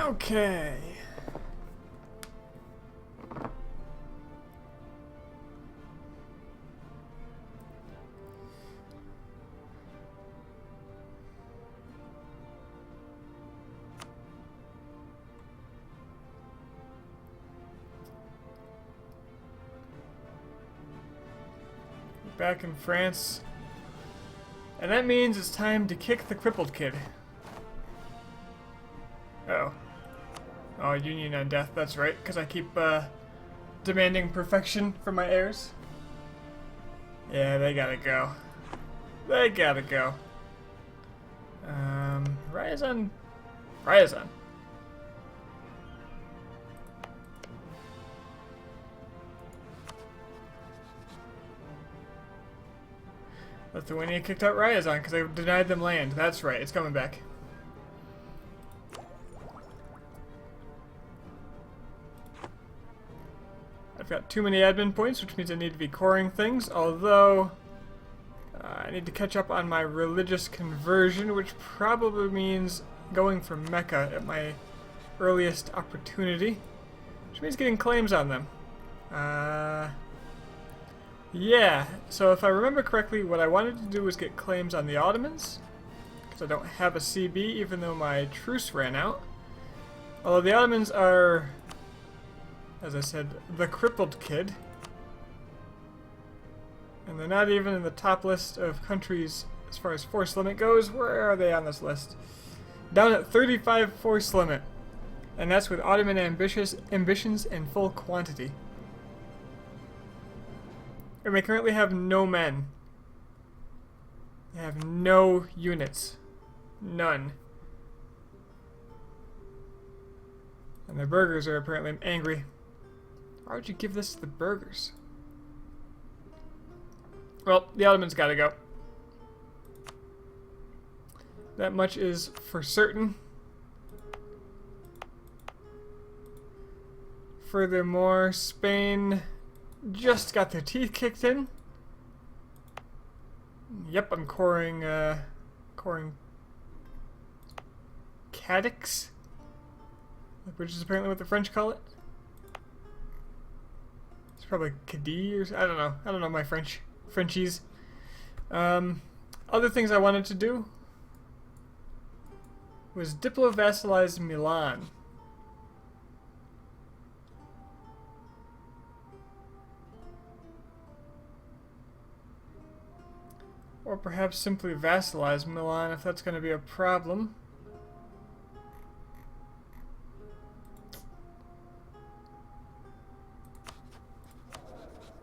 Okay. Back in France. And that means it's time to kick the crippled kid. Uh-oh. Oh, union on death, that's right, because I keep demanding perfection from my heirs. Yeah, they gotta go. They gotta go. Ryazan. Ryazan. Lithuania kicked out Ryazan because they denied them land. That's right, it's coming back. I've got too many admin points, which means I need to be coring things, although I need to catch up on my religious conversion, which probably means going for Mecca at my earliest opportunity, which means getting claims on them. Yeah, so if I remember correctly, what I wanted to do was get claims on the Ottomans, because I don't have a CB, even though my truce ran out. Although the Ottomans are, as I said, the crippled kid. And they're not even in the top list of countries as far as force limit goes. Where are they on this list? Down at 35 force limit. And that's with Ottoman ambitions in full quantity. And they currently have no men. They have no units. None. And their burghers are apparently angry. Why would you give this to the burghers? Well, the Ottomans gotta go. That much is for certain. Furthermore, Spain just got their teeth kicked in. Yep, I'm coring Cadix, which is apparently what the French call it. It's probably Cadiz, or I don't know. I don't know my Frenchies. Other things I wanted to do was diplo-vassalize Milan. Or perhaps simply vassalize Milan if that's going to be a problem.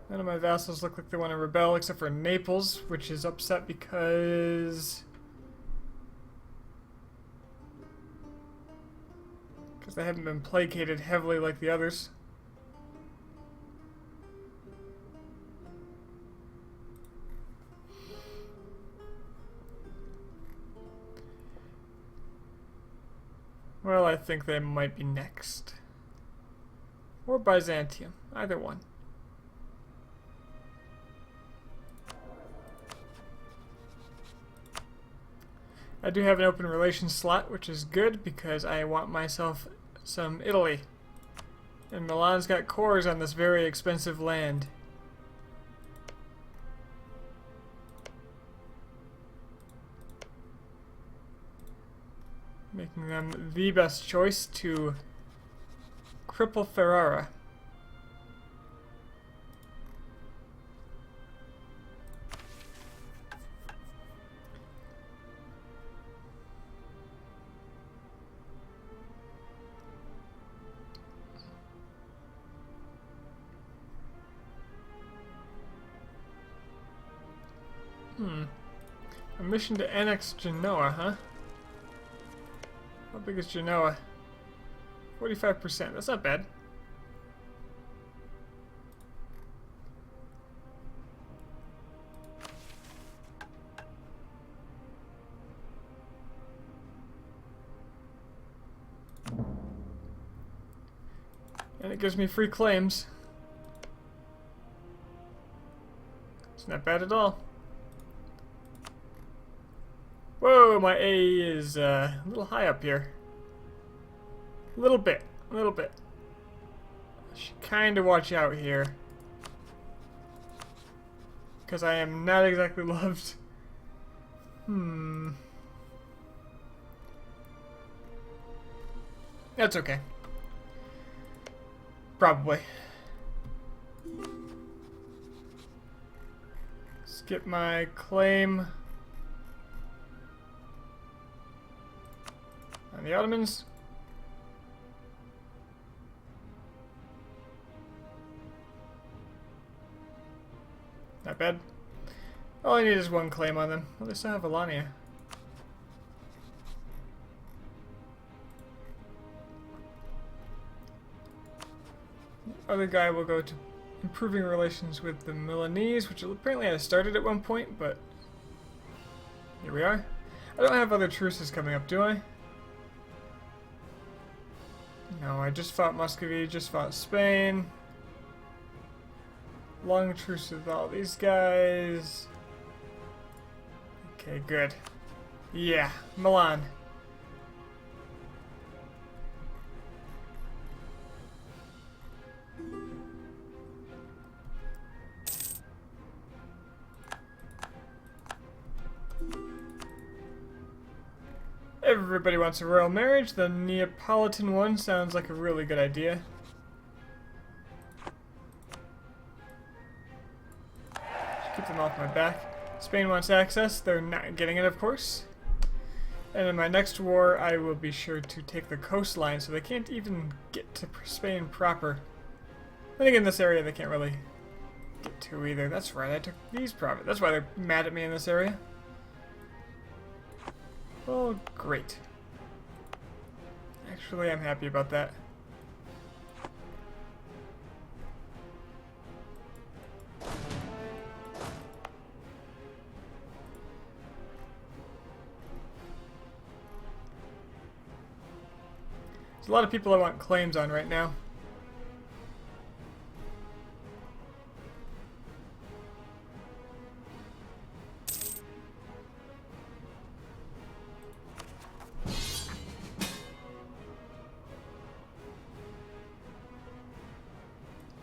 None of my vassals look like they want to rebel except for Naples, which is upset because they haven't been placated heavily like the others. Well, I think they might be next. Or Byzantium. Either one. I do have an open relations slot, which is good because I want myself some Italy. And Milan's got cores on this very expensive land. Making them the best choice to cripple Ferrara. A mission to annex Genoa, huh? How big is Genoa? 45%. That's not bad. And it gives me free claims. It's not bad at all. Whoa, my A is a little high up here. A little bit. A little bit. I should kind of watch out here. Because I am not exactly loved. That's okay. Probably. Skip my claim on the Ottomans. Not bad. All I need is one claim on them. Well, they still have Alania. The other guy will go to improving relations with the Milanese, which apparently I started at one point, but here we are. I don't have other truces coming up, do I? No, I just fought Muscovy, just fought Spain. Long truce with all these guys. Okay, good. Yeah, Milan. Everybody wants a royal marriage. The Neapolitan one sounds like a really good idea. Just keep them off my back. Spain wants access. They're not getting it, of course. And in my next war, I will be sure to take the coastline, so they can't even get to Spain proper. I think in this area they can't really get to either. That's right, I took these provinces. That's why they're mad at me in this area. Oh, great. Actually, I'm happy about that. There's a lot of people I want claims on right now.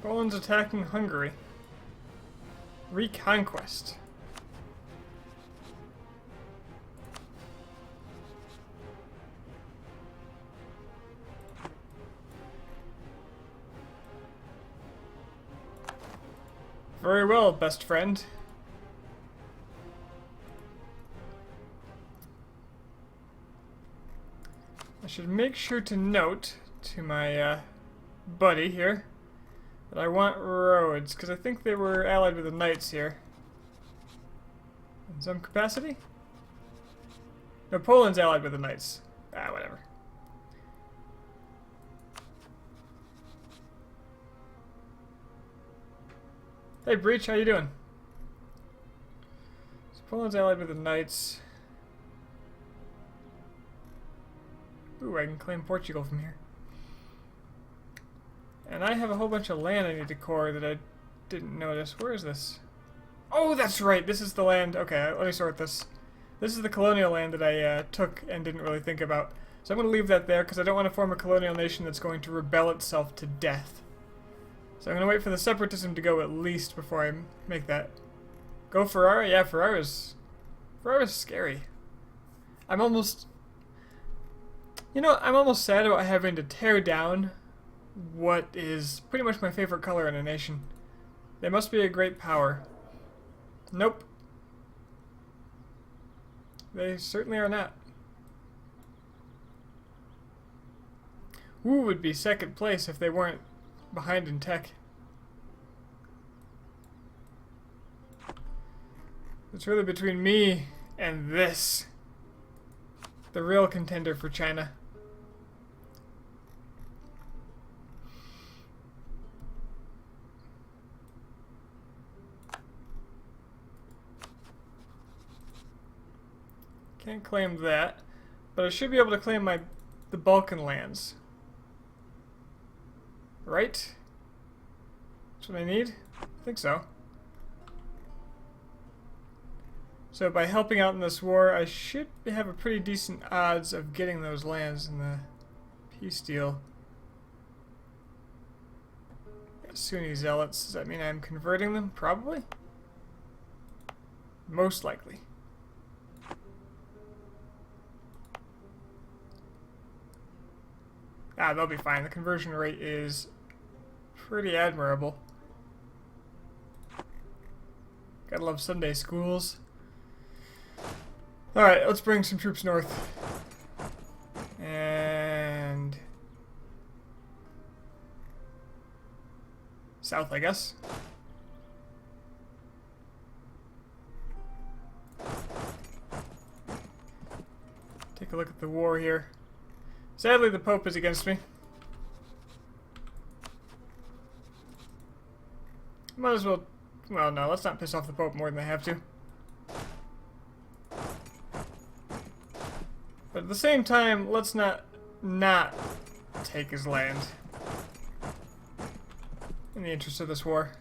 Poland's attacking Hungary. Reconquest. Very well, best friend. I should make sure to note to my buddy here that I want roads, because I think they were allied with the Knights here. In some capacity? No, Poland's allied with the Knights. Ah, whatever. Hey, Breach, how you doing? So Poland's allied with the Knights. Ooh, I can claim Portugal from here. And I have a whole bunch of land I need to core that I didn't notice. Where is this? Oh, that's right! This is the land... Okay, let me sort this. This is the colonial land that I took and didn't really think about. So I'm going to leave that there because I don't want to form a colonial nation that's going to rebel itself to death. So I'm going to wait for the separatism to go at least before I make that. Go Ferrara? Yeah, Ferrara's scary. I'm almost... You know, I'm almost sad about having to tear down what is pretty much my favorite color in a nation. They must be a great power. Nope. They certainly are not. Wu would be second place if they weren't behind in tech. It's really between me and this. The real contender for China. Can't claim that, but I should be able to claim the Balkan lands. Right? That's what I need? I think so. So by helping out in this war, I should have a pretty decent odds of getting those lands in the Peace deal. Sunni zealots. Does that mean I'm converting them? Probably. Most likely. Ah, they'll be fine. The conversion rate is pretty admirable. Gotta love Sunday schools. Alright, let's bring some troops north. And south, I guess. Take a look at the war here. Sadly, the Pope is against me. Might as well... Well, no, let's not piss off the Pope more than I have to. But at the same time, let's not take his land. In the interest of this war.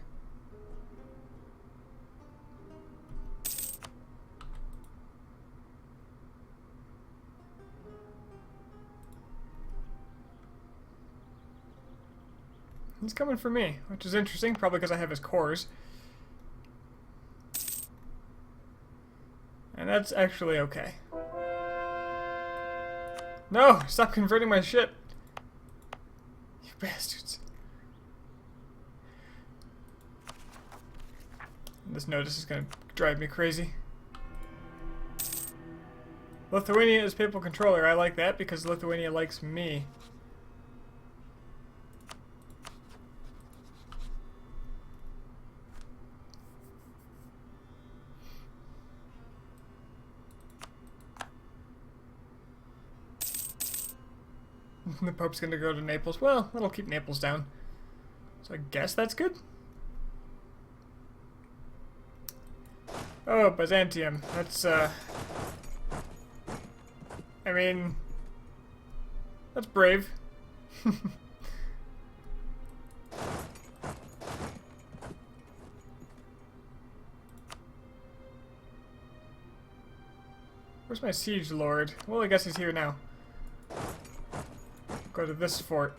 He's coming for me, which is interesting, probably because I have his cores. And that's actually okay. No! Stop converting my shit! You bastards. This notice is gonna drive me crazy. Lithuania is papal controller. I like that because Lithuania likes me. The Pope's gonna go to Naples. Well, that'll keep Naples down. So I guess that's good. Oh, Byzantium. That's, I mean... That's brave. Where's my siege lord? Well, I guess he's here now. Go to this fort.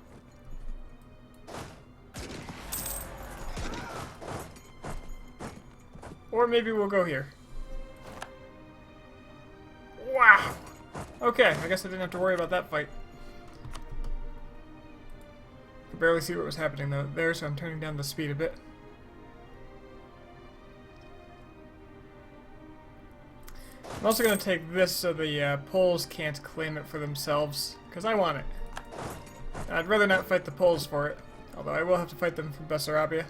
Or maybe we'll go here. Wow! Okay, I guess I didn't have to worry about that fight. I could barely see what was happening though there, so I'm turning down the speed a bit. I'm also going to take this so the Poles can't claim it for themselves, because I want it. I'd rather not fight the Poles for it, although I will have to fight them for Bessarabia.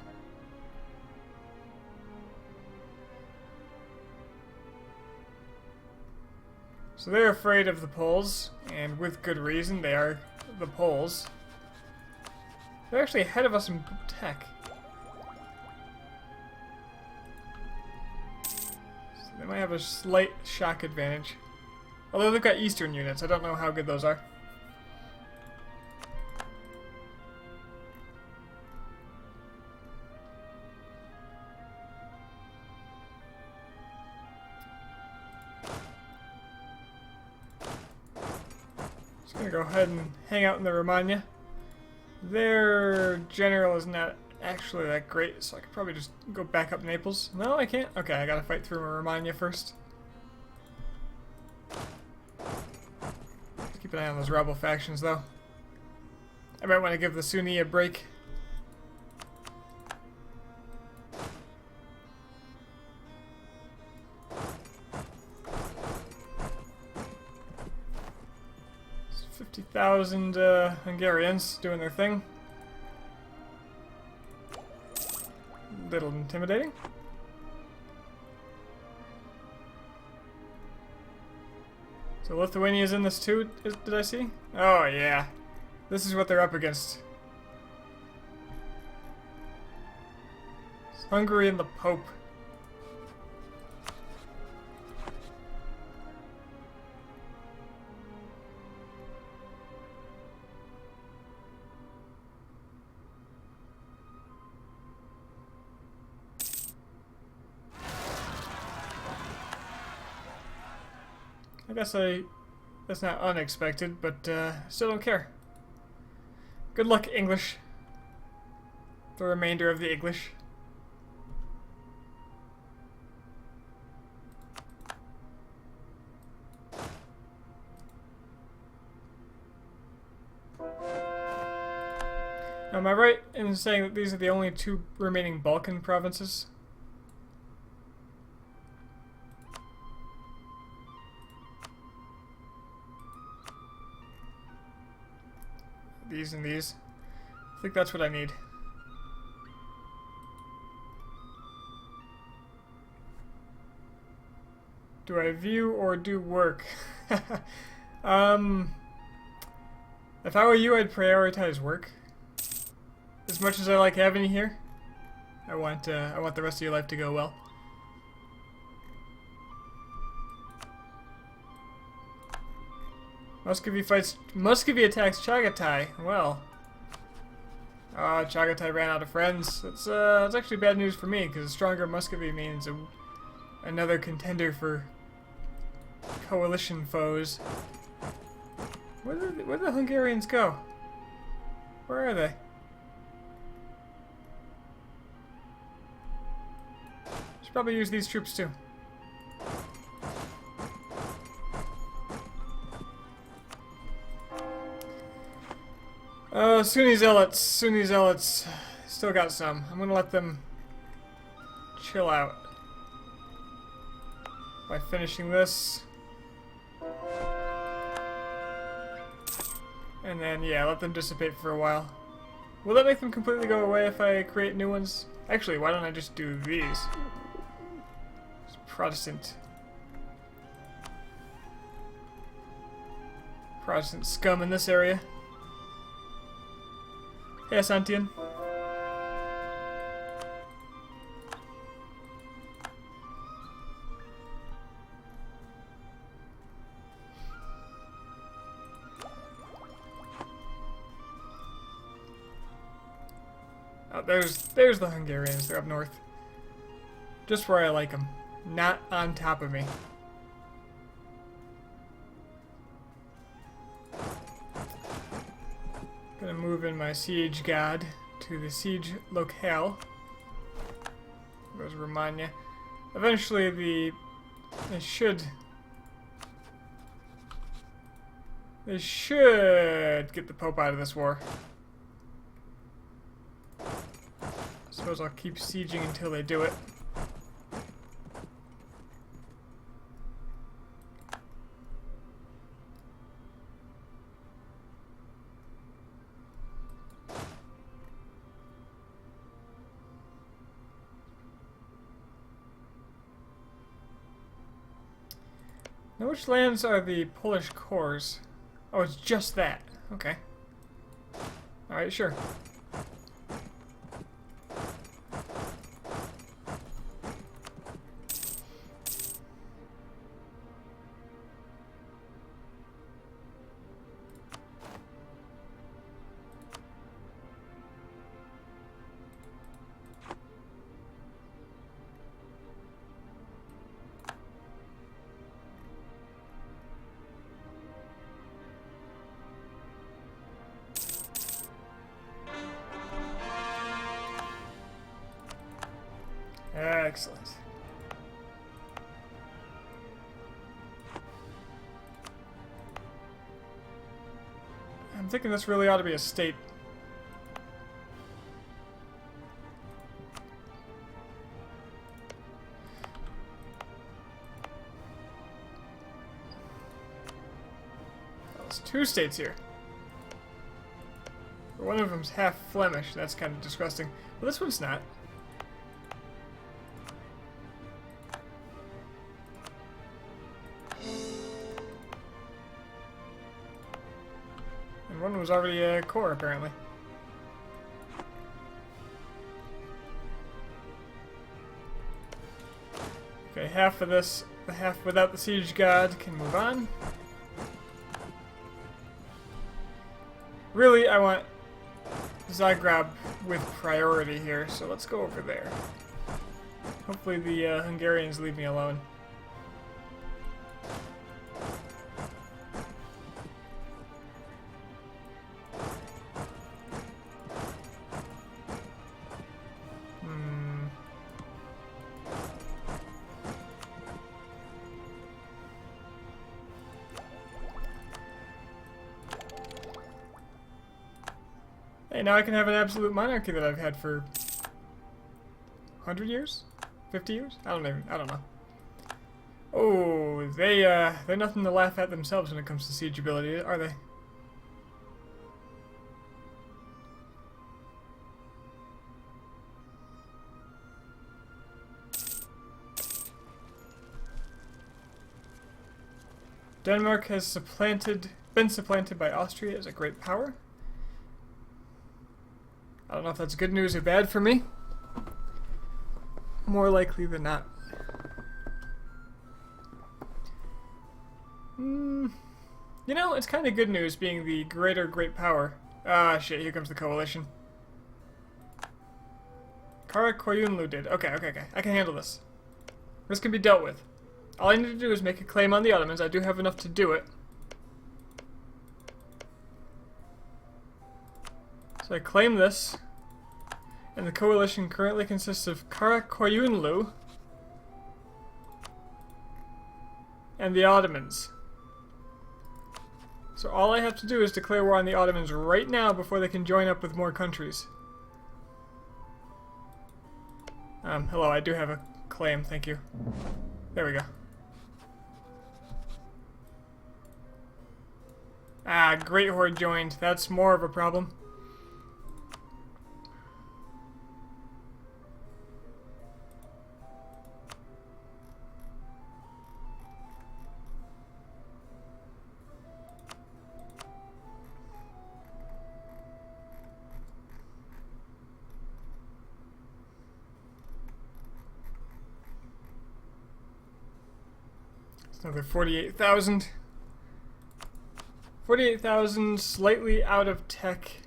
So they're afraid of the Poles, and with good reason. They are the Poles. They're actually ahead of us in tech. So they might have a slight shock advantage. Although they've got Eastern units, I don't know how good those are. Go ahead and hang out in the Romagna. Their general is not actually that great, so I could probably just go back up Naples. No, I can't? Okay, I gotta fight through Romagna first. Keep an eye on those rebel factions, though. I might want to give the Sunni a break. It's 50,000 Hungarians doing their thing. Little intimidating. So Lithuania's in this too, did I see? Oh yeah. This is what they're up against. It's Hungary and the Pope. I guess that's not unexpected, but still don't care. Good luck, English. The remainder of the English. Now, am I right in saying that these are the only two remaining Balkan provinces? These and these. I think that's what I need. Do I view or do work? If I were you, I'd prioritize work. As much as I like having you here, I want the rest of your life to go well. Muscovy attacks Chagatai. Well, Chagatai ran out of friends. It's actually bad news for me because a stronger Muscovy means another contender for coalition foes. Where'd the Hungarians go? Where are they? Should probably use these troops too. Sunni Zealots. Still got some. I'm gonna let them chill out by finishing this. And then, yeah, let them dissipate for a while. Will that make them completely go away if I create new ones? Actually, why don't I just do these? It's Protestant scum in this area. Hey, Asantian. Oh, there's the Hungarians. They're up north. Just where I like them. Not on top of me. Gonna move in my siege god to the siege locale. Goes Romagna. Eventually they should get the Pope out of this war. I suppose I'll keep sieging until they do it. Now, which lands are the Polish cores? Oh, it's just that. Okay. Alright, sure. Excellent. I'm thinking this really ought to be a state. There's two states here. One of them's half Flemish. That's kind of disgusting. Well, this one's not. One was already a core, apparently. Okay, half of this, the half without the siege god can move on. Really, I want Zagreb with priority here, so let's go over there. Hopefully the Hungarians leave me alone. Hey, now I can have an absolute monarchy that I've had for 100 years? 50 years? I don't know. Oh, they're nothing to laugh at themselves when it comes to siege ability, are they? Denmark has been supplanted by Austria as a great power. I don't know if that's good news or bad for me. More likely than not. You know, it's kind of good news being the greater great power. Ah, shit, here comes the coalition. Kara Koyunlu did. Okay. I can handle this. This can be dealt with. All I need to do is make a claim on the Ottomans. I do have enough to do it. So I claim this. And the coalition currently consists of Kara Koyunlu and the Ottomans. So all I have to do is declare war on the Ottomans right now before they can join up with more countries. Hello, I do have a claim, thank you. There we go. Ah, Great Horde joined. That's more of a problem. It's another 48,000. 48,000, slightly out of tech.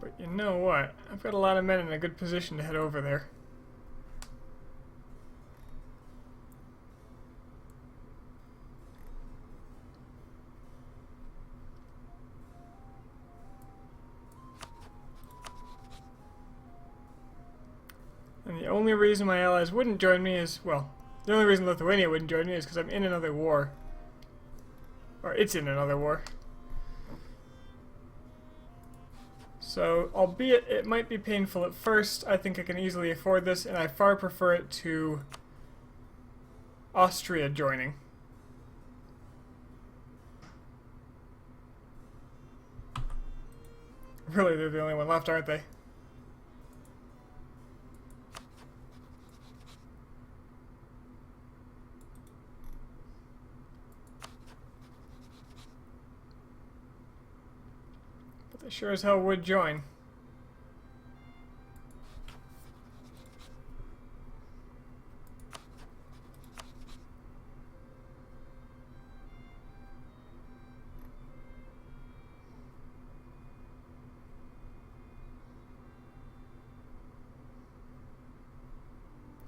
But you know what? I've got a lot of men in a good position to head over there. And the only reason my allies wouldn't join me is, well, the only reason Lithuania wouldn't join me is because I'm in another war. Or it's in another war. So, albeit it might be painful at first, I think I can easily afford this, and I far prefer it to Austria joining. Really, they're the only one left, aren't they? They sure as hell would join.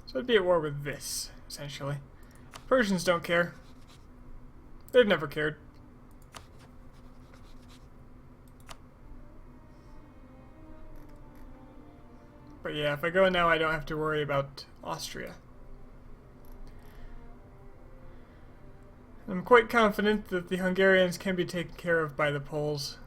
So I'd be at war with this, essentially. Persians don't care. They've never cared. But yeah, if I go now, I don't have to worry about Austria. I'm quite confident that the Hungarians can be taken care of by the Poles.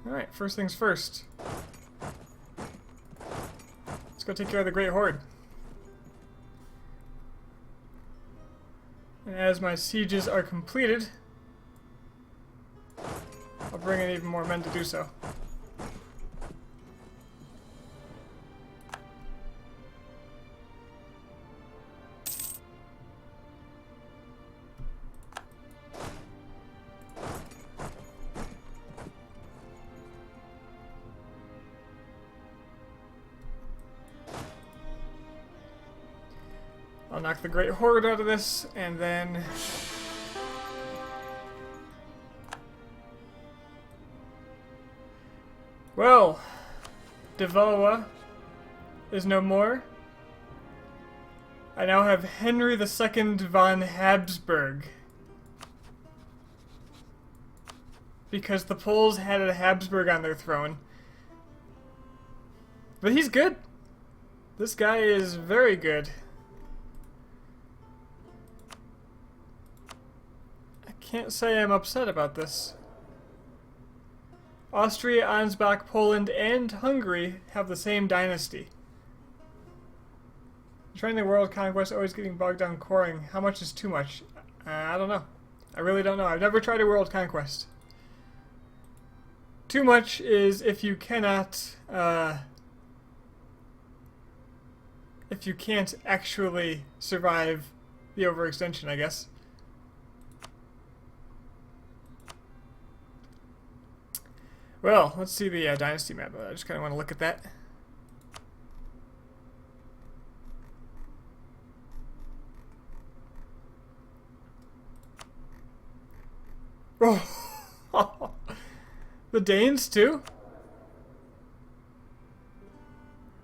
Alright, first things first. Let's go take care of the Great Horde. And as my sieges are completed, I'll bring in even more men to do so. I'll knock the Great Horde out of this, and then well, Devoa is no more. I now have Henry II von Habsburg. Because the Poles had a Habsburg on their throne. But he's good. This guy is very good. I can't say I'm upset about this. Austria, Ansbach, Poland, and Hungary have the same dynasty. Trying the world conquest, always getting bogged down coring. How much is too much? I don't know. I really don't know. I've never tried a world conquest. Too much is if you cannot, if you can't actually survive the overextension, I guess. Well, let's see the dynasty map. I just kind of want to look at that. Oh, the Danes too?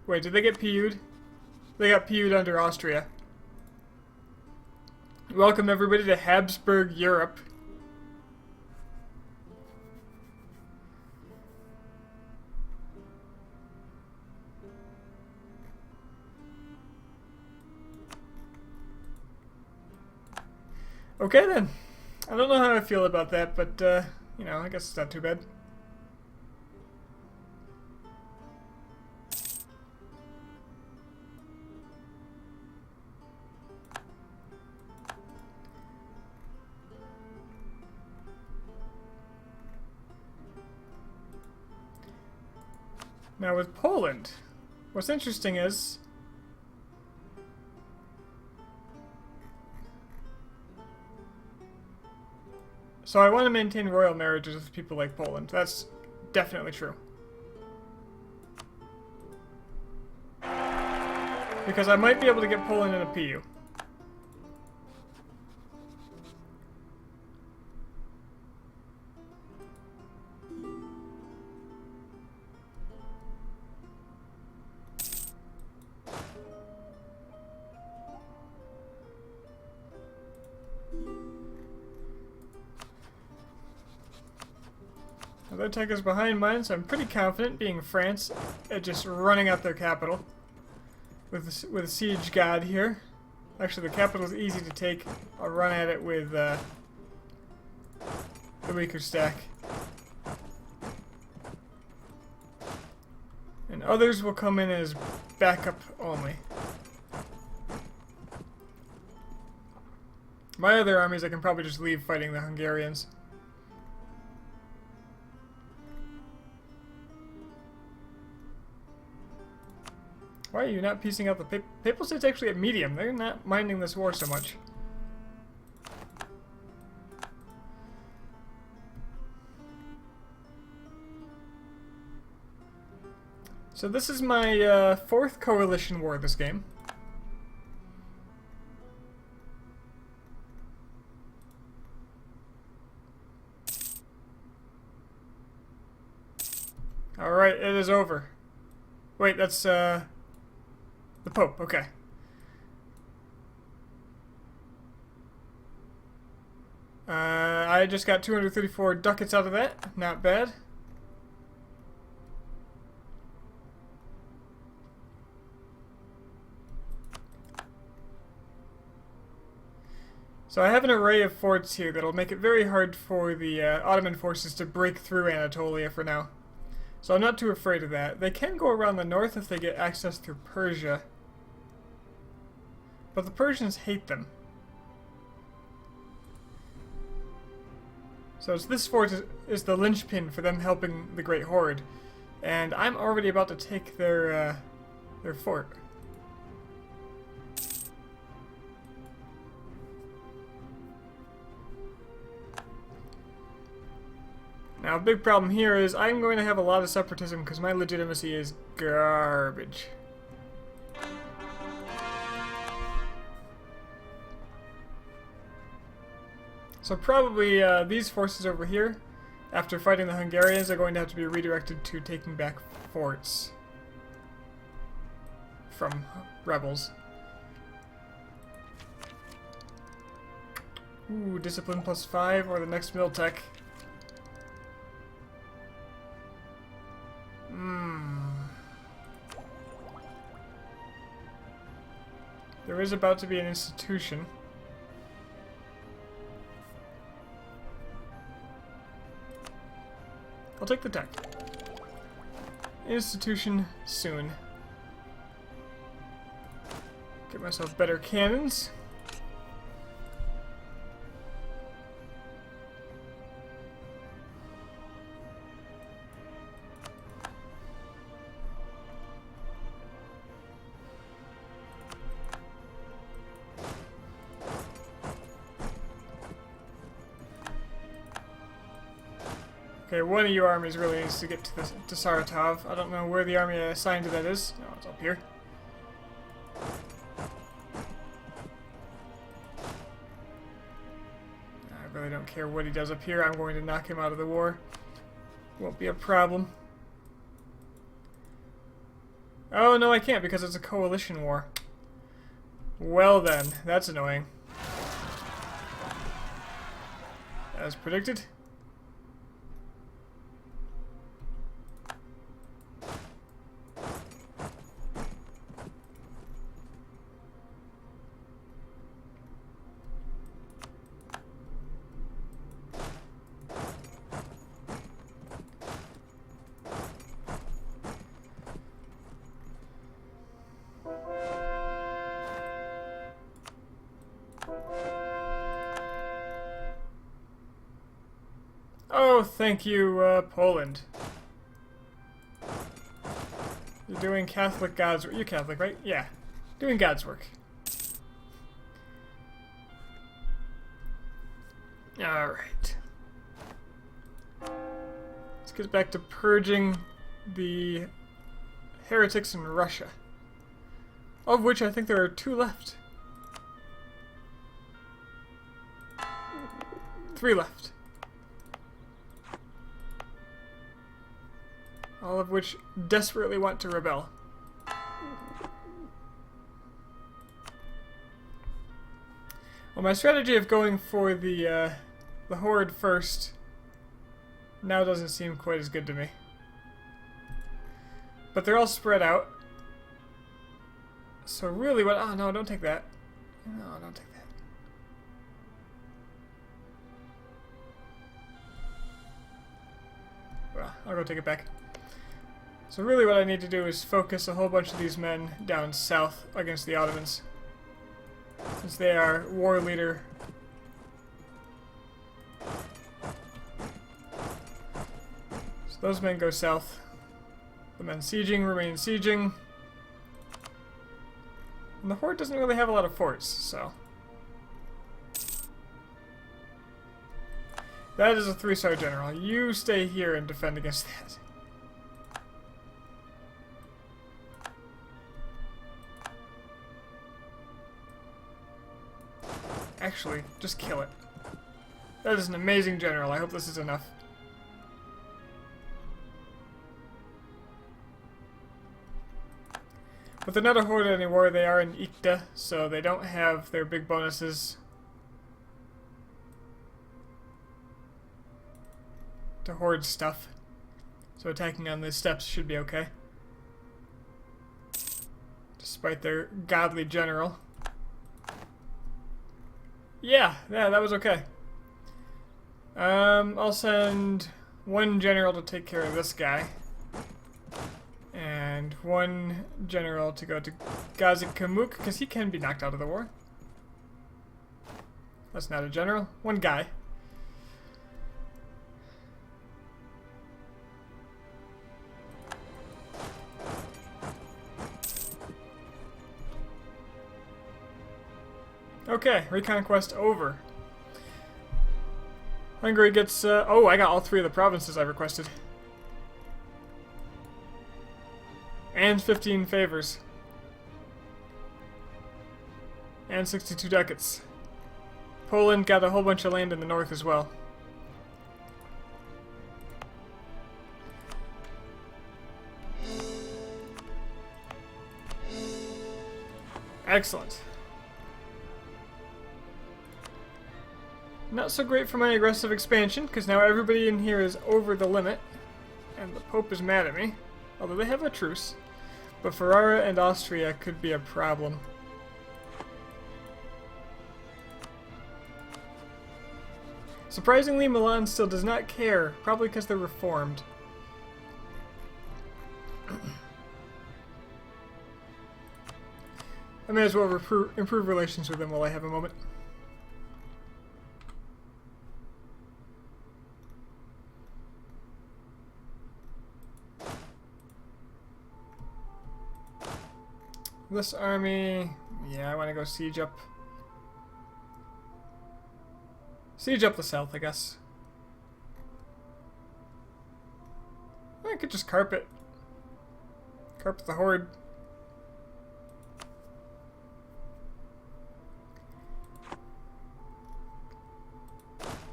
Wait, did they get PU'd? They got PU'd under Austria. Welcome everybody to Habsburg Europe. Okay then. I don't know how I feel about that, but, you know, I guess it's not too bad. Now with Poland, what's interesting is so I want to maintain royal marriages with people like Poland. That's definitely true. Because I might be able to get Poland in a PU. Their tech is behind mine, so I'm pretty confident, being France, at just running out their capital with Siege God here. Actually, the capital is easy to take. I'll run at it with the weaker stack. And others will come in as backup only. My other armies I can probably just leave fighting the Hungarians. Why are you not piecing out the Papal State's actually at medium? They're not minding this war so much. So this is my fourth coalition war this game. Alright, it is over. Wait, that's the Pope, okay. I just got 234 ducats out of that. Not bad. So I have an array of forts here that'll make it very hard for the Ottoman forces to break through Anatolia for now. So I'm not too afraid of that. They can go around the north if they get access through Persia. But the Persians hate them. So this fort is the linchpin for them helping the Great Horde. And I'm already about to take their fort. Now, a big problem here is I'm going to have a lot of separatism because my legitimacy is garbage. So probably these forces over here, after fighting the Hungarians, are going to have to be redirected to taking back forts. from rebels. Ooh, discipline +5 or the next Miltech. There is about to be an institution. I'll take the tech. Institution soon. Get myself better cannons. Okay, one of your armies really needs to get to Saratov. I don't know where the army I assigned to that is. Oh, it's up here. I really don't care what he does up here. I'm going to knock him out of the war. Won't be a problem. Oh, no, I can't because it's a coalition war. Well then, that's annoying. As predicted. Oh, thank you, Poland. You're doing Catholic God's work. You're Catholic, right? Yeah. Doing God's work. Alright. Let's get back to purging the heretics in Russia. Of which I think there are 2 left. 3 left. All of which desperately want to rebel. Well, my strategy of going for the horde first now doesn't seem quite as good to me. But they're all spread out. So really what... Oh, no, don't take that. No, don't take that. Well, I'll go take it back. So really what I need to do is focus a whole bunch of these men down south against the Ottomans. Since they are war leader. So those men go south. The men sieging remain sieging. And the horde doesn't really have a lot of forts, so... That is a 3-star general. You stay here and defend against that. Actually, just kill it. That is an amazing general. I hope this is enough. But they're not a horde anymore. They are in Ikhta, so they don't have their big bonuses to horde stuff. So attacking on the steppes should be okay. Despite their godly general. Yeah, that was okay. I'll send 1 general to take care of this guy. And 1 general to go to Gazi Kamuk, because he can be knocked out of the war. That's not a general. 1 guy. Okay, reconquest over. Hungary gets, oh, I got all 3 of the provinces I requested. And 15 favors. And 62 ducats. Poland got a whole bunch of land in the north as well. Excellent. Not so great for my aggressive expansion, because now everybody in here is over the limit, and the Pope is mad at me, although they have a truce. But Ferrara and Austria could be a problem. Surprisingly, Milan still does not care, probably because they're reformed. I may as well improve relations with them while I have a moment. This army... yeah, I want to go siege up... siege up the south, I guess. I could just carpet. Carpet the horde.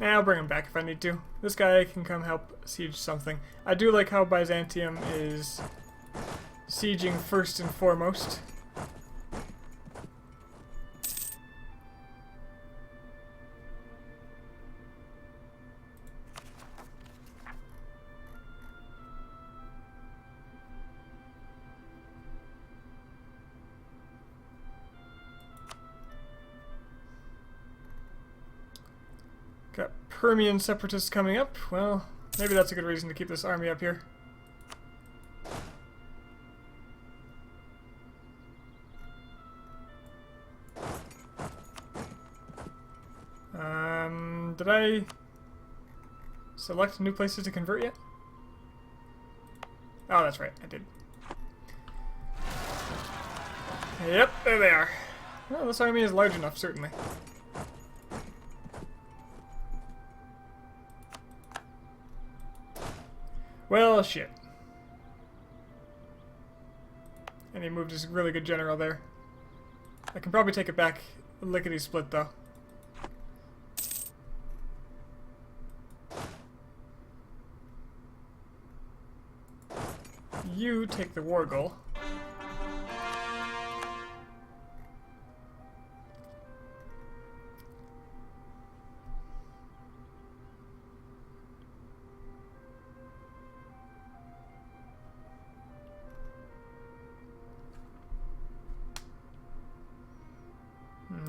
Nah, I'll bring him back if I need to. This guy can come help siege something. I do like how Byzantium is sieging first and foremost. Got Permian separatists coming up. Well, maybe that's a good reason to keep this army up here. Did I select new places to convert yet? Oh, that's right, I did. Yep, there they are. Well, this army is large enough, certainly. Well, shit. And he moved his really good general there. I can probably take it back lickety-split, though. You take the war goal.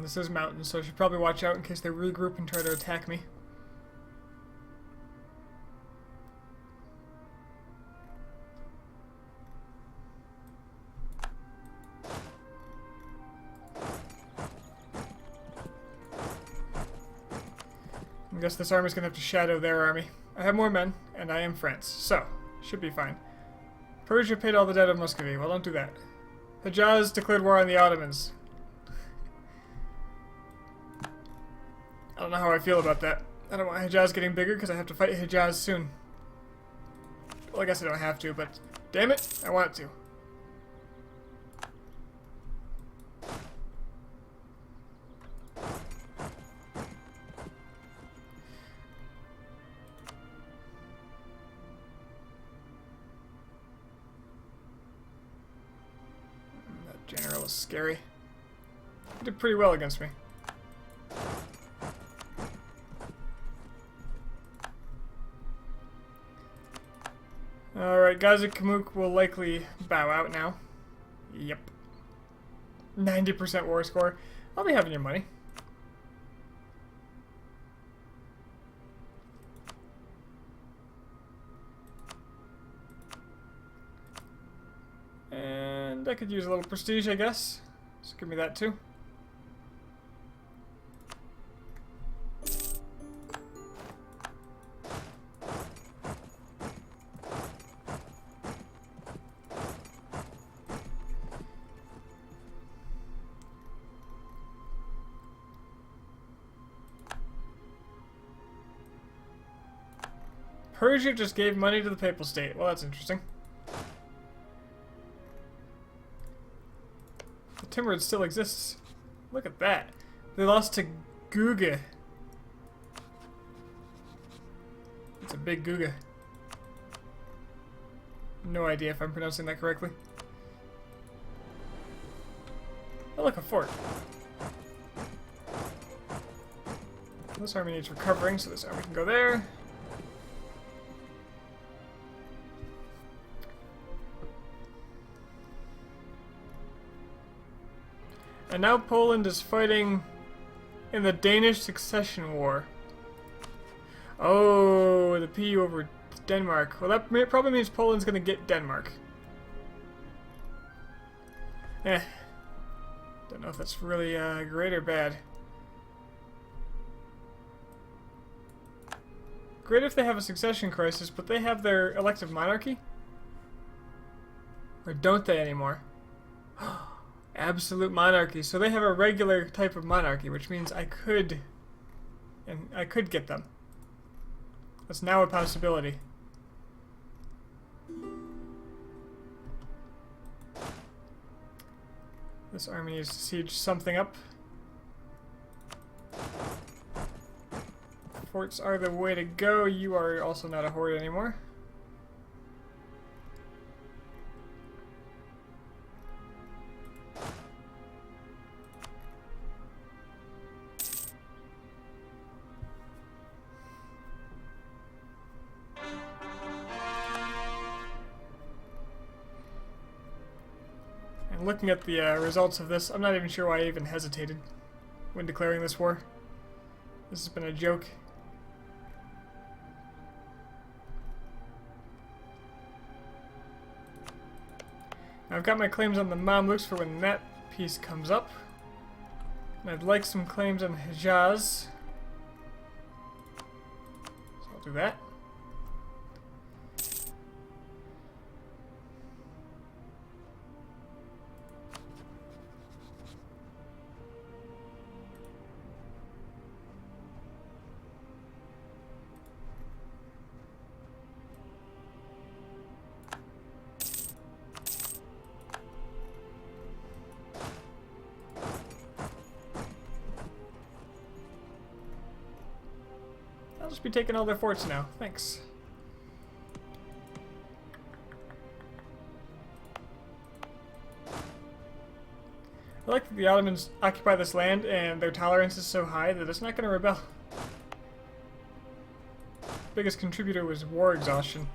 This is mountains, so I should probably watch out in case they regroup and try to attack me. I guess this army's gonna have to shadow their army. I have more men, and I am France, so should be fine. Persia paid all the debt of Muscovy. Well, don't do that. Hejaz declared war on the Ottomans. I don't know how I feel about that. I don't want Hejaz getting bigger because I have to fight Hejaz soon. Well, I guess I don't have to, but damn it, I want to. That general is scary. He did pretty well against me. Alright, Gazi Kamuk will likely bow out now. Yep. 90% war score. I'll be having your money. And I could use a little prestige, I guess. So give me that too. Persia just gave money to the Papal State. Well, that's interesting. The Timurid still exists. Look at that. They lost to Guga. It's a big Guga. No idea if I'm pronouncing that correctly. Oh, look, a fort. This army needs recovering, so this army can go there. And now Poland is fighting in the Danish Succession War. Oh, the PU over Denmark. Well, that probably means Poland's going to get Denmark. Don't know if that's really great or bad. Great if they have a succession crisis, but they have their elective monarchy? Or don't they anymore? Absolute monarchy. So they have a regular type of monarchy, which means I could get them. That's now a possibility. This army needs to siege something up. Forts are the way to go. You are also not a horde anymore. And looking at the results of this, I'm not even sure why I even hesitated when declaring this war. This has been a joke. I've got my claims on the Mamluks for when that piece comes up. And I'd like some claims on Hejaz. So I'll do that. I'll just be taking all their forts now. Thanks. I like that the Ottomans occupy this land and their tolerance is so high that it's not going to rebel. Biggest contributor was war exhaustion.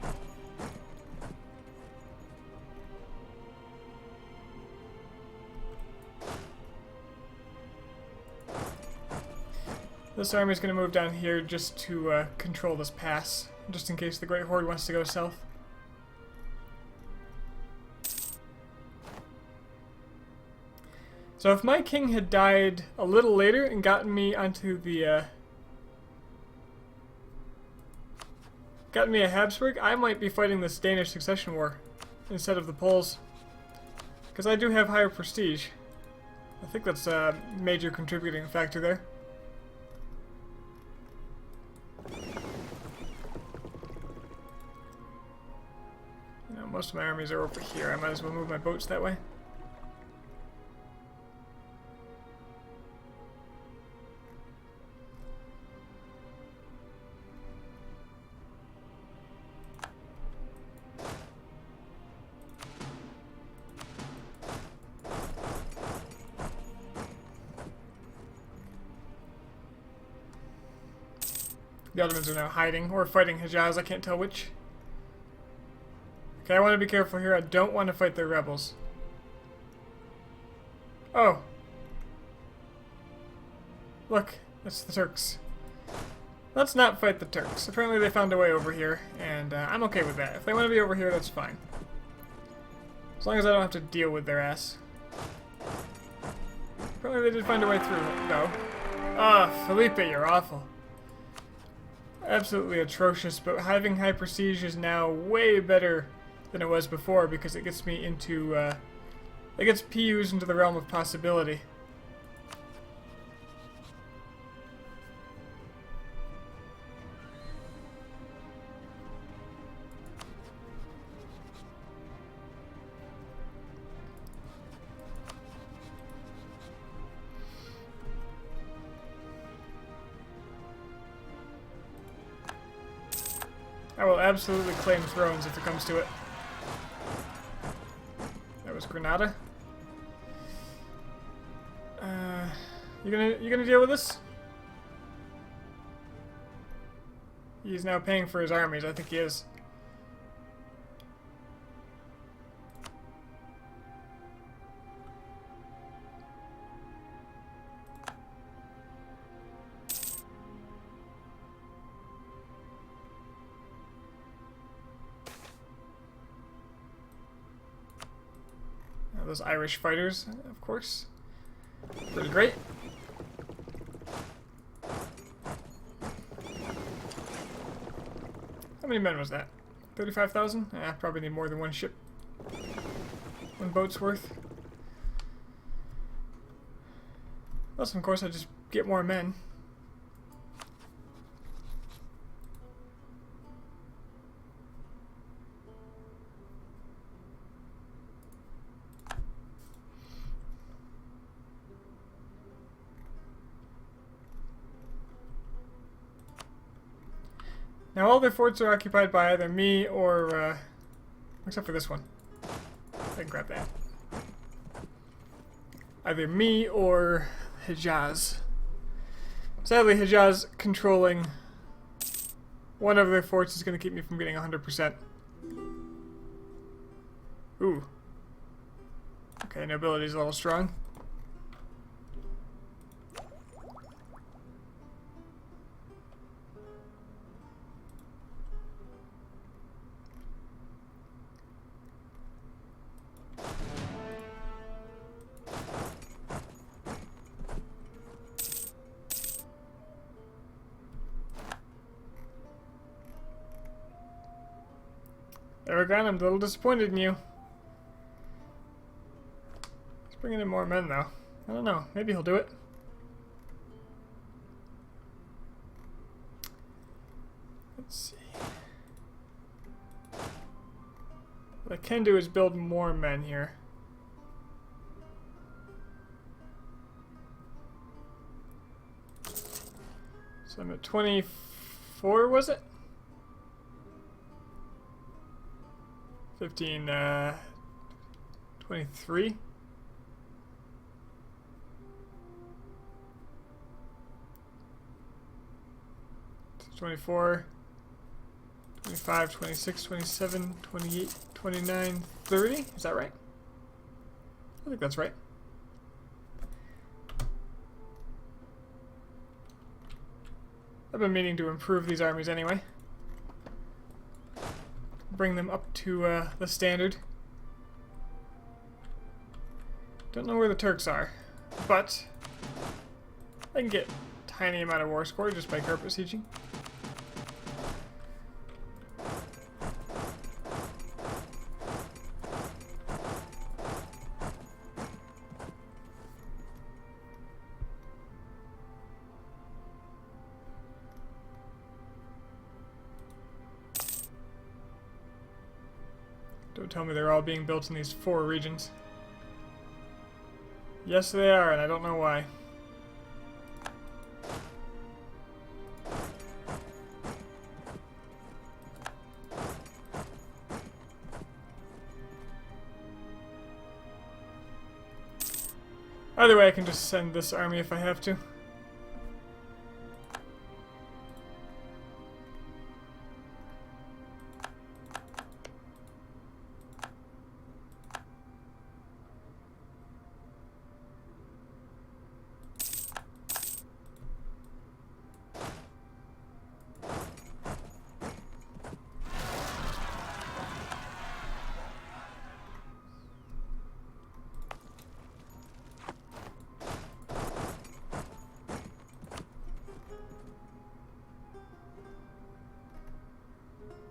This army is going to move down here just to control this pass, just in case the Great Horde wants to go south. So if my king had died a little later and gotten me onto the gotten me a Habsburg, I might be fighting this Danish succession war instead of the Poles, because I do have higher prestige. I think that's a major contributing factor there. Most of my armies are over here. I might as well move my boats that way. The Ottomans are now hiding or fighting Hejaz. I can't tell which. Okay, I want to be careful here. I don't want to fight their rebels. Oh. Look, it's the Turks. Let's not fight the Turks. Apparently they found a way over here, and I'm okay with that. If they want to be over here, that's fine. As long as I don't have to deal with their ass. Apparently they did find a way through, though. Ah, Felipe, you're awful. Absolutely atrocious, but having high prestige is now way better than it was before because it gets me into, it gets PUs into the realm of possibility. I will absolutely claim thrones if it comes to it. That was Granada. You gonna deal with this? He's now paying for his armies. I think he is. Those Irish fighters, of course. Pretty great. How many men was that? 35,000? Yeah, probably need more than one ship. One boat's worth. Plus, of course, I just get more men. Now all their forts are occupied by either me or, except for this one. I can grab that. Either me or Hejaz. Sadly, Hejaz controlling one of their forts is going to keep me from getting 100%. Ooh. Okay, nobility's a little strong. Aragon, I'm a little disappointed in you. He's bringing in more men, though. I don't know. Maybe he'll do it. Let's see. What I can do is build more men here. So I'm at 24, was it? 15, 23. So 24, 25, 26, 27, 28, 29, 30. Is that right? I think that's right. I've been meaning to improve these armies anyway. Bring them up to the standard. Don't know where the Turks are, but I can get a tiny amount of war score just by carpet sieging. Don't tell me they're all being built in these 4 regions. Yes, they are, and I don't know why. Either way, I can just send this army if I have to.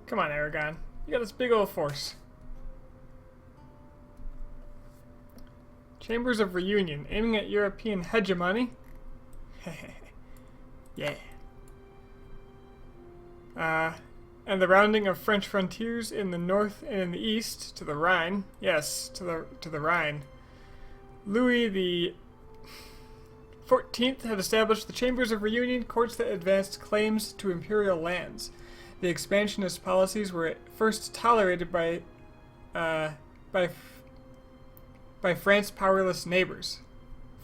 Come on, Aragon. You got this big old force. Chambers of Reunion, aiming at European hegemony. Yeah. And the rounding of French frontiers in the north and in the east to the Rhine. Yes, to the Rhine. Louis the 14th had established the Chambers of Reunion, courts that advanced claims to imperial lands. The expansionist policies were at first tolerated by France's powerless neighbors.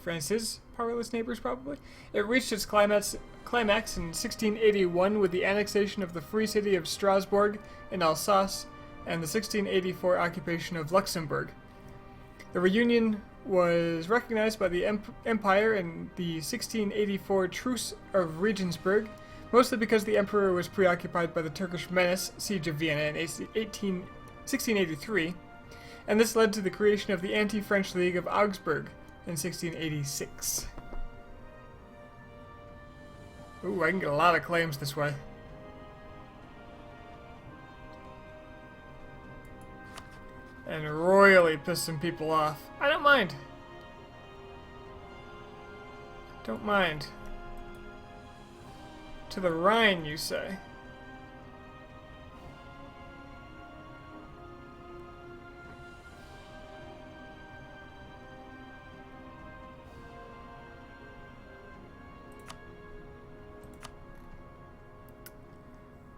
France's powerless neighbors, probably. It reached its climax in 1681 with the annexation of the free city of Strasbourg in Alsace and the 1684 occupation of Luxembourg. The reunion was recognized by the Empire in the 1684 Truce of Regensburg, mostly because the Emperor was preoccupied by the Turkish menace, Siege of Vienna, in 1683, and this led to the creation of the Anti-French League of Augsburg in 1686. Ooh, I can get a lot of claims this way. And royally piss some people off. I don't mind. Don't mind. To the Rhine, you say?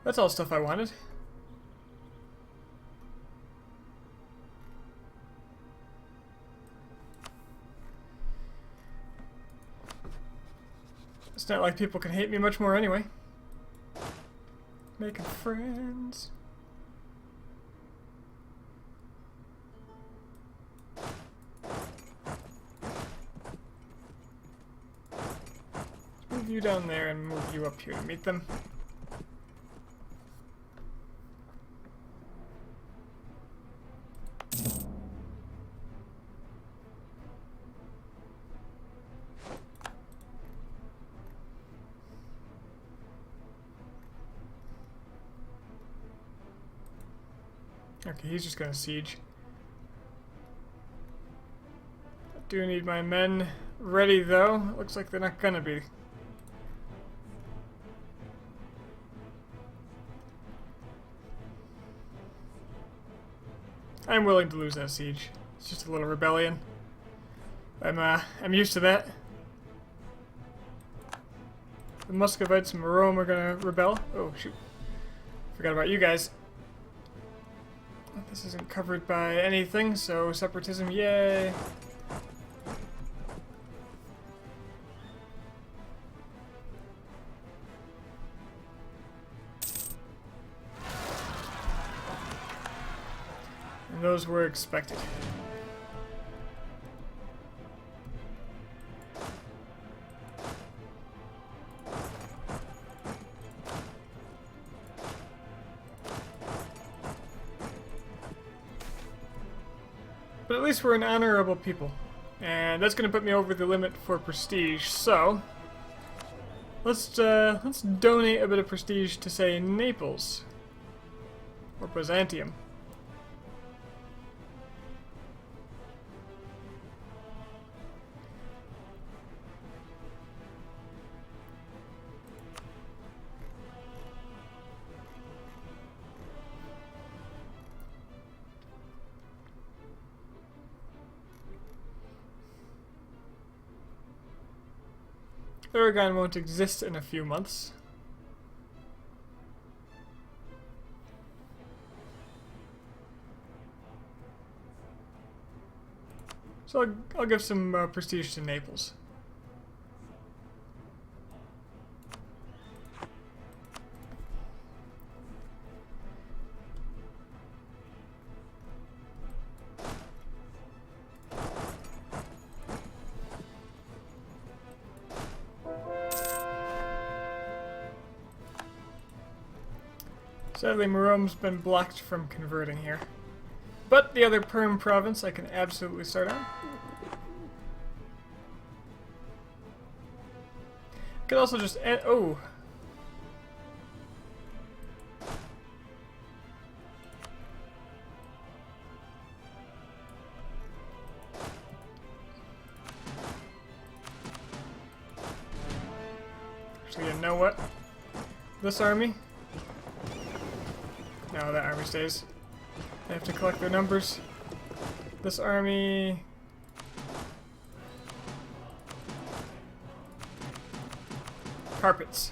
That's all stuff I wanted. It's not like people can hate me much more anyway. Making friends. Let's move you down there and move you up here to meet them. Okay, he's just gonna siege. I do need my men ready, though. Looks like they're not gonna be. I'm willing to lose that siege. It's just a little rebellion. I'm used to that. The Muscovites and Rome are gonna rebel. Oh shoot! Forgot about you guys. This isn't covered by anything, so separatism, yay! And those were expected. But at least we're an honorable people. And that's going to put me over the limit for prestige, so let's donate a bit of prestige to, say, Naples. Or Byzantium. Aragon won't exist in a few months. So I'll give some prestige to Naples. Sadly, Marome's been blocked from converting here. But the other Perm province I can absolutely start on. I could also just add... oh! Actually, you know what? This army... no, that army stays. I have to collect their numbers. This army... carpets.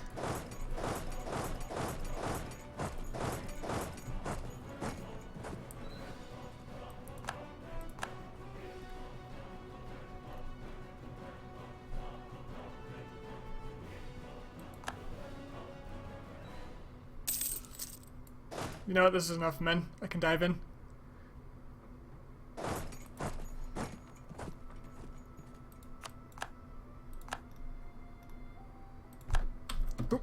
You know what? This is enough men. I can dive in. Oop.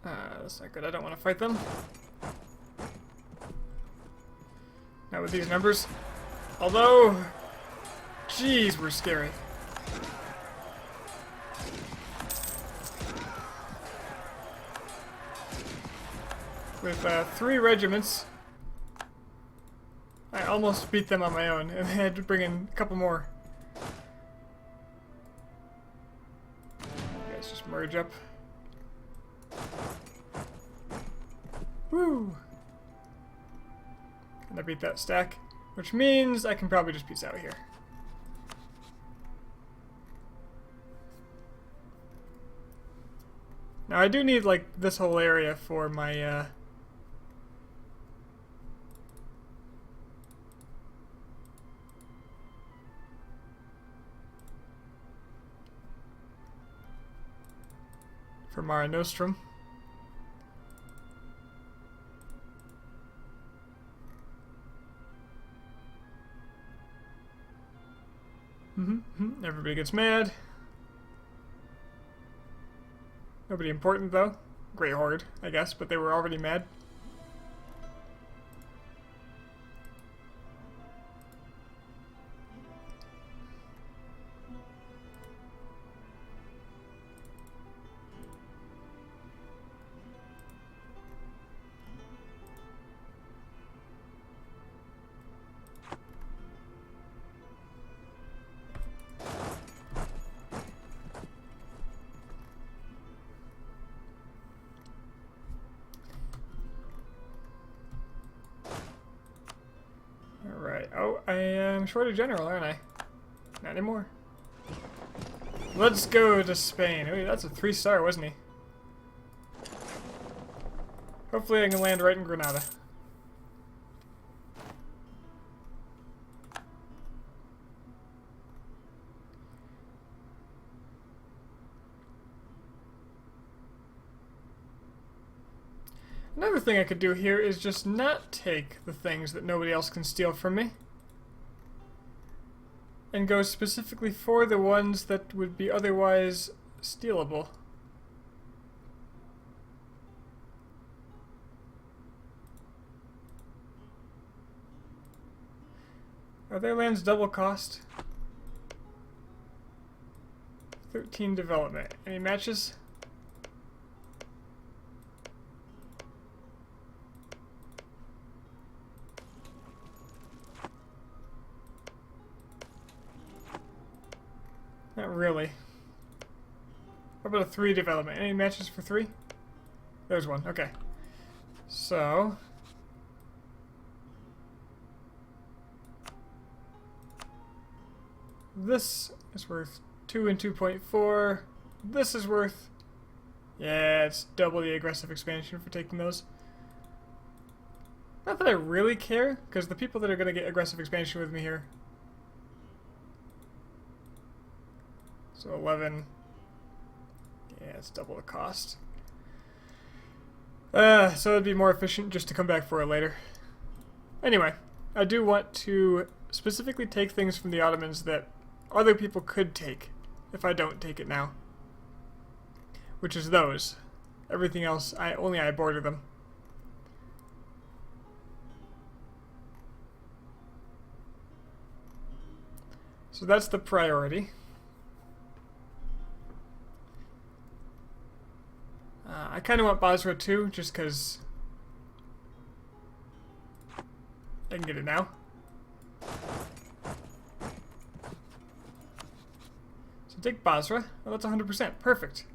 That's not good. I don't want to fight them. Not with these numbers. Although, jeez, we're scary. With 3 regiments, I almost beat them on my own, and I had to bring in a couple more. Let's just merge up. Woo! And I beat that stack, which means I can probably just peace out here. Now I do need like this whole area for my for Mare Nostrum. Everybody gets mad. Nobody important though. Great Horde, I guess, but they were already mad. Oh, I am short a general, aren't I? Not anymore. Let's go to Spain. Ooh, that's a 3-star, wasn't he? Hopefully I can land right in Granada. Another thing I could do here is just not take the things that nobody else can steal from me. And go specifically for the ones that would be otherwise stealable. Are their lands double cost? 13 development. Any matches? Not really. How about a 3 development? Any matches for 3? There's one. Okay. So this is worth 2 and 2.4. This is worth... Yeah, it's double the aggressive expansion for taking those. Not that I really care, because the people that are going to get aggressive expansion with me here... So 11. Yeah, it's double the cost. So it'd be more efficient just to come back for it later. Anyway, I do want to specifically take things from the Ottomans that other people could take if I don't take it now. Which is those. Everything else, I border them. So that's the priority. I kind of want Basra too, just because I can get it now. So take Basra. Oh, that's 100%. Perfect.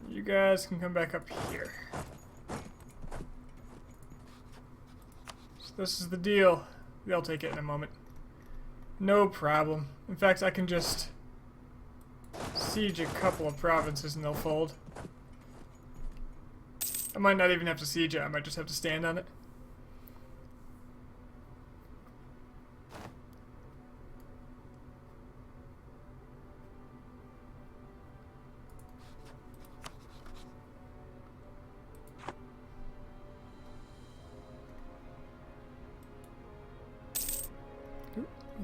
You guys can come back up here. So this is the deal. They'll take it in a moment. No problem. In fact, I can just siege a couple of provinces and they'll fold. I might not even have to siege it, I might just have to stand on it.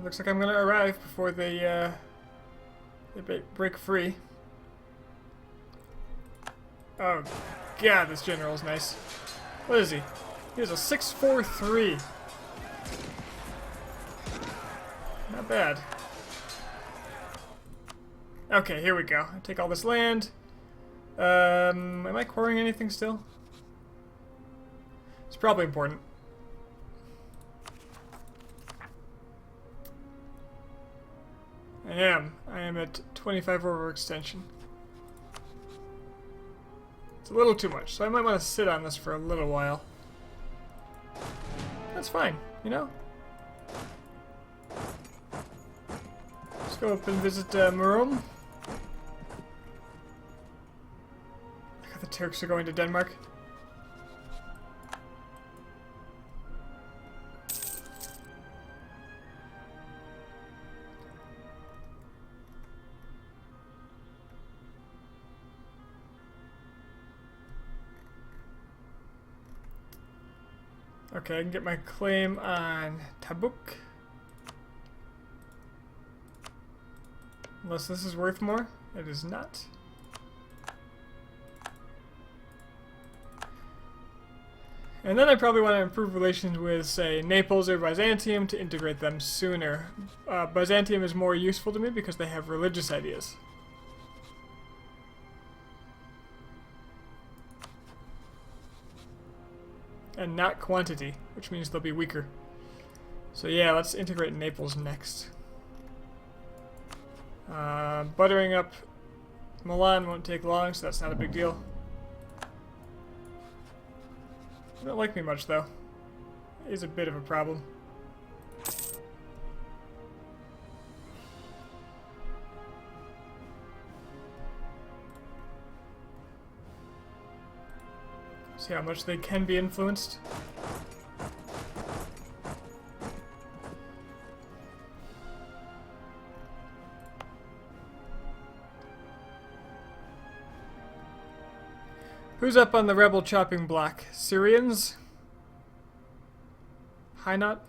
Looks like I'm gonna arrive before they break free. Oh, God, this general's nice. What is he? He has a 643. Not bad. Okay, here we go. I take all this land. Am I quarrying anything still? It's probably important. I am. I am at 25 overextension. It's a little too much, so I might want to sit on this for a little while. That's fine, you know? Let's go up and visit Murom. The Turks are going to Denmark. Okay, I can get my claim on Tabuk. Unless this is worth more. It is not. And then I probably want to improve relations with, say, Naples or Byzantium to integrate them sooner. Byzantium is more useful to me because they have religious ideas. And not quantity, which means they'll be weaker. So yeah, let's integrate Naples next. Buttering up Milan won't take long, so that's not a big deal. They don't like me much, though. It is a bit of a problem. See how much they can be influenced. Who's up on the rebel chopping block? Syrians? Hainaut?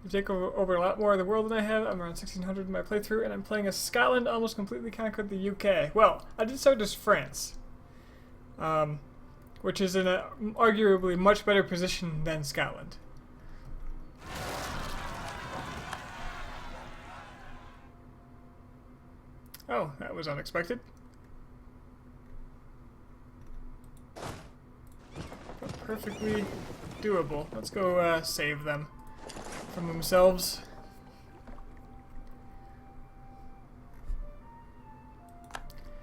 You take over a lot more of the world than I have. I'm around 1600 in my playthrough, and I'm playing as Scotland almost completely conquered the UK. Well, I did start as France, which is in an arguably much better position than Scotland. Oh, that was unexpected. But perfectly doable. Let's go save them from themselves.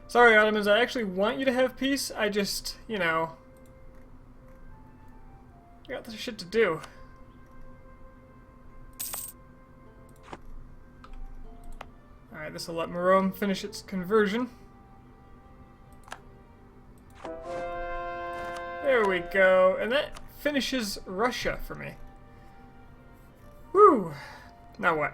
Sorry, Ottomans, I actually want you to have peace. I just, you know, I got this shit to do. Alright, this will let Murom finish its conversion. There we go. And that finishes Russia for me. Woo! Now what?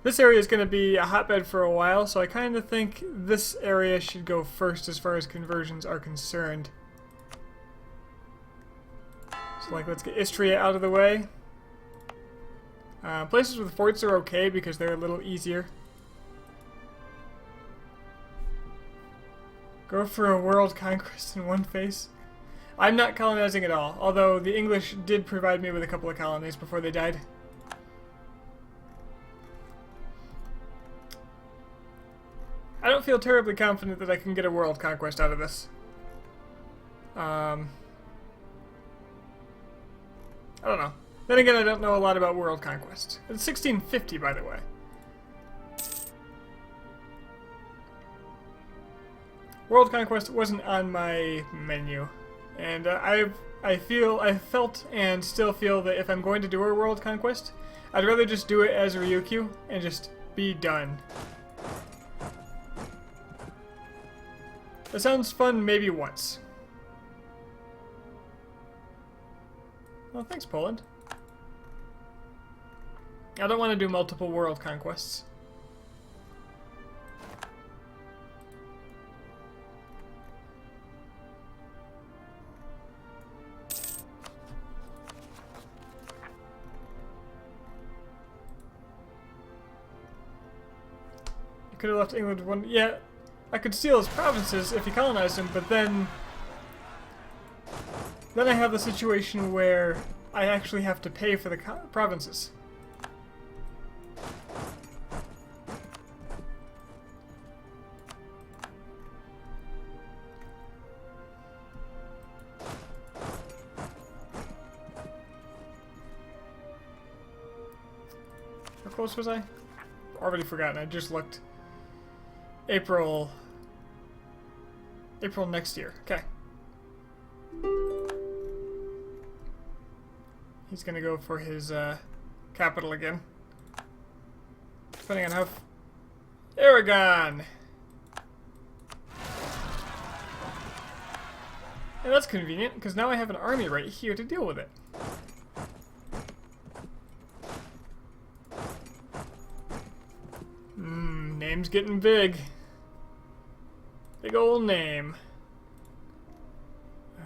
This area is going to be a hotbed for a while, so I kind of think this area should go first as far as conversions are concerned. So, like, let's get Istria out of the way. Places with forts are okay because they're a little easier. Go for a world conquest in one phase. I'm not colonizing at all, although the English did provide me with a couple of colonies before they died. I don't feel terribly confident that I can get a world conquest out of this. I don't know. Then again, I don't know a lot about world conquest. It's 1650, by the way. World conquest wasn't on my menu, and I felt, and still feel that if I'm going to do a world conquest, I'd rather just do it as Ryukyu and just be done. That sounds fun maybe once. Well, thanks, Poland. I don't want to do multiple world conquests. could have left England one. Yeah, I could steal his provinces if he colonized them, but then I have the situation where I actually have to pay for the provinces. How close was I? Already forgotten. I just looked. April next year. Okay. He's gonna go for his capital again. Depending on how... Aragon! And that's convenient, because now I have an army right here to deal with it. Name's getting big. Big old name.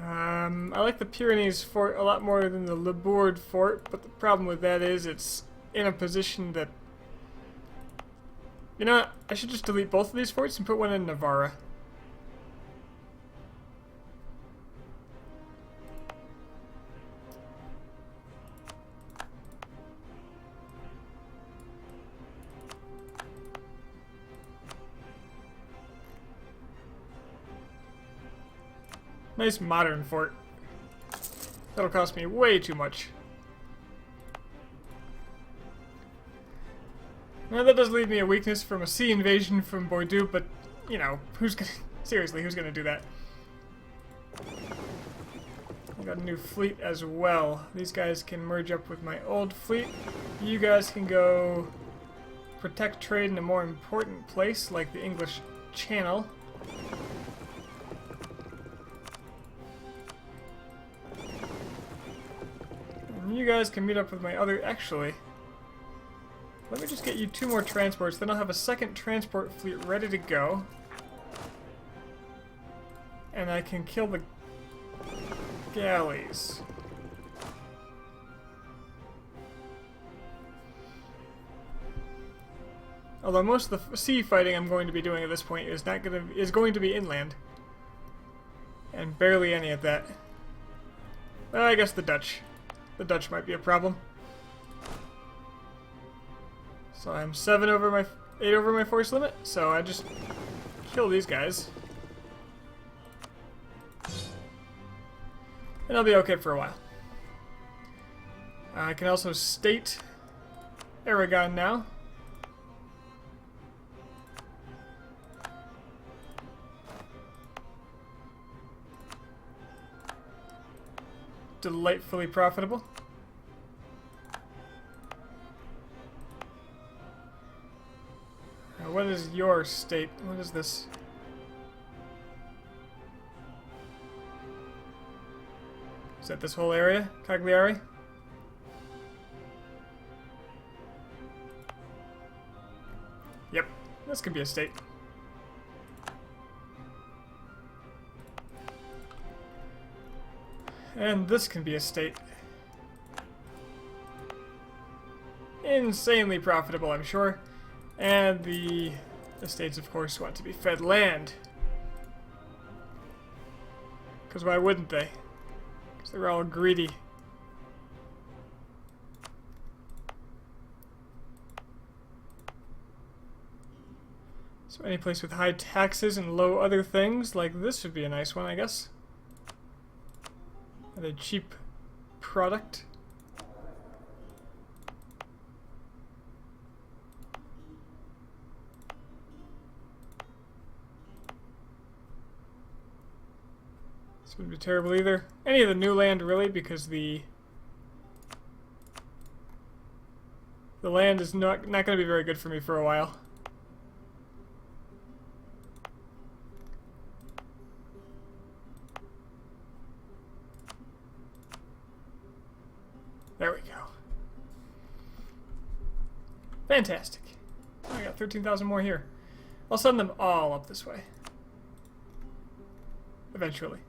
I like the Pyrenees fort a lot more than the Labourd fort, but the problem with that is it's in a position that... You know what? I should just delete both of these forts and put one in Navarra. Nice modern fort. That'll cost me way too much. Now that does leave me a weakness from a sea invasion from Bordeaux, but, you know, who's gonna... Seriously, who's gonna do that? I got a new fleet as well. These guys can merge up with my old fleet. You guys can go protect trade in a more important place, like the English Channel. You guys can meet up with my other... Actually, let me just get you 2 more transports, then I'll have a second transport fleet ready to go. And I can kill the galleys. Although most of the sea fighting I'm going to be doing at this point is going to be inland. And barely any of that. Well, I guess the Dutch. The Dutch might be a problem. So I'm 8 over my force limit, so I just kill these guys. And I'll be okay for a while. I can also state Aragon now. Delightfully profitable. Now, what is your state? What is this? Is that this whole area? Cagliari? Yep, this could be a state. And this can be a state. Insanely profitable, I'm sure. And the estates, of course, want to be fed land. Because why wouldn't they? Because they're all greedy. So any place with high taxes and low other things, like this would be a nice one, I guess. And a cheap product. This wouldn't be terrible either. Any of the new land, really, because the land is not going to be very good for me for a while. There we go. Fantastic. Oh, I got 13,000 more here. I'll send them all up this way. Eventually.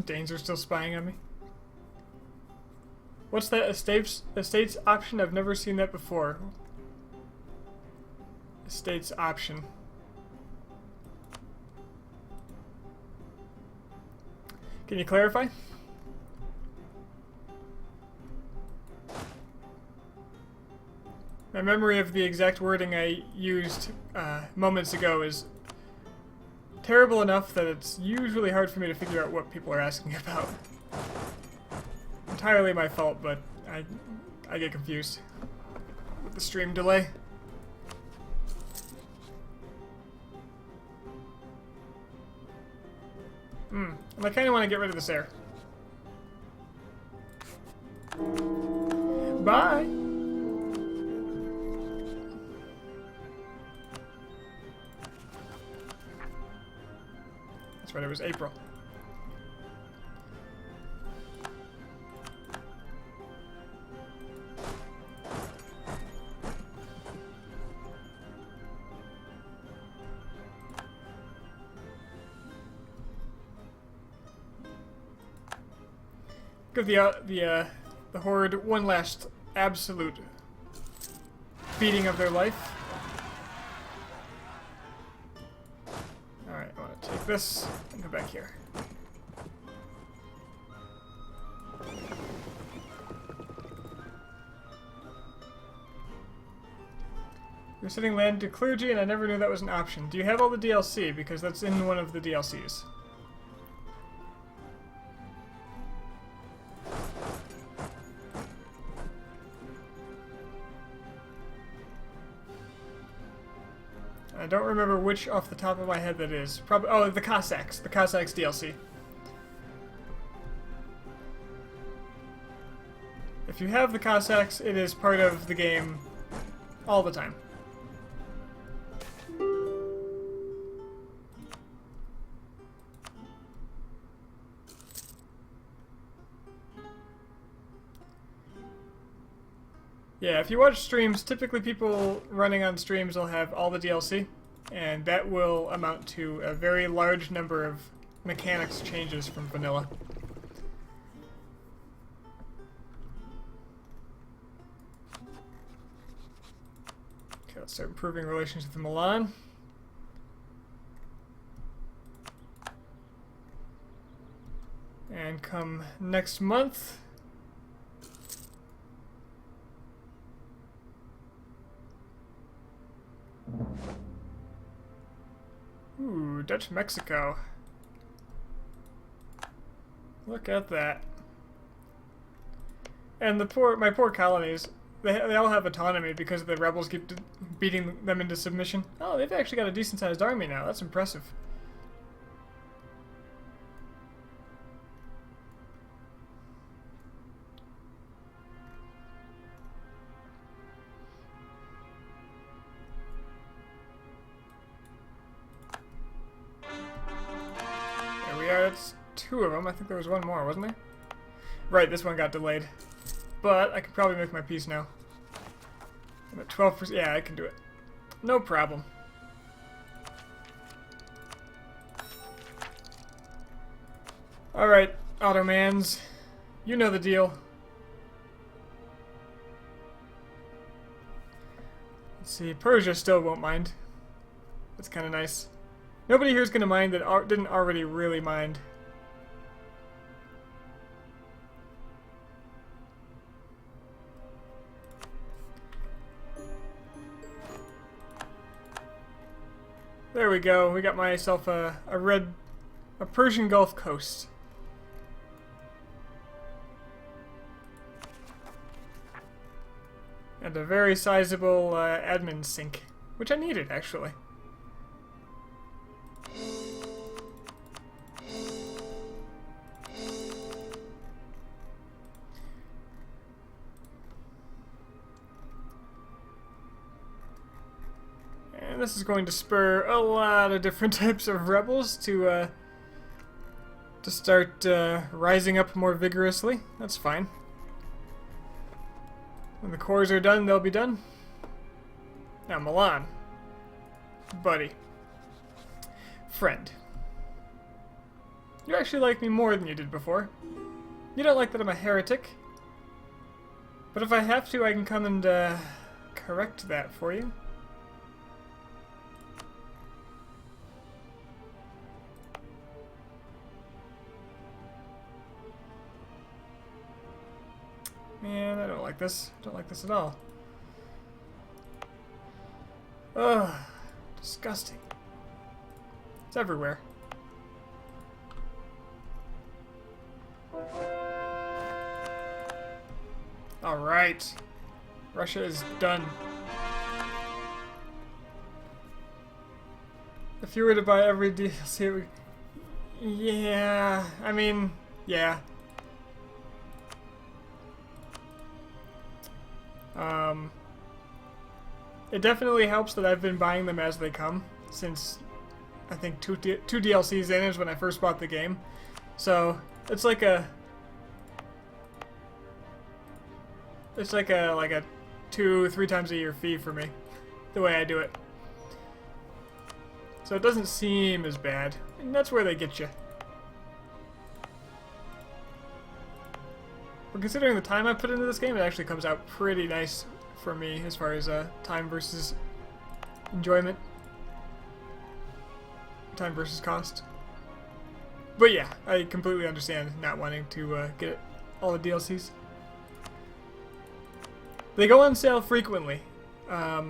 Danes are still spying on me. What's that estates option? I've never seen that before. Estates option. Can you clarify? My memory of the exact wording I used moments ago is terrible enough that it's usually hard for me to figure out what people are asking about. Entirely my fault, but I get confused with the stream delay. And I kind of want to get rid of this air. Bye! That's right, it was April. Give the Horde one last absolute beating of their life. Alright, I want to take this and go back here. You're setting land to clergy, and I never knew that was an option. Do you have all the DLC? Because that's in one of the DLCs. I don't remember which off the top of my head that is. Probably, oh, the Cossacks. The Cossacks DLC. If you have the Cossacks, it is part of the game all the time. Yeah, if you watch streams, typically people running on streams will have all the DLC, and that will amount to a very large number of mechanics changes from vanilla. Okay, let's start improving relations with Milan. And come next month, ooh, Dutch Mexico. Look at that. And my poor colonies, they all have autonomy because the rebels keep beating them into submission. Oh, they've actually got a decent-sized army now. That's impressive. That's two of them. I think there was one more, wasn't there? Right, this one got delayed. But I could probably make my peace now. I'm at 12%. Yeah, I can do it. No problem. Alright, Ottomans. You know the deal. Let's see, Persia still won't mind. That's kind of nice. Nobody here is going to mind that didn't already really mind. There we go. We got myself a Persian Gulf coast. And a very sizable admin sink, which I needed actually. And this is going to spur a lot of different types of rebels to start rising up more vigorously. That's fine. When the cores are done, they'll be done. Now, Milan. Buddy. Friend. You actually like me more than you did before. You don't like that I'm a heretic. But if I have to, I can come and correct that for you. Man, I don't like this. I don't like this at all. Ugh, disgusting. It's everywhere. Alright. Russia is done. If you were to buy every DLC, it would... Yeah, I mean, yeah. It definitely helps that I've been buying them as they come, since I think two DLCs in is when I first bought the game. So, it's like a 2-3 times a year fee for me, the way I do it. So it doesn't seem as bad, and that's where they get you. But considering the time I put into this game, it actually comes out pretty nice for me as far as time versus enjoyment. Time versus cost. But yeah, I completely understand not wanting to get all the DLCs. They go on sale frequently. I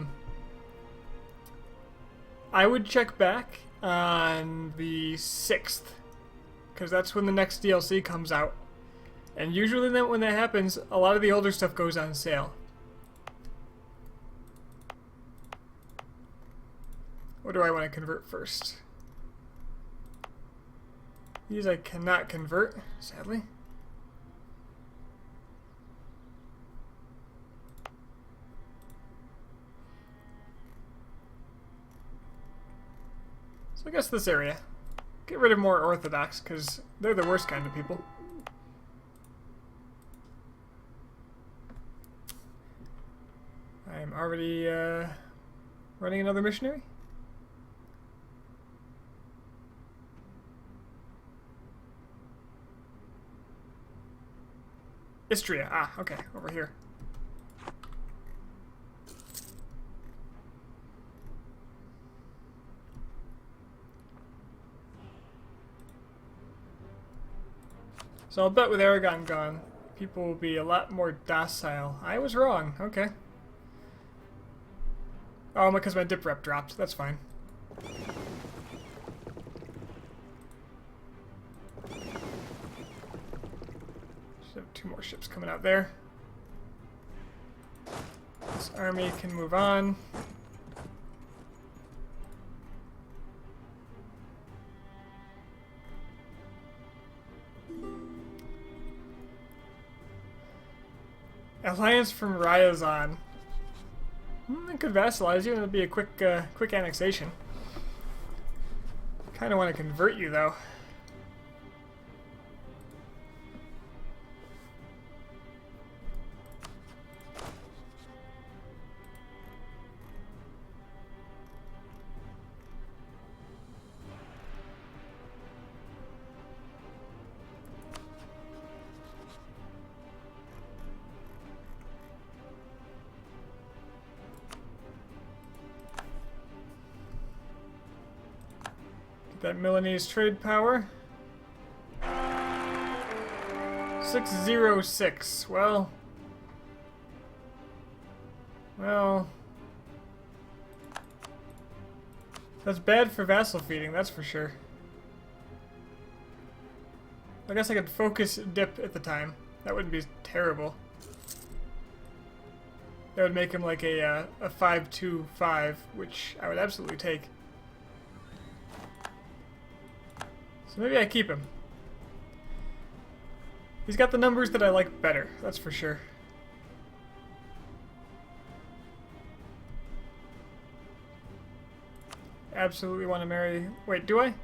would check back on the 6th, because that's when the next DLC comes out. And usually then when that happens, a lot of the older stuff goes on sale. What do I want to convert first? These I cannot convert, sadly. So I guess this area. Get rid of more Orthodox, because they're the worst kind of people. I'm already running another missionary. Istria. Ah, okay, over here. So I'll bet with Aragon gone, people will be a lot more docile. I was wrong. Okay. Oh, because my dip rep dropped. That's fine. Should have 2 more ships coming out there. This army can move on. Alliance from Ryazan. I could vassalize you and it'd be a quick annexation. Kinda want to convert you though. That Milanese trade power. 606. Well. That's bad for vassal feeding, that's for sure. I guess I could focus dip at the time. That wouldn't be terrible. That would make him like a 5-2-5, which I would absolutely take. So maybe I keep him. He's got the numbers that I like better, that's for sure. Absolutely want to marry... Wait, do I?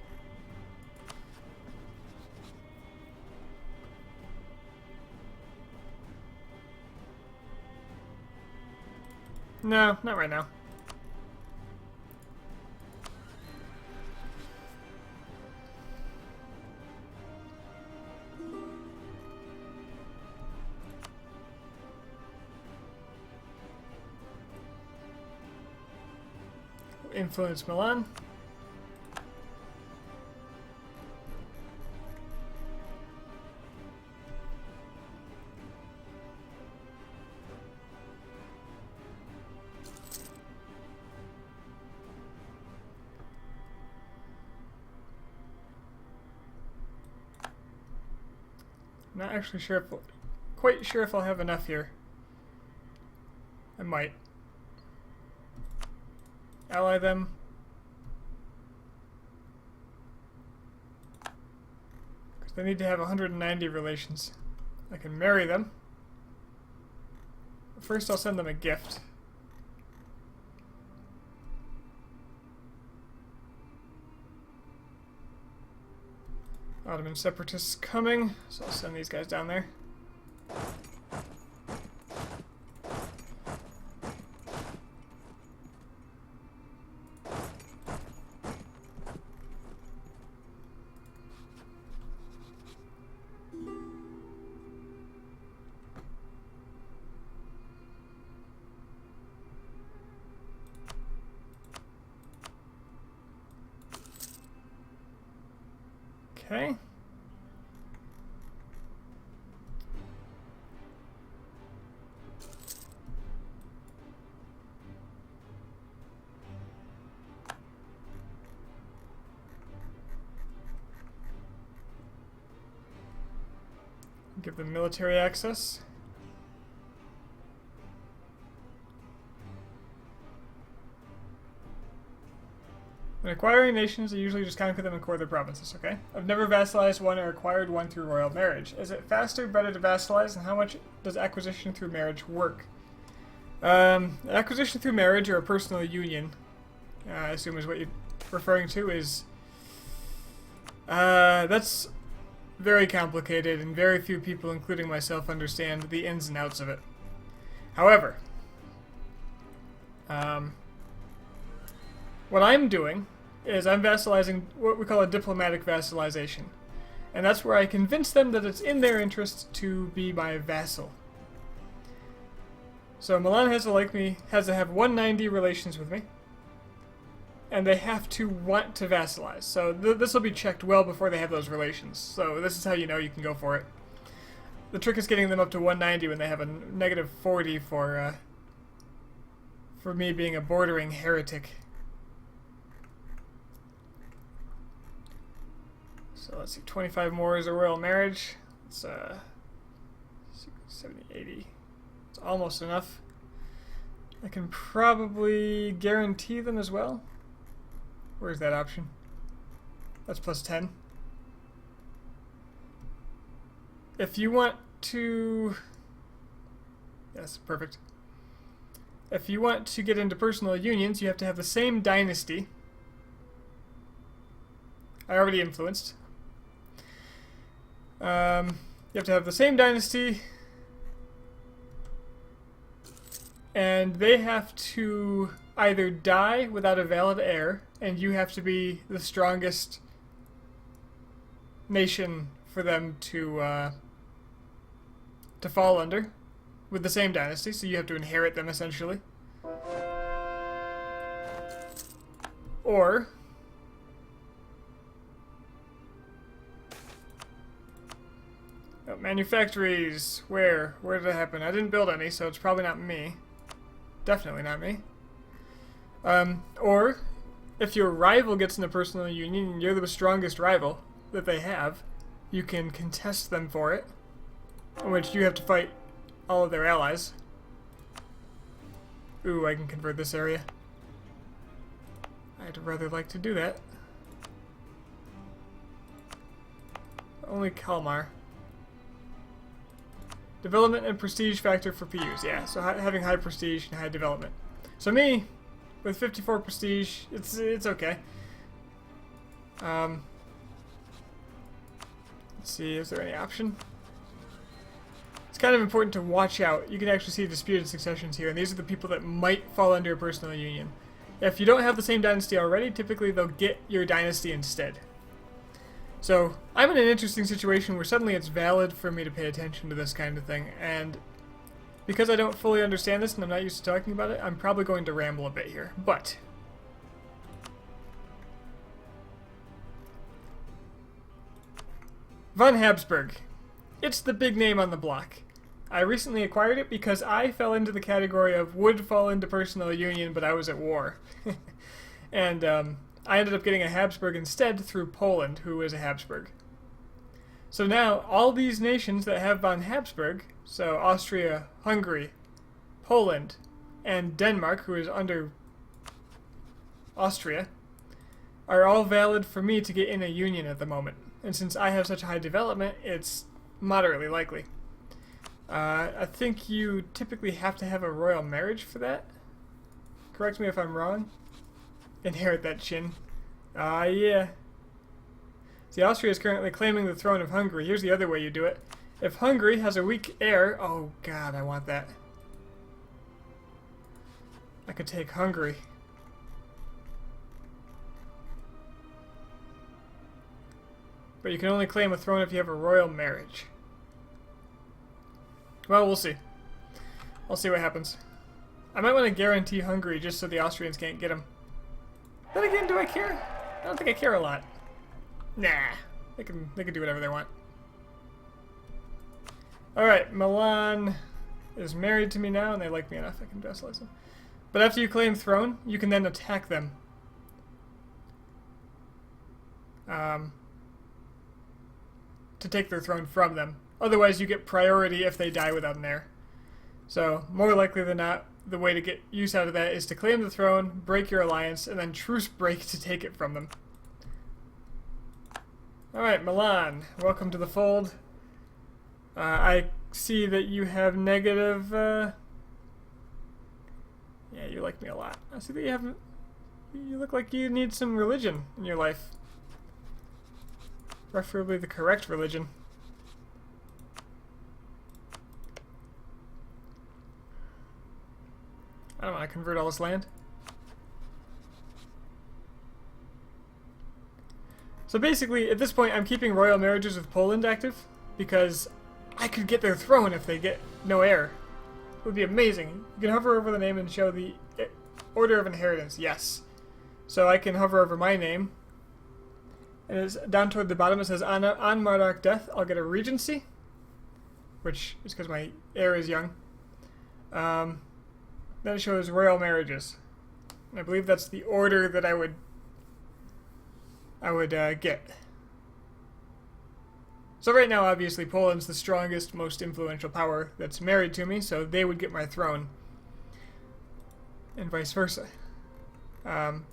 No, not right now. influence Milan. Not actually sure if, quite sure if I'll have enough here. I might. Ally them. Because they need to have 190 relations. I can marry them. First I'll send them a gift. Ottoman separatists coming, so I'll send these guys down there. Okay. Give them military access. When acquiring nations, I usually just conquer them and core their provinces, okay? I've never vassalized one or acquired one through royal marriage. Is it faster, better to vassalize, and how much does acquisition through marriage work? Acquisition through marriage or a personal union, I assume is what you're referring to, is... that's very complicated, and very few people, including myself, understand the ins and outs of it. However, what I'm doing is I'm vassalizing what we call a diplomatic vassalization. And that's where I convince them that it's in their interest to be my vassal. So Milan has to like me, has to have 190 relations with me. And they have to want to vassalize. So this will be checked well before they have those relations. So this is how you know you can go for it. The trick is getting them up to 190 when they have a negative 40 for me being a bordering heretic. So let's see, 25 more is a royal marriage. It's 70, 80. It's almost enough. I can probably guarantee them as well. Where's that option? That's plus 10. If you want to... Yes, perfect. If you want to get into personal unions, you have to have the same dynasty. I already influenced. You have to have the same dynasty, and they have to either die without a valid heir, and you have to be the strongest nation for them to fall under with the same dynasty, so you have to inherit them essentially. Or manufactories, where did it happen? I didn't build any, so it's probably not me. Definitely not me. Or, if your rival gets in a personal union and you're the strongest rival that they have, you can contest them for it, in which you have to fight all of their allies. Ooh, I can convert this area. I'd rather like to do that. Only Kalmar. Development and prestige factor for PUs, yeah. So having high prestige and high development. So me, with 54 prestige, it's okay. Let's see, is there any option? It's kind of important to watch out. You can actually see disputed successions here, and these are the people that might fall under a personal union. If you don't have the same dynasty already, typically they'll get your dynasty instead. So, I'm in an interesting situation where suddenly it's valid for me to pay attention to this kind of thing, and because I don't fully understand this and I'm not used to talking about it, I'm probably going to ramble a bit here. But, Von Habsburg. It's the big name on the block. I recently acquired it because I fell into the category of would fall into personal union, but I was at war. And I ended up getting a Habsburg instead through Poland, who is a Habsburg. So now, all these nations that have von Habsburg, so Austria, Hungary, Poland, and Denmark, who is under Austria, are all valid for me to get in a union at the moment. And since I have such a high development, it's moderately likely. I think you typically have to have a royal marriage for that. Correct me if I'm wrong. Inherit that chin. Yeah. See, Austria is currently claiming the throne of Hungary. Here's the other way you do it. If Hungary has a weak heir... Oh, God, I want that. I could take Hungary. But you can only claim a throne if you have a royal marriage. Well, we'll see. I'll see what happens. I might want to guarantee Hungary just so the Austrians can't get him. Then again, do I care? I don't think I care a lot. Nah. They can do whatever they want. Alright, Milan is married to me now, and they like me enough I can vassalize them. But after you claim throne, you can then attack them. To take their throne from them. Otherwise, you get priority if they die without an heir. So, more likely than not, the way to get use out of that is to claim the throne, break your alliance, and then truce break to take it from them. Alright, Milan, welcome to the fold. I see that you have negative... Yeah, you like me a lot. I see that you have... You look like you need some religion in your life. Preferably the correct religion. I don't want to convert all this land. So basically, at this point, I'm keeping royal marriages with Poland active because I could get their throne if they get no heir. It would be amazing. You can hover over the name and show the order of inheritance. Yes. So I can hover over my name. And it's down toward the bottom it says, on monarch death, I'll get a regency. Which is because my heir is young. Then it shows royal marriages. And I believe that's the order that I would get. So right now, obviously, Poland's the strongest, most influential power that's married to me, so they would get my throne. And vice versa.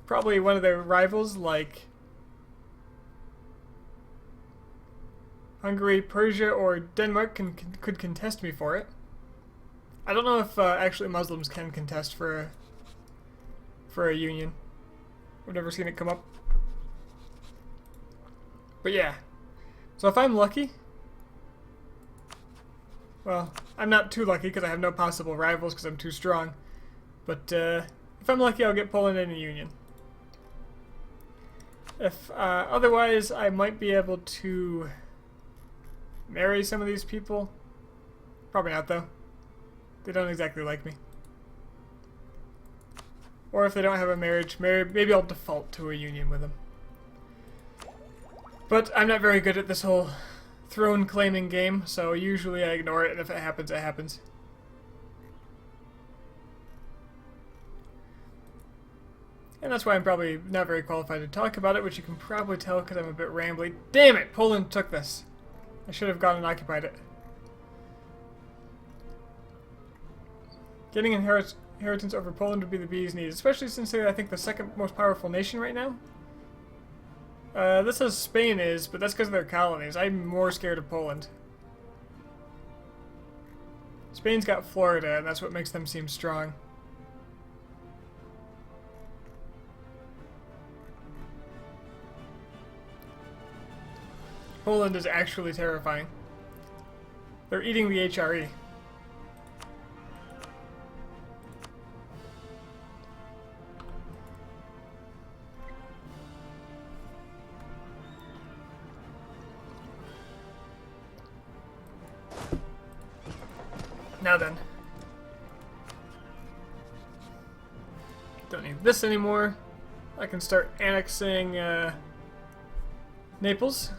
Probably one of their rivals, like Hungary, Persia, or Denmark could contest me for it. I don't know if actually Muslims can contest for a union. I've never seen it come up. But yeah. So if I'm lucky... Well, I'm not too lucky because I have no possible rivals because I'm too strong. But if I'm lucky, I'll get Poland in a union. If otherwise, I might be able to marry some of these people. Probably not, though. They don't exactly like me. Or if they don't have a marriage, maybe I'll default to a union with them. But I'm not very good at this whole throne claiming game, so usually I ignore it, and if it happens, it happens. And that's why I'm probably not very qualified to talk about it, which you can probably tell because I'm a bit rambly. Damn it! Poland took this. I should have gone and occupied it. Getting inheritance over Poland would be the bee's knees, especially since they're, I think, the second most powerful nation right now. This says Spain is, but that's because of their colonies. I'm more scared of Poland. Spain's got Florida, and that's what makes them seem strong. Poland is actually terrifying. They're eating the HRE. Now then. Don't need this anymore. I can start annexing Naples.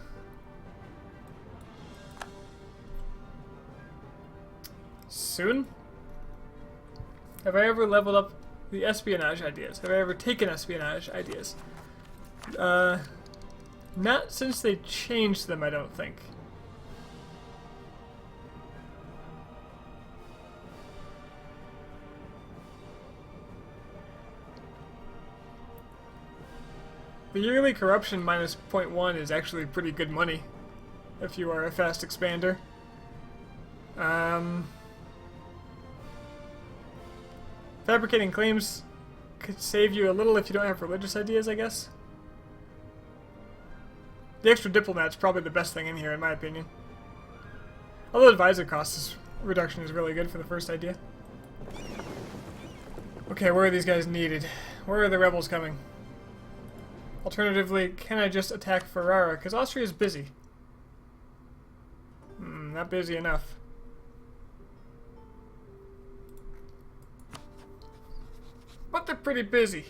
Soon? Have I ever leveled up the espionage ideas? Have I ever taken espionage ideas? Not since they changed them, I don't think. The yearly corruption minus 0.1 is actually pretty good money if you are a fast expander. Fabricating claims could save you a little if you don't have religious ideas, I guess. The extra diplomat's probably the best thing in here, in my opinion. Although advisor costs reduction is really good for the first idea. Okay, where are these guys needed? Where are the rebels coming? Alternatively, can I just attack Ferrara? Because Austria's busy. Not busy enough. But they're pretty busy.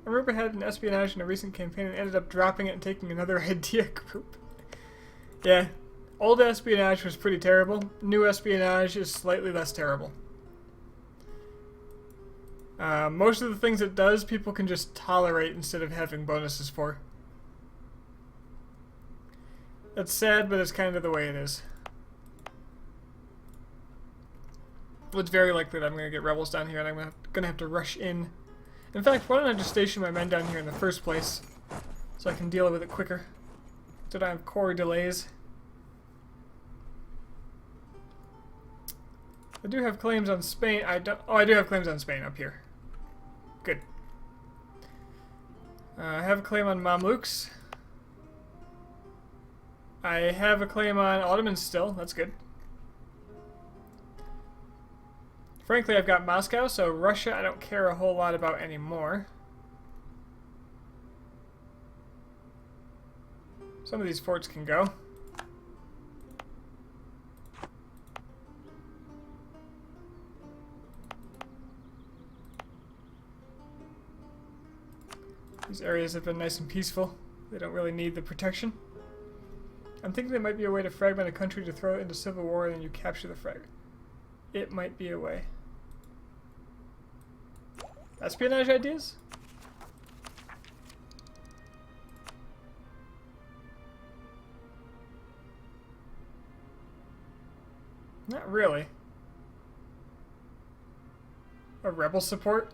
Aruba had an espionage in a recent campaign and ended up dropping it and taking another idea group. Yeah, old espionage was pretty terrible. New espionage is slightly less terrible. Most of the things it does, people can just tolerate instead of having bonuses for. That's sad, but it's kind of the way it is. It's very likely that I'm going to get rebels down here and I'm going to have to rush in. In fact, why don't I just station my men down here in the first place so I can deal with it quicker. So I don't have core delays. I do have claims on Spain. I do have claims on Spain up here. Good. I have a claim on Mamluks. I have a claim on Ottomans still. That's good. Frankly, I've got Moscow, so Russia I don't care a whole lot about anymore. Some of these forts can go. These areas have been nice and peaceful. They don't really need the protection. I'm thinking there might be a way to fragment a country to throw it into civil war and then you capture the frag. It might be a way. Espionage ideas? Not really. A rebel support?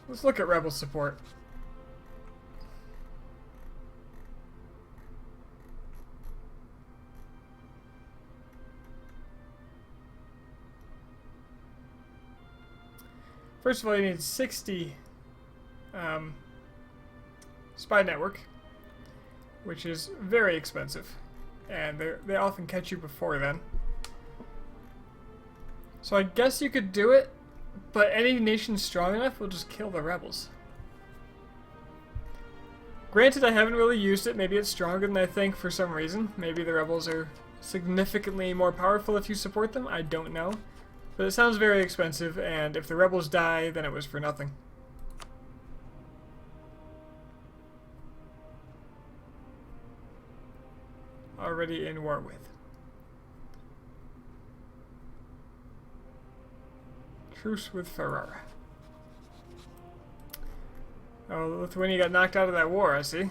Let's look at rebel support. First of all, you need 60 spy network, which is very expensive, and they often catch you before then. So I guess you could do it, but any nation strong enough will just kill the rebels. Granted, I haven't really used it. Maybe it's stronger than I think for some reason. Maybe the rebels are significantly more powerful if you support them. I don't know. But it sounds very expensive, and if the rebels die, then it was for nothing. Already in war with. Truce with Ferrara. Oh, Lithuania got knocked out of that war, I see. Is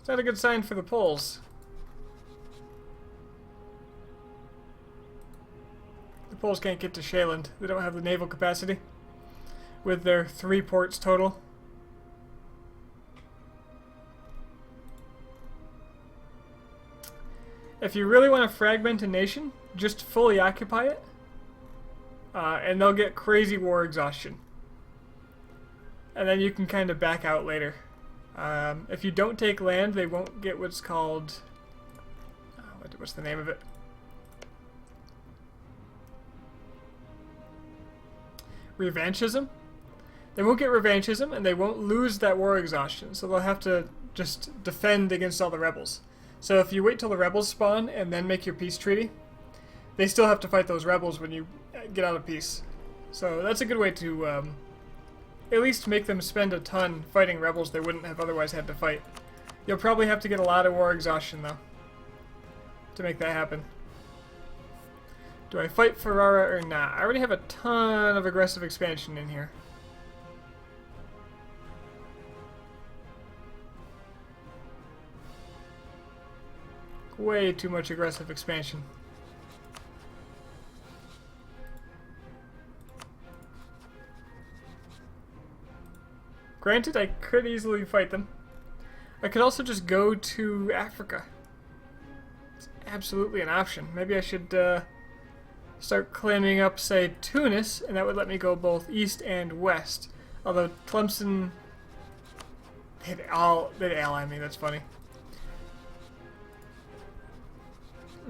that a good sign for the Poles? The Poles can't get to Shaland. They don't have the naval capacity with their 3 ports total. If you really want to fragment a nation, just fully occupy it, and they'll get crazy war exhaustion. And then you can kind of back out later. If you don't take land, they won't get what's called... what's the name of it? Revanchism. They won't get revanchism, and they won't lose that war exhaustion, so they'll have to just defend against all the rebels. So if you wait till the rebels spawn and then make your peace treaty, they still have to fight those rebels when you get out of peace. So that's a good way to at least make them spend a ton fighting rebels they wouldn't have otherwise had to fight. You'll probably have to get a lot of war exhaustion, though. to make that happen. Do I fight Ferrara or not? I already have a ton of aggressive expansion in here. Way too much aggressive expansion. Granted, I could easily fight them. I could also just go to Africa. It's absolutely an option. Maybe I should start claiming up, say, Tunis, and that would let me go both east and west. Although Tlemcen, they'd ally me. That's funny.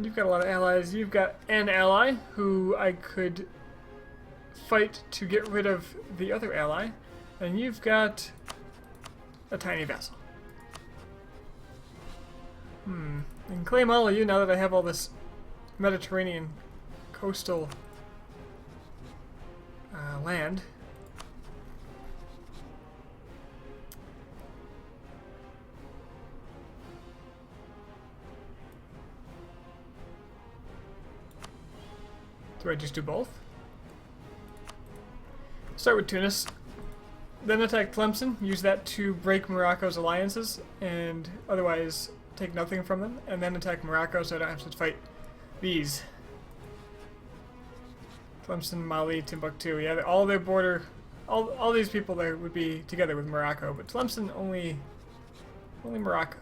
You've got a lot of allies. You've got an ally who I could fight to get rid of the other ally. And you've got a tiny vassal. I can claim all of you now that I have all this Mediterranean coastal land. Do I just do both? Start with Tunis. Then attack Tlemcen, use that to break Morocco's alliances, and otherwise take nothing from them, and then attack Morocco so I don't have to fight these. Tlemcen, Mali, Timbuktu, yeah, all their border, all these people there would be together with Morocco, but Tlemcen only Morocco.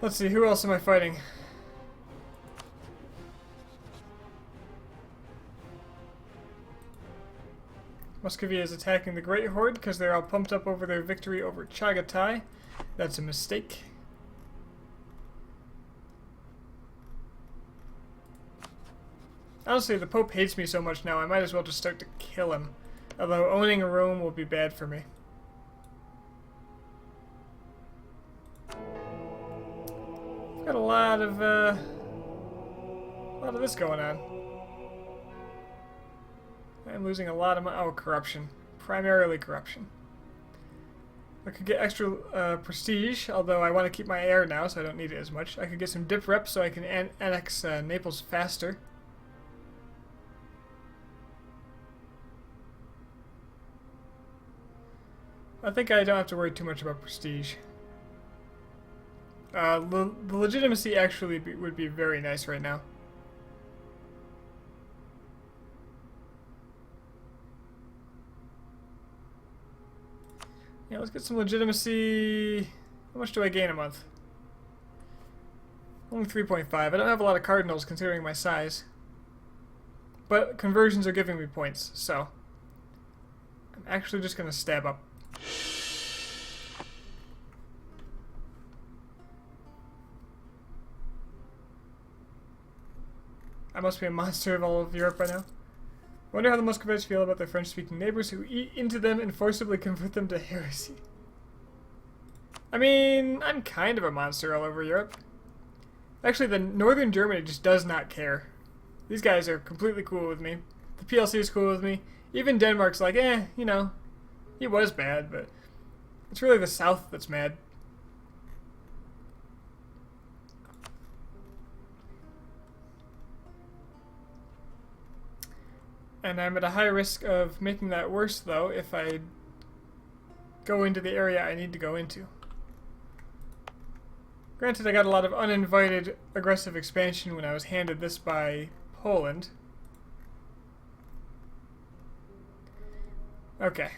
Let's see, who else am I fighting? Muscovy is attacking the Great Horde because they're all pumped up over their victory over Chagatai. That's a mistake. Honestly, the Pope hates me so much now, I might as well just start to kill him. Although owning Rome will be bad for me. Got a lot of this going on. I'm losing a lot of my... Oh, corruption. Primarily corruption. I could get extra prestige, although I want to keep my heir now, so I don't need it as much. I could get some dip reps so I can annex Naples faster. I think I don't have to worry too much about prestige. The legitimacy actually would be very nice right now. Yeah, let's get some legitimacy. How much do I gain a month? Only 3.5. I don't have a lot of cardinals considering my size. But conversions are giving me points, so I'm actually just going to stab up. I must be a monster of all of Europe by now. Wonder how the Muscovites feel about their French-speaking neighbors who eat into them and forcibly convert them to heresy. I mean, I'm kind of a monster all over Europe. Actually, the northern Germany just does not care. These guys are completely cool with me. The PLC is cool with me. Even Denmark's like, you know, he was bad, but it's really the south that's mad. And I'm at a high risk of making that worse, though, if I go into the area I need to go into. Granted, I got a lot of uninvited aggressive expansion when I was handed this by Poland. Okay.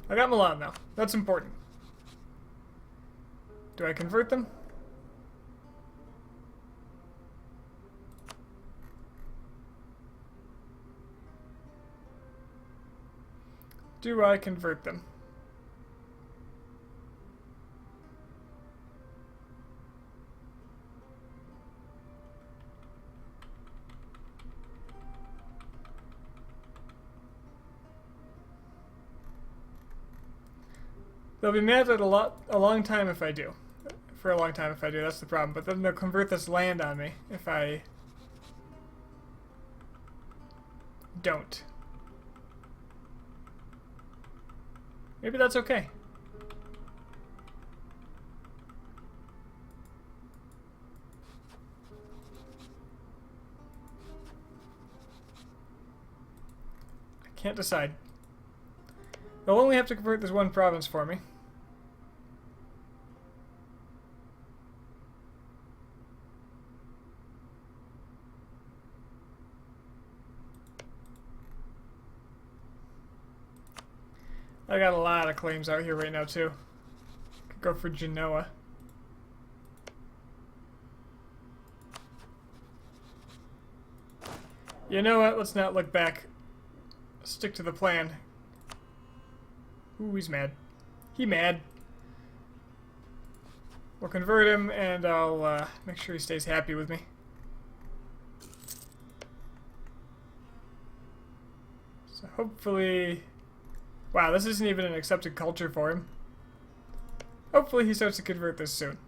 I got Milan, though. That's important. Do I convert them? Do I convert them? They'll be mad at a long time if I do. For a long time if I do, that's the problem. But then they'll convert this land on me if I don't. Maybe that's okay. Can't decide. They'll only have to convert this one province for me. I got a lot of claims out here right now, too. Could go for Genoa. You know what? Let's not look back. Stick to the plan. Ooh, he's mad. He mad. We'll convert him, and I'll make sure he stays happy with me. So hopefully... Wow, this isn't even an accepted culture for him. Hopefully he starts to convert this soon.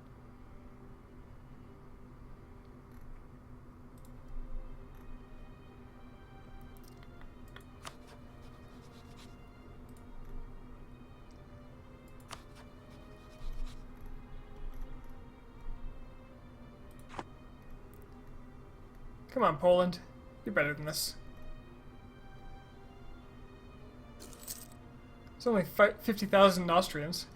Come on, Poland. You're better than this. It's only 50,000 Austrians.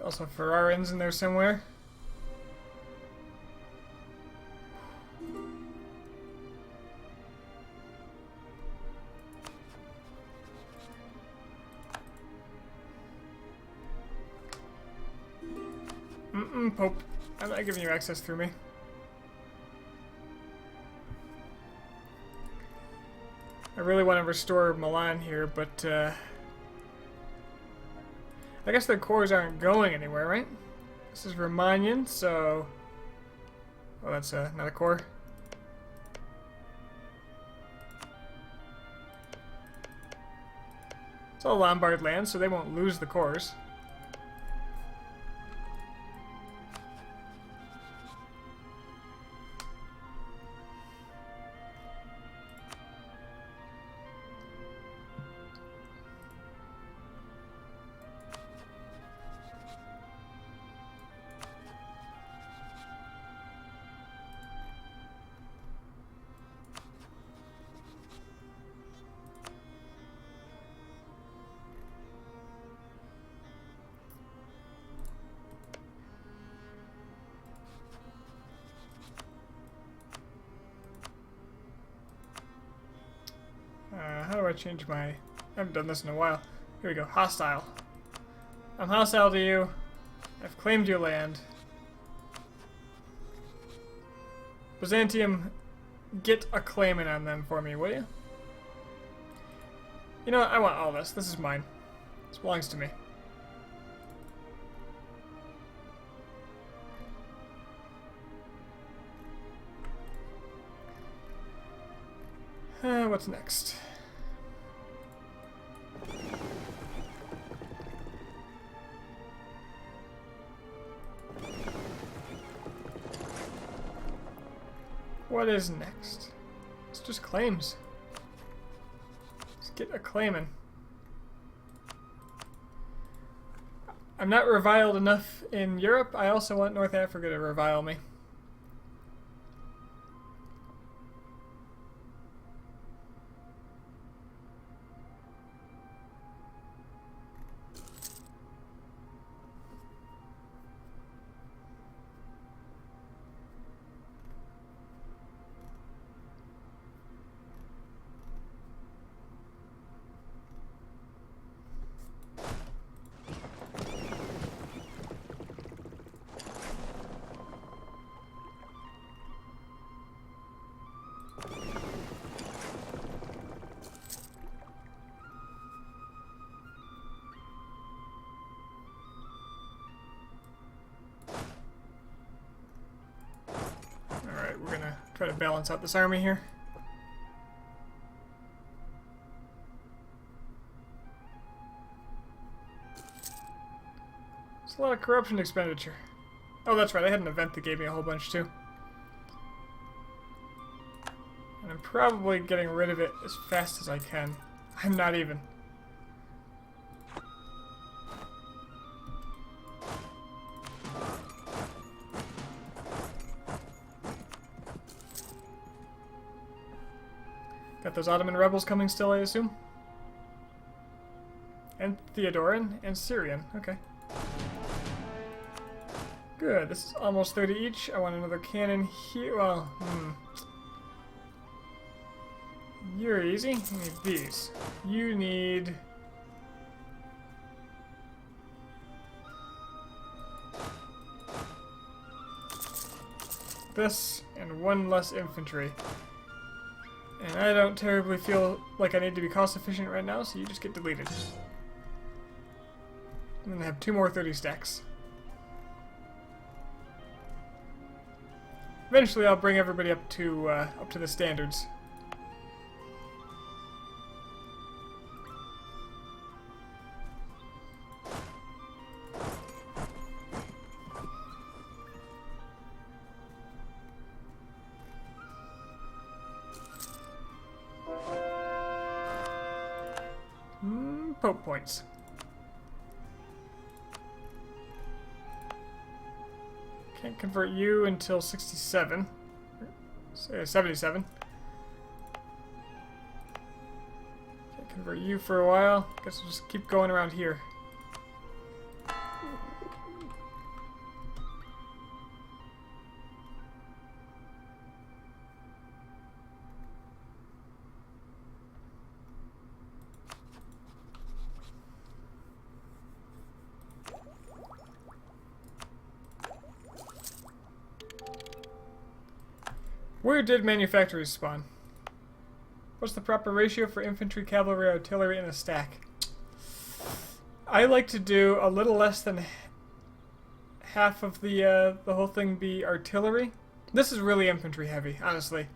Also Ferrarians in there somewhere. Pope. I'm not giving you access through me. I really want to restore Milan here, but I guess their cores aren't going anywhere, right? This is Romanian, so... Oh, that's not a core. It's all Lombard land, so they won't lose the cores. How do I change my... I haven't done this in a while. Here we go. Hostile. I'm hostile to you. I've claimed your land. Byzantium, get a claiming on them for me, will you? You know what? I want all this. This is mine. This belongs to me. What's next? What is next? It's just claims. Let's get a claiming. I'm not reviled enough in Europe. I also want North Africa to revile me. We're gonna try to balance out this army here. It's a lot of corruption expenditure. Oh, that's right, I had an event that gave me a whole bunch too. And I'm probably getting rid of it as fast as I can. I'm not even. Got those Ottoman rebels coming still, I assume? And Theodoran and Syrian. Okay. Good. This is almost 30 each. I want another cannon here. Well, You're easy. You need these. You need... this and one less infantry. And I don't terribly feel like I need to be cost efficient right now, so you just get deleted. I'm gonna have 2 more 30 stacks. Eventually I'll bring everybody up to the standards. Pope points. Can't convert you until 67. 77. Can't convert you for a while. Guess we'll just keep going around here. Where did manufactories spawn? What's the proper ratio for infantry, cavalry, artillery in a stack? I like to do a little less than half of the whole thing be artillery. This is really infantry heavy, honestly.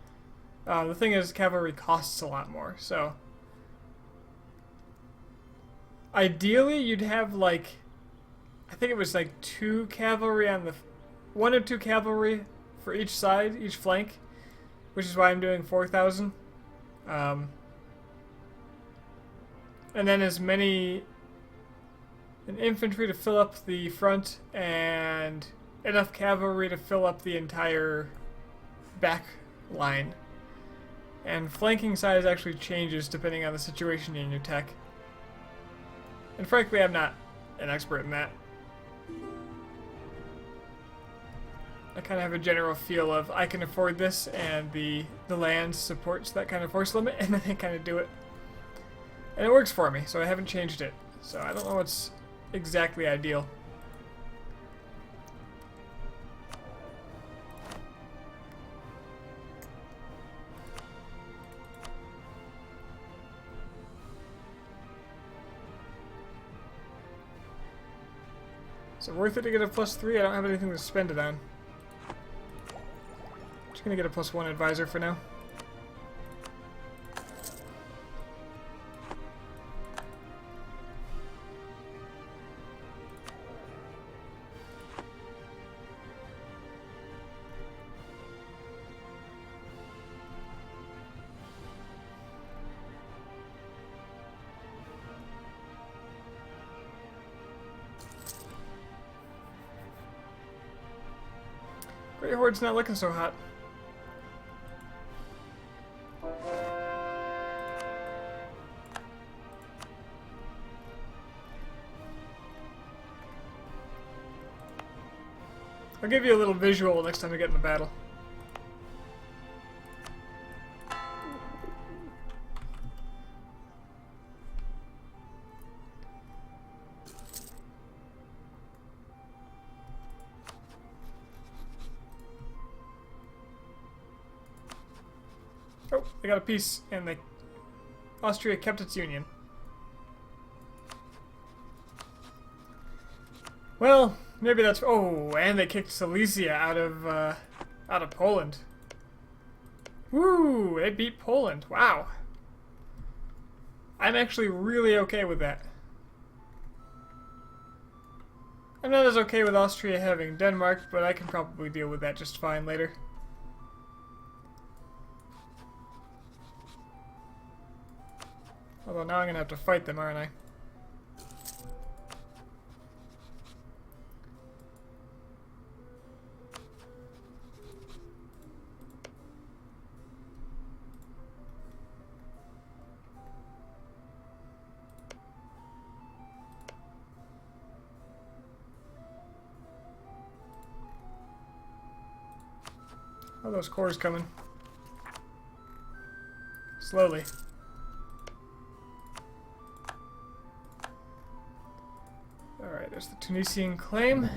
The thing is, cavalry costs a lot more, so... ideally, you'd have like... I think it was like 2 cavalry on the... 1 or 2 cavalry for each side, each flank. Which is why I'm doing 4,000. And then as many an infantry to fill up the front and enough cavalry to fill up the entire back line. And flanking size actually changes depending on the situation in your tech. And frankly, I'm not an expert in that. I kind of have a general feel of I can afford this and the land supports that kind of force limit, and then I kind of do it. And it works for me, so I haven't changed it. So I don't know what's exactly ideal. Is it worth it to get a +3? I don't have anything to spend it on. Just gonna get a +1 advisor for now. Great Horde's not looking so hot. I'll give you a little visual next time we get in the battle. Oh, they got a peace, and Austria kept its union. Well, maybe that's... oh, and they kicked Silesia out of Poland. Woo! They beat Poland. Wow. I'm actually really okay with that. I'm not as okay with Austria having Denmark, but I can probably deal with that just fine later. Although now I'm gonna have to fight them, aren't I? How are those cores coming? Slowly. Alright, there's the Tunisian claim.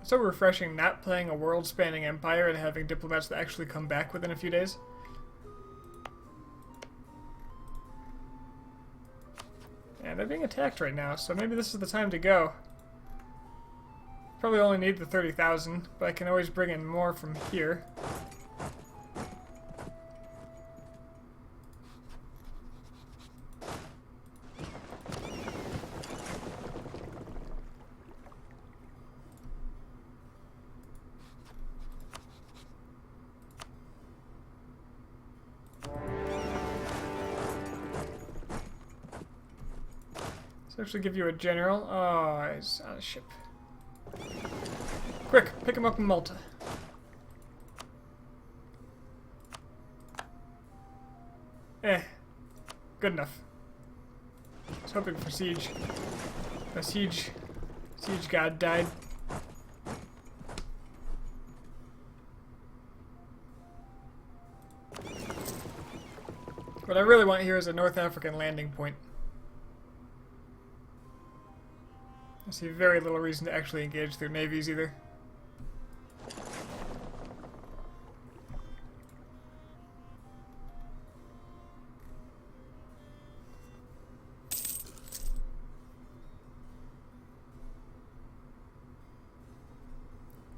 So refreshing not playing a world-spanning empire and having diplomats that actually come back within a few days. And they're being attacked right now, so maybe this is the time to go. Probably only need the 30,000, but I can always bring in more from here. Actually give you a general. Oh, he's on a ship. Quick, pick him up in Malta. Good enough. I was hoping for siege. The siege god died. What I really want here is a North African landing point. I see very little reason to actually engage their navies either.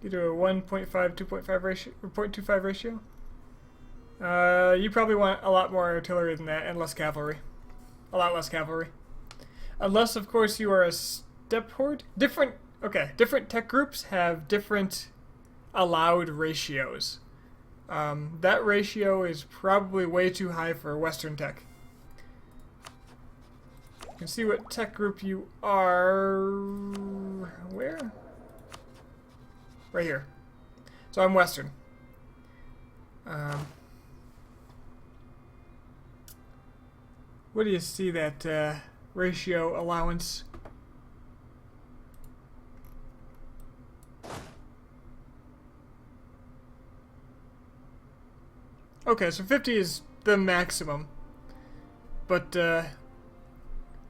You do a 1.5, 2.5 ratio, or 0.25 ratio? You probably want a lot more artillery than that and less cavalry. A lot less cavalry. Unless, of course, you are a Step horde? Different tech groups have different allowed ratios. That ratio is probably way too high for Western tech. You can see what tech group you are... Where? Right here. So I'm Western. What do you see that ratio allowance? Okay, so 50 is the maximum. But,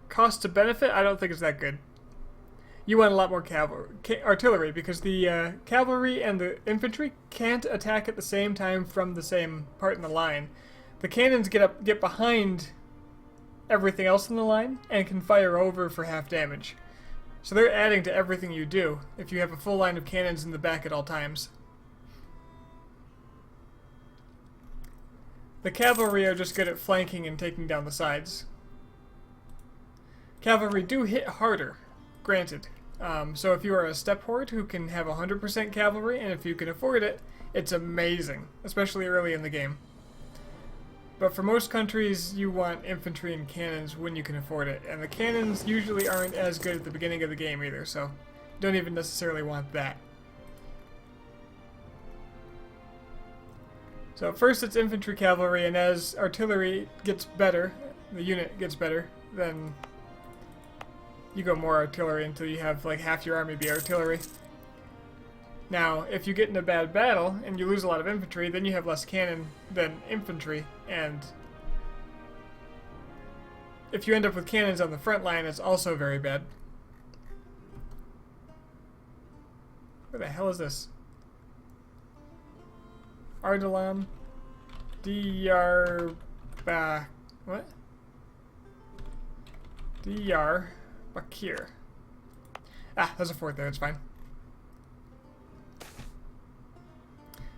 cost to benefit, I don't think it's that good. You want a lot more artillery, because the cavalry and the infantry can't attack at the same time from the same part in the line. The cannons get behind everything else in the line, and can fire over for half damage. So they're adding to everything you do, if you have a full line of cannons in the back at all times. The cavalry are just good at flanking and taking down the sides. Cavalry do hit harder, granted. So if you are a step horde who can have 100% cavalry, and if you can afford it, it's amazing, especially early in the game. But for most countries, you want infantry and cannons when you can afford it, and the cannons usually aren't as good at the beginning of the game either, so you don't even necessarily want that. So first it's infantry cavalry, and as artillery gets better, the unit gets better, then you go more artillery until you have like half your army be artillery. Now, if you get in a bad battle and you lose a lot of infantry, then you have less cannon than infantry, and if you end up with cannons on the front line, it's also very bad. Where the hell is this? Ardalan, what? Diyarbakir. Ah, there's a fort there, it's fine.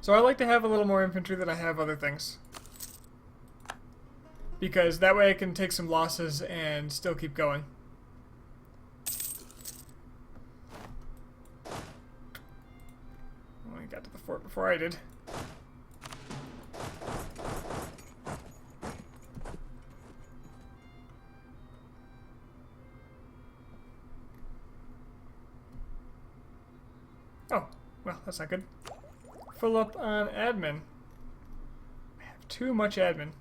So I like to have a little more infantry than I have other things. Because that way I can take some losses and still keep going. Oh, I got to the fort before I did. Oh, well, that's not good. Fill up on admin. I have too much admin.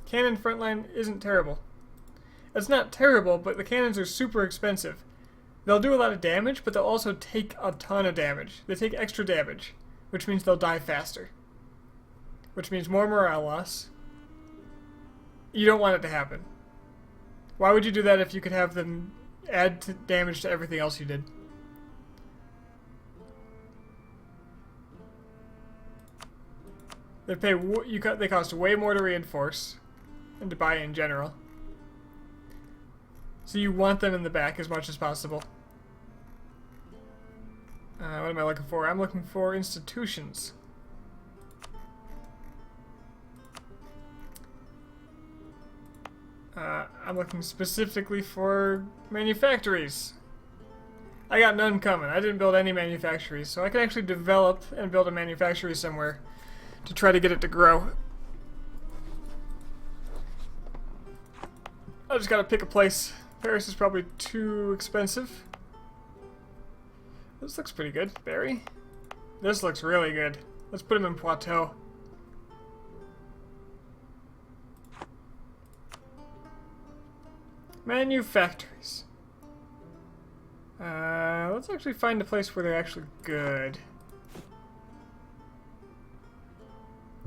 Cannon frontline isn't terrible. It's not terrible, but the cannons are super expensive. They'll do a lot of damage, but they'll also take a ton of damage. They take extra damage, which means they'll die faster. Which means more morale loss. You don't want it to happen. Why would you do that if you could have them add damage to everything else you did? They cost way more to reinforce and to buy in general. So you want them in the back as much as possible. What am I looking for? I'm looking for institutions. I'm looking specifically for manufactories. I got none coming. I didn't build any manufactories, so I can actually develop and build a manufactory somewhere to try to get it to grow. I just gotta pick a place. Paris is probably too expensive. This looks pretty good. Barry? This looks really good. Let's put him in Poitou. Manufactories. Let's actually find a place where they're actually good.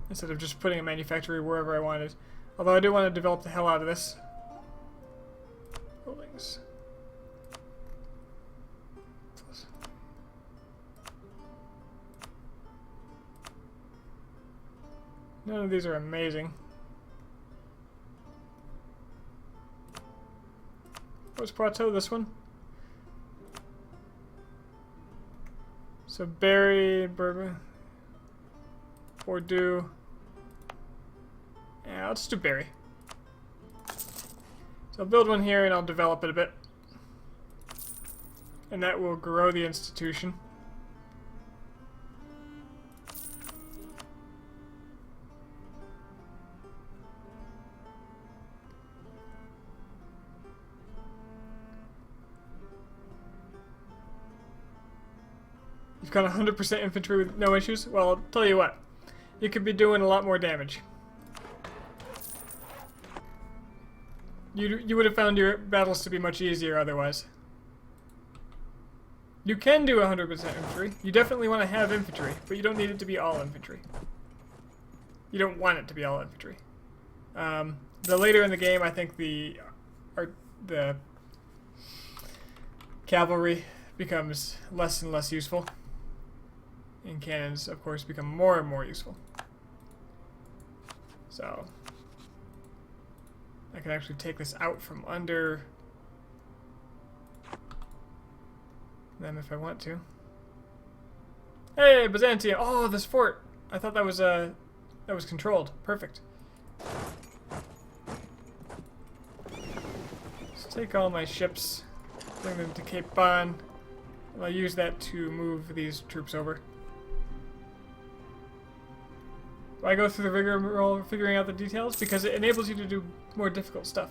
Instead of just putting a manufactory wherever I wanted. Although I do want to develop the hell out of this. Buildings. None of these are amazing. What's Poitou? This one? So Barry, Bourbon, Bordeaux. Yeah, let's do Barry. So I'll build one here and I'll develop it a bit. And that will grow the institution. You've got 100% infantry with no issues? Well, I'll tell you what. You could be doing a lot more damage. You would have found your battles to be much easier otherwise. You can do 100% infantry. You definitely want to have infantry, but you don't need it to be all infantry. You don't want it to be all infantry. The later in the game, I think the cavalry becomes less and less useful. And cannons, of course, become more and more useful. So I can actually take this out from under them if I want to. Hey, Byzantium! Oh, this fort! I thought that was controlled. Perfect. Let's take all my ships, bring them to Cape Bon, and I'll use that to move these troops over. I go through the rigmarole figuring out the details because it enables you to do more difficult stuff.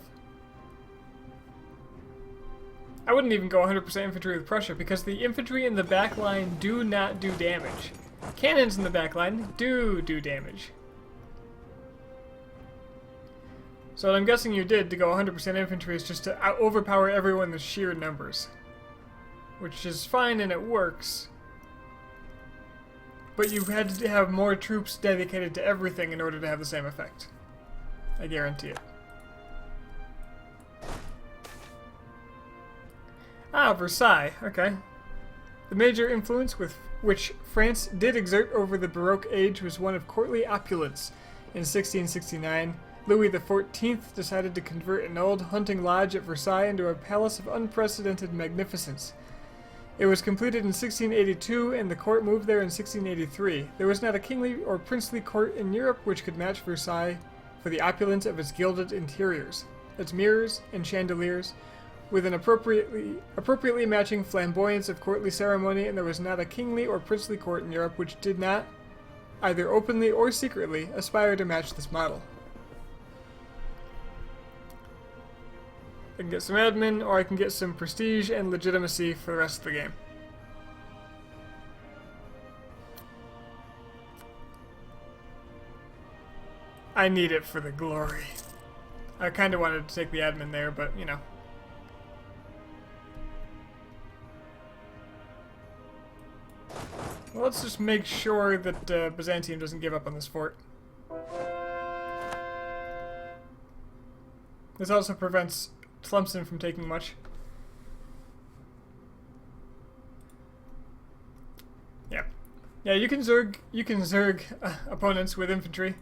I wouldn't even go 100% infantry with Prussia because the infantry in the back line do not do damage. Cannons in the back line do damage. So what I'm guessing you did to go 100% infantry is just to overpower everyone with sheer numbers. Which is fine and it works. But you had to have more troops dedicated to everything in order to have the same effect. I guarantee it. Ah, Versailles. Okay. The major influence with which France did exert over the Baroque age was one of courtly opulence. In 1669, Louis XIV decided to convert an old hunting lodge at Versailles into a palace of unprecedented magnificence. It was completed in 1682, and the court moved there in 1683. There was not a kingly or princely court in Europe which could match Versailles for the opulence of its gilded interiors, its mirrors and chandeliers, with an appropriately matching flamboyance of courtly ceremony, and there was not a kingly or princely court in Europe which did not, either openly or secretly, aspire to match this model. I can get some admin, or I can get some prestige and legitimacy for the rest of the game. I need it for the glory. I kind of wanted to take the admin there, but, you know. let's just make sure that Byzantium doesn't give up on this fort. This also prevents Tlemcen from taking much. Yeah. Yeah, you can Zerg opponents with infantry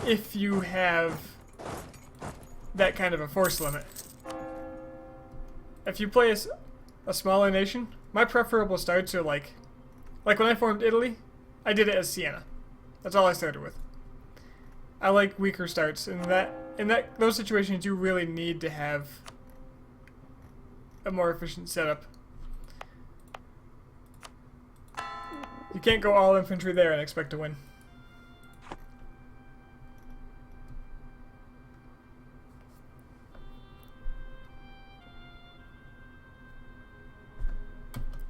if you have that kind of a force limit. If you play a smaller nation, my preferable starts are like when I formed Italy, I did it as Siena. That's all I started with. I like weaker starts. In those situations, you really need to have a more efficient setup. You can't go all infantry there and expect to win.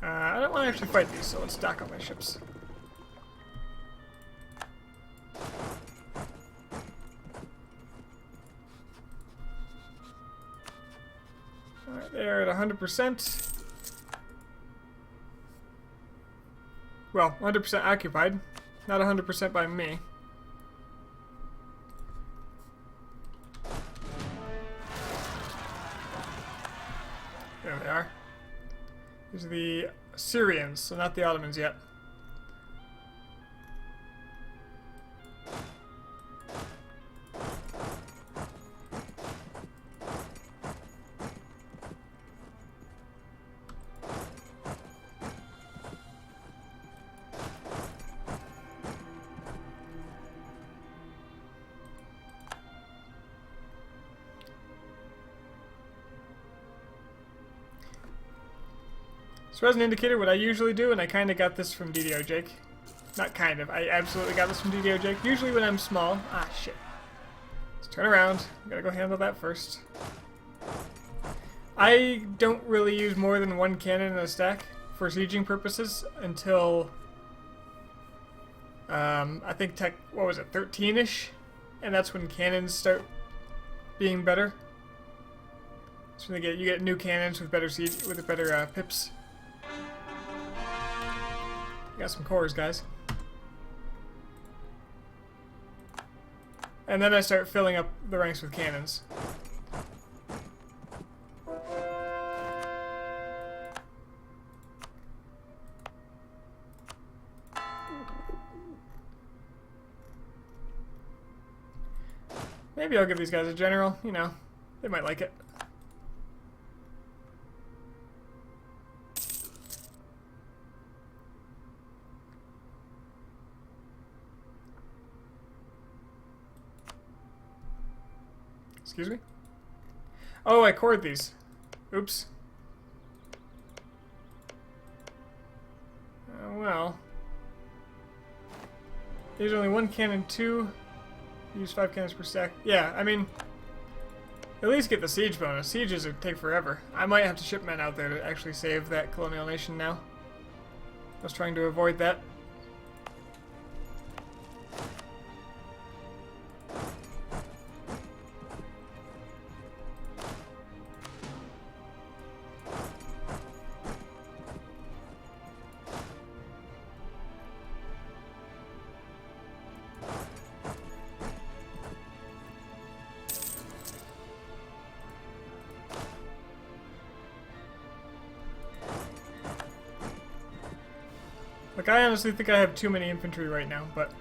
I don't want to actually fight these, so let's dock on my ships. Alright, they're at 100%. Well, 100% occupied. Not 100% by me. There they are. These are the Assyrians, so not the Ottomans yet. So as an indicator, what I usually do, and I kind of got this from DDO Jake. Not kind of, I absolutely got this from DDO Jake. Usually when I'm small... Ah, shit. Let's turn around. Gotta go handle that first. I don't really use more than one cannon in a stack for sieging purposes until... I think what was it, 13-ish? And that's when cannons start being better. So you get new cannons with better siege, with better pips. Got some cores, guys. And then I start filling up the ranks with cannons. Maybe I'll give these guys a general, you know, they might like it. Excuse me? Oh, I cored these. Oops. Well. There's only one cannon, two. Use 5 cannons per stack. Yeah, I mean, at least get the siege bonus. Sieges would take forever. I might have to ship men out there to actually save that colonial nation now. I was trying to avoid that. Like, I honestly think I have too many infantry right now, but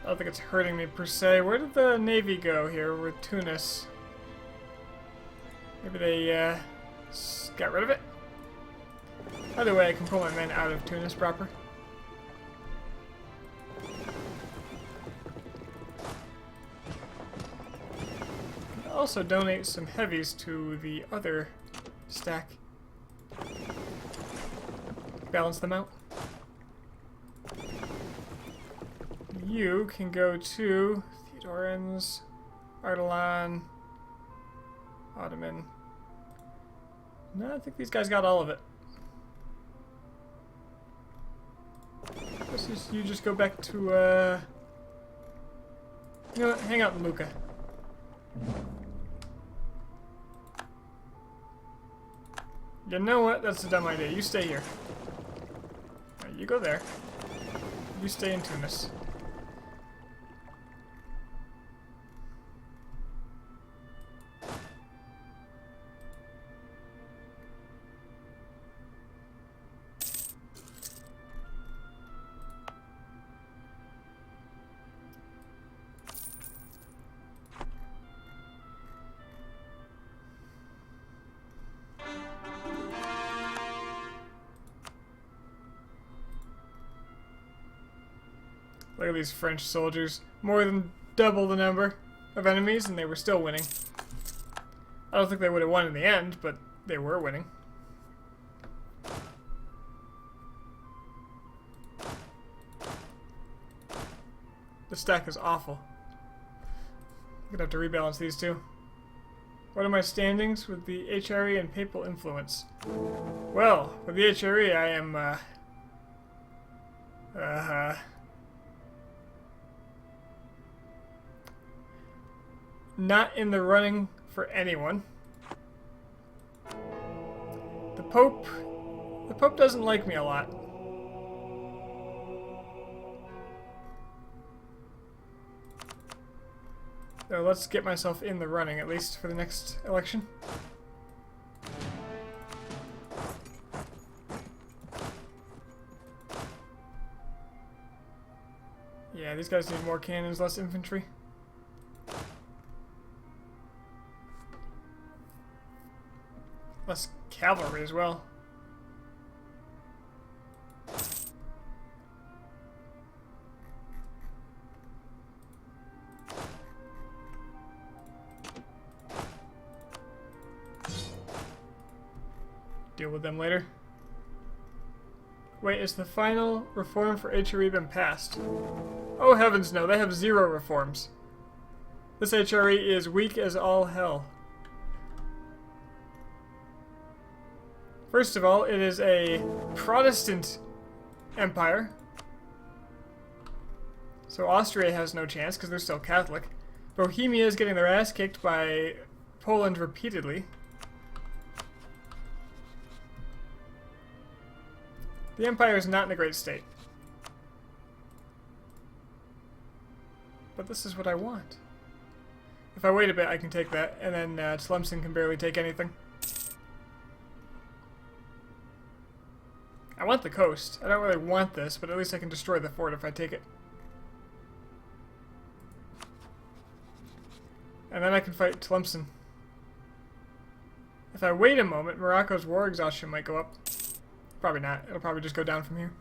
I don't think it's hurting me per se. Where did the navy go here with Tunis? Maybe they got rid of it? Either way, I can pull my men out of Tunis proper. Also donate some heavies to the other stack. Balance them out. You can go to Theodorans, Ardalan, Ottoman. No, I think these guys got all of it. You just go back to, you know what, hang out in Lucca. You know what, that's a dumb idea. You stay here. You go there. You stay in Tunis. Look at these French soldiers. More than double the number of enemies, and they were still winning. I don't think they would have won in the end, but they were winning. The stack is awful. I'm gonna have to rebalance these two. What are my standings with the HRE and papal influence? Well, with the HRE I am, not in the running for anyone. The Pope doesn't like me a lot. So let's get myself in the running, at least for the next election. Yeah, these guys need more cannons, less infantry. Less cavalry as well. Deal with them later. Wait, is the final reform for HRE been passed? Oh heavens no, they have 0 reforms. This HRE is weak as all hell. First of all, it is a Protestant empire. So Austria has no chance because they're still Catholic. Bohemia is getting their ass kicked by Poland repeatedly. The empire is not in a great state. But this is what I want. If I wait a bit, I can take that, and then Tlemcen can barely take anything. I want the coast. I don't really want this, but at least I can destroy the fort if I take it. And then I can fight Tlemcen. If I wait a moment, Morocco's war exhaustion might go up. Probably not. It'll probably just go down from here.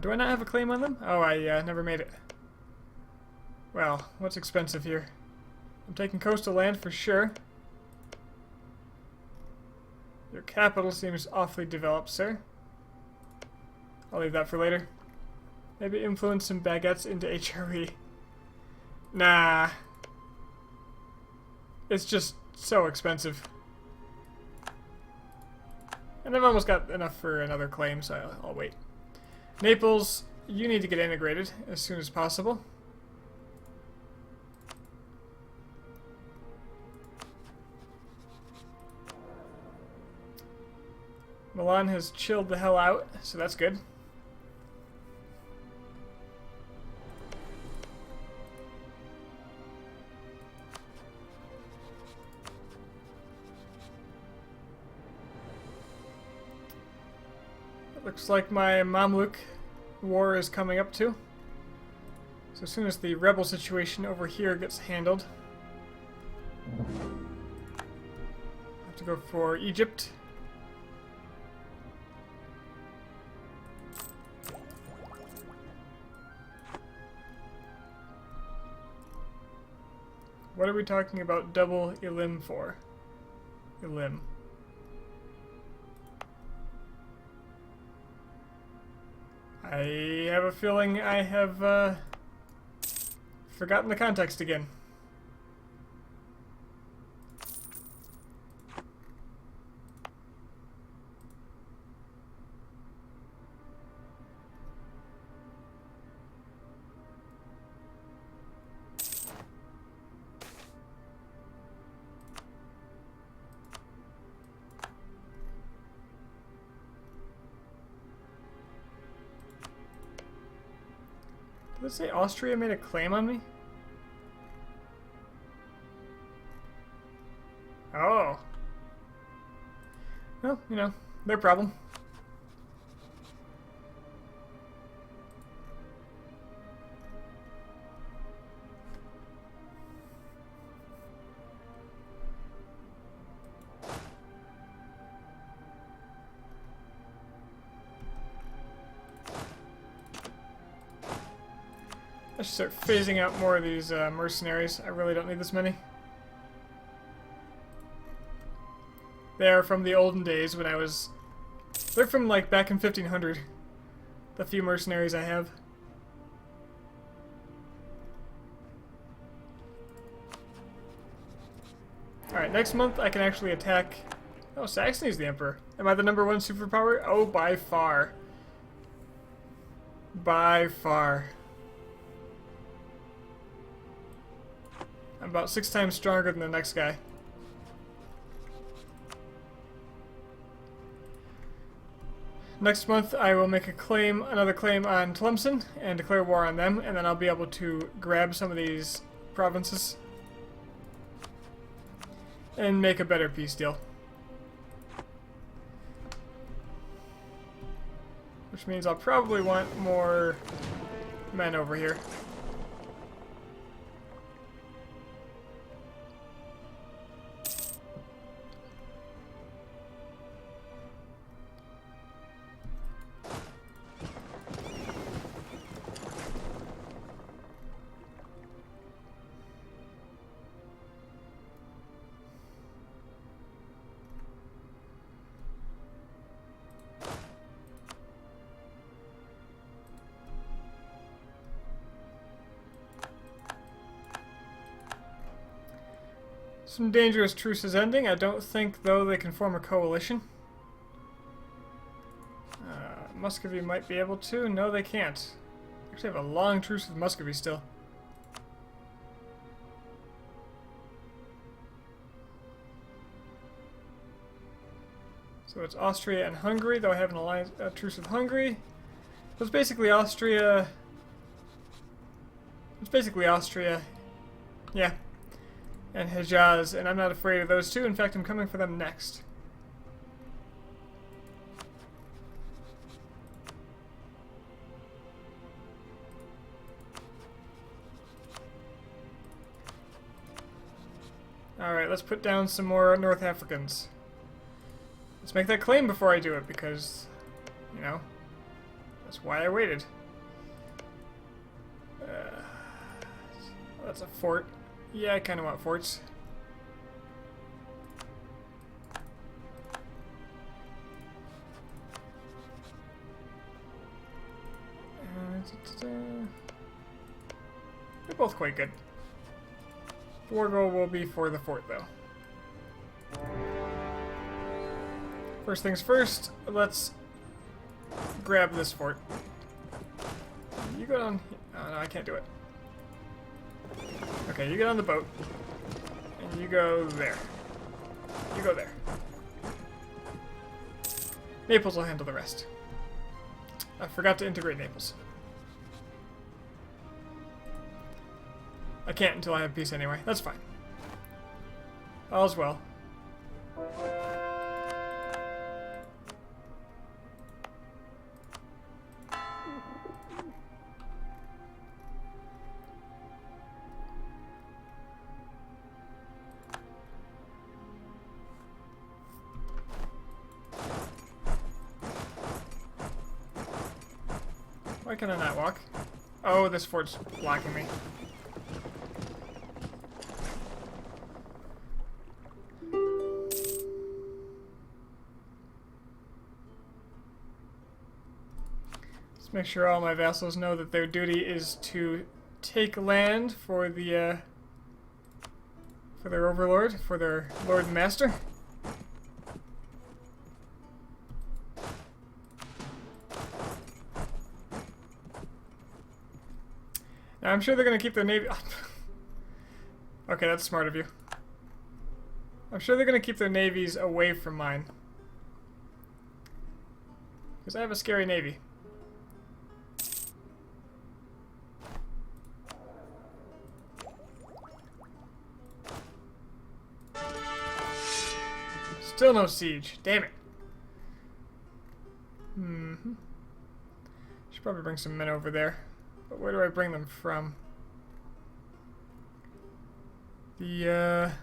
Do I not have a claim on them? Oh, I never made it. Well, what's expensive here? I'm taking coastal land for sure. Your capital seems awfully developed, sir. I'll leave that for later. Maybe influence some baguettes into HRE. Nah. It's just so expensive. And I've almost got enough for another claim, so I'll wait. Naples, you need to get integrated as soon as possible. Milan has chilled the hell out, so that's good. It looks like my Mamluk war is coming up too. So as soon as the rebel situation over here gets handled, I have to go for Egypt. What are we talking about double Elim for? Elim. I have a feeling I have forgotten the context again. Did it say Austria made a claim on me? Oh. Well, you know, their problem. I should start phasing out more of these mercenaries. I really don't need this many. They are from the olden days when I was... They're from like back in 1500. The few mercenaries I have. Alright, next month I can actually attack... Oh, Saxony's the Emperor. Am I the #1 superpower? Oh, by far. By far. I'm about 6 times stronger than the next guy. Next month I will make a claim, another claim on Tlemcen, and declare war on them, and then I'll be able to grab some of these provinces and make a better peace deal. Which means I'll probably want more men over here. Some dangerous truce is ending. I don't think, though, they can form a coalition. Muscovy might be able to. No, they can't. Actually have a long truce with Muscovy still. So it's Austria and Hungary, though I have an alliance, a truce with Hungary. So it's basically Austria. It's basically Austria. Yeah. And Hejaz, and I'm not afraid of those two. In fact, I'm coming for them next. Alright, let's put down some more North Africans. Let's make that claim before I do it, because, you know, that's why I waited. That's a fort. Yeah, I kind of want forts. They're both quite good. War goal will be for the fort, though. First things first, let's grab this fort. You go down... Oh, no, I can't do it. Okay, you get on the boat. And you go there. You go there. Naples will handle the rest. I forgot to integrate Naples. I can't until I have peace anyway. That's fine. All's well. Why can I not walk? Oh, this fort's blocking me. Let's make sure all my vassals know that their duty is to take land for the for their overlord, for their lord and master. Now, I'm sure they're going to keep their navy... Okay, that's smart of you. I'm sure they're going to keep their navies away from mine. Because I have a scary navy. Still no siege. Damn it. Should probably bring some men over there. But where do I bring them from? Well,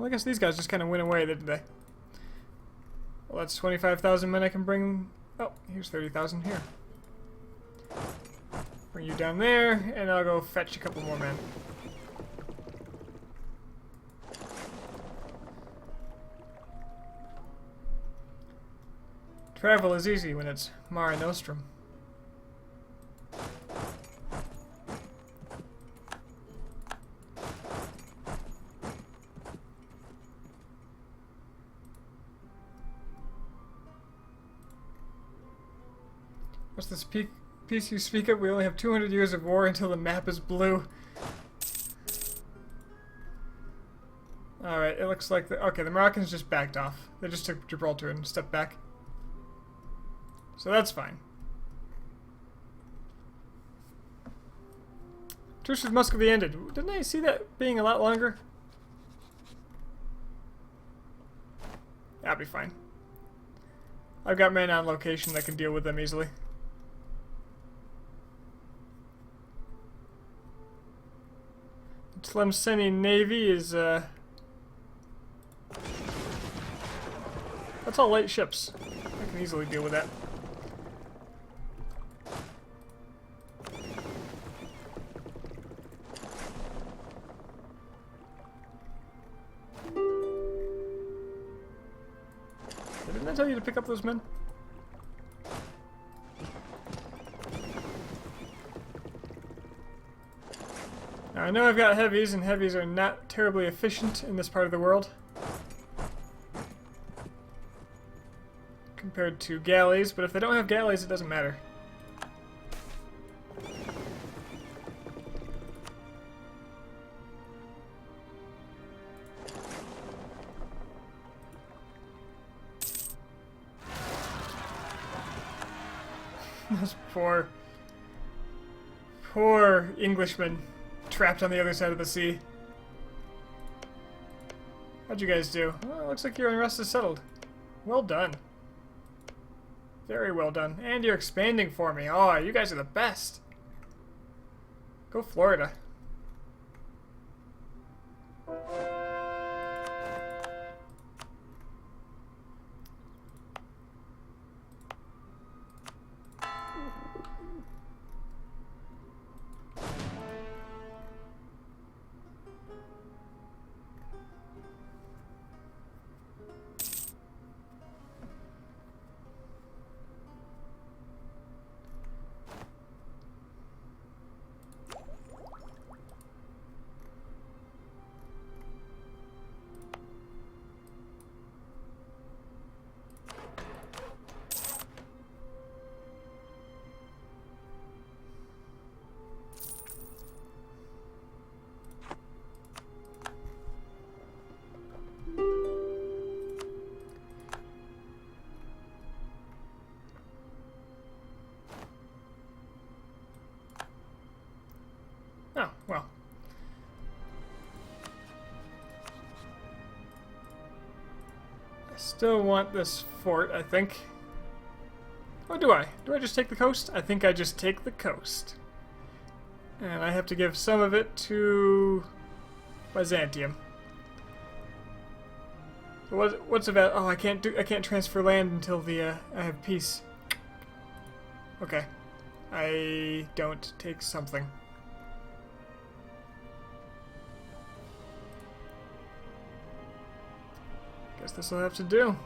I guess these guys just kind of went away, didn't they? Well, that's 25,000 men I can bring. Oh, here's 30,000 here. Bring you down there, and I'll go fetch a couple more men. Travel is easy when it's Mare Nostrum. What's this peace you speak of? We only have 200 years of war until the map is blue. Alright, it looks like okay, the Moroccans just backed off. They just took Gibraltar and stepped back. So that's fine. Truce with Muscovy ended. Didn't I see that being a lot longer? That'll be fine. I've got men on location that can deal with them easily. The Tlemceni Navy is, that's all light ships. I can easily deal with that. Didn't I tell you to pick up those men? Now, I know I've got heavies, and heavies are not terribly efficient in this part of the world. Compared to galleys, but if they don't have galleys, it doesn't matter. Those poor Englishmen trapped on the other side of the sea. How'd you guys do? Well, it looks like your unrest is settled. Well done. Very well done. And you're expanding for me. Oh, you guys are the best. Go Florida. Oh, well. I still want this fort, I think. Or do I? Do I just take the coast? I think I just take the coast. And I have to give some of it to Byzantium. What's about? Oh, I can't transfer land until I have peace. Okay. I don't take something. Guess this will have to do.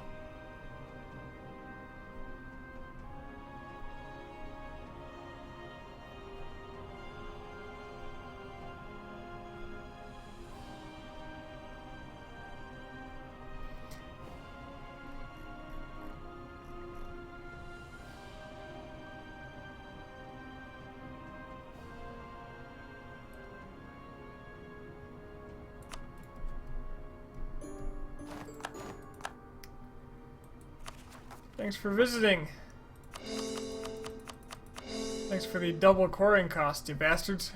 Thanks for visiting. Thanks for the double coring cost, you bastards.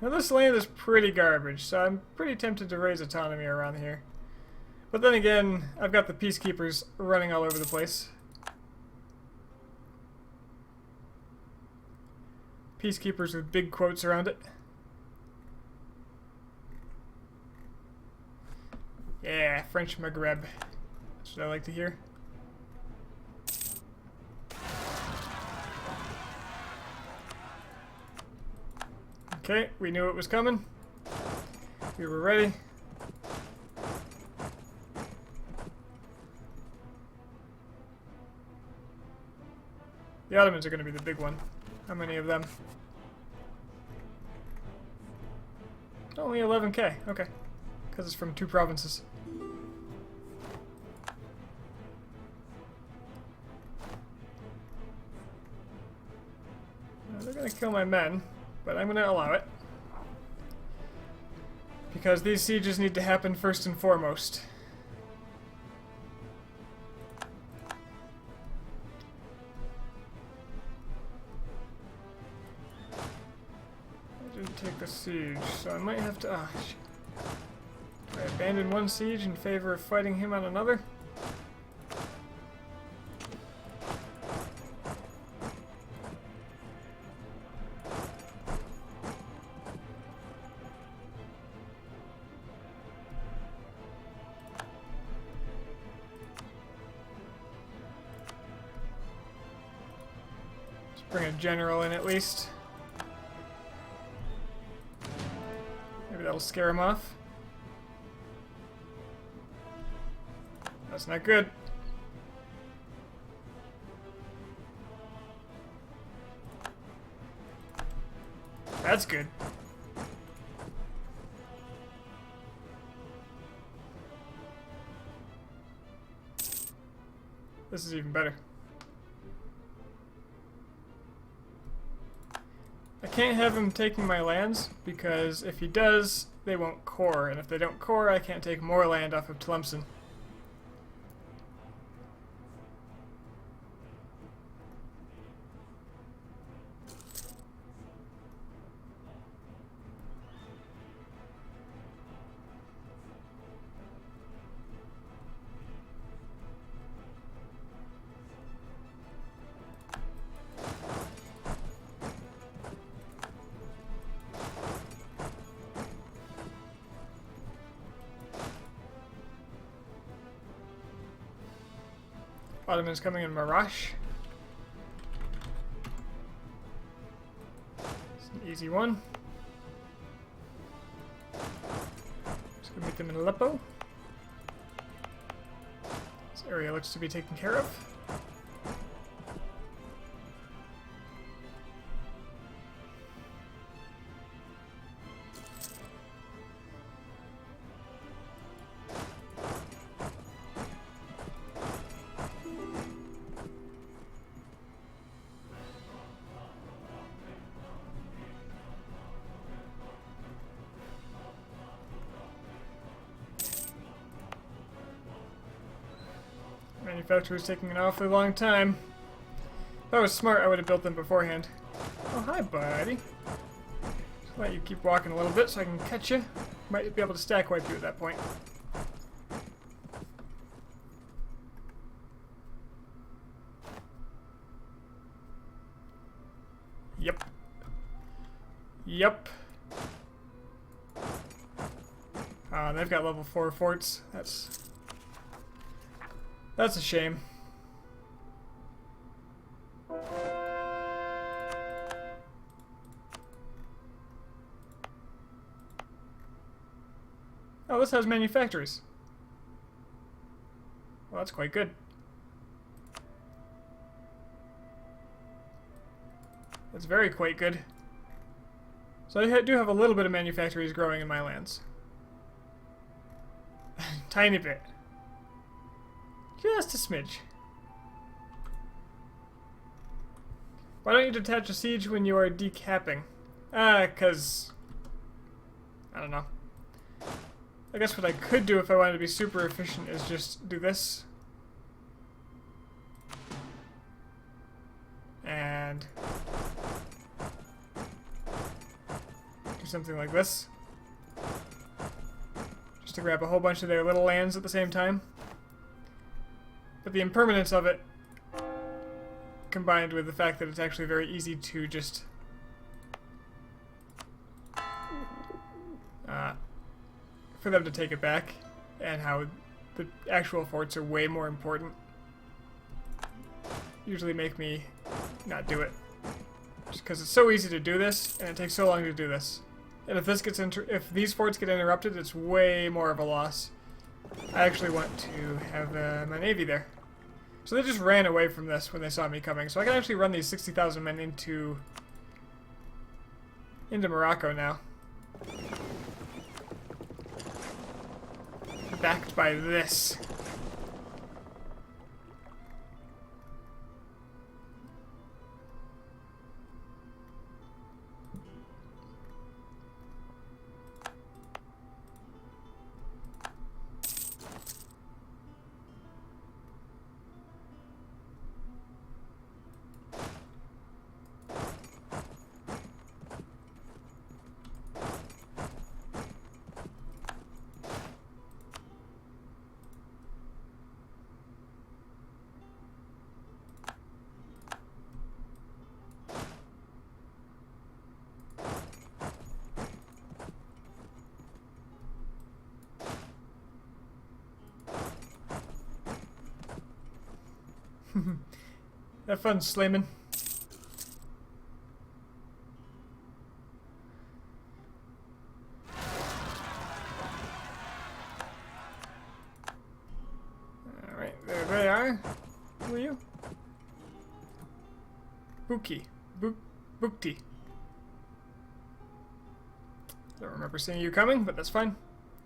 Now this land is pretty garbage, so I'm pretty tempted to raise autonomy around here. But then again, I've got the peacekeepers running all over the place. Peacekeepers with big quotes around it. Yeah, French Maghreb. That's what I like to hear. Okay, we knew it was coming. We were ready. The Ottomans are going to be the big one. How many of them? Only 11k. Okay. Because it's from 2 provinces. They're going to kill my men, but I'm going to allow it. Because these sieges need to happen first and foremost. I didn't take the siege, so I might have to... Ah, shit. Do I abandon one siege in favor of fighting him on another? Bring a general in at least. Maybe that'll scare him off. That's not good. That's good. This is even better. I can't have him taking my lands, because if he does, they won't core, and if they don't core, I can't take more land off of Tlemcen. Ottomans coming in Marash. It's an easy one. Just gonna meet them in Aleppo. This area looks to be taken care of. Manufacturer's taking an awfully long time. If I was smart, I would have built them beforehand. Oh, hi, buddy. Just let you keep walking a little bit so I can catch you. Might be able to stack wipe you at that point. Yep. Yep. They've got level 4 forts. That's a shame. Oh, this has manufacturers. Well, that's quite good. That's very quite good. So I do have a little bit of manufactories growing in my lands. Tiny bit. Just a smidge. Why don't you detach a siege when you are decapping? 'Cause... I don't know. I guess what I could do if I wanted to be super efficient is just do this. And... do something like this. Just to grab a whole bunch of their little lands at the same time. But the impermanence of it, combined with the fact that it's actually very easy to just for them to take it back, and how the actual forts are way more important, usually make me not do it. Just because it's so easy to do this, and it takes so long to do this. And if this gets if these forts get interrupted, it's way more of a loss. I actually want to have my navy there. So they just ran away from this when they saw me coming. So I can actually run these 60,000 men into Morocco now. Backed by this. Have fun, Slayman. Alright, there they are. Who are you? Buki. Bukti. Don't remember seeing you coming, but that's fine.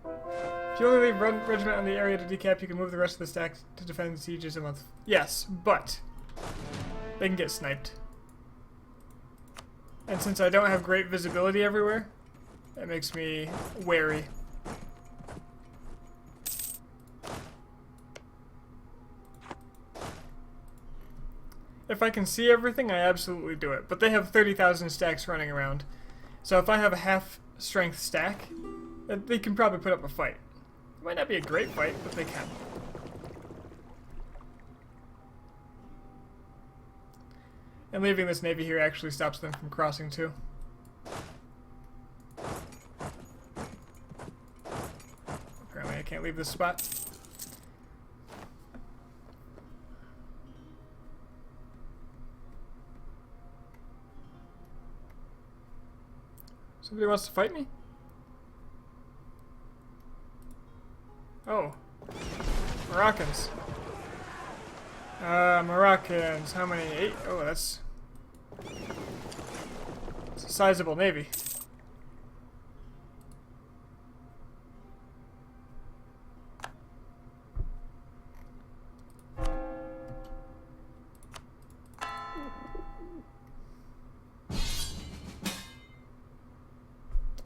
If you only leave one regiment on the area to decap, you can move the rest of the stack to defend sieges a month. Yes, but they can get sniped. And since I don't have great visibility everywhere, that makes me wary. If I can see everything, I absolutely do it. But they have 30,000 stacks running around. So if I have a half-strength stack, they can probably put up a fight. It might not be a great fight, but they can. And leaving this navy here actually stops them from crossing too. Apparently I can't leave this spot. Somebody wants to fight me? Oh. Moroccans. Moroccans. How many? 8? Oh, that's a sizable navy.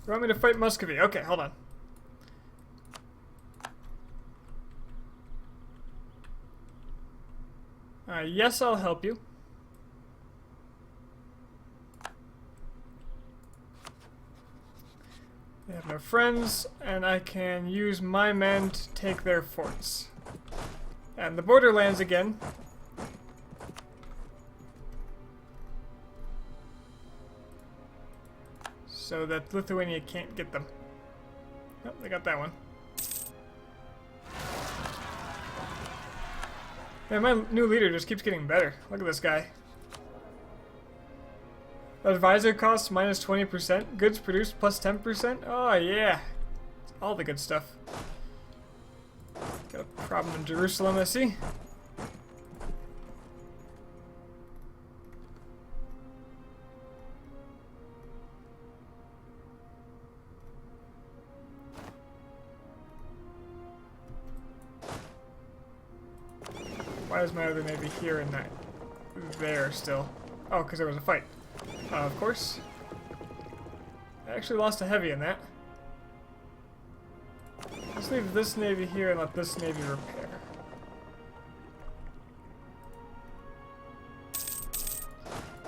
You want me to fight Muscovy? Okay, hold on. Yes, I'll help you. They have no friends, and I can use my men to take their forts. And the borderlands again. So that Lithuania can't get them. Oh, they got that one. Man, my new leader just keeps getting better. Look at this guy. Advisor costs minus 20%. Goods produced plus 10%. Oh, yeah. It's all the good stuff. Got a problem in Jerusalem, I see. Why is my other navy here and not there still? Oh, because there was a fight. Of course. I actually lost a heavy in that. Let's leave this navy here and let this navy repair.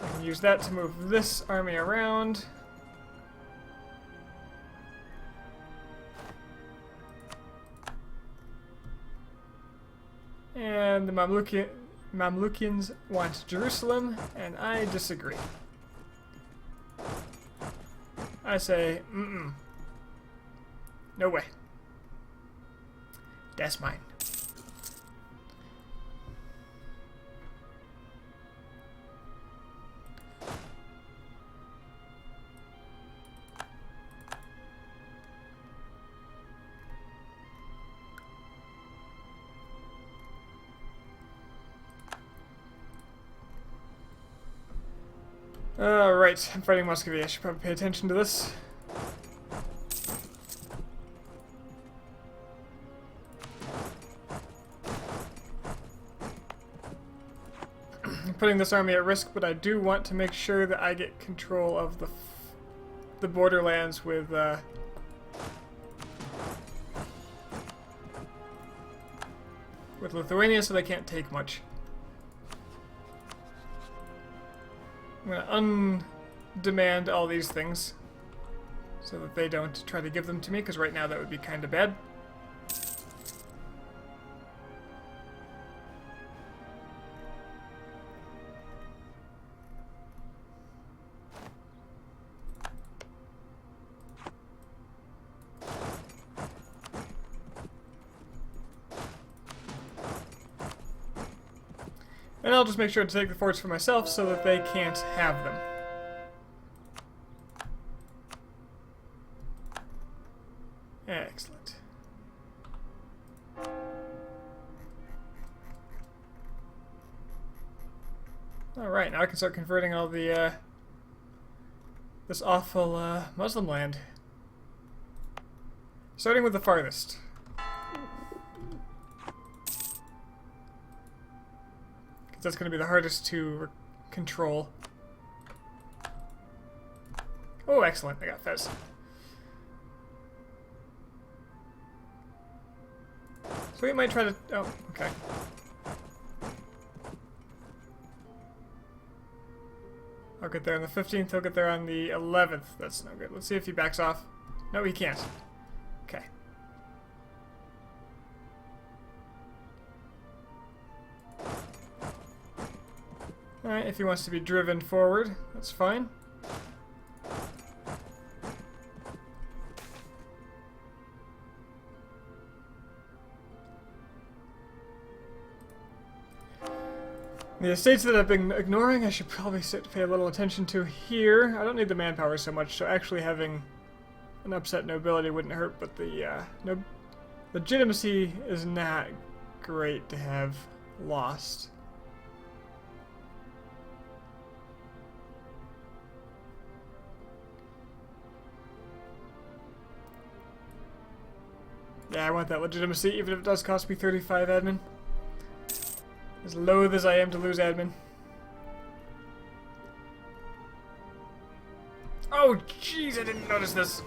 I can use that to move this army around. the Mamlukians want Jerusalem, and I disagree. I say, no way. That's mine. Right, I'm fighting Muscovy. I should probably pay attention to this. I'm putting this army at risk, but I do want to make sure that I get control of the borderlands with Lithuania, so they can't take much. I'm going to undemand all these things so that they don't try to give them to me, because right now that would be kind of bad. And I'll just make sure to take the forts for myself so that they can't have them. Excellent. Alright, now I can start converting all the, this awful, Muslim land. Starting with the farthest. That's going to be the hardest to control. Oh, excellent. I got Fez. So we might try to... Oh, okay. I'll get there on the 15th. He'll get there on the 11th. That's no good. Let's see if he backs off. No, he can't. Okay. Alright, if he wants to be driven forward, that's fine. The estates that I've been ignoring, I should probably pay a little attention to here. I don't need the manpower so much, so actually having an upset nobility wouldn't hurt, but the legitimacy is not great to have lost. Yeah, I want that legitimacy, even if it does cost me 35 admin. As loath as I am to lose admin. Oh, jeez, I didn't notice this.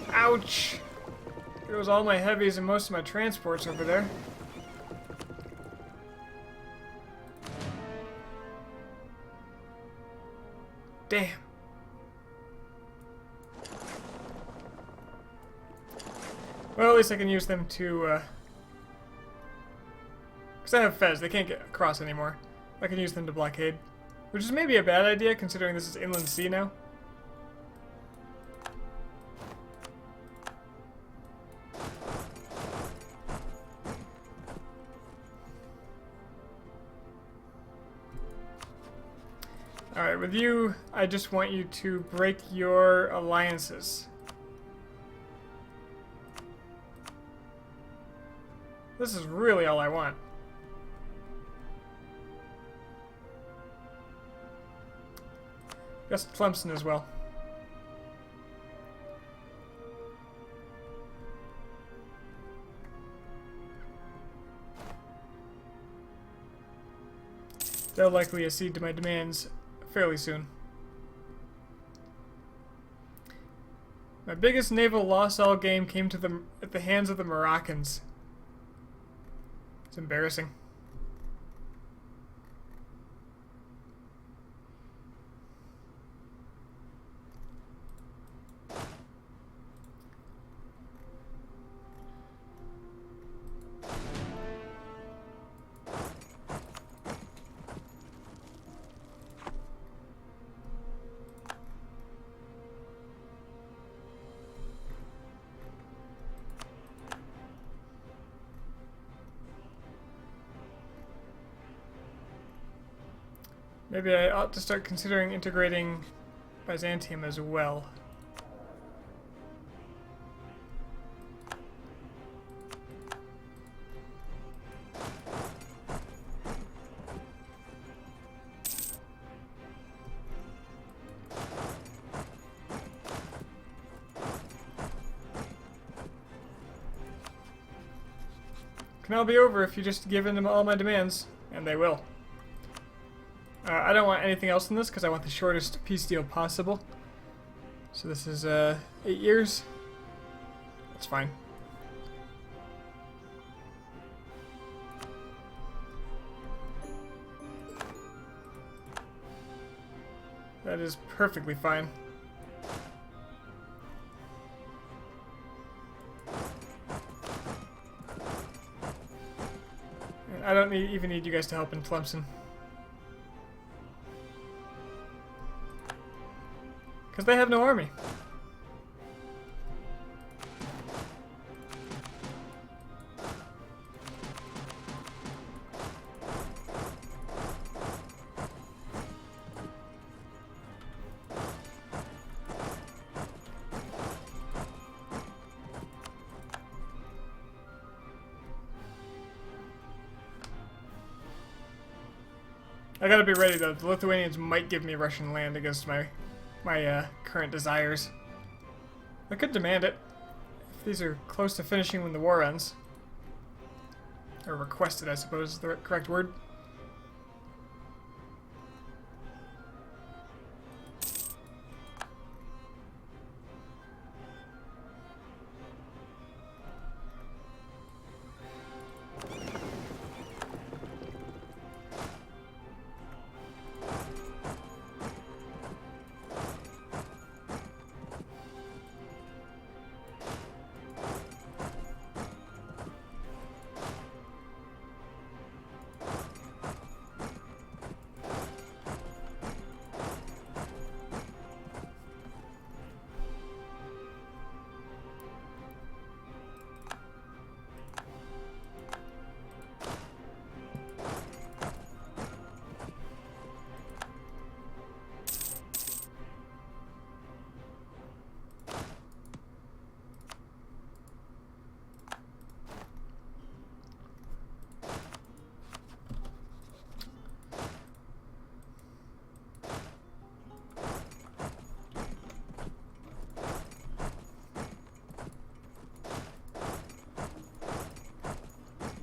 Ouch! There was all my heavies and most of my transports over there. Damn. Well, at least I can use them to, because I have Fez, they can't get across anymore. I can use them to blockade. Which is maybe a bad idea, considering this is inland sea now. Alright, with you, I just want you to break your alliances. This is really all I want. Guess Clemson as well. They'll likely accede to my demands fairly soon. My biggest naval loss all game came to at the hands of the Moroccans. It's embarrassing. Maybe I ought to start considering integrating Byzantium as well. Can all be over if you just give in to all my demands, and they will. I don't want anything else in this because I want the shortest peace deal possible. So this is 8 years. That's fine. That is perfectly fine. I don't even need you guys to help in Tlemcen. Because they have no army. I gotta be ready though. The Lithuanians might give me Russian land against my current desires. I could demand it if these are close to finishing when the war ends. Or requested, I suppose is the correct word.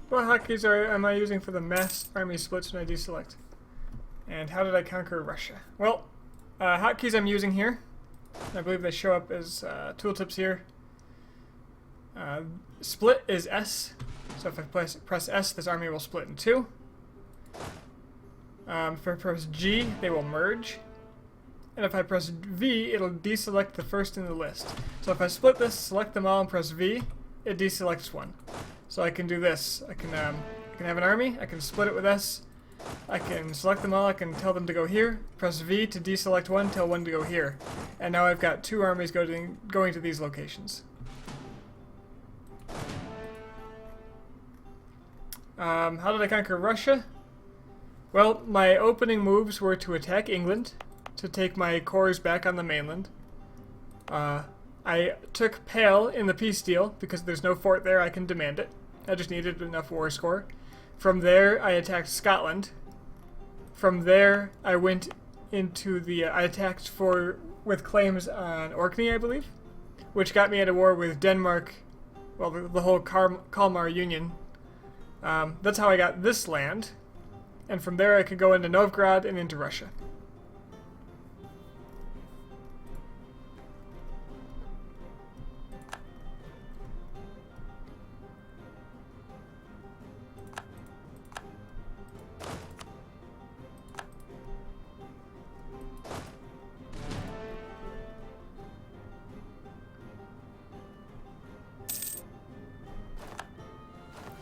What hotkeys am I using for the mass army splits when I deselect? And how did I conquer Russia? Well, hotkeys I'm using here. I believe they show up as tooltips here. Split is S. So if I press S, this army will split in two. If I press G, they will merge. And if I press V, it'll deselect the first in the list. So if I split this, select them all, and press V, it deselects one. So I can do this. I can have an army. I can split it with S. I can select them all. I can tell them to go here. Press V to deselect one. Tell one to go here. And now I've got two armies going to these locations. How did I conquer Russia? Well, my opening moves were to attack England, to take my cores back on the mainland. I took Pale in the peace deal because there's no fort there. I can demand it. I just needed enough war score. From there, I attacked Scotland. From there, I went into the... I attacked with claims on Orkney, I believe, which got me at a war with Denmark, well, the whole Kalmar Union. That's how I got this land. And from there, I could go into Novgorod and into Russia.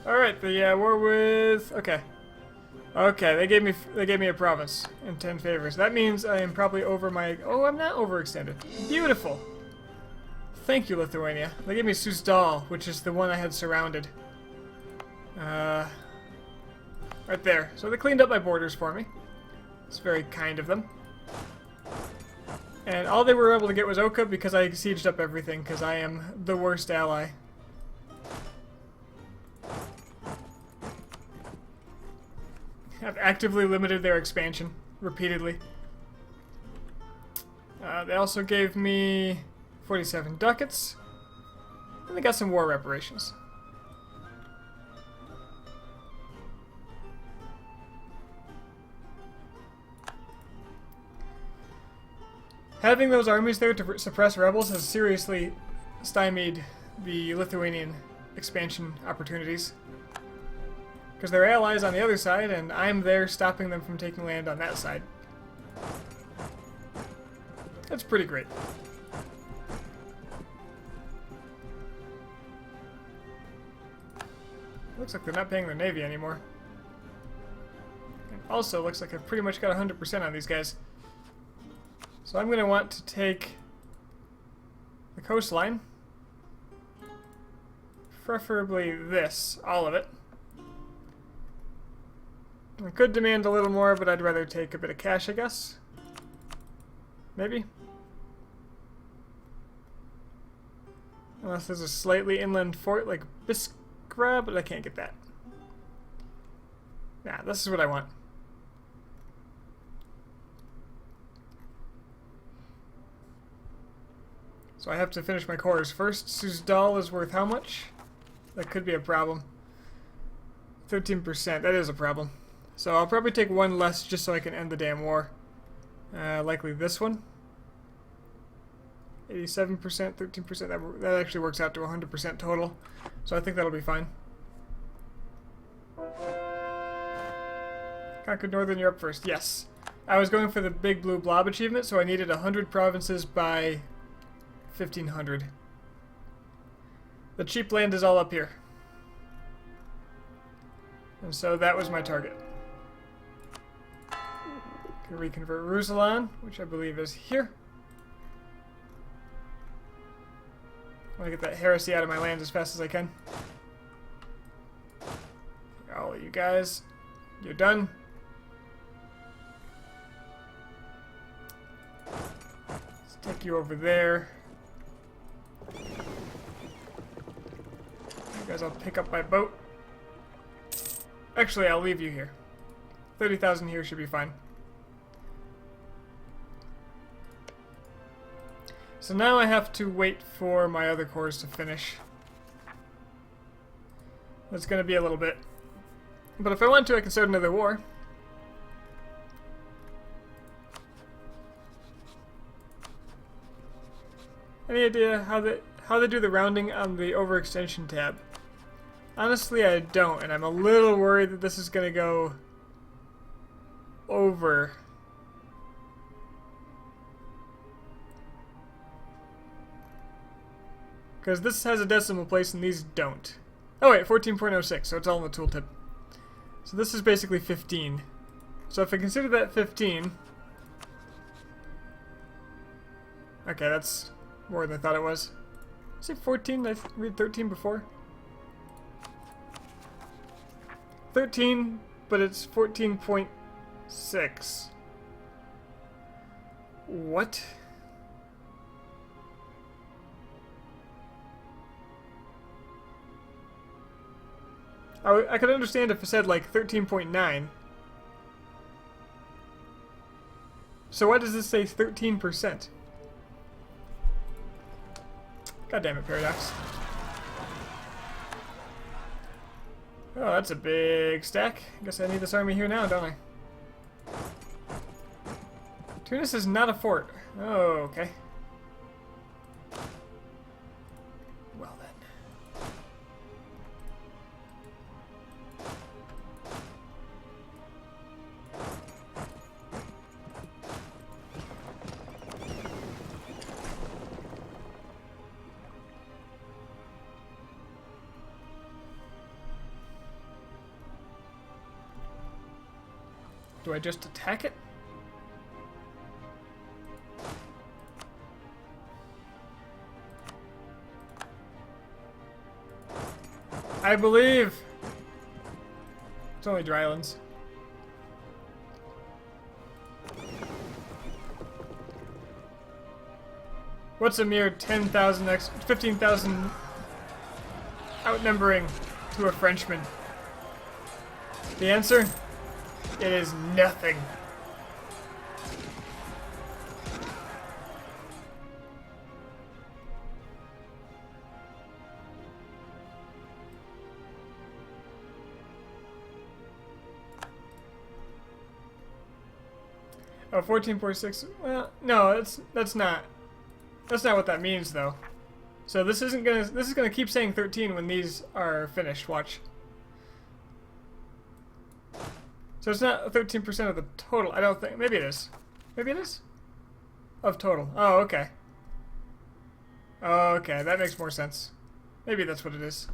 Alright, the war with... Okay. Okay, they gave me a province and 10 favors. That means I am probably over my... Oh, I'm not overextended. Beautiful! Thank you, Lithuania. They gave me Suzdal, which is the one I had surrounded. Right there. So they cleaned up my borders for me. It's very kind of them. And all they were able to get was Oka because I sieged up everything, because I am the worst ally. I've actively limited their expansion repeatedly. They also gave me 47 ducats, and they got some war reparations. Having those armies there to suppress rebels has seriously stymied the Lithuanian expansion opportunities. Because they're allies on the other side, and I'm there stopping them from taking land on that side. That's pretty great. Looks like they're not paying their navy anymore. And also looks like I've pretty much got 100% on these guys. So I'm going to want to take the coastline. Preferably this, all of it. I could demand a little more, but I'd rather take a bit of cash, I guess. Maybe. Unless there's a slightly inland fort like Biskra, but I can't get that. Nah, this is what I want. So I have to finish my cores first. Suzdal is worth how much? That could be a problem. 13%, that is a problem. So I'll probably take one less just so I can end the damn war. Likely this one. 87%, 13%, that actually works out to 100% total. So I think that'll be fine. Conquered Northern Europe first, yes. I was going for the Big Blue Blob achievement, so I needed 100 provinces by 1500. The cheap land is all up here. And so that was my target. Can reconvert Ruslan, which I believe is here. I want to get that heresy out of my land as fast as I can. All of you guys, you're done. Let's take you over there. You guys, I'll pick up by boat. Actually, I'll leave you here. 30,000 here should be fine. So now I have to wait for my other cores to finish. That's going to be a little bit. But if I want to, I can start another war. Any idea how they do the rounding on the overextension tab? Honestly, I don't, and I'm a little worried that this is going to go over. Because this has a decimal place and these don't. Oh wait, 14.06, so it's all in the tooltip. So this is basically 15. So if I consider that 15... Okay, that's more than I thought it was. Is it 14? Did I read 13 before? 13, but it's 14.6. What? I could understand if it said like 13.9. So why does this say 13%? God damn it, Paradox. Oh, that's a big stack. Guess I need this army here now, don't I? Tunis is not a fort. Oh, okay. Well then. Do I just attack it? I believe! It's only Drylands. What's a mere 10,000 15,000 outnumbering to a Frenchman? The answer? It is nothing. Oh, 14.6. Well, no, that's not what that means though. So this is gonna keep saying 13 when these are finished. Watch. So it's not 13% of the total. I don't think. Maybe it is. Maybe it is. Of total. Oh, okay. Oh, okay, that makes more sense. Maybe that's what it is.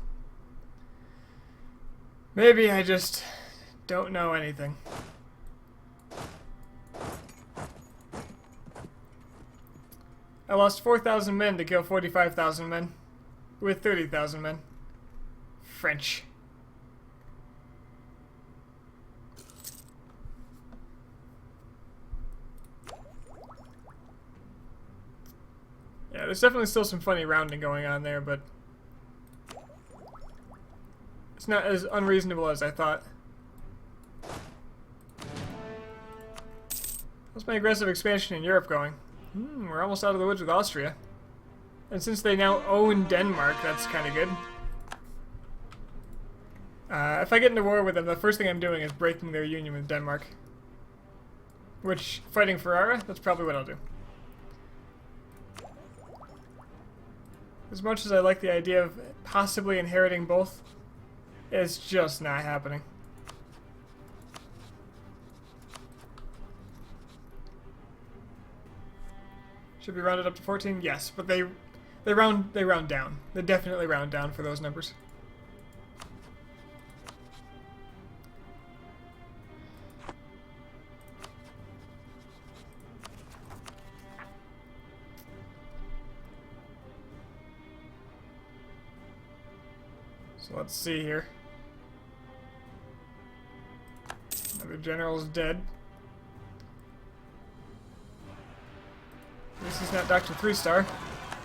Maybe I just don't know anything. I lost 4,000 men to kill 45,000 men. With 30,000 men. French. Yeah, there's definitely still some funny rounding going on there, but it's not as unreasonable as I thought. How's my aggressive expansion in Europe going? We're almost out of the woods with Austria. And since they now own Denmark, that's kind of good. If I get into war with them, the first thing I'm doing is breaking their union with Denmark. Which, fighting Ferrara, that's probably what I'll do. As much as I like the idea of possibly inheriting both, it's just not happening. Should be rounded up to 14? Yes, but they round down. They definitely round down for those numbers. So let's see here. Another general's dead. At least he's not Dr. 3-star.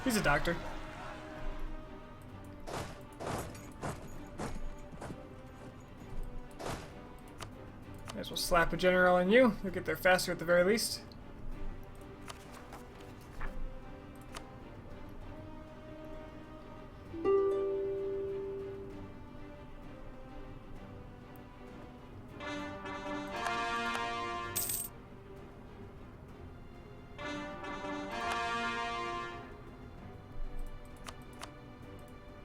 He's a doctor. Might as well slap a general on you. You'll get there faster at the very least.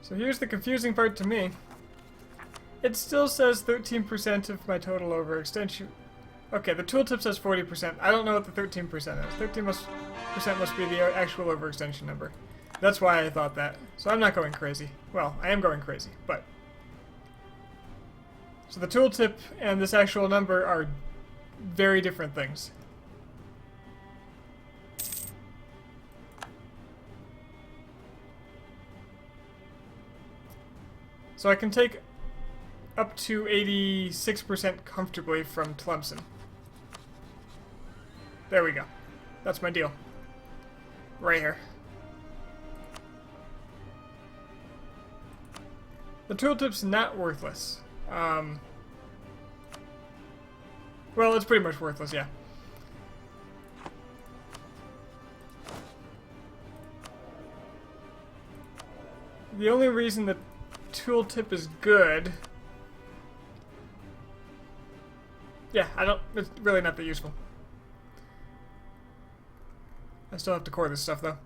So here's the confusing part to me. It still says 13% of my total overextension. Okay, the tooltip says 40%. I don't know what the 13% is. 13% must be the actual overextension number. That's why I thought that. So I'm not going crazy. Well, I am going crazy, but... So the tooltip and this actual number are very different things. So I can take up to 86% comfortably from Tlemcen. There we go. That's my deal. Right here. The tooltip's not worthless. Well, it's pretty much worthless, yeah. The only reason that tooltip is good... Yeah, it's really not that useful. I still have to core this stuff, though.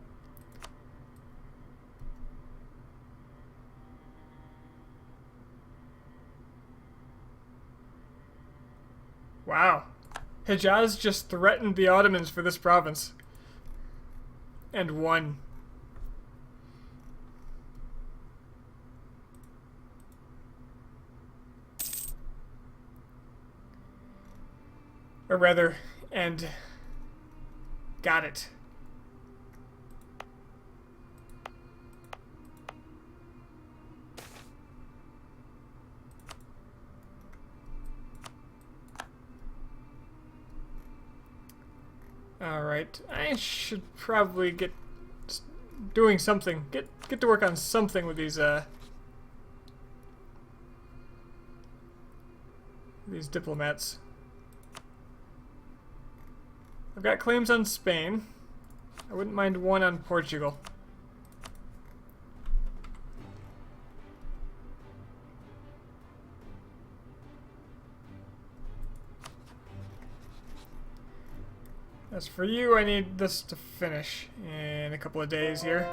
Wow. Hejaz just threatened the Ottomans for this province. And won. Or rather, and got it. Alright, I should probably get doing something. Get to work on something with these diplomats. I've got claims on Spain. I wouldn't mind one on Portugal. As for you, I need this to finish in a couple of days here.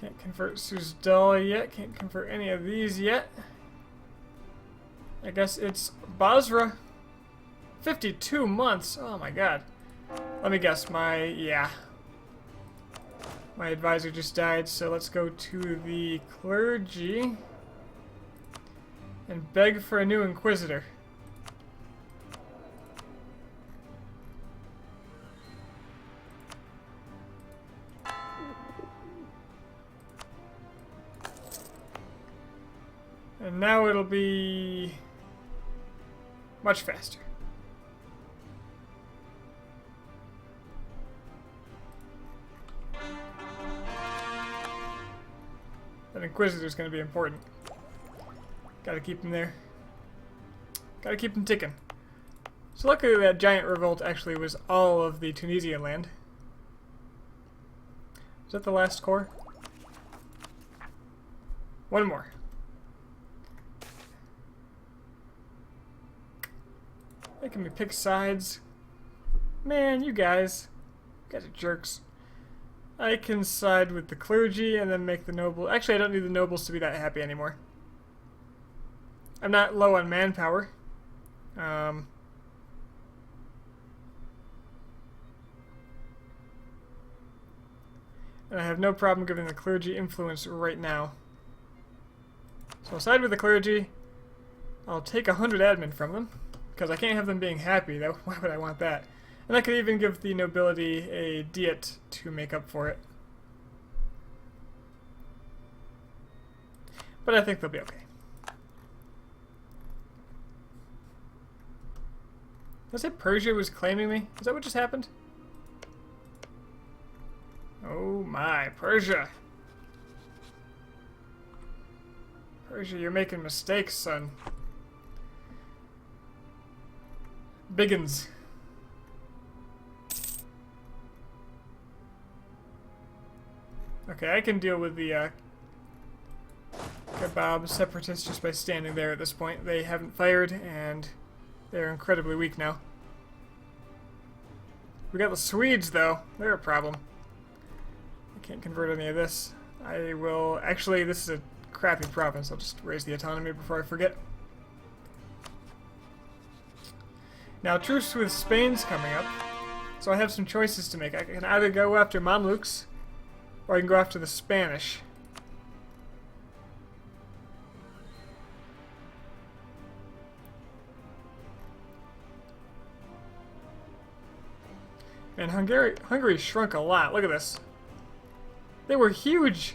Can't convert Suzdal yet, can't convert any of these yet. I guess it's Basra. 52 months, oh my god. Let me guess, my advisor just died, so let's go to the clergy and beg for a new inquisitor. And now it'll be much faster. That Inquisitor's going to be important. Gotta keep him there. Gotta keep him ticking. So luckily that giant revolt actually was all of the Tunisian land. Is that the last core? One more. Making me pick sides. Man, you guys are jerks. I can side with the clergy and then make the noble. Actually, I don't need the nobles to be that happy anymore. I'm not low on manpower. And I have no problem giving the clergy influence right now. So I'll side with the clergy. I'll take 100 admin from them, because I can't have them being happy. Why would I want that? And I could even give the nobility a diet to make up for it. But I think they'll be okay. Did I say Persia was claiming me? Is that what just happened? Oh my, Persia. Persia, you're making mistakes, son. Biggins. Okay, I can deal with the Kebab separatists just by standing there at this point. They haven't fired, and they're incredibly weak now. We got the Swedes, though. They're a problem. I can't convert any of this. I will... Actually, this is a crappy province. I'll just raise the autonomy before I forget. Now, truce with Spain's coming up, so I have some choices to make. I can either go after Mamluks, or I can go after the Spanish. And Hungary shrunk a lot. Look at this. They were huge.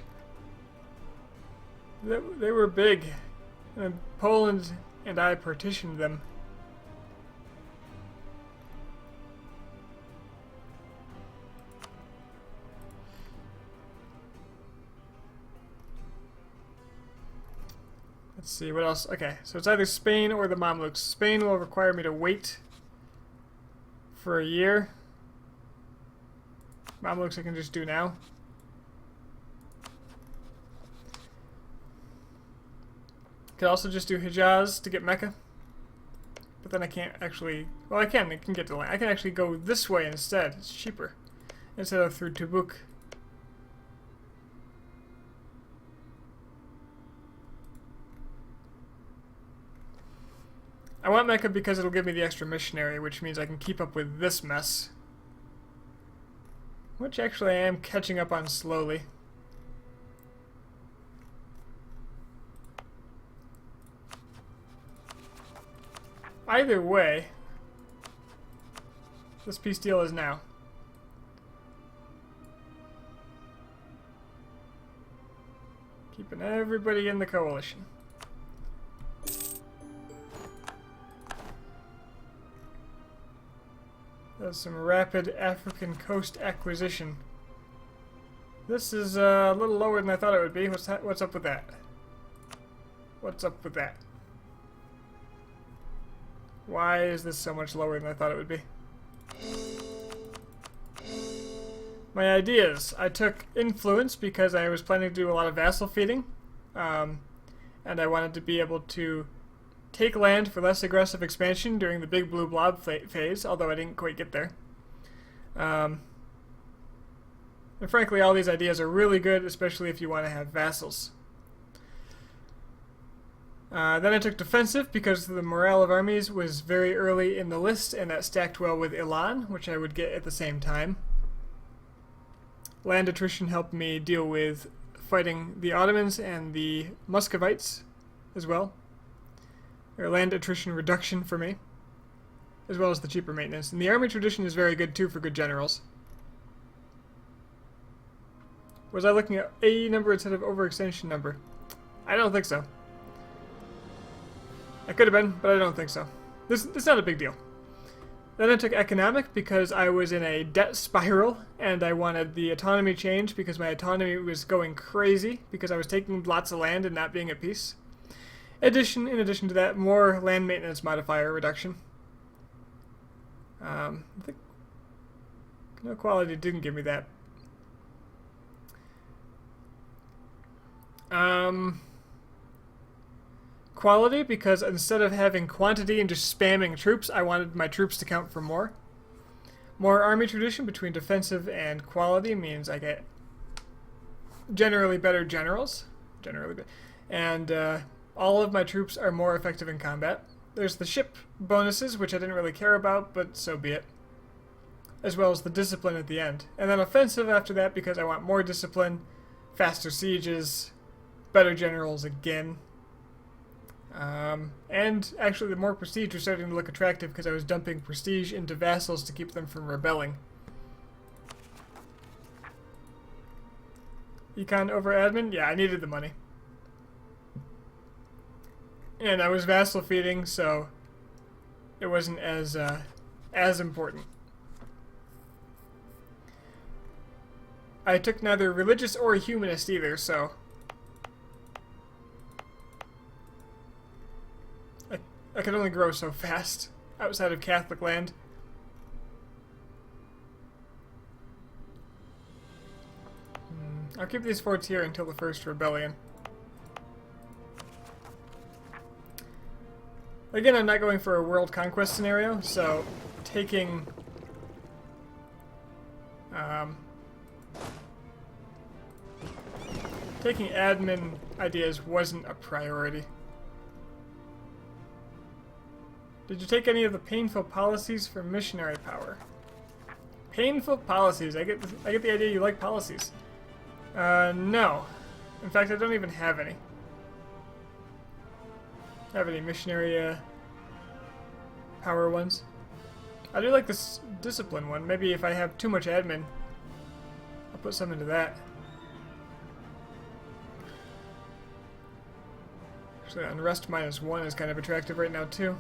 They were big. And Poland and I partitioned them. Let's see, what else? Okay, so it's either Spain or the Mamluks. Spain will require me to wait for a year. Mamluks I can just do now. Could also just do Hijaz to get Mecca. But then I can't actually... Well, I can get to land. I can actually go this way instead. It's cheaper. Instead of through Tubuk. I want Mecca because it'll give me the extra missionary, which means I can keep up with this mess. Which actually I am catching up on slowly. Either way, this peace deal is now. Keep and everybody in the coalition. That's some rapid African coast acquisition. This is a little lower than I thought it would be. What's up with that? What's up with that? Why is this so much lower than I thought it would be? My ideas. I took influence because I was planning to do a lot of vassal feeding. And I wanted to be able to take land for less aggressive expansion during the Big Blue Blob phase, although I didn't quite get there. And frankly, all these ideas are really good, especially if you want to have vassals. Then I took defensive because the morale of armies was very early in the list, and that stacked well with Elan, which I would get at the same time. Land attrition helped me deal with fighting the Ottomans and the Muscovites as well. Or land attrition reduction for me, as well as the cheaper maintenance. And the army tradition is very good too for good generals. Was I looking at A number instead of overextension number? I don't think so. I could have been, but I don't think so. This is not a big deal. Then I took economic because I was in a debt spiral and I wanted the autonomy change because my autonomy was going crazy because I was taking lots of land and not being at peace. In addition to that, more land maintenance modifier reduction. I think no quality didn't give me that. Quality, because instead of having quantity and just spamming troops, I wanted my troops to count for more. More army tradition between defensive and quality means I get generally better generals. And all of my troops are more effective in combat. There's the ship bonuses, which I didn't really care about, but so be it. As well as the discipline at the end. And then offensive after that because I want more discipline, faster sieges, better generals again. And actually the more prestige was starting to look attractive because I was dumping prestige into vassals to keep them from rebelling. Econ over admin? Yeah, I needed the money. And I was vassal feeding, so it wasn't as important. I took neither religious or humanist either, so I could only grow so fast outside of Catholic land. I'll keep these forts here until the first rebellion. Again, I'm not going for a world conquest scenario, so taking admin ideas wasn't a priority. Did you take any of the painful policies for missionary power? Painful policies. I get the idea you like policies. No. In fact, I don't even have any. Have any missionary power ones? I do like this discipline one. Maybe if I have too much admin, I'll put some into that. Actually, unrest -1 is kind of attractive right now too.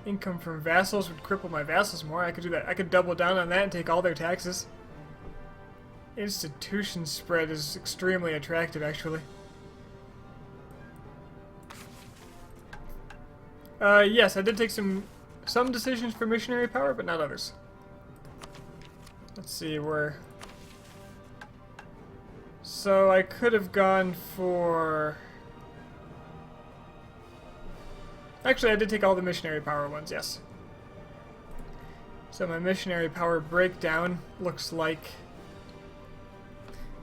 Income from vassals would cripple my vassals more. I could do that. I could double down on that and take all their taxes. Institution spread is extremely attractive, actually. Yes, I did take some decisions for missionary power, but not others. Let's see, where... So I could have gone for... Actually, I did take all the missionary power ones, yes. So my missionary power breakdown looks like...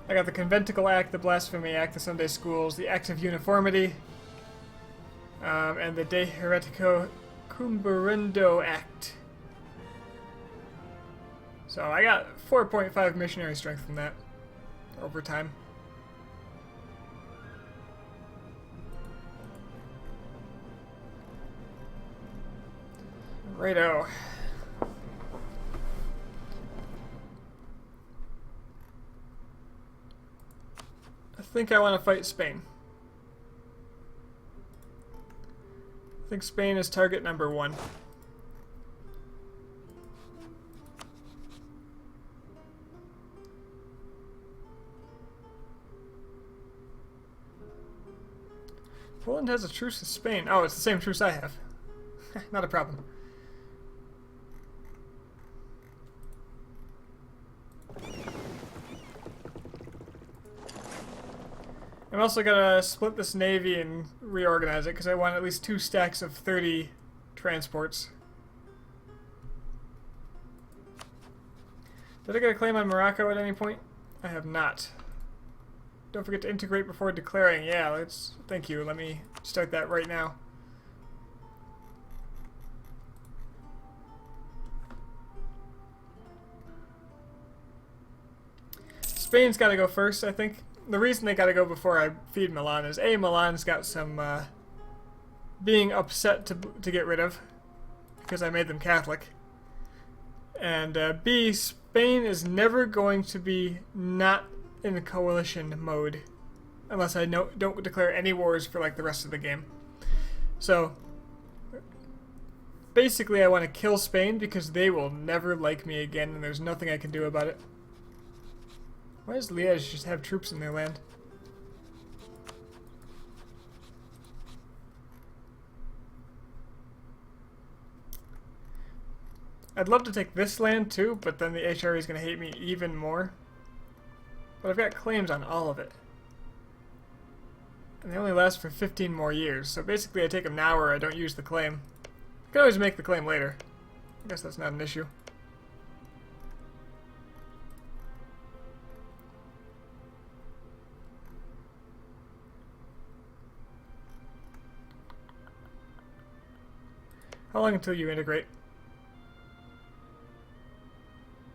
I got the Conventicle Act, the Blasphemy Act, the Sunday Schools, the Act of Uniformity, and the De Heretico Cumberendo Act. So I got 4.5 missionary strength from that over time. Righto. think I want to fight Spain. I think Spain is target number 1. Poland has a truce with Spain. Oh, it's the same truce I have. Not a problem. I'm also gonna split this navy and reorganize it because I want at least 2 stacks of 30 transports. Did I get a claim on Morocco at any point? I have not. Don't forget to integrate before declaring. Yeah, let's. Thank you. Let me start that right now. Spain's got to go first, I think. The reason they got to go before I feed Milan is A, Milan's got some being upset to get rid of because I made them Catholic, and B, Spain is never going to be not in coalition mode unless I don't declare any wars for like the rest of the game. So basically I want to kill Spain because they will never like me again and there's nothing I can do about it. Why does Liège just have troops in their land? I'd love to take this land too, but then the HRE is going to hate me even more. But I've got claims on all of it. And they only last for 15 more years, so basically I take them now or I don't use the claim. I can always make the claim later. I guess that's not an issue. How long until you integrate?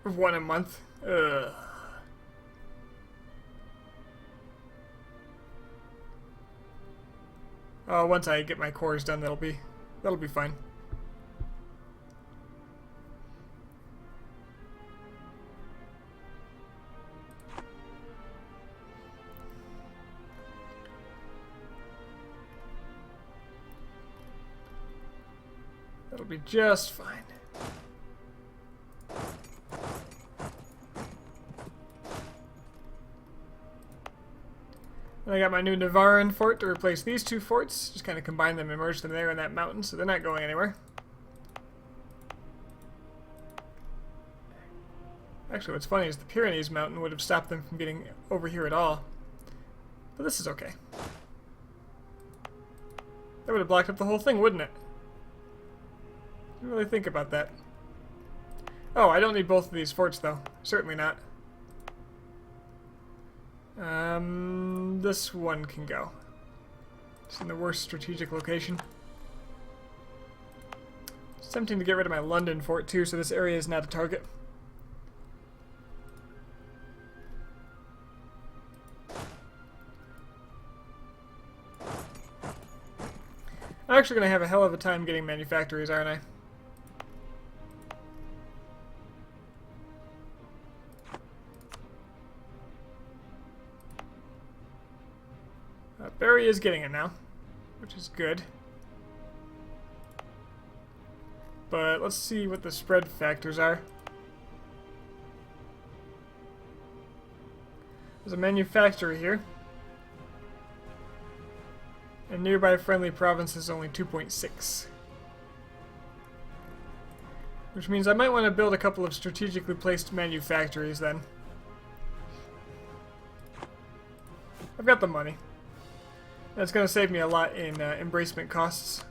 1 a month? Ugh. Once I get my cores done, that'll be fine. That'll be just fine. And I got my new Navarran fort to replace these 2 forts. Just kind of combine them and merge them there in that mountain, so they're not going anywhere. Actually, what's funny is the Pyrenees mountain would have stopped them from getting over here at all. But this is okay. That would have blocked up the whole thing, wouldn't it? Didn't really think about that. Oh, I don't need both of these forts, though. Certainly not. This one can go. It's in the worst strategic location. It's tempting to get rid of my London fort, too, so this area is not a target. I'm actually going to have a hell of a time getting manufactories, aren't I? Barry is getting it now, which is good. But let's see what the spread factors are. There's a manufacturer here. And nearby friendly province is only 2.6. Which means I might want to build a couple of strategically placed manufactories then. I've got the money. That's going to save me a lot in embracement costs.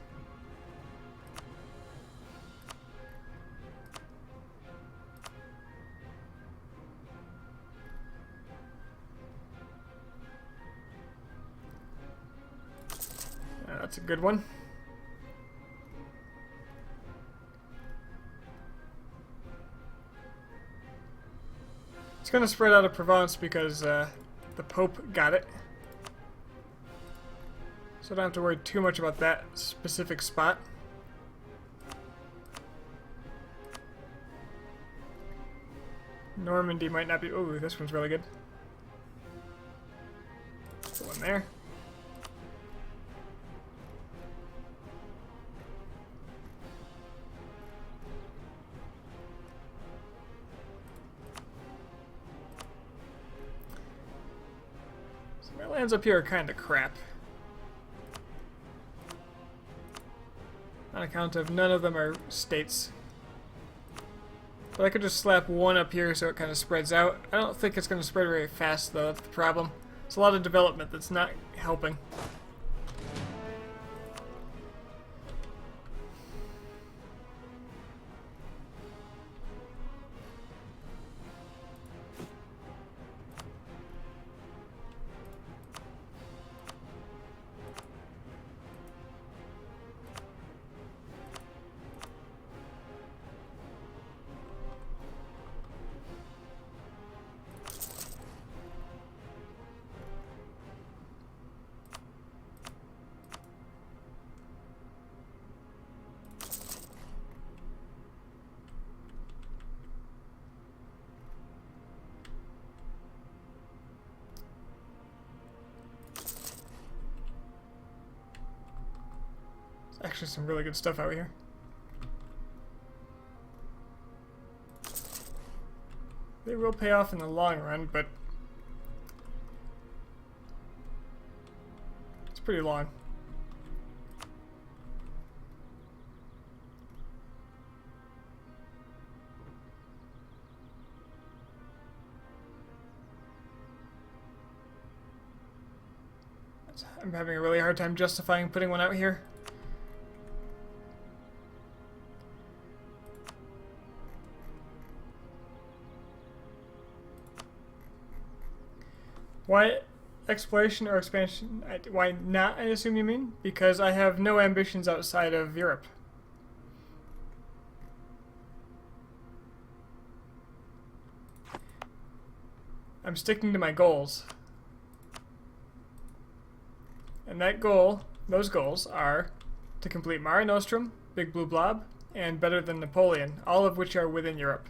That's a good one. It's going to spread out of Provence because the Pope got it. So I don't have to worry too much about that specific spot. Normandy might not be... Oh, this one's really good. Put one there. So my lands up here are kind of crap. On account of none of them are states. But I could just slap one up here so it kind of spreads out. I don't think it's going to spread very fast though, that's the problem. It's a lot of development that's not helping. Actually some really good stuff out here. They will pay off in the long run, but it's pretty long. I'm having a really hard time justifying putting one out here. Why exploration or expansion? Why not, I assume you mean? Because I have no ambitions outside of Europe. I'm sticking to my goals. And that goal, those goals are to complete Mare Nostrum, Big Blue Blob, and Better Than Napoleon, all of which are within Europe.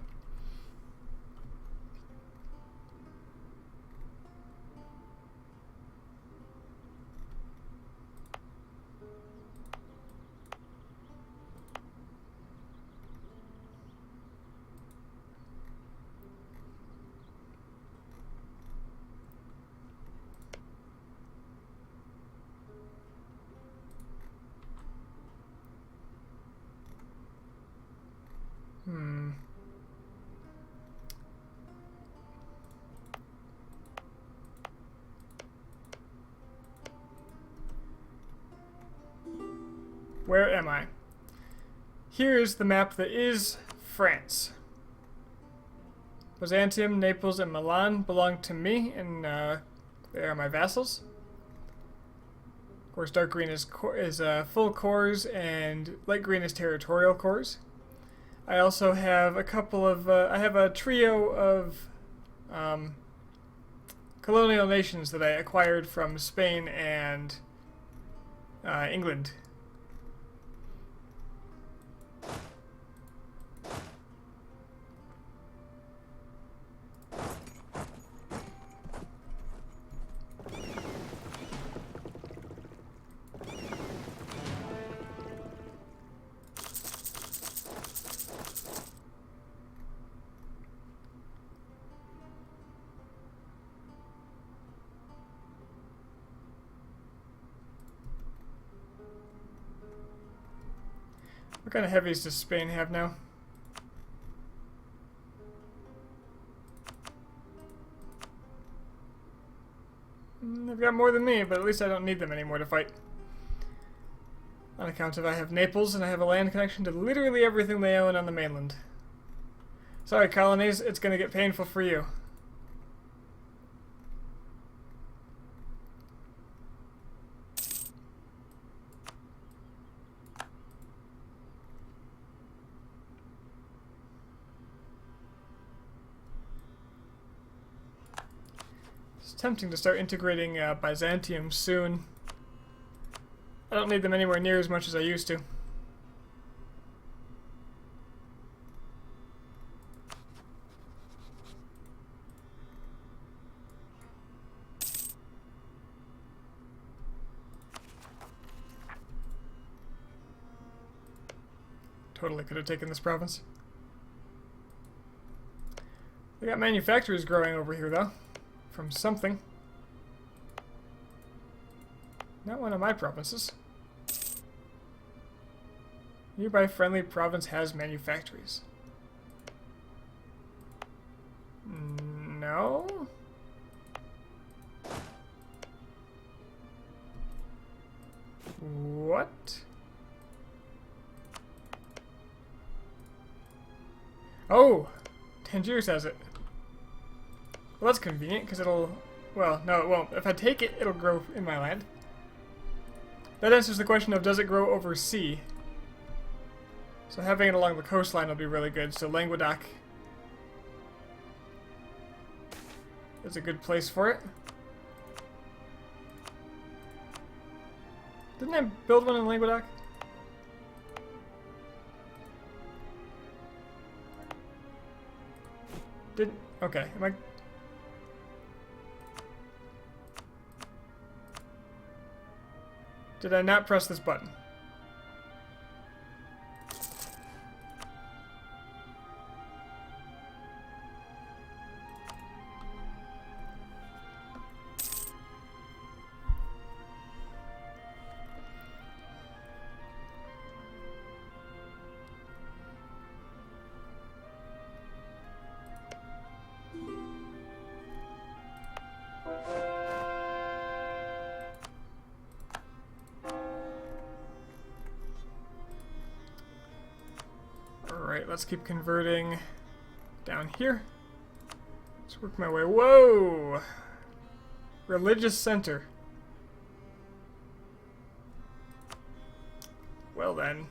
Where am I? Here is the map that is France. Byzantium, Naples, and Milan belong to me, and they are my vassals. Of course, dark green is full cores, and light green is territorial cores. I also have a couple of, I have a trio of colonial nations that I acquired from Spain and England. What kind of heavies does Spain have now? They've got more than me, but at least I don't need them anymore to fight. On account of I have Naples and I have a land connection to literally everything they own on the mainland. Sorry, colonies, it's going to get painful for you. It's tempting to start integrating Byzantium soon. I don't need them anywhere near as much as I used to. Totally could have taken this province. They got manufacturers growing over here, though. From something. Not one of my provinces. Nearby friendly province has manufactories. No? What? Oh! Tangiers has it. Well, that's convenient, because it'll... Well, no, it won't. If I take it, it'll grow in my land. That answers the question of, does it grow over sea? So having it along the coastline will be really good. So Languedoc is a good place for it. Didn't I build one in Languedoc? Didn't... Okay, am I... Did I not press this button? Alright, let's keep converting down here. Let's work my way. Whoa! Religious center. Well then.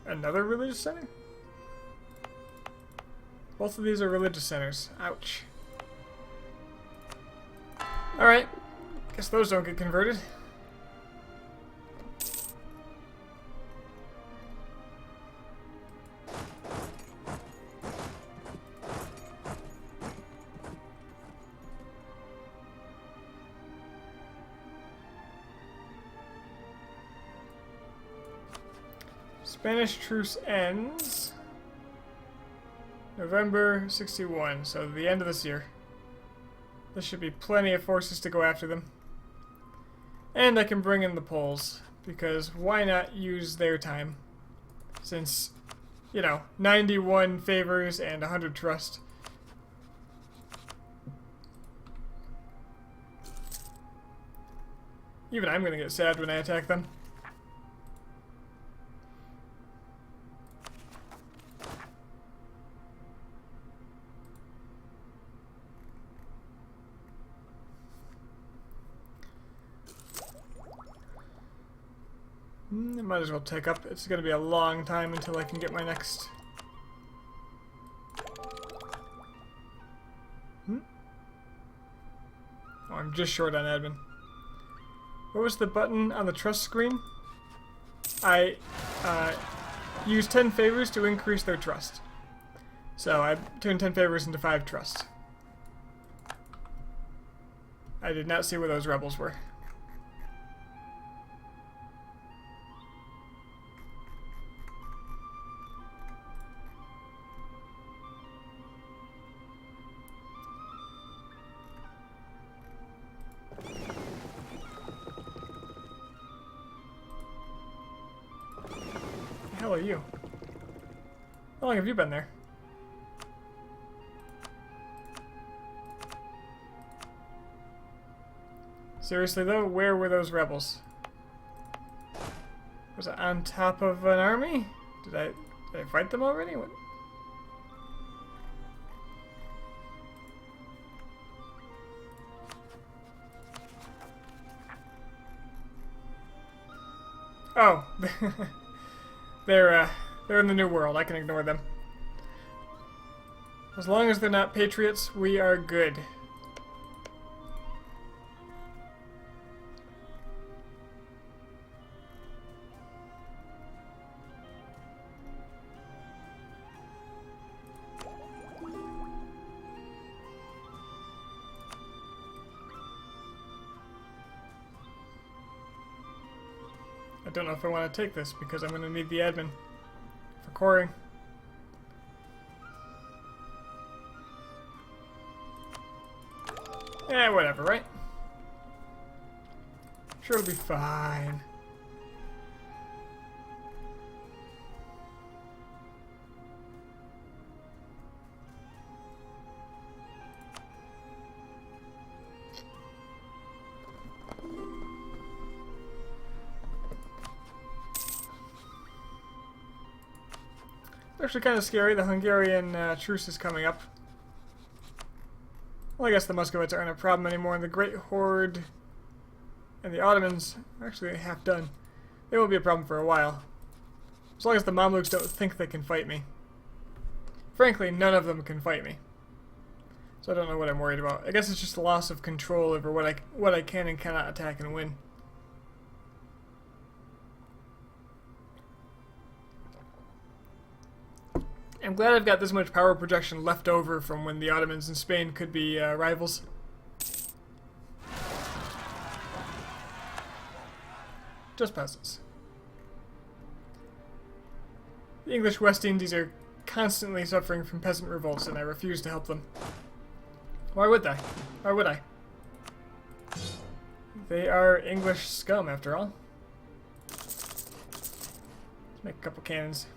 Another religious center? Both of these are religious centers. Ouch. Alright. Guess those don't get converted. Spanish truce ends November 61, so the end of this year. There should be plenty of forces to go after them. And I can bring in the Poles, because why not use their time? Since, you know, 91 favors and 100 trust. Even I'm gonna get sad when I attack them. I might as well take up. It's going to be a long time until I can get my next... Oh, I'm just short on admin. What was the button on the trust screen? I use 10 favors to increase their trust. So I turned 10 favors into 5 trust. I did not see where those rebels were. The hell are you? How long have you been there? Seriously though, where were those rebels? Was it on top of an army? Did I fight them already? What? Oh, they're in the New World. I can ignore them. As long as they're not patriots, we are good. I don't know if I want to take this because I'm going to need the admin for coring. Eh, whatever, right? Sure, it'll be fine. It's actually kind of scary. The Hungarian truce is coming up. Well, I guess the Muscovites aren't a problem anymore, and the Great Horde and the Ottomans are actually half done. They won't be a problem for a while. As long as the Mamluks don't think they can fight me. Frankly, none of them can fight me. So I don't know what I'm worried about. I guess it's just the loss of control over what I can and cannot attack and win. I'm glad I've got this much power projection left over from when the Ottomans and Spain could be rivals. Just peasants. The English West Indies are constantly suffering from peasant revolts, and I refuse to help them. Why would I? Why would I? They are English scum, after all. Let's make a couple cannons.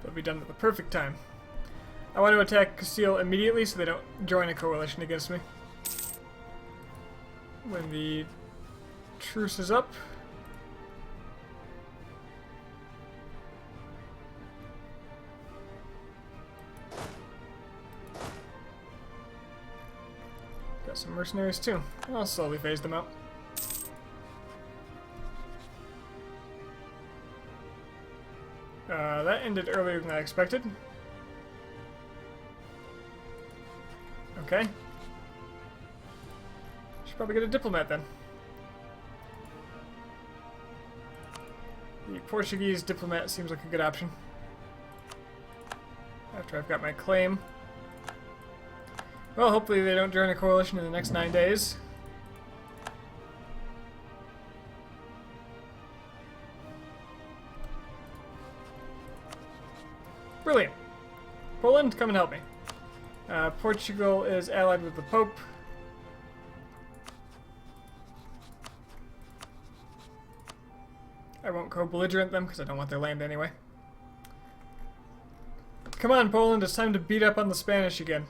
They'll be done at the perfect time. I want to attack Castile immediately so they don't join a coalition against me. When the truce is up. Got some mercenaries too. I'll slowly phase them out. That ended earlier than I expected. Okay. Should probably get a diplomat then. The Portuguese diplomat seems like a good option. After I've got my claim. Well, hopefully they don't join a coalition in the next 9 days. Brilliant. Poland, come and help me. Portugal is allied with the Pope. I won't co-belligerent them because I don't want their land anyway. Come on, Poland, it's time to beat up on the Spanish again.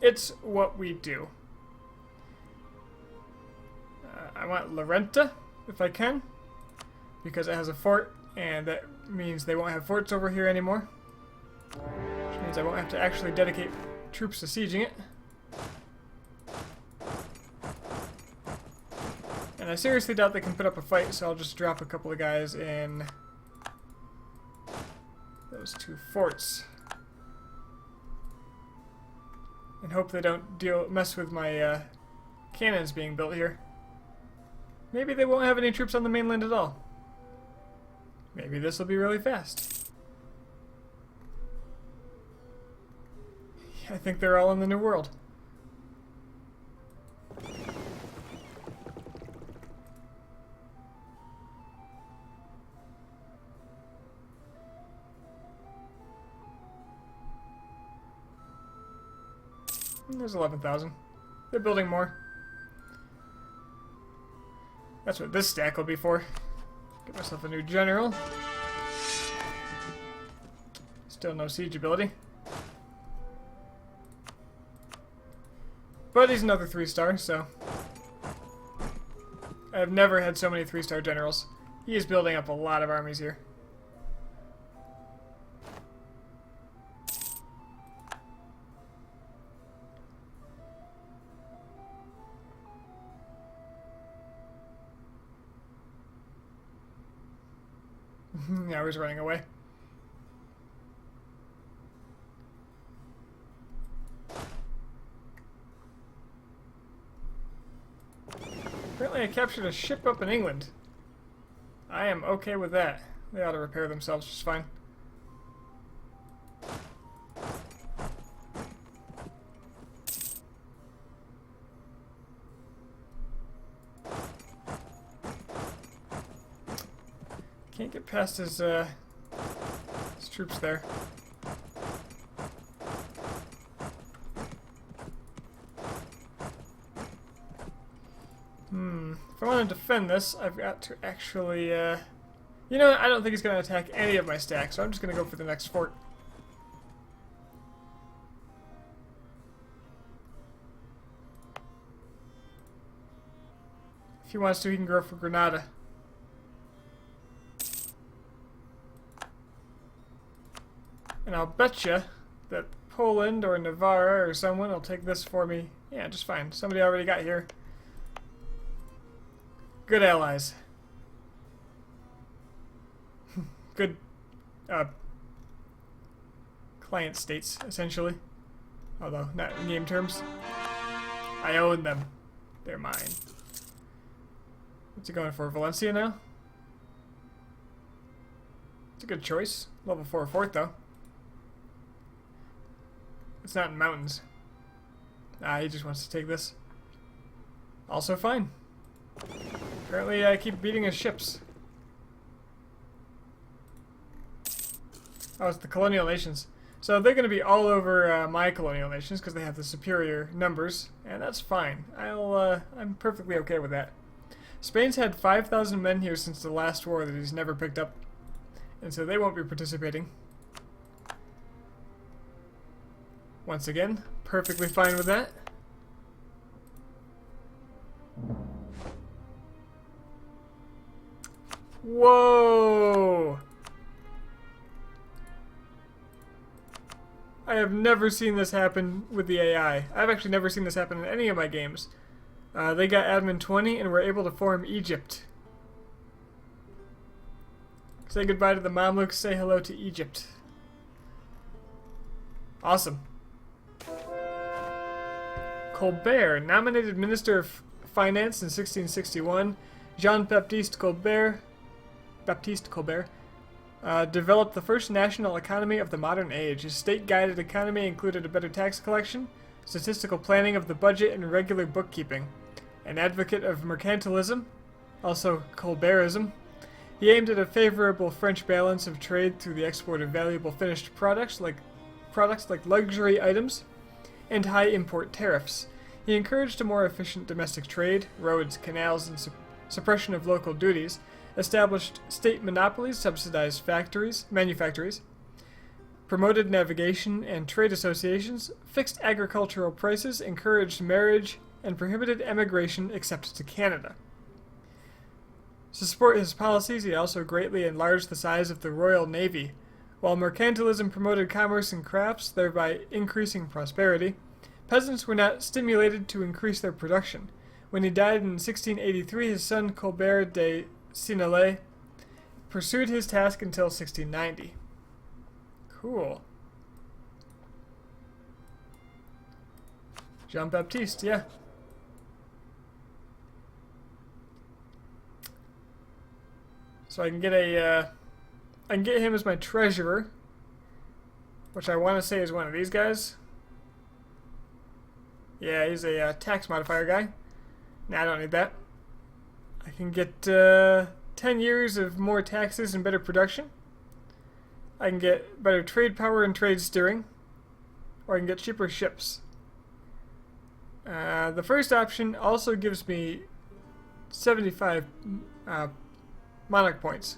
It's what we do. I want Larenta, if I can, because it has a fort, and that means they won't have forts over here anymore. Which means I won't have to actually dedicate troops to sieging it. And I seriously doubt they can put up a fight, so I'll just drop a couple of guys in those two forts. And hope they don't mess with my cannons being built here. Maybe they won't have any troops on the mainland at all. Maybe this will be really fast. I think they're all in the New World. There's 11,000. They're building more. That's what this stack will be for. Get myself a new general. Still no siege ability. But he's another 3-star, so... I've never had so many 3-star generals. He is building up a lot of armies here. Now he's running away. Apparently I captured a ship up in England. I am okay with that. They ought to repair themselves just fine. Can't get past his troops there. If I want to defend this, I've got to actually, you know, I don't think he's going to attack any of my stacks, so I'm just going to go for the next fort. If he wants to, he can go for Granada. And I'll betcha that Poland or Navarra or someone will take this for me. Yeah, just fine. Somebody already got here. Good allies. Good client states, essentially. Although, not in game terms. I own them. They're mine. What's he going for? Valencia now? It's a good choice. Level 4 fort, though. It's not in mountains. Ah, he just wants to take this. Also fine. Apparently I keep beating his ships. Oh, it's the colonial nations. So they're going to be all over my colonial nations because they have the superior numbers, and that's fine. I'm perfectly okay with that. Spain's had 5,000 men here since the last war that he's never picked up, and so they won't be participating. Once again, perfectly fine with that. Whoa! I have never seen this happen with the AI. I've actually never seen this happen in any of my games. They got admin 20 and were able to form Egypt. Say goodbye to the Mamluks, say hello to Egypt. Awesome. Colbert, nominated Minister of Finance in 1661, Jean-Baptiste Colbert, developed the first national economy of the modern age. His state-guided economy included a better tax collection, statistical planning of the budget, and regular bookkeeping. An advocate of mercantilism, also Colbertism, he aimed at a favorable French balance of trade through the export of valuable finished products like luxury items and high import tariffs. He encouraged a more efficient domestic trade, roads, canals, and suppression of local duties, established state monopolies, subsidized manufactories, promoted navigation and trade associations, fixed agricultural prices, encouraged marriage, and prohibited emigration except to Canada. To support his policies, he also greatly enlarged the size of the Royal Navy. While mercantilism promoted commerce and crafts, thereby increasing prosperity, peasants were not stimulated to increase their production. When he died in 1683, his son Colbert de Seignelay pursued his task until 1690. Cool. Jean-Baptiste, yeah. So I can get him as my treasurer, which I want to say is one of these guys. Yeah, he's a tax modifier guy. Nah, I don't need that. I can get 10 years of more taxes and better production. I can get better trade power and trade steering. Or I can get cheaper ships. The first option also gives me 75 monarch points.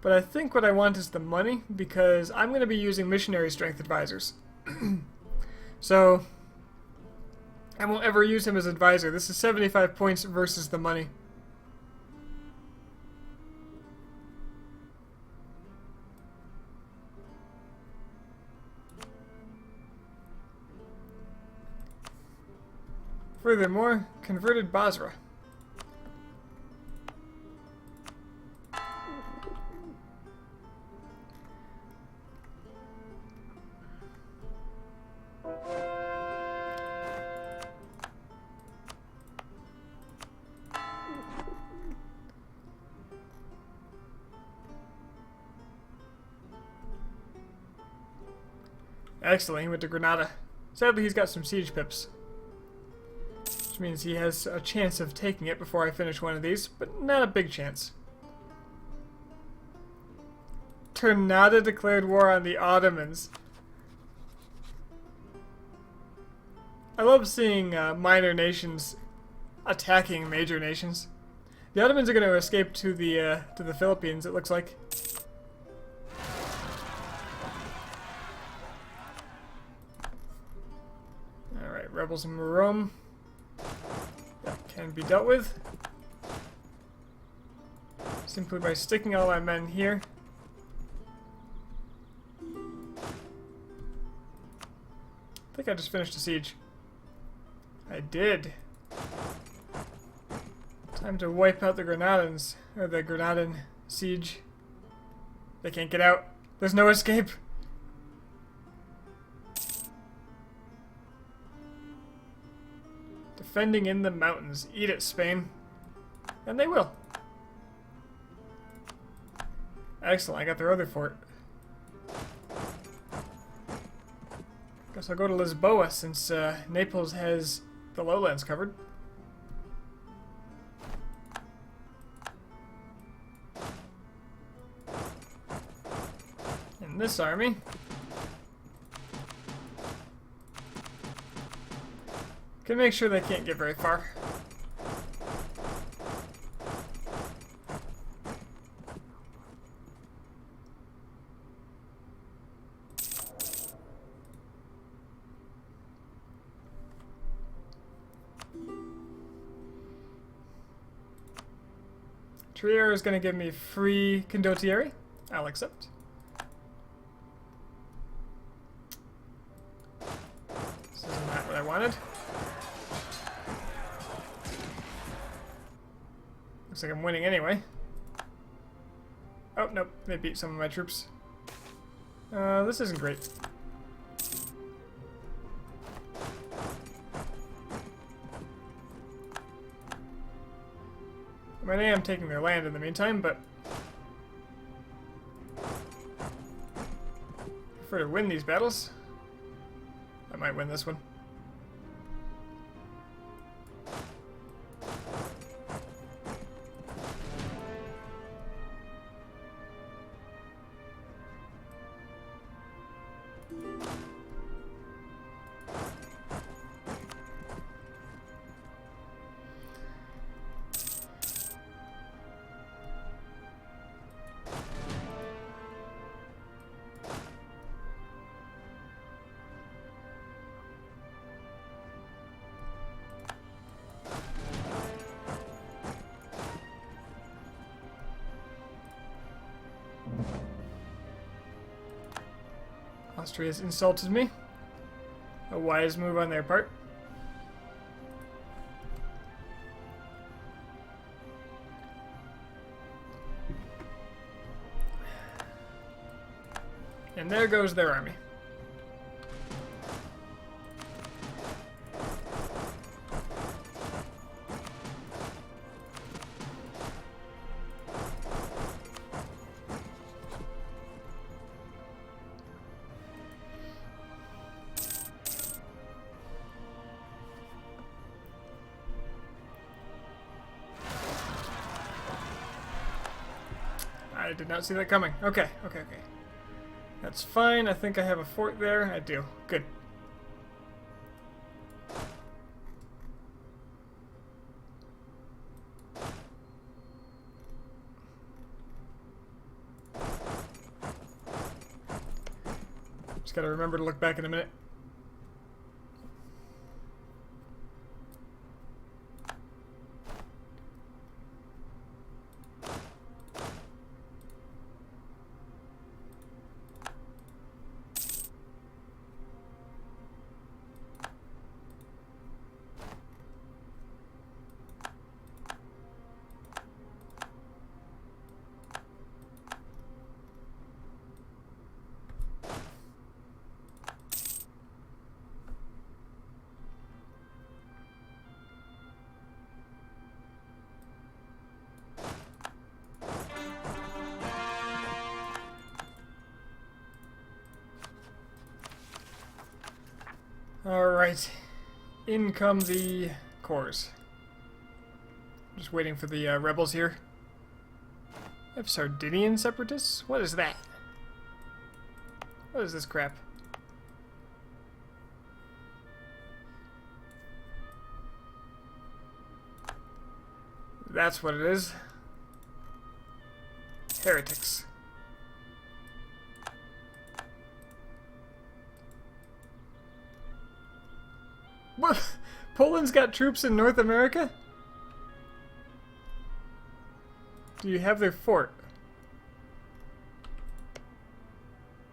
But I think what I want is the money, because I'm going to be using missionary strength advisors. So I won't ever use him as advisor. This is 75 points versus the money. Furthermore, converted Basra. Excellent, he went to Granada. Sadly, he's got some siege pips, which means he has a chance of taking it before I finish one of these, but not a big chance. Granada declared war on the Ottomans. I love seeing minor nations attacking major nations. The Ottomans are going to escape to the Philippines, it looks like. Alright, rebels in Rome. That can be dealt with. Simply by sticking all my men here. I think I just finished a siege. I did. Time to wipe out the Granadans, or the Granadan siege. They can't get out. There's no escape. Defending in the mountains. Eat it, Spain. And they will. Excellent, I got their other fort. Guess I'll go to Lisboa since Naples has the lowlands covered. And this army can make sure they can't get very far. Trier is going to give me free condottieri. I'll accept. This isn't that what I wanted. Looks like I'm winning anyway. Oh, nope. They beat some of my troops. This isn't great. I mean, I am taking their land in the meantime, but I prefer to win these battles. I might win this one. Austria's insulted me. A wise move on their part. And there goes their army. I did not see that coming. Okay. That's fine. I think I have a fort there. I do. Good. Just gotta remember to look back in a minute. Alright. In come the cores. Just waiting for the rebels here. I have Sardinian separatists? What is that? What is this crap? That's what it is. Heretics. What? Poland's got troops in North America? Do you have their fort?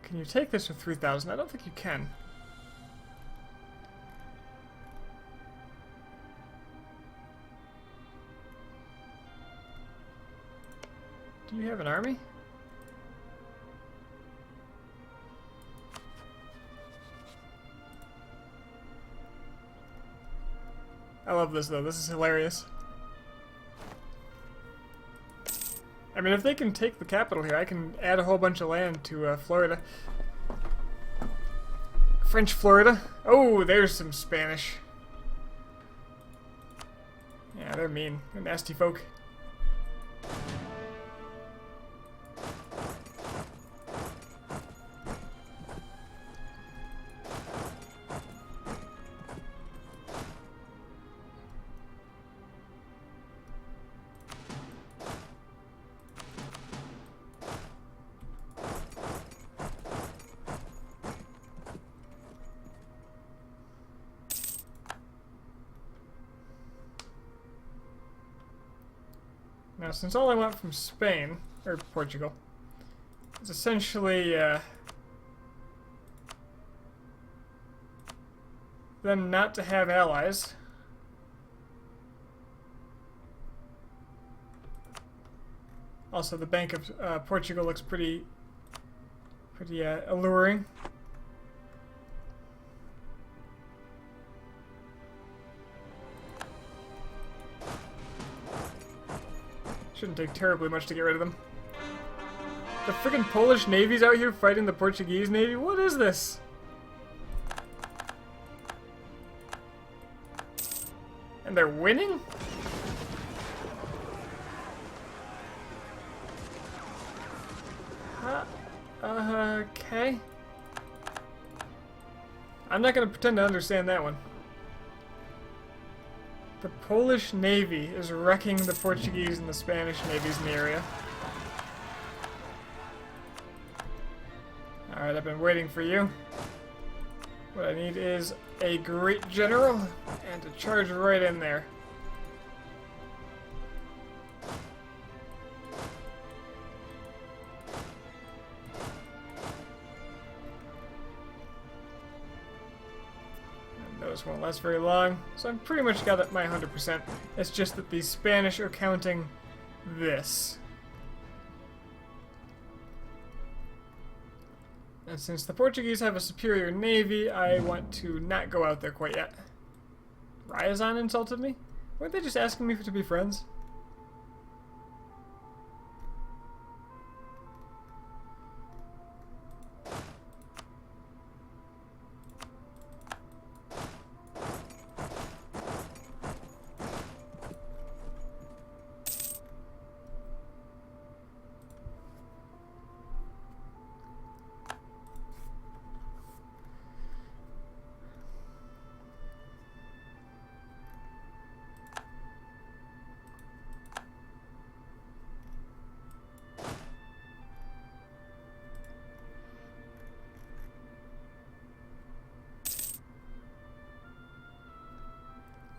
Can you take this for 3,000? I don't think you can. Do you have an army? I love this though, this is hilarious. I mean, if they can take the capital here, I can add a whole bunch of land to Florida. French Florida. Oh, there's some Spanish. Yeah, they're mean. They're nasty folk. Now, since all I want from Spain, or Portugal, is essentially them not to have allies. Also, the Bank of Portugal looks pretty alluring. Shouldn't take terribly much to get rid of them. The freaking Polish Navy's out here fighting the Portuguese Navy? What is this? And they're winning? Okay. I'm not gonna pretend to understand that one. The Polish Navy is wrecking the Portuguese and the Spanish navies in the area. Alright, I've been waiting for you. What I need is a great general and to charge right in there. Those won't last very long, so I've pretty much got my 100%. It's just that the Spanish are counting this. And since the Portuguese have a superior navy, I want to not go out there quite yet. Ryazan insulted me? Weren't they just asking me to be friends?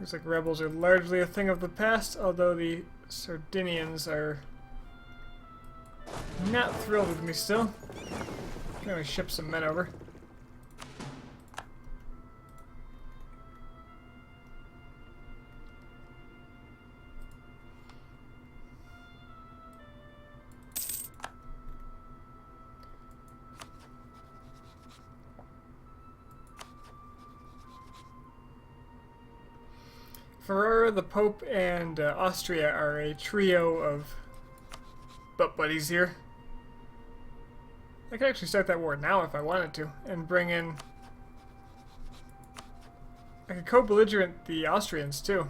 Looks like rebels are largely a thing of the past, although the Sardinians are not thrilled with me still. I'm gonna ship some men over. Ferrara, the Pope, and Austria are a trio of butt buddies here. I could actually start that war now if I wanted to, and bring in I could co-belligerent the Austrians, too.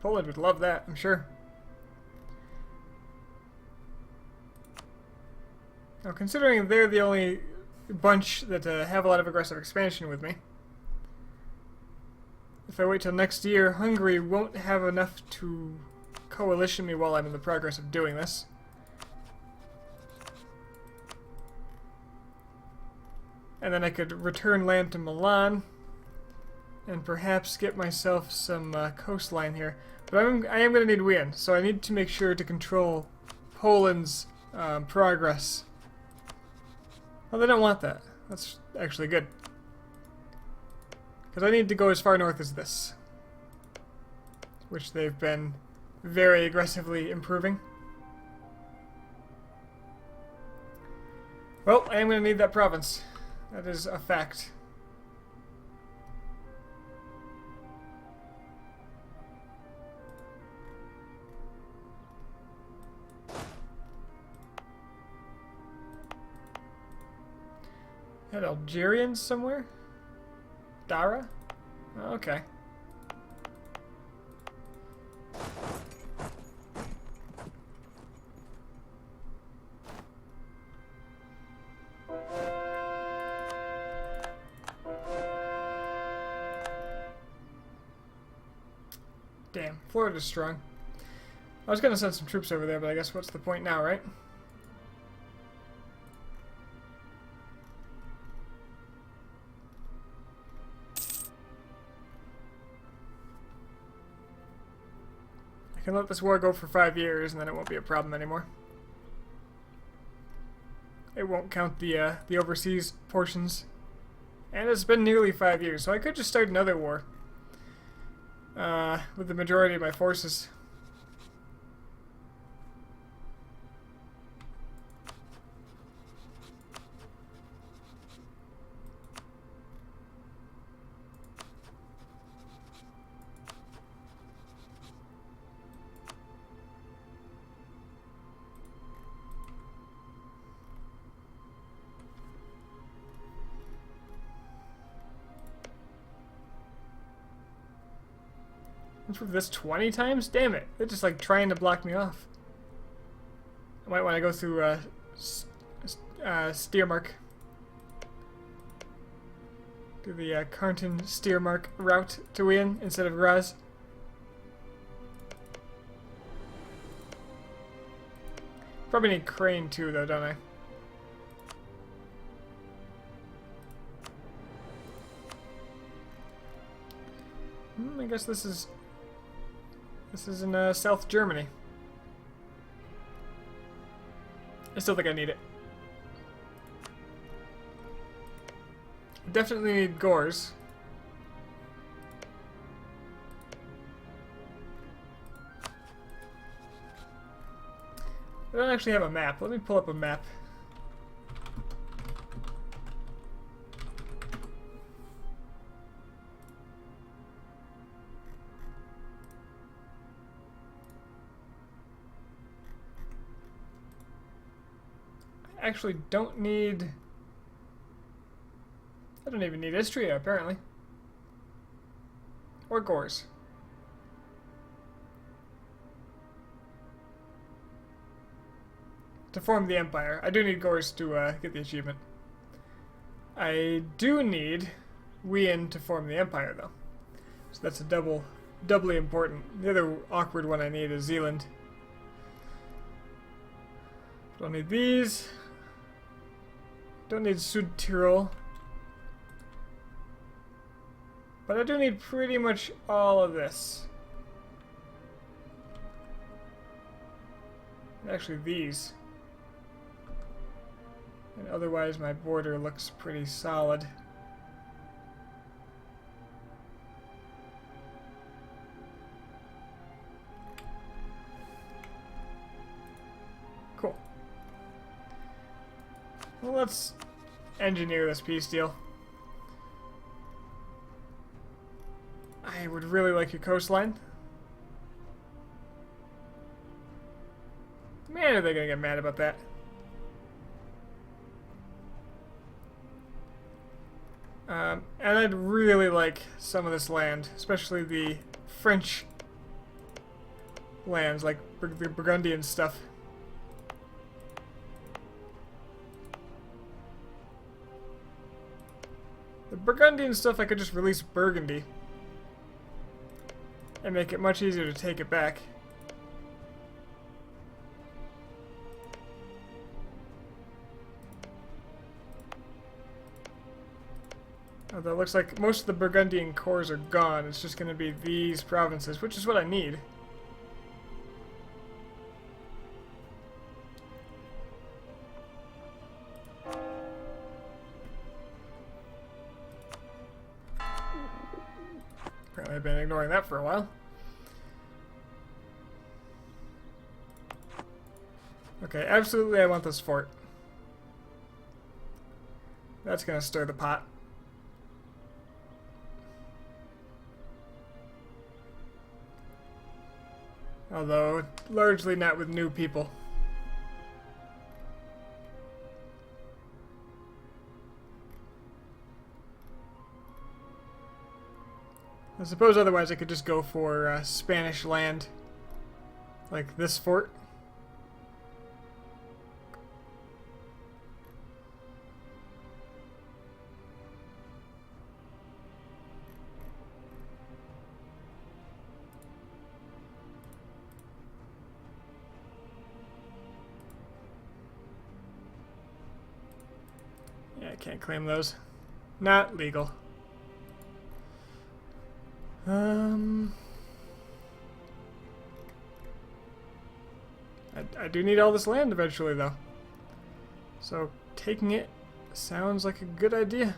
Poland would love that, I'm sure. Now, considering they're the only bunch that have a lot of aggressive expansion with me, if I wait till next year, Hungary won't have enough to coalition me while I'm in the progress of doing this. And then I could return land to Milan and perhaps get myself some coastline here. But I am going to need Wien, so I need to make sure to control Poland's progress. Well, they don't want that. That's actually good. Because I need to go as far north as this, which they've been very aggressively improving. Well, I am going to need that province. That is a fact. Had Algerians somewhere? Dara? Oh, okay. Damn, Florida's strong. I was gonna send some troops over there, but I guess what's the point now, right? I can let this war go for 5 years, and then it won't be a problem anymore. It won't count the overseas portions. And it's been nearly 5 years, so I could just start another war. With the majority of my forces. Improve this 20 times? Damn it. They're just like trying to block me off. I might want to go through Steiermark. Do the Karnten-Steiermark route to Wien instead of Graz. Probably need Crane too though, don't I? I guess this is in South Germany. I still think I need it. Definitely need Gors. I don't actually have a map. Let me pull up a map. Actually don't need... I don't even need Istria, apparently. Or Gors. To form the Empire. I do need Gors to get the achievement. I do need Wien to form the Empire, though. So that's a doubly important. The other awkward one I need is Zealand. Don't need these. Don't need Südtirol. But I do need pretty much all of this. Actually, these. And otherwise, my border looks pretty solid. Cool. Well, let's engineer this peace deal. I would really like your coastline. Man, are they gonna get mad about that? And I'd really like some of this land, especially the French lands, like the Burgundian stuff. The Burgundian stuff I could just release Burgundy and make it much easier to take it back. Although it looks like most of the Burgundian cores are gone, it's just going to be these provinces, which is what I need. Apparently I've been ignoring that for a while. Okay, absolutely I want this fort. That's going to stir the pot. Although, largely not with new people. I suppose otherwise I could just go for Spanish land, like this fort. Yeah, I can't claim those. Not legal. I do need all this land eventually, though. So taking it sounds like a good idea.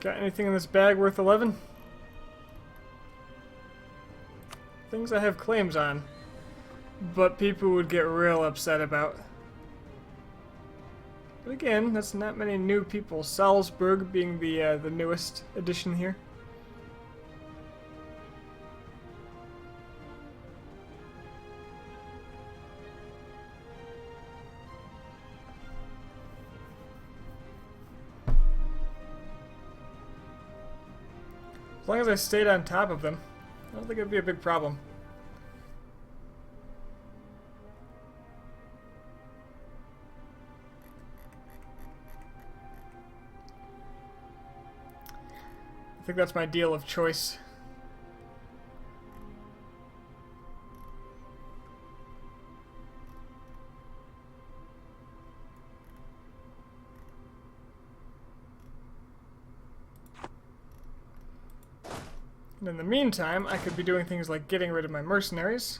Got anything in this bag worth 11? Things I have claims on, but people would get real upset about. But again, that's not many new people. Salzburg being the newest addition here. As long as I stayed on top of them, I don't think it'd be a big problem. I think that's my deal of choice. And in the meantime, I could be doing things like getting rid of my mercenaries.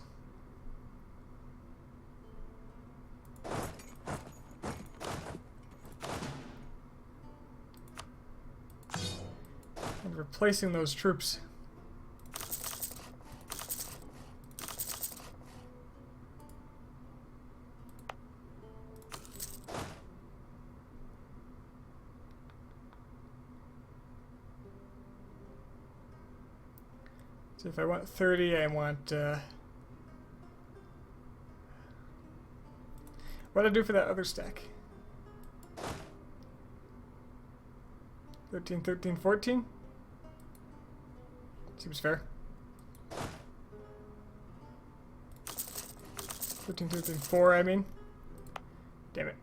And replacing those troops. So if I want 30, I want... what did I do for that other stack? 13, 13, 14? Seems fair. 13, 13, 4, I mean. Damn it.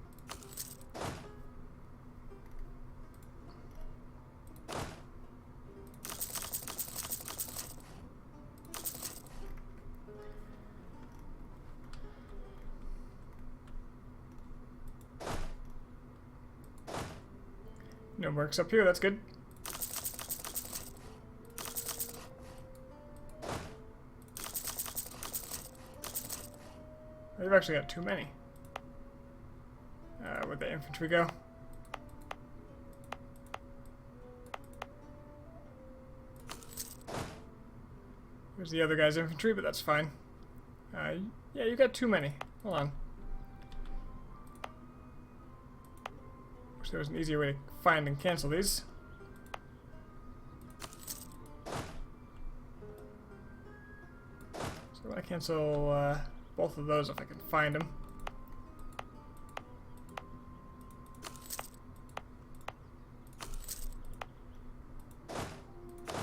No mercs up here, that's good. They've actually got too many. Where'd the infantry go? There's the other guy's infantry, but that's fine. Yeah, you got too many. Hold on. Wish there was an easier way to find and cancel these. So I want to cancel both of those if I can find them.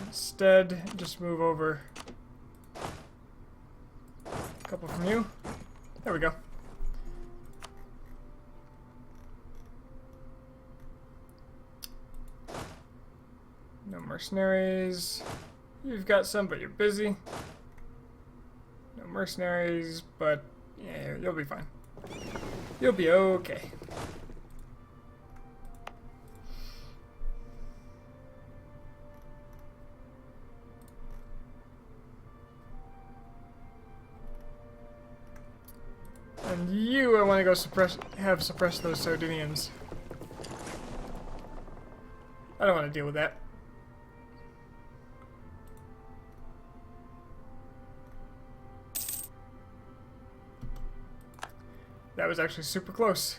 Instead, just move over a couple from you. There we go. No mercenaries. You've got some, but you're busy. No mercenaries, but yeah, you'll be fine. You'll be okay. And you, I want to go suppress those Sardinians. I don't want to deal with that. That was actually super close.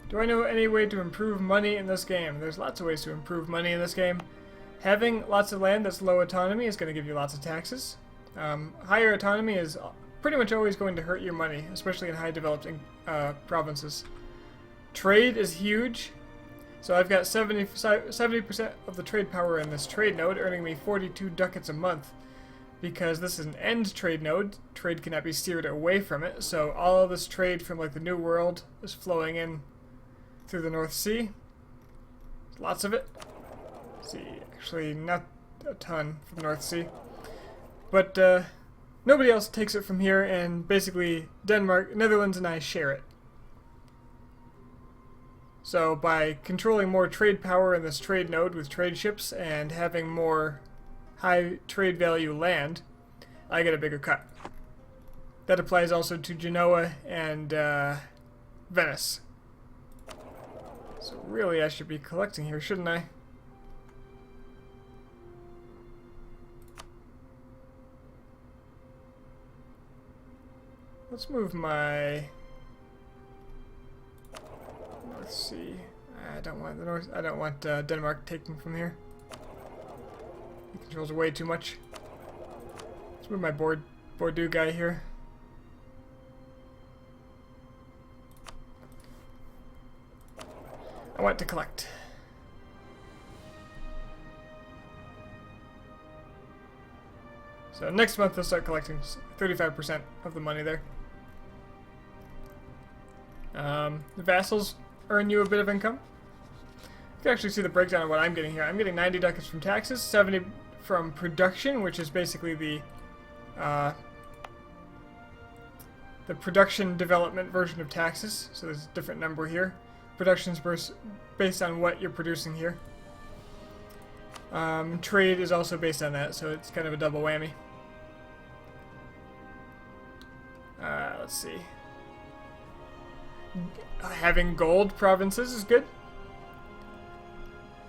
Do I know any way to improve money in this game? There's lots of ways to improve money in this game. Having lots of land that's low autonomy is going to give you lots of taxes. Higher autonomy is pretty much always going to hurt your money, especially in high developed provinces. Trade is huge. So I've got 70% of the trade power in this trade node, earning me 42 ducats a month. Because this is an end trade node, trade cannot be steered away from it. So all of this trade from like the New World is flowing in through the North Sea. Lots of it. See, actually not a ton from the North Sea. But nobody else takes it from here, and basically Denmark, Netherlands, and I share it. So by controlling more trade power in this trade node with trade ships and having more high trade value land, I get a bigger cut. That applies also to Genoa and Venice. So really I should be collecting here, shouldn't I? Let's move my North Sea. I don't want the North. I don't want Denmark taking from here. He controls way too much. Let's move my Bordeaux guy here. I want to collect. So next month they'll start collecting 35% of the money there. The vassals earn you a bit of income. You can actually see the breakdown of what I'm getting here. I'm getting 90 ducats from taxes, 70 from production, which is basically the production development version of taxes. So there's a different number here. Production's based on what you're producing here. Trade is also based on that, so it's kind of a double whammy. Let's see. Having gold provinces is good.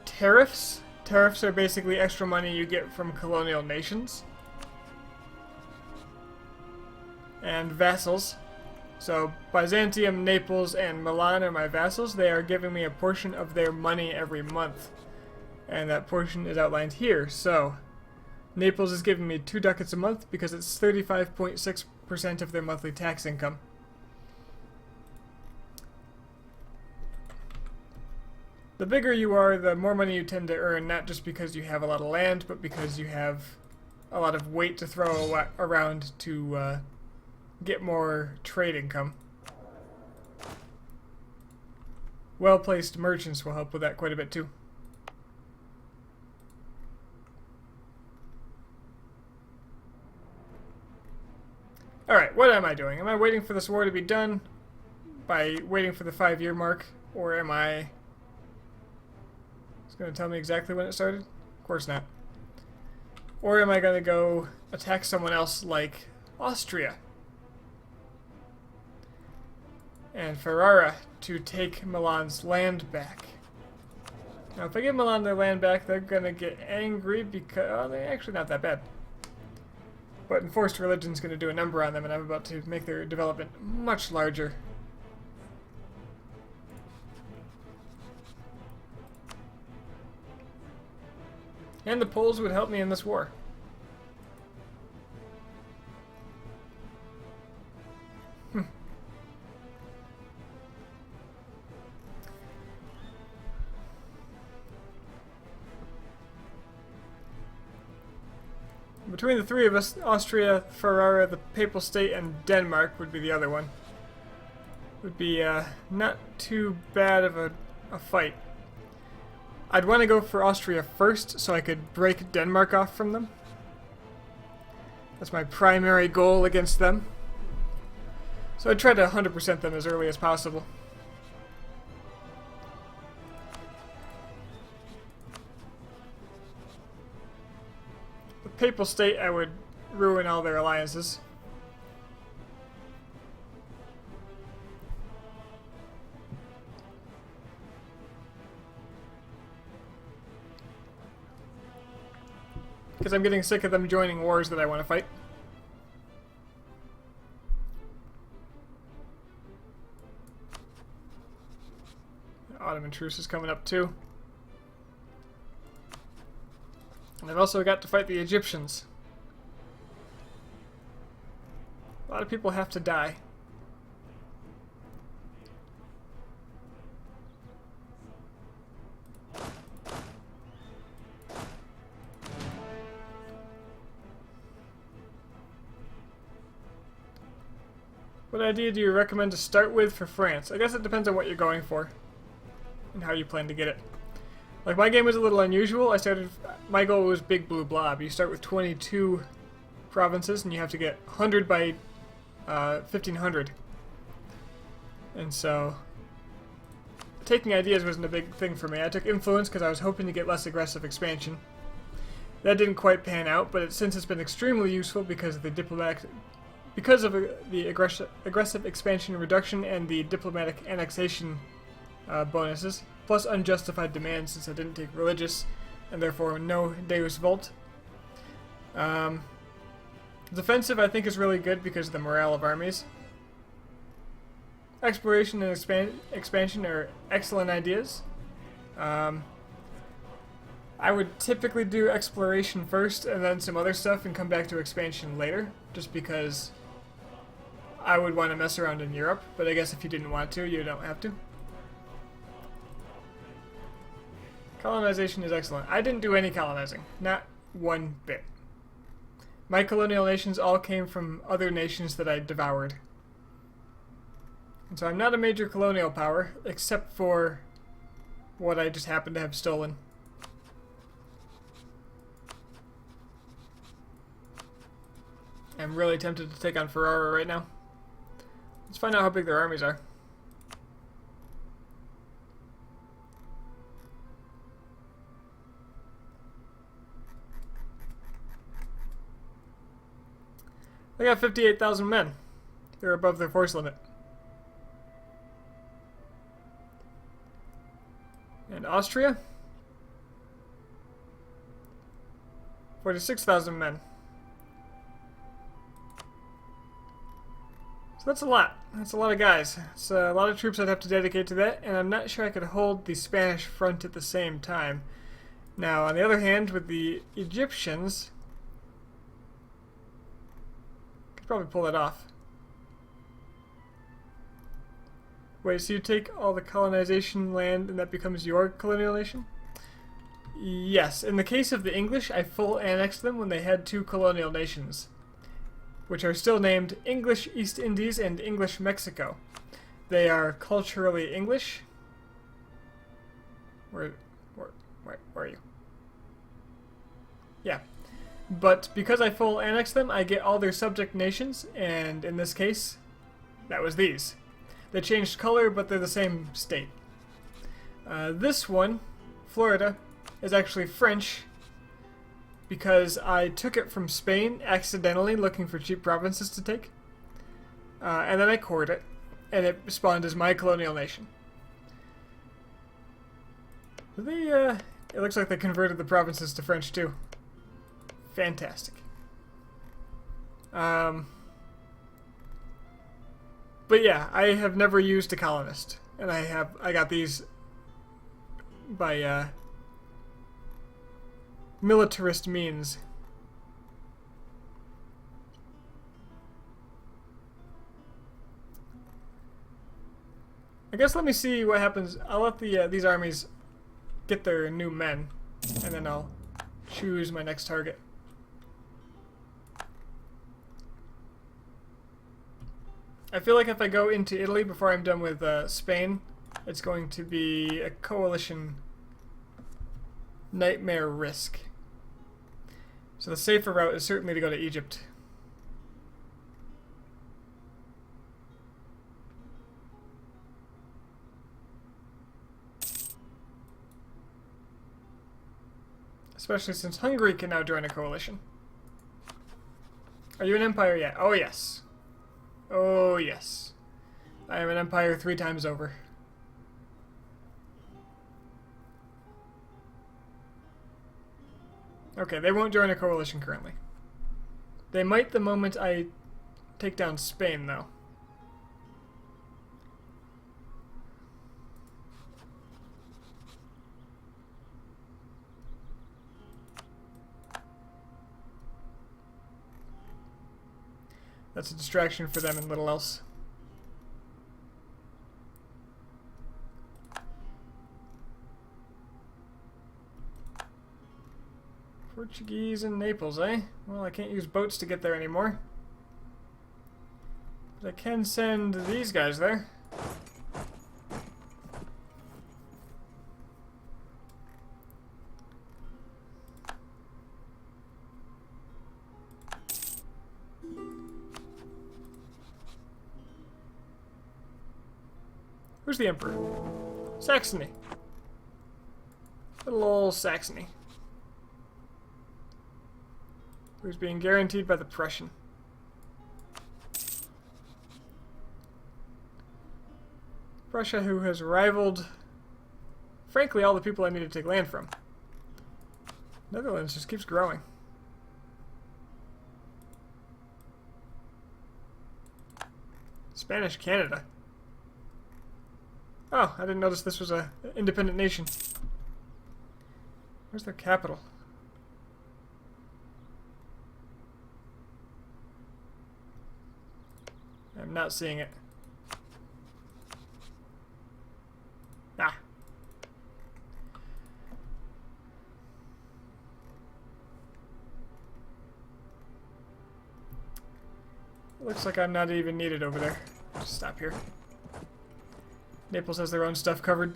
Tariffs. Tariffs are basically extra money you get from colonial nations. And vassals. So Byzantium, Naples, and Milan are my vassals. They are giving me a portion of their money every month. And that portion is outlined here. So Naples is giving me 2 ducats a month because it's 35.6% of their monthly tax income. The bigger you are, the more money you tend to earn, not just because you have a lot of land, but because you have a lot of weight to throw around to get more trade income. Well-placed merchants will help with that quite a bit too. Alright, what am I doing? Am I waiting for this war to be done by waiting for the 5-year mark? Or am I... It's going to tell me exactly when it started? Of course not. Or am I going to go attack someone else like Austria? And Ferrara to take Milan's land back. Now, if I give Milan their land back, they're gonna get angry because they're actually not that bad. But enforced religion's gonna do a number on them, and I'm about to make their development much larger. And the Poles would help me in this war. Between the three of us, Austria, Ferrara, the Papal State, and Denmark would be the other one. Would be not too bad of a fight. I'd want to go for Austria first so I could break Denmark off from them. That's my primary goal against them. So I'd try to 100% them as early as possible. Papal State, I would ruin all their alliances. Because I'm getting sick of them joining wars that I want to fight. The Ottoman truce is coming up too. And I've also got to fight the Egyptians. A lot of people have to die. What idea do you recommend to start with for France? I guess it depends on what you're going for and how you plan to get it. Like, my game was a little unusual. My goal was Big Blue Blob. You start with 22 provinces, and you have to get 100 by 1500. And so, taking ideas wasn't a big thing for me. I took influence because I was hoping to get less aggressive expansion. That didn't quite pan out, but since it's been extremely useful because of the aggressive expansion reduction and the diplomatic annexation bonuses, plus unjustified demands since I didn't take religious, and therefore no Deus Vult. Defensive, I think, is really good because of the morale of armies. Exploration and expansion are excellent ideas. I would typically do exploration first and then some other stuff and come back to expansion later, just because I would want to mess around in Europe, but I guess if you didn't want to, you don't have to. Colonization is excellent. I didn't do any colonizing. Not one bit. My colonial nations all came from other nations that I devoured. And so I'm not a major colonial power, except for what I just happen to have stolen. I'm really tempted to take on Ferrara right now. Let's find out how big their armies are. They got 58,000 men. They're above their force limit. And Austria? 46,000 men. So that's a lot. That's a lot of guys. It's a lot of troops I'd have to dedicate to that, and I'm not sure I could hold the Spanish front at the same time. Now, on the other hand, with the Egyptians, I could probably pull that off. Wait, so you take all the colonization land and that becomes your colonial nation? Yes. In the case of the English, I full annexed them when they had two colonial nations, which are still named English East Indies and English Mexico. They are culturally English. Where are you? Yeah. But because I full annexed them, I get all their subject nations, and in this case, that was these. They changed color, but they're the same state. This one, Florida, is actually French, because I took it from Spain accidentally looking for cheap provinces to take. And then I cored it, and it spawned as my colonial nation. They, it looks like they converted the provinces to French too. Fantastic. But yeah, I have never used a colonist, and I got these by militarist means. I guess let me see what happens. I'll let these armies get their new men, and then I'll choose my next target. I feel like if I go into Italy before I'm done with Spain, it's going to be a coalition nightmare risk. So the safer route is certainly to go to Egypt. Especially since Hungary can now join a coalition. Are you an empire yet? Oh yes. Oh yes. I am an empire 3 times over. Okay, they won't join a coalition currently. They might the moment I take down Spain, though. That's a distraction for them and little else. Portuguese in Naples, eh? Well, I can't use boats to get there anymore. But I can send these guys there. Who's the emperor? Saxony. Little old Saxony. Who's being guaranteed by the Prussian. Prussia, who has rivaled, frankly, all the people I need to take land from. Netherlands just keeps growing. Spanish Canada. Oh, I didn't notice this was an independent nation. Where's their capital? I'm not seeing it. Ah. It looks like I'm not even needed over there. Just stop here. Naples has their own stuff covered.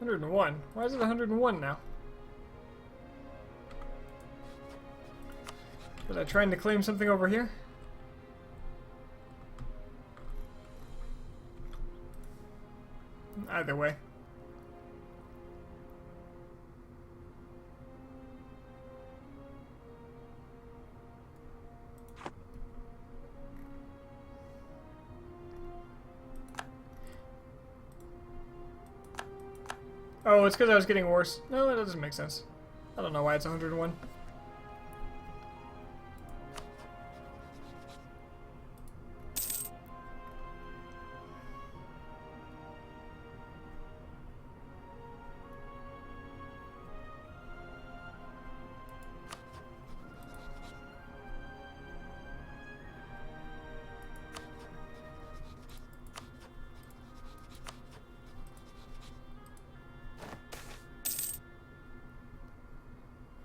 $101. Why is it 101 now? Was I trying to claim something over here? Either way. Oh, it's because I was getting worse. No, that doesn't make sense. I don't know why it's 101.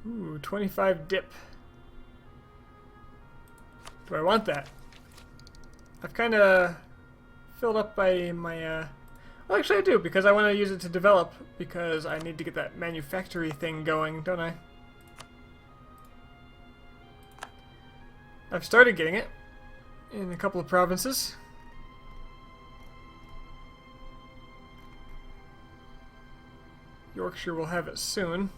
Ooh, 25 dip. Do I want that? I've kind of filled up by my, well, actually I do, because I want to use it to develop, because I need to get that manufactory thing going, don't I? I've started getting it in a couple of provinces. Yorkshire will have it soon.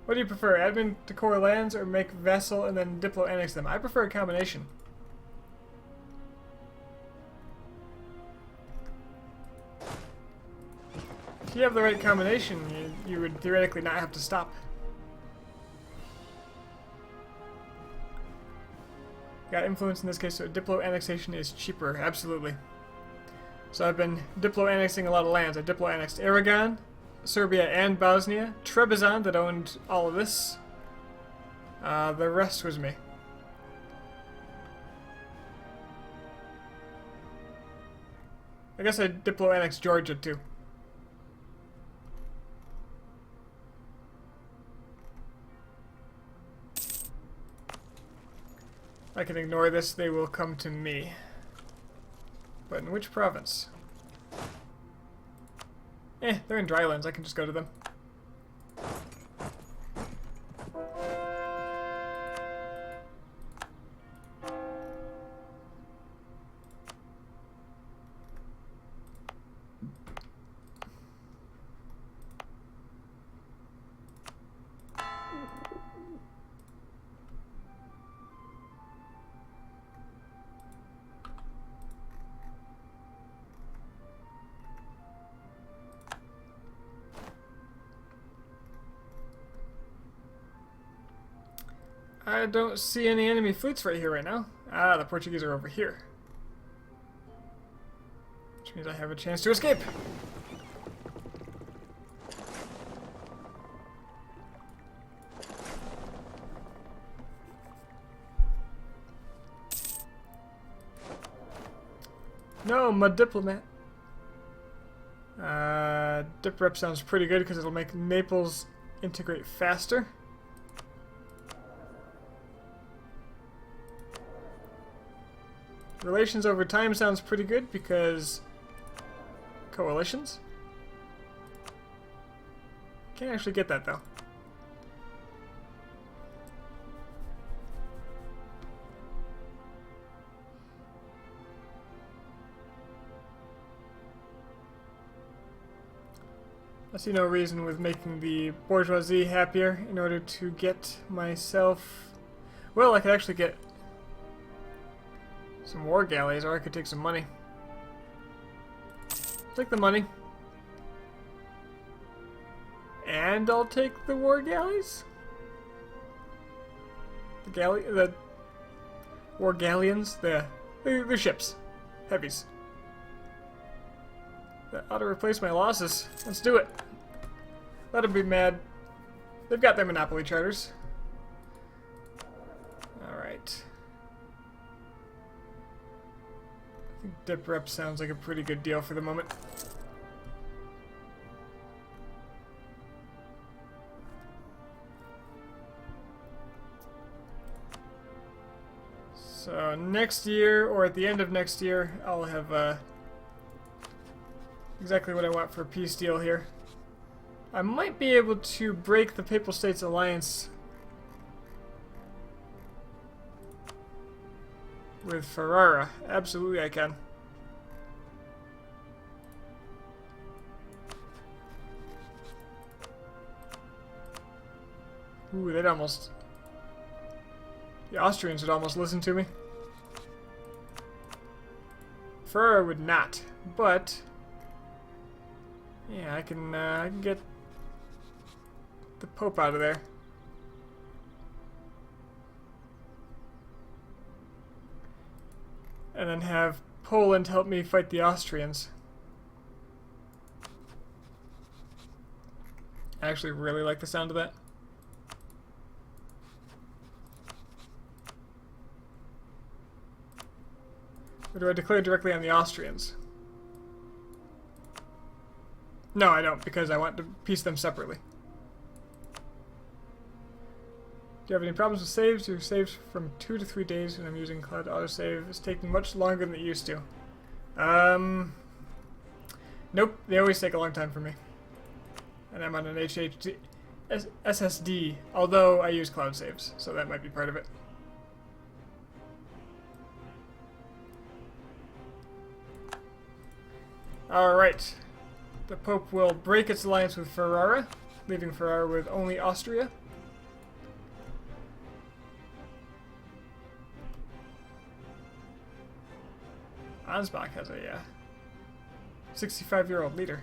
What do you prefer, admin to core lands or make vassal and then Diplo annex them? I prefer a combination. If you have the right combination, you would theoretically not have to stop. Got influence in this case, so Diplo annexation is cheaper, absolutely. So I've been Diplo annexing a lot of lands. I Diplo annexed Aragon, Serbia and Bosnia, Trebizond that owned all of this. The rest was me. I guess I Diplo annexed Georgia too. I can ignore this, they will come to me. But in which province? They're in drylands, I can just go to them. I don't see any enemy fleets right here right now. Ah, the Portuguese are over here. Which means I have a chance to escape. No, my diplomat. Dip rep sounds pretty good because it'll make Naples integrate faster. Relations over time sounds pretty good because coalitions. Can't actually get that though. I see no reason with making the bourgeoisie happier in order to get myself... Well, I could actually get some war galleys, or I could take some money. Take the money. And I'll take the war galleys? The war galleons? The ships. Heavies. That ought to replace my losses. Let's do it. Let them be mad. They've got their monopoly charters. Alright. I think Dip Rep sounds like a pretty good deal for the moment. So next year, or at the end of next year, I'll have exactly what I want for a peace deal here. I might be able to break the Papal States alliance with Ferrara. Absolutely I can. Ooh, they'd almost... The Austrians would almost listen to me. Ferrara would not, but... Yeah, I can get the Pope out of there. And then have Poland help me fight the Austrians. I actually really like the sound of that. Or do I declare directly on the Austrians? No, I don't, because I want to piece them separately. Do you have any problems with saves? Your saves from 2 to 3 days when I'm using Cloud Autosave. It's taking much longer than it used to. Nope, they always take a long time for me. And I'm on an SSD, although I use cloud saves, so that might be part of it. Alright. The Pope will break its alliance with Ferrara, leaving Ferrara with only Austria. Ansbach has a 65-year-old leader.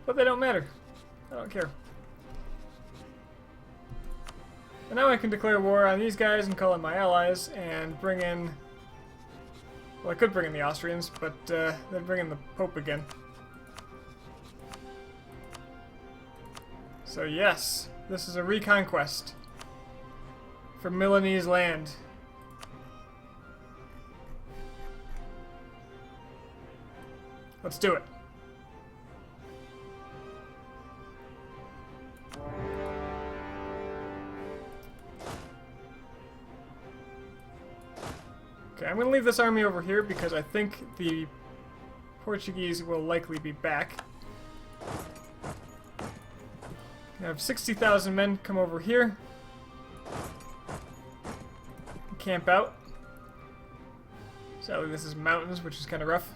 But they don't matter. I don't care. And now I can declare war on these guys and call in my allies and bring in... Well, I could bring in the Austrians, but then bring in the Pope again. So yes, this is a reconquest for Milanese land. Let's do it. Okay, I'm going to leave this army over here because I think the Portuguese will likely be back. I have 60,000 men come over here. Camp out. Sadly, this is mountains, which is kind of rough.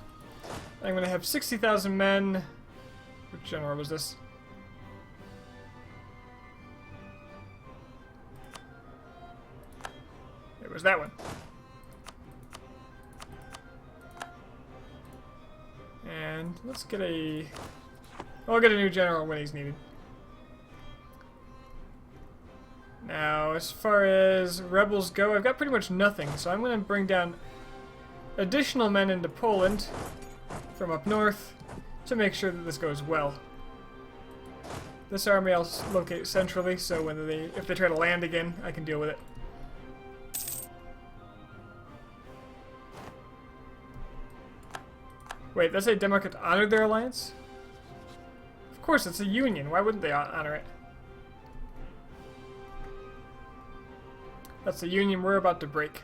I'm going to have 60,000 men. Which general was this? It was that one. And let's get a... I'll get a new general when he's needed. Now, as far as rebels go, I've got pretty much nothing, so I'm going to bring down additional men into Poland from up north to make sure that this goes well. This army I'll locate centrally, so when if they try to land again, I can deal with it. Wait, does say Denmark honored their alliance? Of course, it's a union. Why wouldn't they honor it? That's the union we're about to break.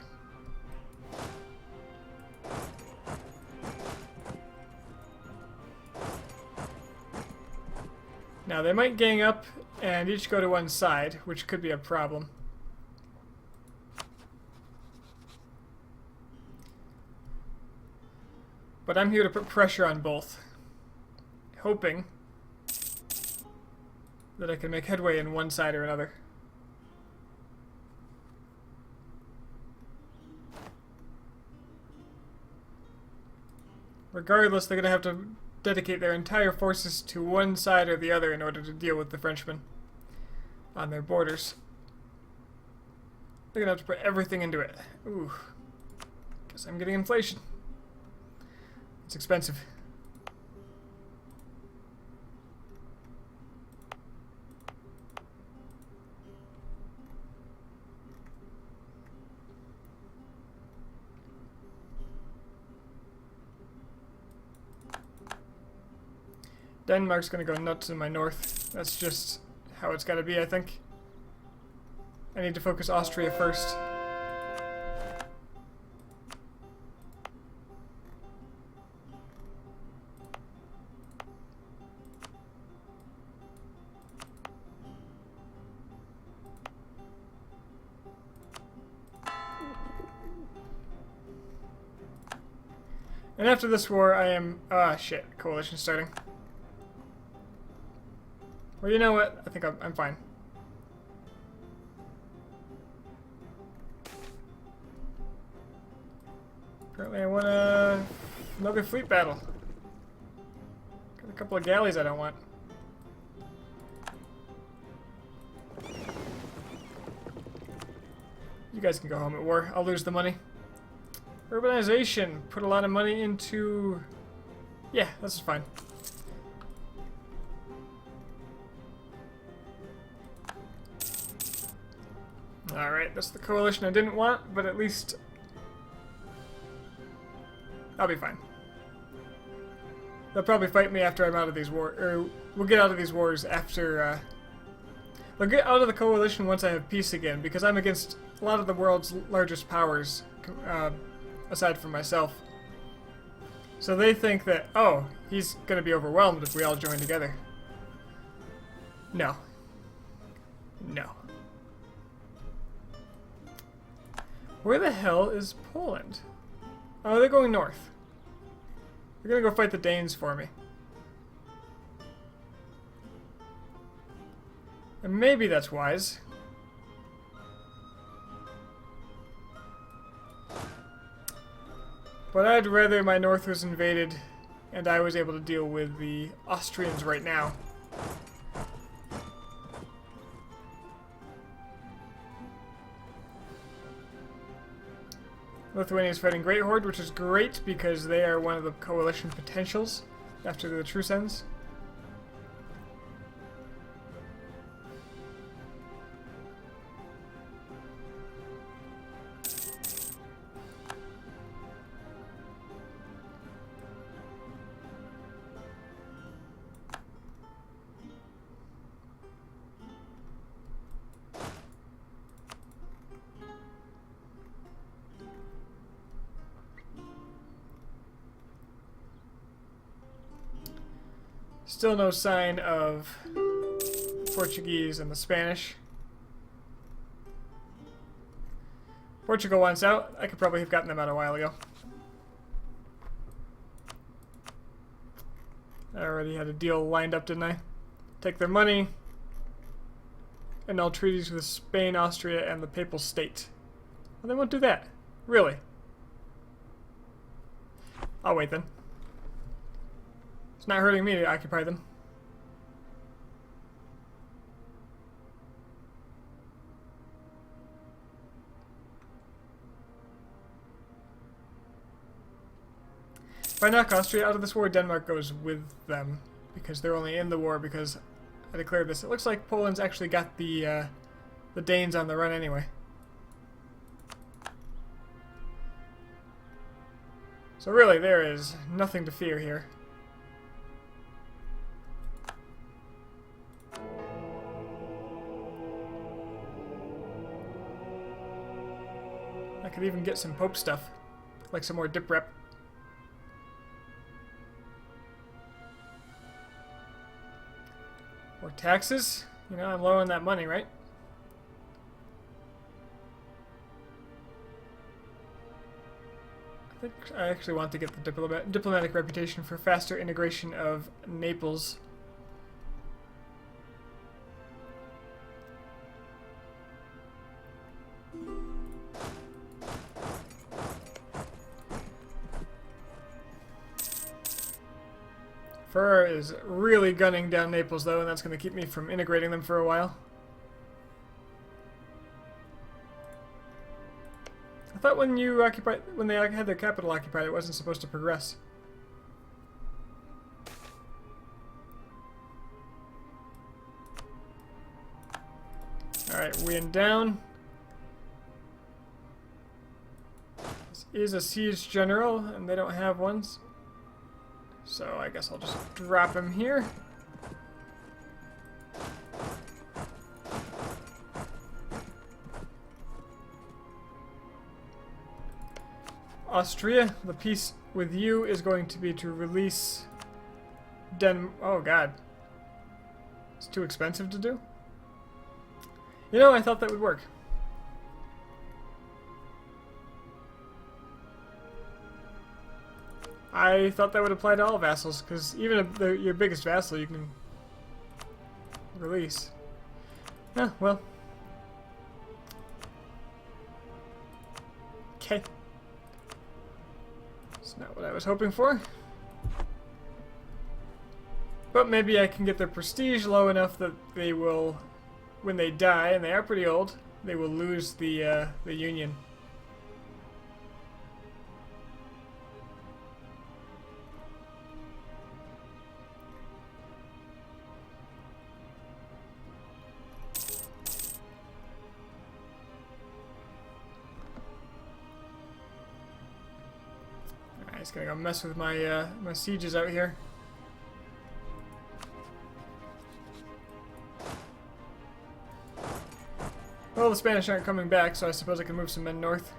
Now, they might gang up and each go to one side, which could be a problem. But I'm here to put pressure on both, hoping that I can make headway in one side or another. Regardless, they're going to have to dedicate their entire forces to one side or the other in order to deal with the Frenchmen on their borders. They're going to have to put everything into it. Ooh. Guess I'm getting inflation. It's expensive. Denmark's gonna go nuts in my north. That's just how it's gotta be, I think. I need to focus Austria first. And after this war, I am... Ah, shit. Coalition starting. Well, you know what? I think I'm fine. Apparently I want another fleet battle. Got a couple of galleys I don't want. You guys can go home at war. I'll lose the money. Urbanization. Put a lot of money into... Yeah, this is fine. Alright, that's the coalition I didn't want, but at least I'll be fine. They'll probably fight me after I'm out of these wars, or we'll get out of these wars after, they'll get out of the coalition once I have peace again, because I'm against a lot of the world's largest powers, aside from myself. So they think that, oh, he's going to be overwhelmed if we all join together. No. No. Where the hell is Poland? Oh, they're going north. They're gonna go fight the Danes for me. And maybe that's wise. But I'd rather my north was invaded and I was able to deal with the Austrians right now. Lithuania is fighting Great Horde, which is great because they are one of the coalition potentials after the truce ends. Still no sign of the Portuguese and the Spanish. Portugal wants out. I could probably have gotten them out a while ago. I already had a deal lined up, didn't I? Take their money, annul treaties with Spain, Austria, and the Papal State. Well, they won't do that. Really? I'll wait then. It's not hurting me to occupy them. If I knock Austria out of this war, Denmark goes with them, because they're only in the war because I declared this. It looks like Poland's actually got the Danes on the run anyway. So really, there is nothing to fear here. I could even get some Pope stuff, like some more dip rep. Or taxes? You know, I'm low on that money, right? I think I actually want to get the diplomatic reputation for faster integration of Naples. Ferrer is really gunning down Naples, though, and that's going to keep me from integrating them for a while. I thought when they had their capital occupied, it wasn't supposed to progress. Alright, wind down. This is a siege general, and they don't have ones. So I guess I'll just drop him here. Austria, the peace with you is going to be to release oh god. It's too expensive to do? You know, I thought that would work. I thought that would apply to all vassals, because even if they're your biggest vassal, you can release. Yeah, well. Okay. It's not what I was hoping for. But maybe I can get their prestige low enough that they will, when they die, and they are pretty old, they will lose the Union. He's gonna go mess with my my sieges out here. Well, the Spanish aren't coming back, so I suppose I can move some men north.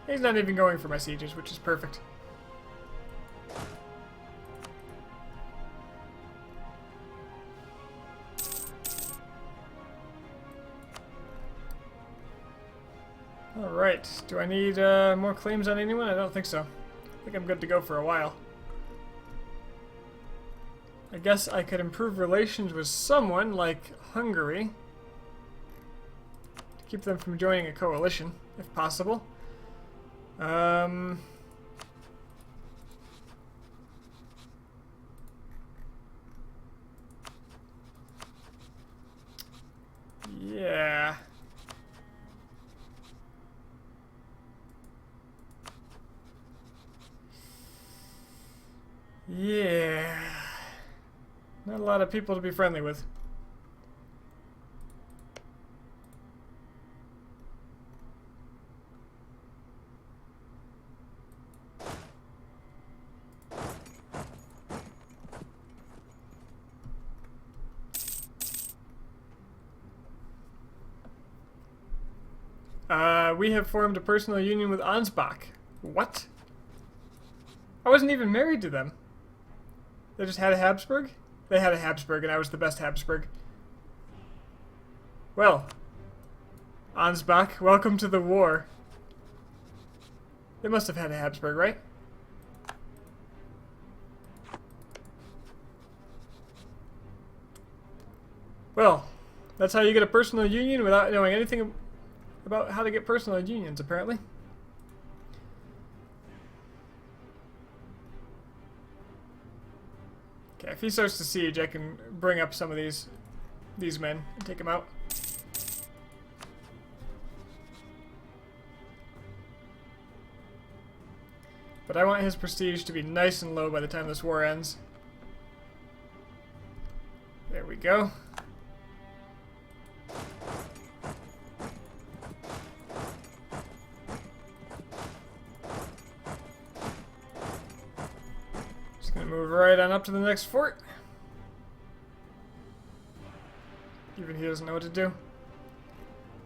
He's not even going for my sieges, which is perfect. Alright, do I need more claims on anyone? I don't think so. I think I'm good to go for a while. I guess I could improve relations with someone like Hungary to keep them from joining a coalition, if possible. Yeah. Yeah. Not a lot of people to be friendly with. We have formed a personal union with Ansbach. What? I wasn't even married to them. They just had a Habsburg? They had a Habsburg, and I was the best Habsburg. Well, Ansbach, welcome to the war. They must have had a Habsburg, right? Well, that's how you get a personal union without knowing anything about how to get personal unions, apparently. Okay, if he starts to siege, I can bring up some of these men and take them out. But I want his prestige to be nice and low by the time this war ends. There we go. Just gonna move right on up to the next fort. Even he doesn't know what to do.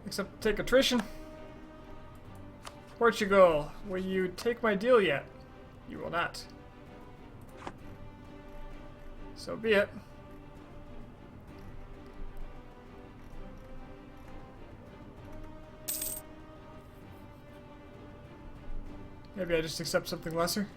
Except take attrition. Portugal, will you take my deal yet? You will not. So be it. Maybe I just accept something lesser.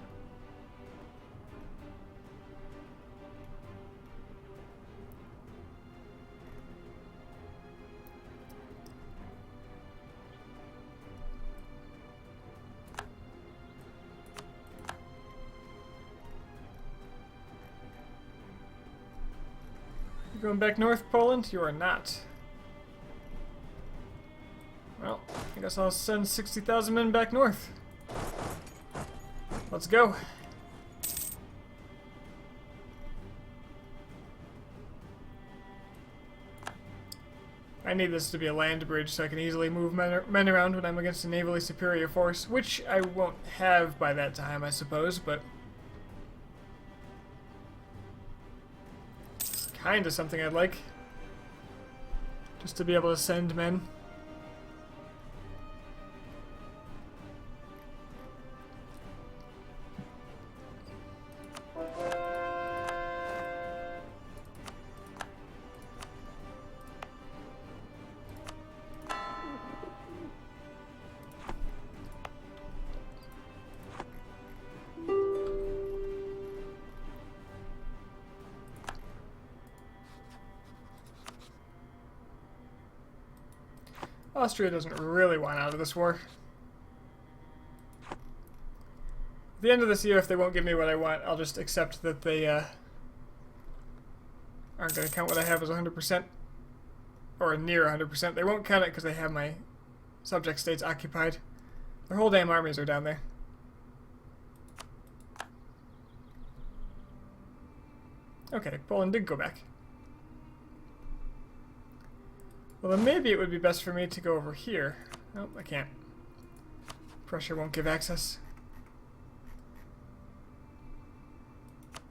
You going back north, Poland? You are not. Well, I guess I'll send 60,000 men back north. Let's go. I need this to be a land bridge so I can easily move men around when I'm against a navally superior force, which I won't have by that time, I suppose, but it's kind of something I'd like. Just to be able to send men. Austria doesn't really want out of this war. At the end of this year, if they won't give me what I want, I'll just accept that they aren't going to count what I have as 100%. Or near 100%. They won't count it because they have my subject states occupied. Their whole damn armies are down there. Okay, Poland did go back. Well, then maybe it would be best for me to go over here. Nope, I can't. Prussia won't give access.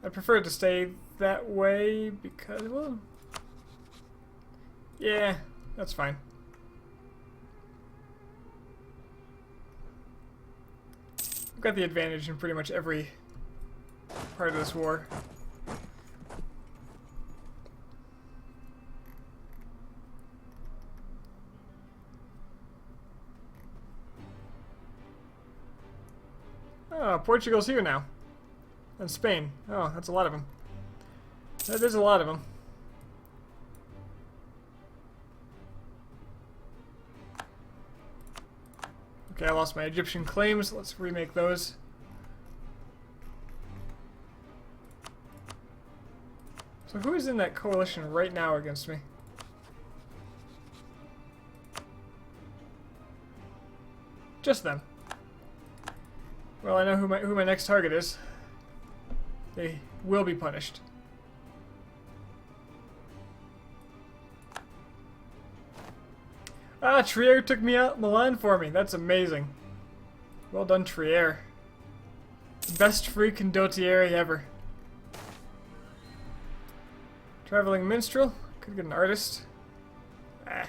I prefer to stay that way because, well... yeah, that's fine. I've got the advantage in pretty much every part of this war. Oh, Portugal's here now. And Spain. Oh, that's a lot of them. That is a lot of them. Okay, I lost my Egyptian claims. Let's remake those. So who is in that coalition right now against me? Just them. Well, I know who my next target is. They will be punished. Ah, Trier took me out Milan for me. That's amazing. Well done, Trier. Best free condottieri ever. Traveling minstrel. Could get an artist. Ah.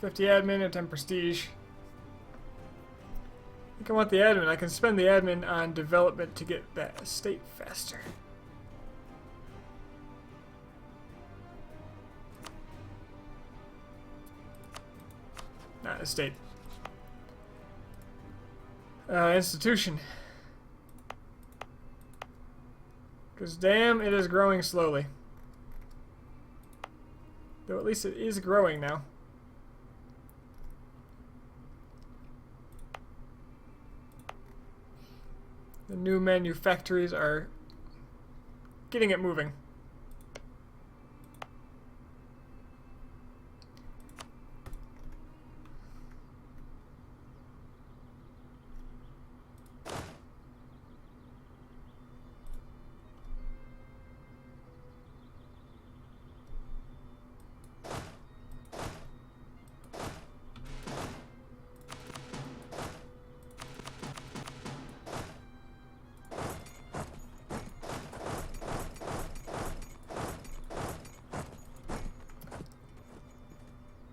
50 admin and 10 prestige. I think I want the admin. I can spend the admin on development to get that estate faster. Not estate. Institution. Because damn, it is growing slowly. Though at least it is growing now. The new manufactories are getting it moving.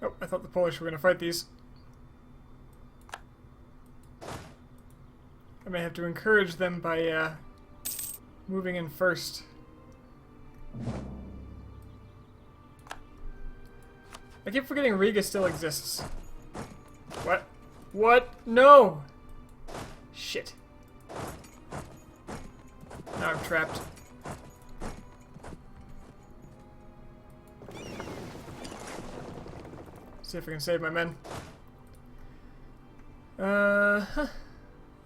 Oh, I thought the Polish were going to fight these. I may have to encourage them by moving in first. I keep forgetting Riga still exists. What? What? No! Shit. Now I'm trapped. See if I can save my men. That's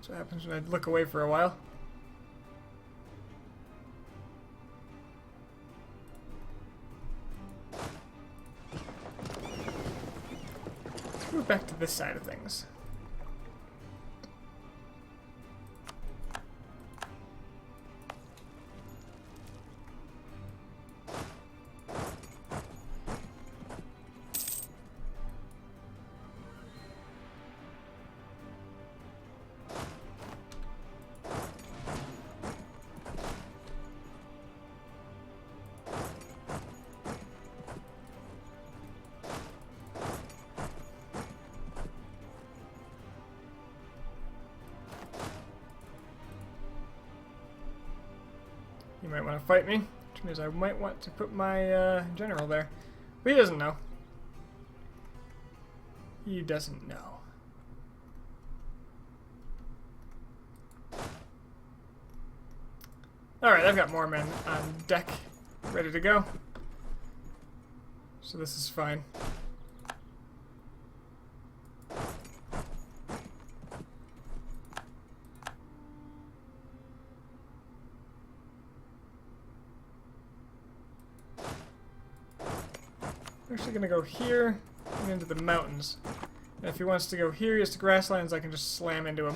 what happens when I look away for a while. Let's move back to this side of things. You might want to fight me, which means I might want to put my general there. But he doesn't know. He doesn't know. Alright, I've got more men on deck, ready to go. So this is fine. We're actually going to go here and into the mountains. And if he wants to go here, he has to grasslands, I can just slam into him.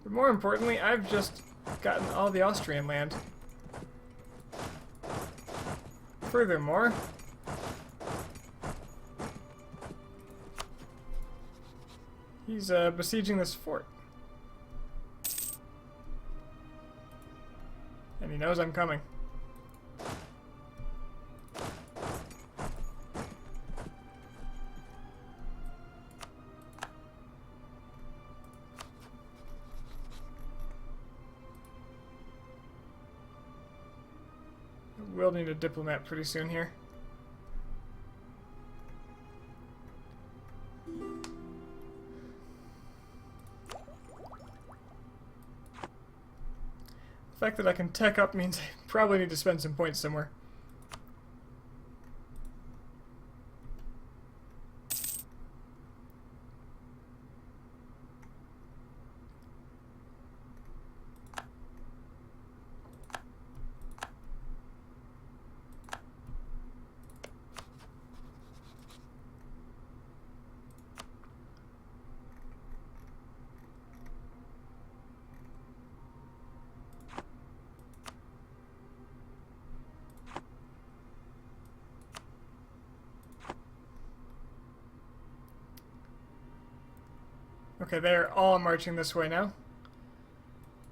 But more importantly, I've just gotten all the Austrian land. Furthermore, he's besieging this fort. And he knows I'm coming. We'll need a diplomat pretty soon here. fact that I can tech up means I probably need to spend some points somewhere. Okay, they're all marching this way now.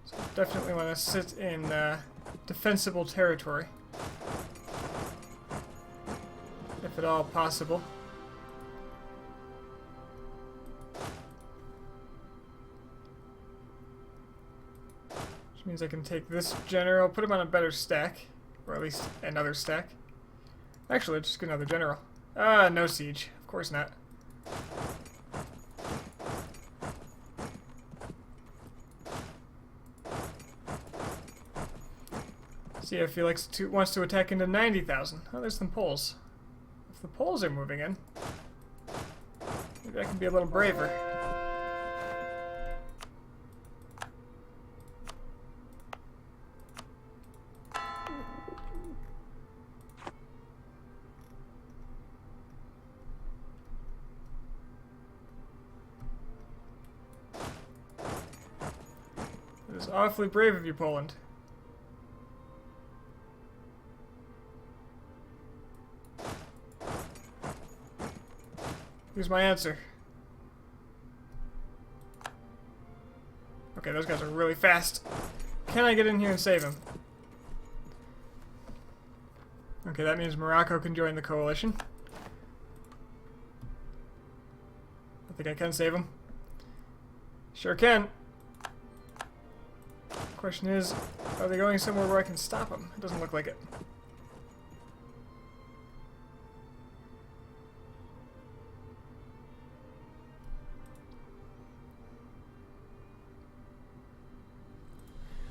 So definitely want to sit in defensible territory. If at all possible. Which means I can take this general, put him on a better stack. Or at least another stack. Actually, just get another general. No siege. Of course not. See if he wants to attack into 90,000. Oh, there's some Poles. If the Poles are moving in, maybe I can be a little braver. It is awfully brave of you, Poland. Here's my answer. Okay, those guys are really fast. Can I get in here and save him? Okay, that means Morocco can join the coalition. I think I can save him. Sure can. Question is, are they going somewhere where I can stop them? It doesn't look like it.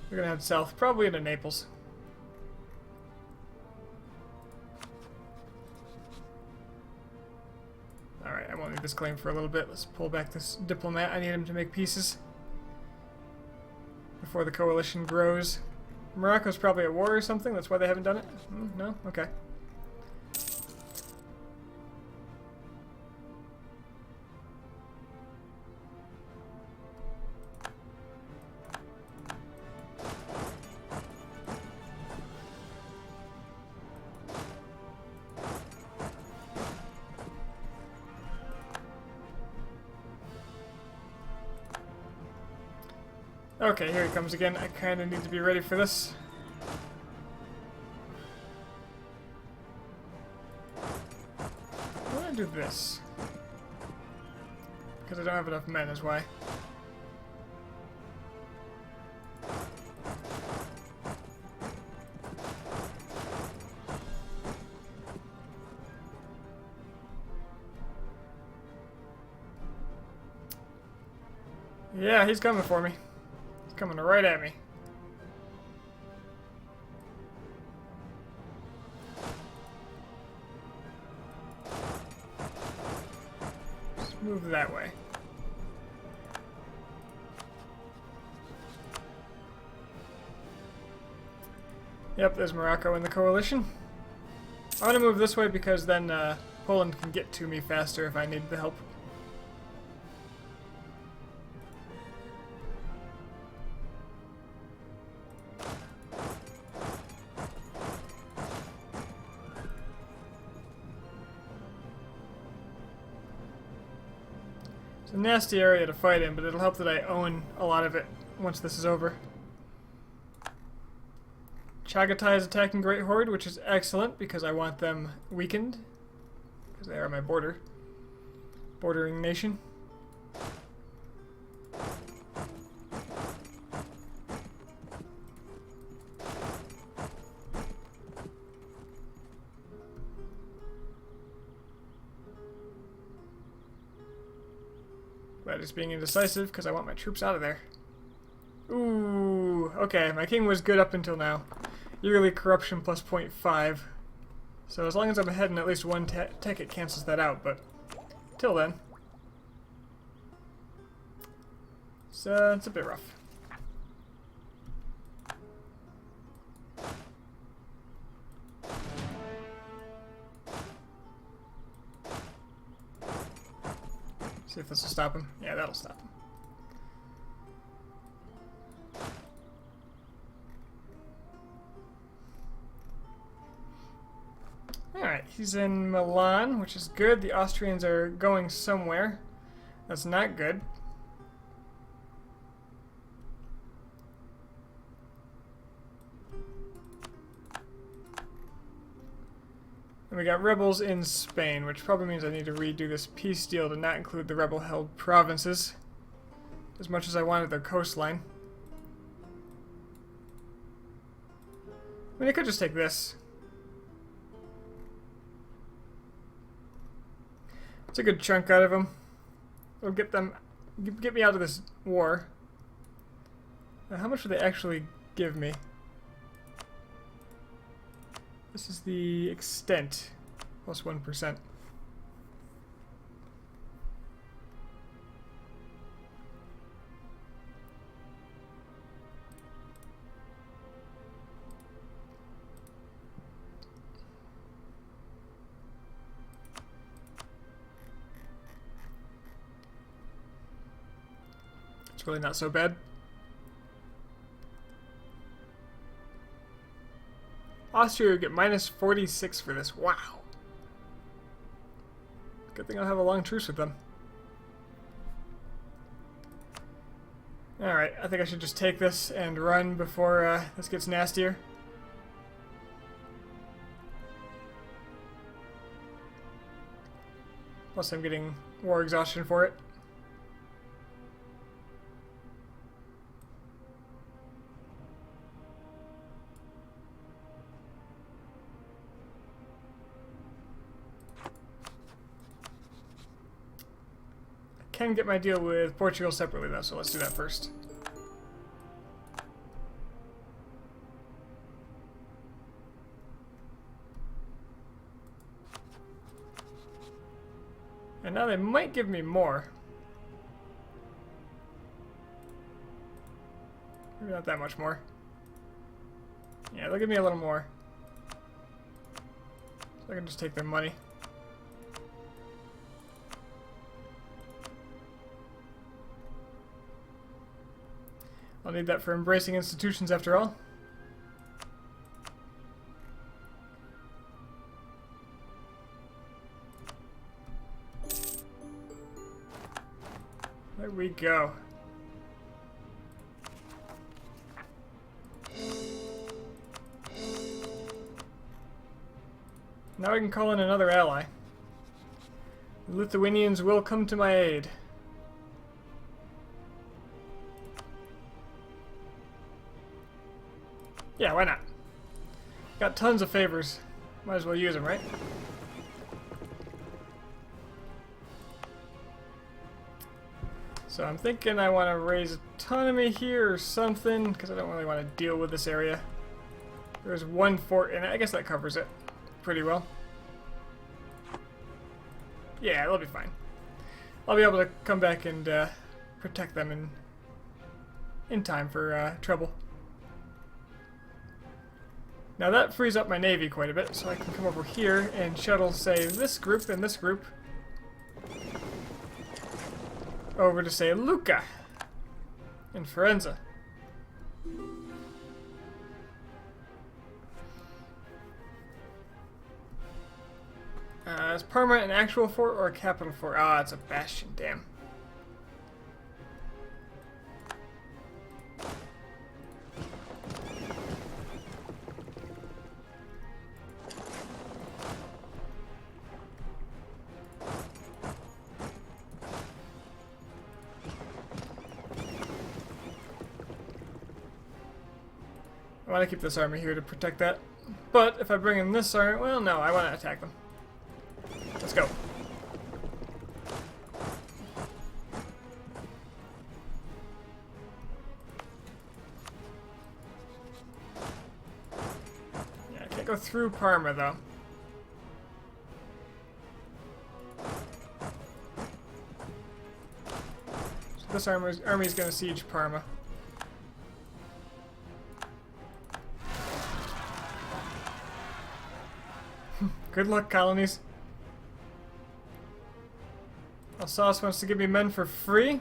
We're gonna head south, probably into Naples. Alright, I won't need this claim for a little bit. Let's pull back this diplomat. I need him to make pieces before the coalition grows. Morocco's probably at war or something, that's why they haven't done it? No? Okay. Okay, here he comes again. I kind of need to be ready for this. Why don't I do this? Because I don't have enough men is why. Yeah, he's coming for me. Coming right at me. Let's move that way. Yep, there's Morocco in the coalition. I want to move this way because then Poland can get to me faster if I need the help. It's a nasty area to fight in, but it'll help that I own a lot of it once this is over. Chagatai is attacking Great Horde, which is excellent because I want them weakened. Because they are my bordering nation. But it's being indecisive because I want my troops out of there. Ooh, Ooh, okay, my king was good up until now. Yearly corruption plus 0.5. So as long as I'm ahead in at least one tech, it cancels that out, but till then. So it's a bit rough. See if this will stop him. Yeah, that'll stop him. Alright, he's in Milan, which is good. The Austrians are going somewhere. That's not good. And we got rebels in Spain, which probably means I need to redo this peace deal to not include the rebel-held provinces, as much as I wanted their coastline. I mean, I could just take this. It's a good chunk out of them. It'll get me out of this war. Now, how much will they actually give me? This is the extent, plus 1%. It's really not so bad. Austria would get minus 46 for this. Wow. Good thing I'll have a long truce with them. Alright, I think I should just take this and run before this gets nastier. Plus I'm getting war exhaustion for it. Can get my deal with Portugal separately though, so let's do that first. And now they might give me more. Maybe not that much more. Yeah, they'll give me a little more. So I can just take their money. I'll need that for embracing institutions after all. There we go. Now I can call in another ally. The Lithuanians will come to my aid. Yeah, why not? Got tons of favors. Might as well use them, right? So I'm thinking I want to raise autonomy here or something, because I don't really want to deal with this area. There's one fort, and I guess that covers it pretty well. Yeah, it'll be fine. I'll be able to come back and protect them in time for trouble. Now that frees up my navy quite a bit, so I can come over here and shuttle, say, this group and this group over to, say, Lucca in Firenze. Is Parma an actual fort or a capital fort? Ah, it's a bastion, damn. I want to keep this army here to protect that. But if I bring in this army, well, no, I want to attack them. Let's go. go through Parma, though. So this army is going to siege Parma. Good luck, colonies. Alsace wants to give me men for free.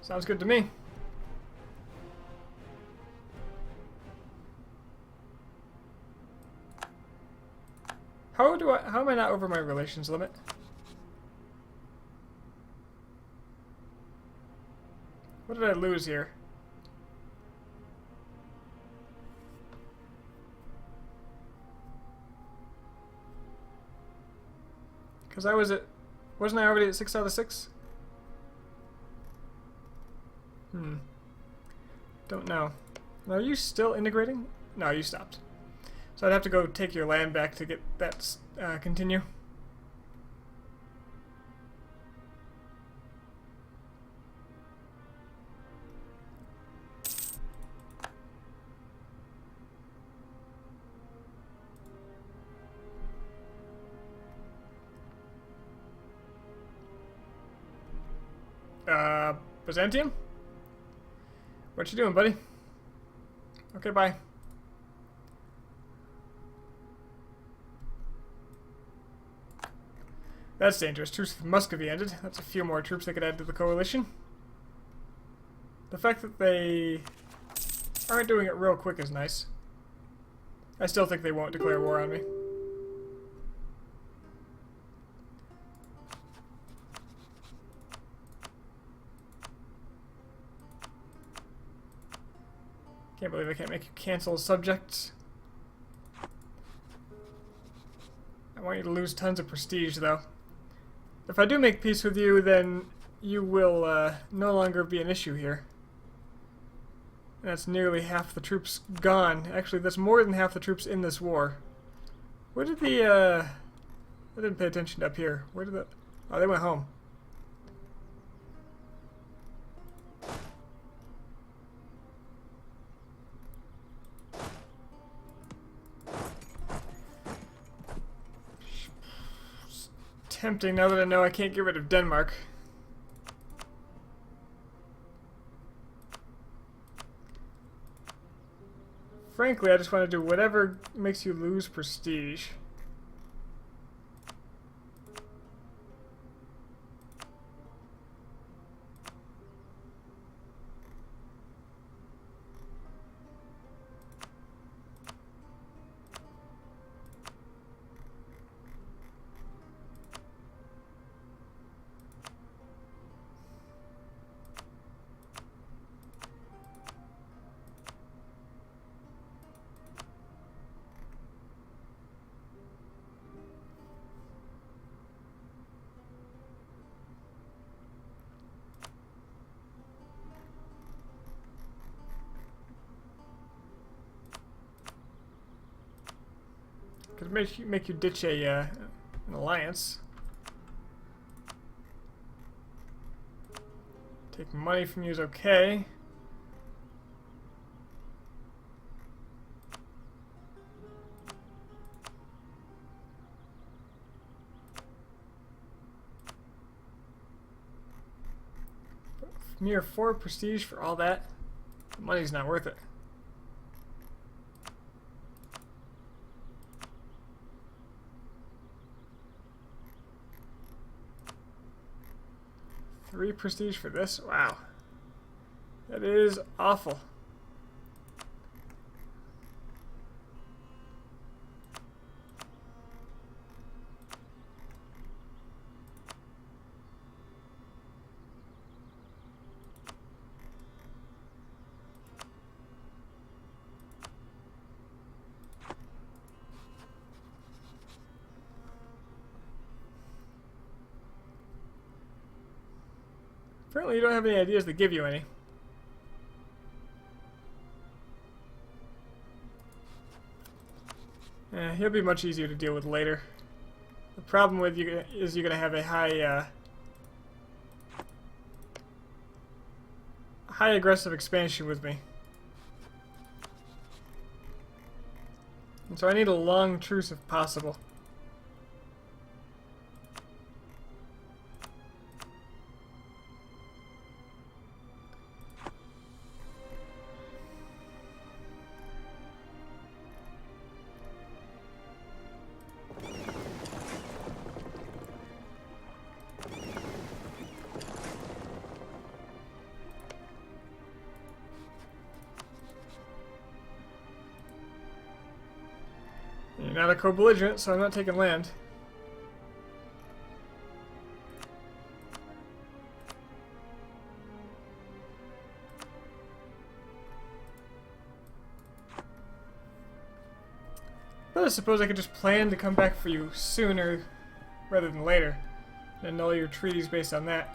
Sounds good to me. How am I not over my relations limit? What did I lose here? Because wasn't I already at 6 out of 6? Don't know. Are you still integrating? No, you stopped. So I'd have to go take your land back to get that continue. Byzantium? What you doing, buddy? Okay, bye. That's dangerous. Truce with Muscovy ended. That's a few more troops they could add to the coalition. The fact that they aren't doing it real quick is nice. I still think they won't declare war on me. Can't believe I can't make you cancel subjects. I want you to lose tons of prestige, though. If I do make peace with you, then you will no longer be an issue here. And that's nearly half the troops gone. Actually, that's more than half the troops in this war. Where did the, I didn't pay attention up here. Where did the... Oh, they went home. Tempting now that I know I can't get rid of Denmark. Frankly, I just want to do whatever makes you lose prestige. Could make you ditch an alliance. Take money from you is okay. Mere 4 prestige for all that. The money's not worth it. Three prestige for this? Wow. That is awful. Apparently you don't have any ideas that give you any. He'll be much easier to deal with later. The problem with you is you're going to have a high aggressive expansion with me. And so I need a long truce if possible. You're not a co-belligerent, so I'm not taking land. But I suppose I could just plan to come back for you sooner rather than later, and annul your treaties based on that.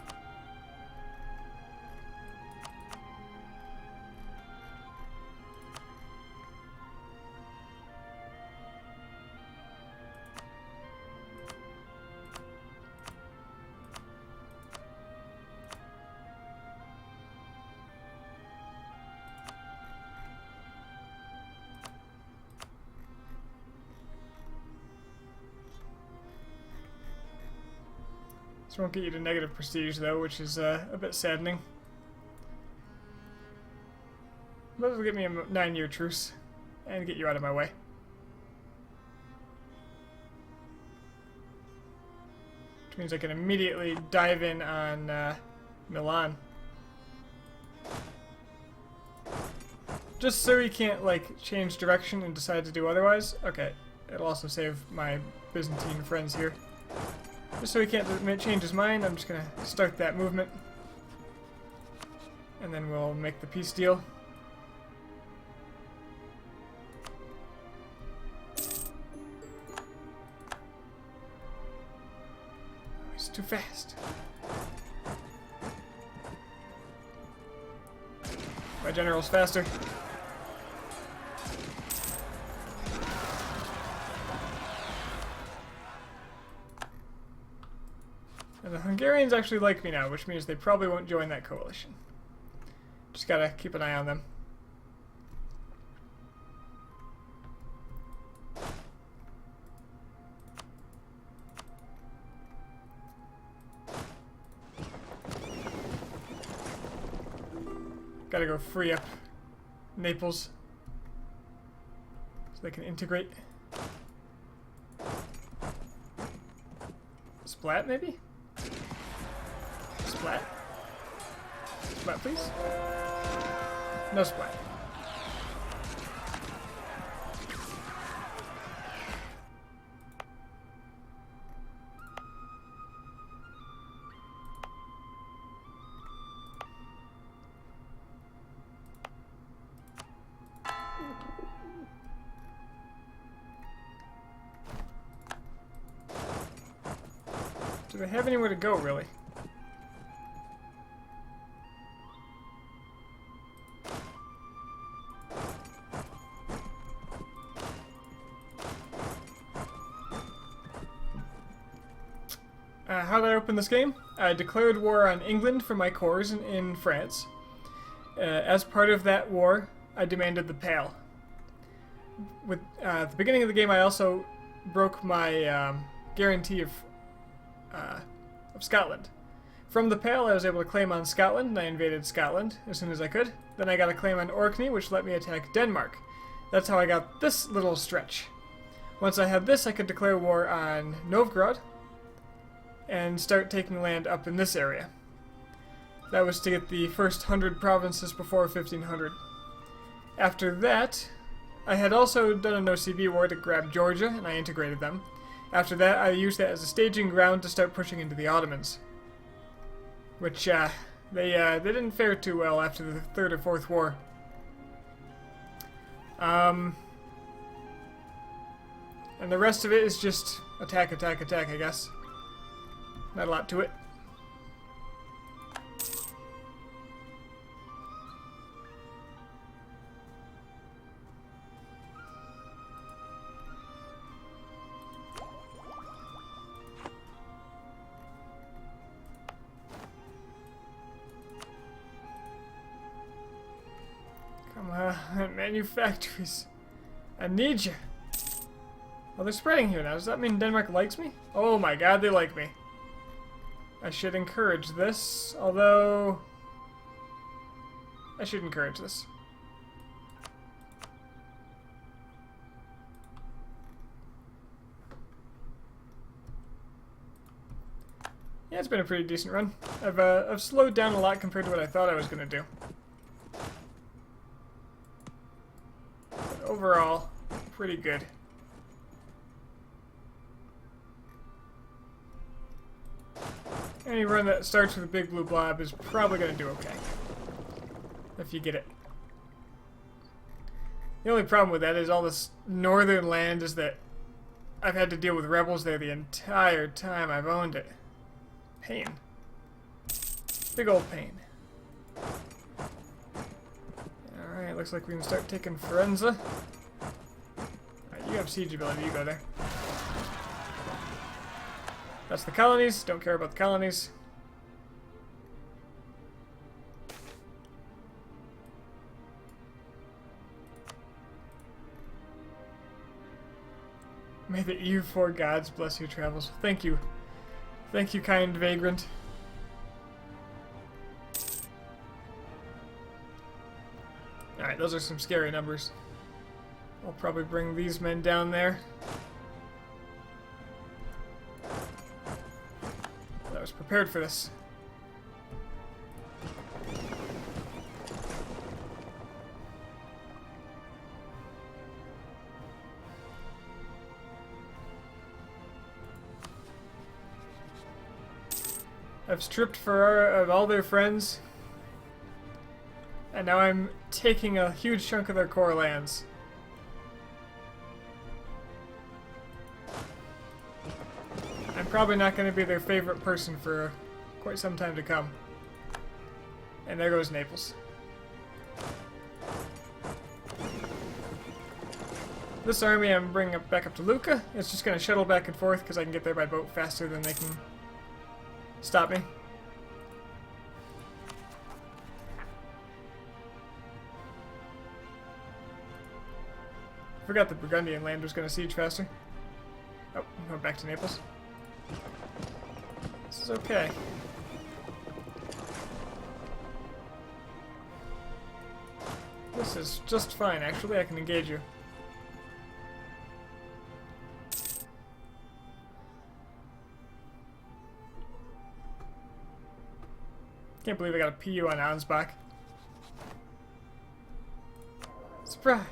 This won't get you to negative prestige, though, which is a bit saddening. But it'll get me a 9-year truce and get you out of my way. Which means I can immediately dive in on Milan. Just so he can't, like, change direction and decide to do otherwise. Okay, it'll also save my Byzantine friends here. Just so he can't change his mind, I'm just going to start that movement. And then we'll make the peace deal. Oh, he's too fast. My general's faster. And the Hungarians actually like me now, which means they probably won't join that coalition. Just gotta keep an eye on them. Gotta go free up Naples so they can integrate. Splat, maybe? Splat? Splat, please? No splat. Do they have anywhere to go, really? How did I open this game? I declared war on England for my corps in France. As part of that war, I demanded the Pale. At the beginning of the game, I also broke my guarantee of Scotland. From the Pale, I was able to claim on Scotland, and I invaded Scotland as soon as I could. Then I got a claim on Orkney, which let me attack Denmark. That's how I got this little stretch. Once I had this, I could declare war on Novgorod and start taking land up in this area. That was to get the first 100 provinces before 1500. After that, I had also done an OCB war to grab Georgia, and I integrated them. After that, I used that as a staging ground to start pushing into the Ottomans. Which, they didn't fare too well after the third or fourth war. And the rest of it is just attack, attack, attack, I guess. Not a lot to it. Come on, manufactories. I need you. Oh, they're spreading here now. Does that mean Denmark likes me? Oh my god, they like me. I should encourage this, although... I should encourage this. Yeah, it's been a pretty decent run. I've slowed down a lot compared to what I thought I was going to do. But overall, pretty good. Any run that starts with a big blue blob is probably going to do okay. If you get it. The only problem with that is all this northern land is that I've had to deal with rebels there the entire time I've owned it. Pain. Big old pain. Alright, looks like we can start taking Firenze. Alright, you have siege ability, you go there. That's the colonies, don't care about the colonies. May the EU4 gods bless your travels. Thank you. Thank you, kind vagrant. Alright, those are some scary numbers. I'll probably bring these men down there. I was prepared for this. I've stripped Ferrara of all their friends, and now I'm taking a huge chunk of their core lands. I'm probably not going to be their favorite person for quite some time to come. And there goes Naples. This army I'm bringing back up to Lucca. It's just going to shuttle back and forth because I can get there by boat faster than they can stop me. Forgot the Burgundian land was going to siege faster. Oh, I'm going back to Naples. This is okay. This is just fine, actually. I can engage you. Can't believe I got a PU on Ansbach. Surprise!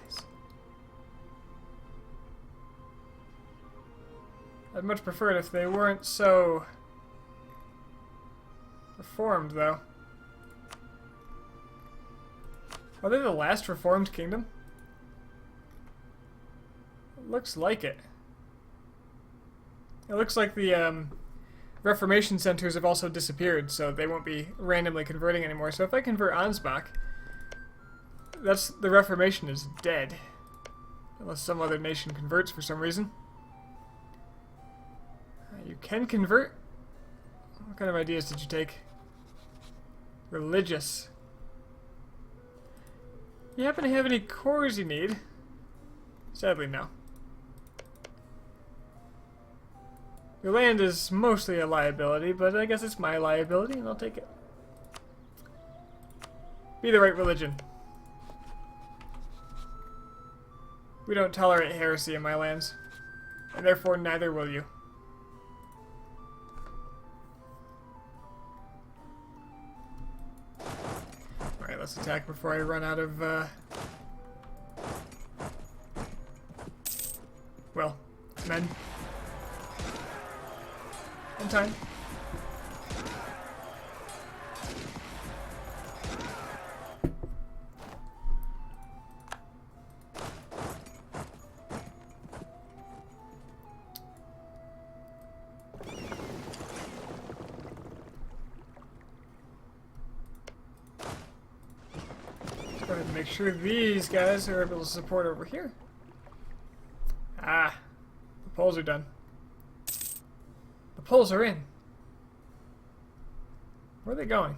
I'd much prefer it if they weren't so reformed, though. Are they the last reformed kingdom? It looks like it. It looks like the Reformation centers have also disappeared, so they won't be randomly converting anymore. So if I convert Ansbach, the Reformation is dead. Unless some other nation converts for some reason. You can convert? What kind of ideas did you take? Religious. You happen to have any cores you need? Sadly, no. Your land is mostly a liability, but I guess it's my liability, and I'll take it. Be the right religion. We don't tolerate heresy in my lands, and therefore neither will you. Alright, let's attack before I run out of, well, men. In time. Let's go ahead and make sure these guys are able to support over here. Ah, the poles are done. The poles are in. Where are they going?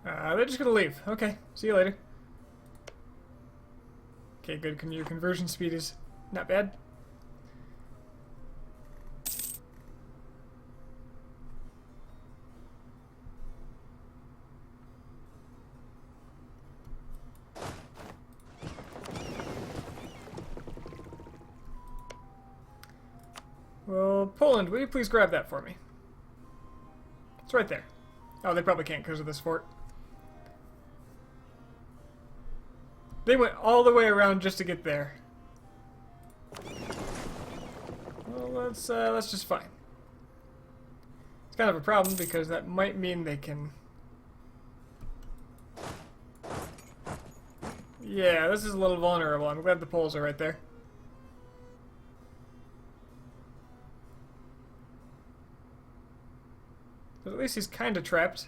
They're just gonna leave. Okay, see you later. Okay, good. Your conversion speed is not bad. Well, Poland, will you please grab that for me? It's right there. Oh, they probably can't because of this fort. They went all the way around just to get there. Well, that's just fine. It's kind of a problem because that might mean they can... Yeah, this is a little vulnerable. I'm glad the Poles are right there. But at least he's kind of trapped.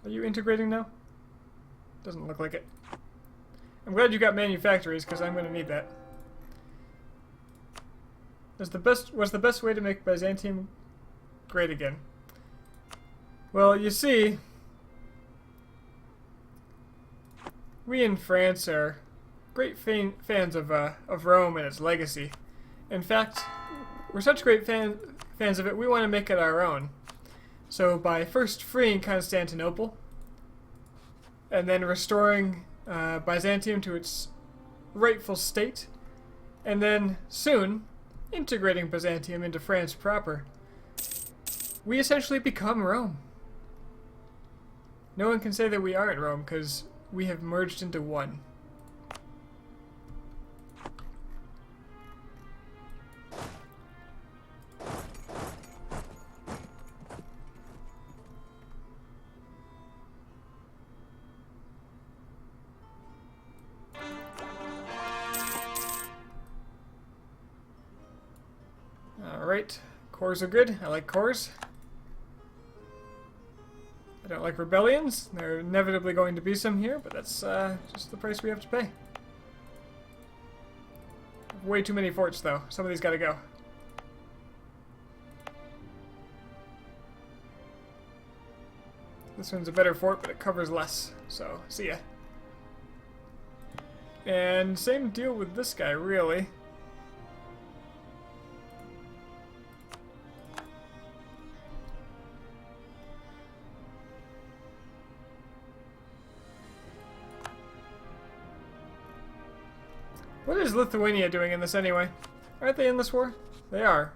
Are you integrating now? Doesn't look like it. I'm glad you got manufactories, because I'm going to need that. Was the best way to make Byzantium great again? Well, you see, we in France are great fans of Rome and its legacy. In fact, we're such great fans of it, we want to make it our own. So by first freeing Constantinople, and then restoring Byzantium to its rightful state, and then soon integrating Byzantium into France proper, we essentially become Rome. No one can say that we aren't Rome, because we have merged into one. Alright, cores are good. I like cores. I don't like rebellions. There are inevitably going to be some here, but that's just the price we have to pay. Way too many forts, though. Some of these gotta go. This one's a better fort, but it covers less, so see ya. And same deal with this guy, really. What is Lithuania doing in this anyway? Aren't they in this war? They are.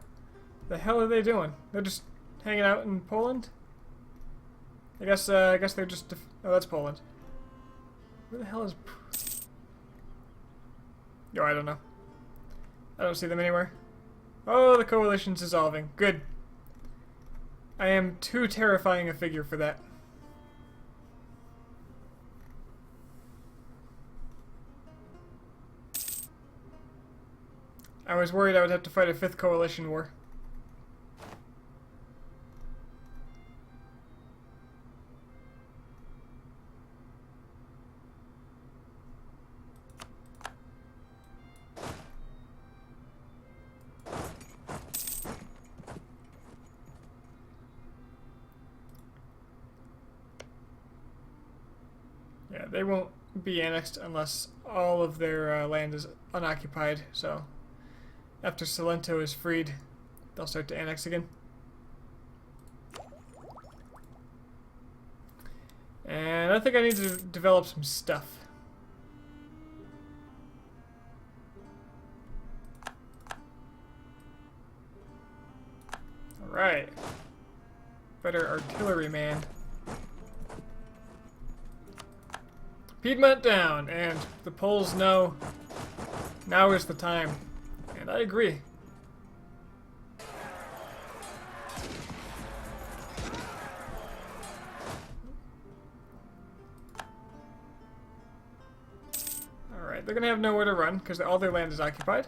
The hell are they doing? They're just hanging out in Poland? I guess they're just... Oh, that's Poland. Where the hell is... Yo, I don't know. I don't see them anywhere. Oh, the coalition's dissolving. Good. I am too terrifying a figure for that. I was worried I would have to fight a 5th coalition war. Yeah, they won't be annexed unless all of their land is unoccupied, so... After Salento is freed, they'll start to annex again. And I think I need to develop some stuff. Alright. Better artillery, man. Piedmont down, and the Poles know now is the time. And I agree. Alright, they're going to have nowhere to run because all their land is occupied.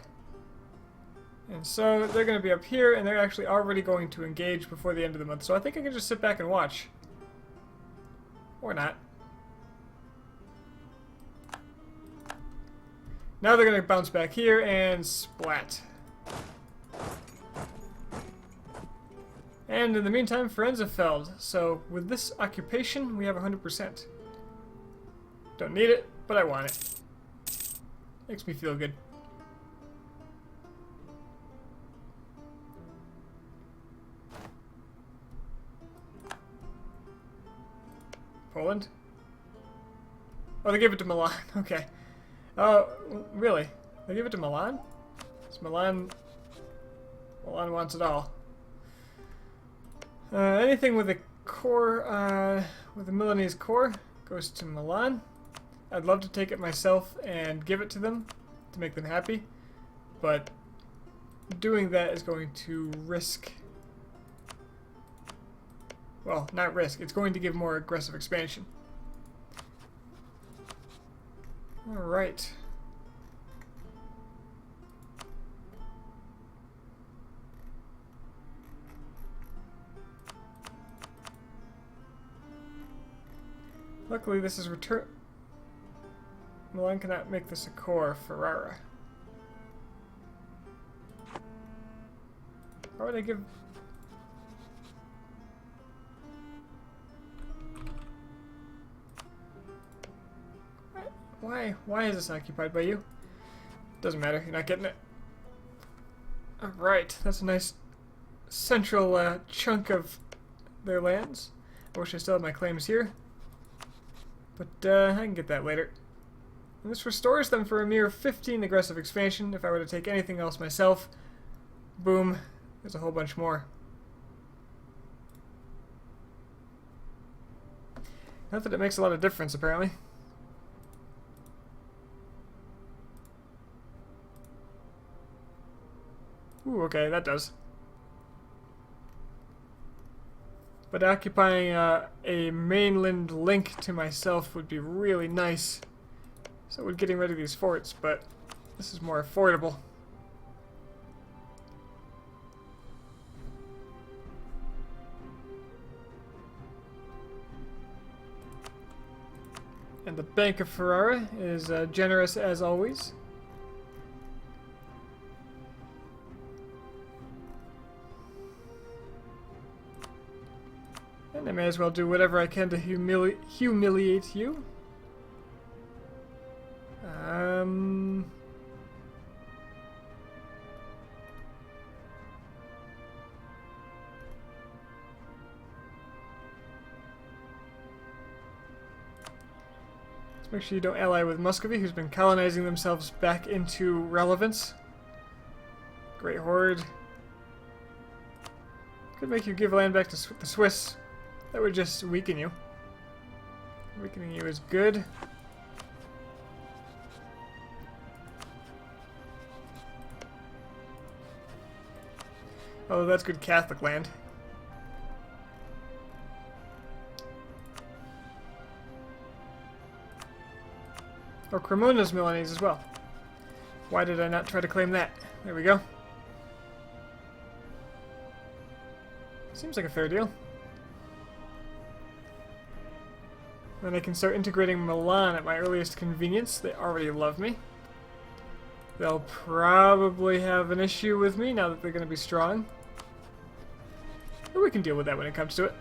And so they're going to be up here, and they're actually already going to engage before the end of the month. So I think I can just sit back and watch. Or not. Now they're going to bounce back here and splat. And in the meantime, Firenze fell. So with this occupation, we have 100%. Don't need it, but I want it. Makes me feel good. Poland? Oh, they gave it to Milan. Okay. Oh, really? They gave it to Milan? It's Milan... Milan wants it all. Anything with a core, with a Milanese core goes to Milan. I'd love to take it myself and give it to them to make them happy, but doing that is going to risk... Well, not risk. It's going to give more aggressive expansion. Alright. Luckily, this is return... Milan cannot make this a core. Ferrara. Why would I give... Why is this occupied by you? Doesn't matter, you're not getting it. Alright, that's a nice central chunk of their lands. I wish I still had my claims here. But I can get that later. And this restores them for a mere 15 aggressive expansion. If I were to take anything else myself, boom, there's a whole bunch more. Not that it makes a lot of difference, apparently. Ooh, okay, that does. But occupying a mainland link to myself would be really nice. So would getting rid of these forts, but this is more affordable. And the Bank of Ferrara is generous as always. And I may as well do whatever I can to humiliate you. Let's make sure you don't ally with Muscovy, who's been colonizing themselves back into relevance. Great Horde. Could make you give land back to the Swiss. That would just weaken you. Weakening you is good. Oh, that's good Catholic land. Oh, Cremona's Milanese as well. Why did I not try to claim that? There we go. Seems like a fair deal. Then I can start integrating Milan at my earliest convenience. They already love me. They'll probably have an issue with me now that they're going to be strong. But we can deal with that when it comes to it.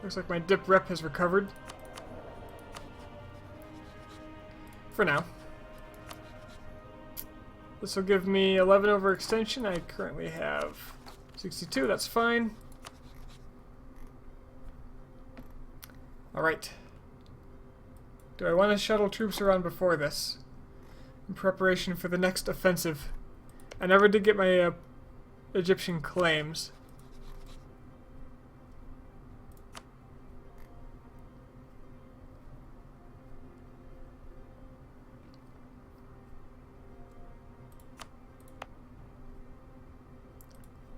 Looks like my dip rep has recovered. For now. This will give me 11 overextension. I currently have 62. That's fine. Alright. Do I want to shuttle troops around before this? In preparation for the next offensive. I never did get my Egyptian claims.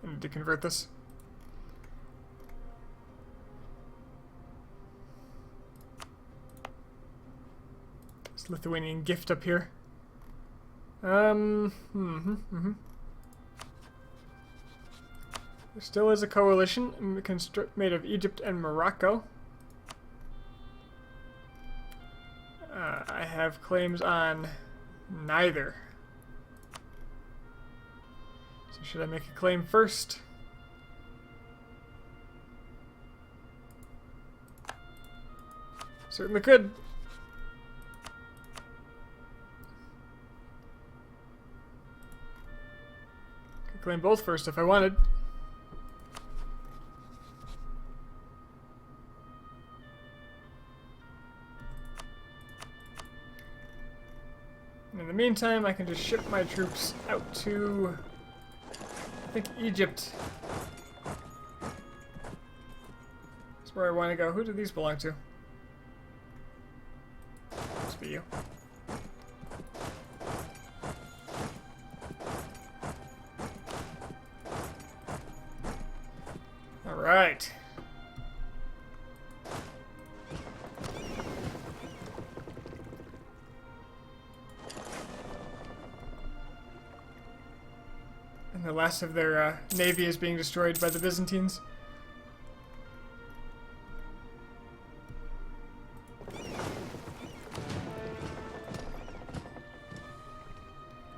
I need to convert this. This Lithuanian gift up here. There still is a coalition made of Egypt and Morocco. I have claims on neither. So should I make a claim first? Certainly could. Could claim both first if I wanted. In the meantime, I can just ship my troops out to, I think, Egypt. That's where I want to go. Who do these belong to? Must be you. All right. And the last of their navy is being destroyed by the Byzantines.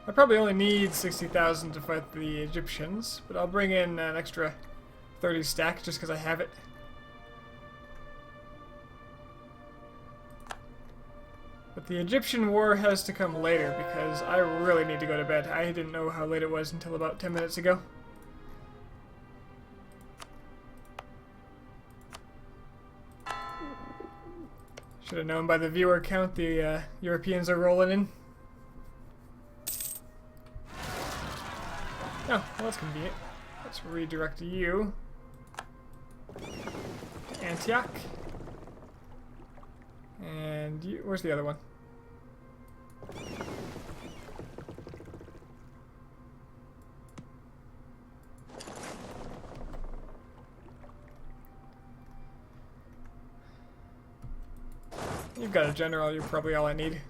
I probably only need 60,000 to fight the Egyptians, but I'll bring in an extra 30 stack just because I have it. But the Egyptian war has to come later because I really need to go to bed. I didn't know how late it was until about 10 minutes ago. Should have known by the viewer count the Europeans are rolling in. Oh, well that's convenient. Let's redirect you to Antioch. And you, where's the other one? You've got a general, you're probably all I need.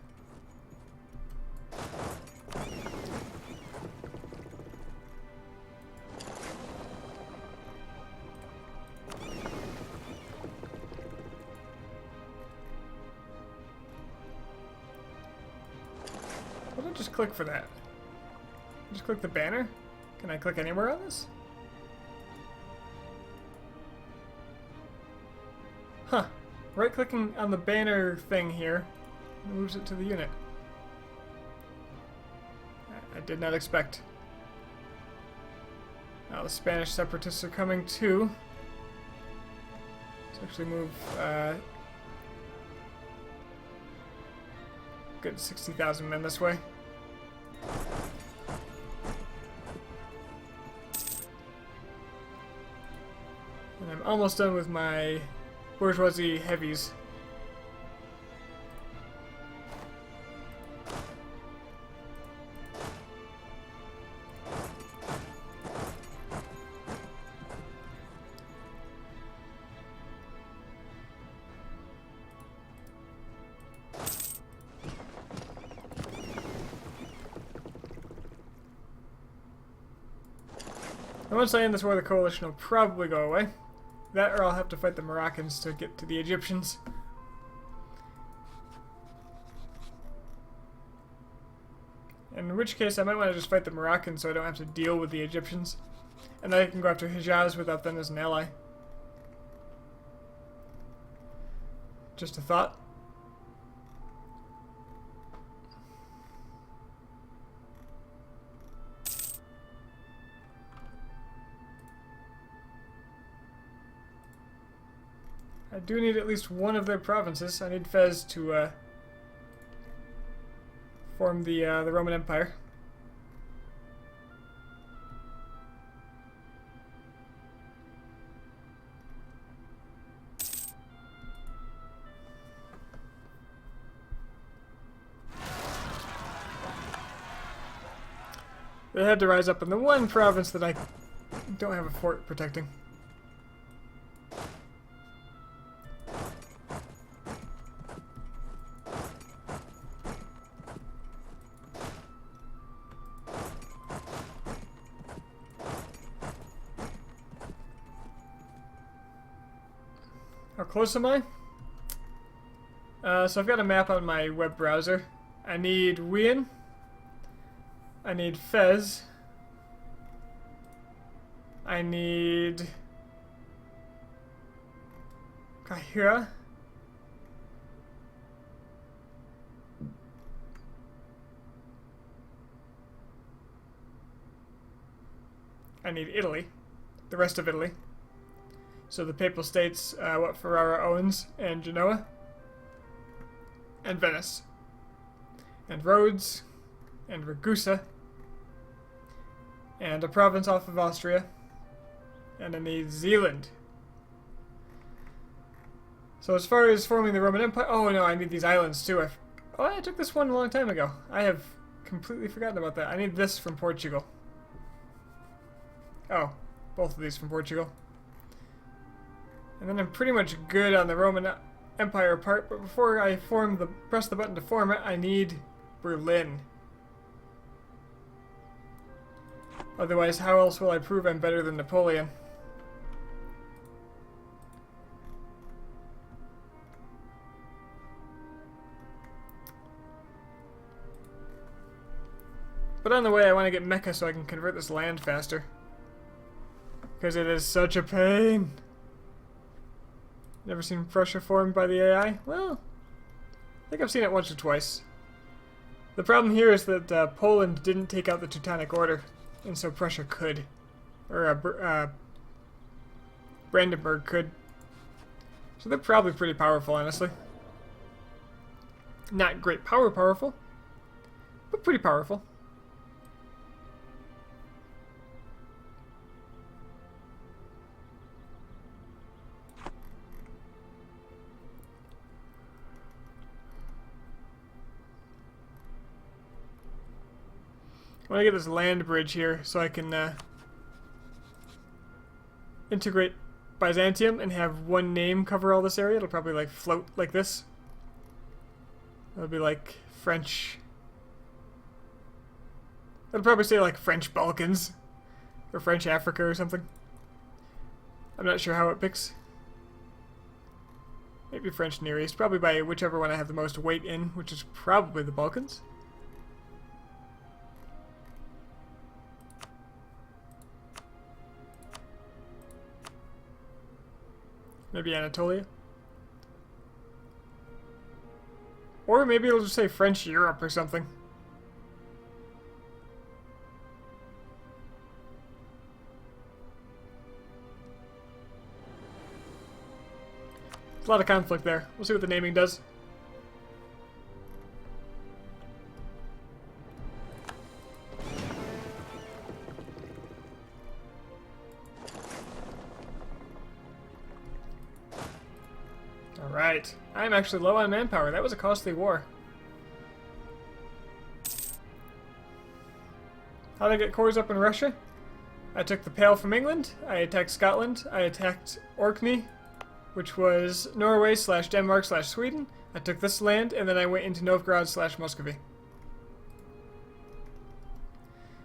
Why don't I just click for that? Just click the banner? Can I click anywhere on this? Huh. Right-clicking on the banner thing here moves it to the unit. I did not expect. Now the Spanish separatists are coming too. Let's actually move good 60,000 men this way. And I'm almost done with my bourgeoisie heavies. And once I end this war, the coalition will probably go away. That or I'll have to fight the Moroccans to get to the Egyptians. In which case I might want to just fight the Moroccans so I don't have to deal with the Egyptians. And then I can go after Hijaz without them as an ally. Just a thought. I do need at least one of their provinces. I need Fez to form the Roman Empire. They had to rise up in the one province that I don't have a fort protecting. How close am I? So I've got a map on my web browser. I need Wien. I need Fez. I need Kahira. I need Italy. The rest of Italy. So the Papal States, what Ferrara owns, and Genoa. And Venice. And Rhodes. And Ragusa. And a province off of Austria. And I need Zealand. So as far as forming the Roman Empire... Oh no, I need these islands too. I took this one a long time ago. I have completely forgotten about that. I need this from Portugal. Oh, both of these from Portugal. And then I'm pretty much good on the Roman Empire part, but before I press the button to form it, I need Berlin. Otherwise, how else will I prove I'm better than Napoleon? But on the way, I want to get Mecca so I can convert this land faster. Because it is such a pain. Never seen Prussia formed by the AI? Well, I think I've seen it once or twice. The problem here is that Poland didn't take out the Teutonic Order, and so Prussia could. Or Brandenburg could. So they're probably pretty powerful, honestly. Not great powerful, but pretty powerful. I want to get this land bridge here so I can integrate Byzantium and have one name cover all this area. It'll probably like float like this. It'll be like French. It'll probably say like French Balkans or French Africa or something. I'm not sure how it picks. Maybe French Near East, probably by whichever one I have the most weight in, which is probably the Balkans. Maybe Anatolia. Or maybe it'll just say French Europe or something. There's a lot of conflict there. We'll see what the naming does. Alright. I'm actually low on manpower. That was a costly war. How did I get cores up in Russia? I took the Pale from England. I attacked Scotland. I attacked Orkney, which was Norway / Denmark / Sweden. I took this land, and then I went into Novgorod / Muscovy.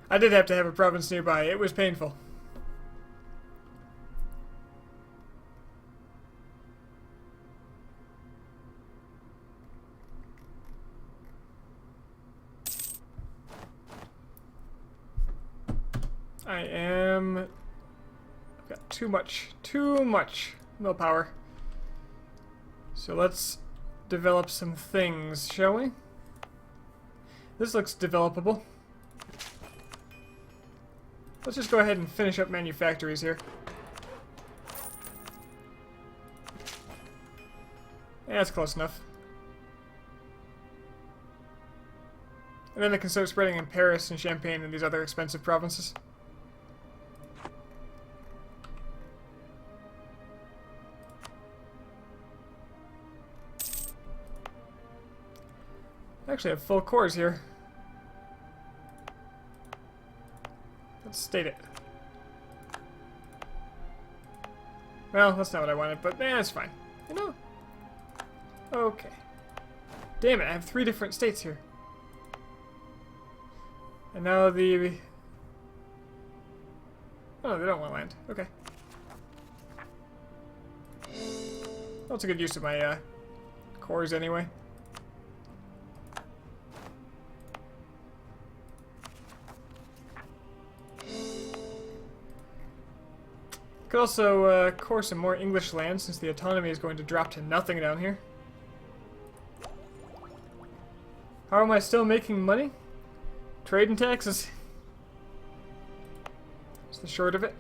I did have to have a province nearby. It was painful. I've got too much willpower. So let's develop some things, shall we? This looks developable. Let's just go ahead and finish up manufactories here. Yeah, that's close enough. And then I can start spreading in Paris and Champagne and these other expensive provinces. I actually have full cores here. Let's state it. Well, that's not what I wanted, but it's fine. You know? Okay. Damn it, I have 3 different states here. And now the... Oh, they don't want land. Okay. That's a good use of my cores anyway. Could also core some more English land since the autonomy is going to drop to nothing down here. How am I still making money? Trade and taxes. That's the short of it.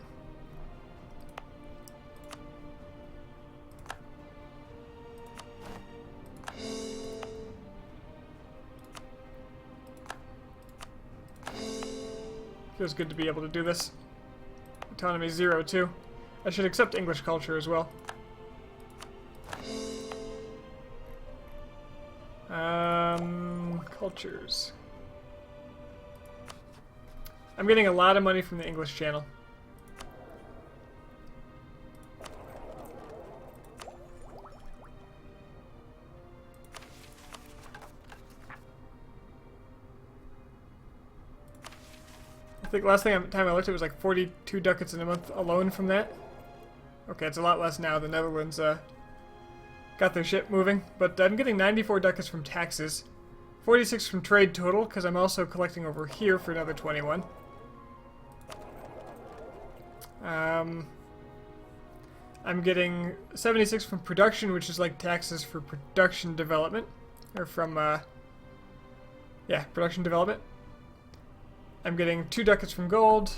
Feels good to be able to do this. Autonomy 0 too. I should accept English culture as well. Cultures. I'm getting a lot of money from the English channel. I think last time I looked, it was like 42 ducats in a month alone from that. Okay, it's a lot less now. The Netherlands got their shit moving. But I'm getting 94 ducats from taxes. 46 from trade total, because I'm also collecting over here for another 21. I'm getting 76 from production, which is like taxes for production development. Or from, yeah, production development. I'm getting 2 ducats from gold,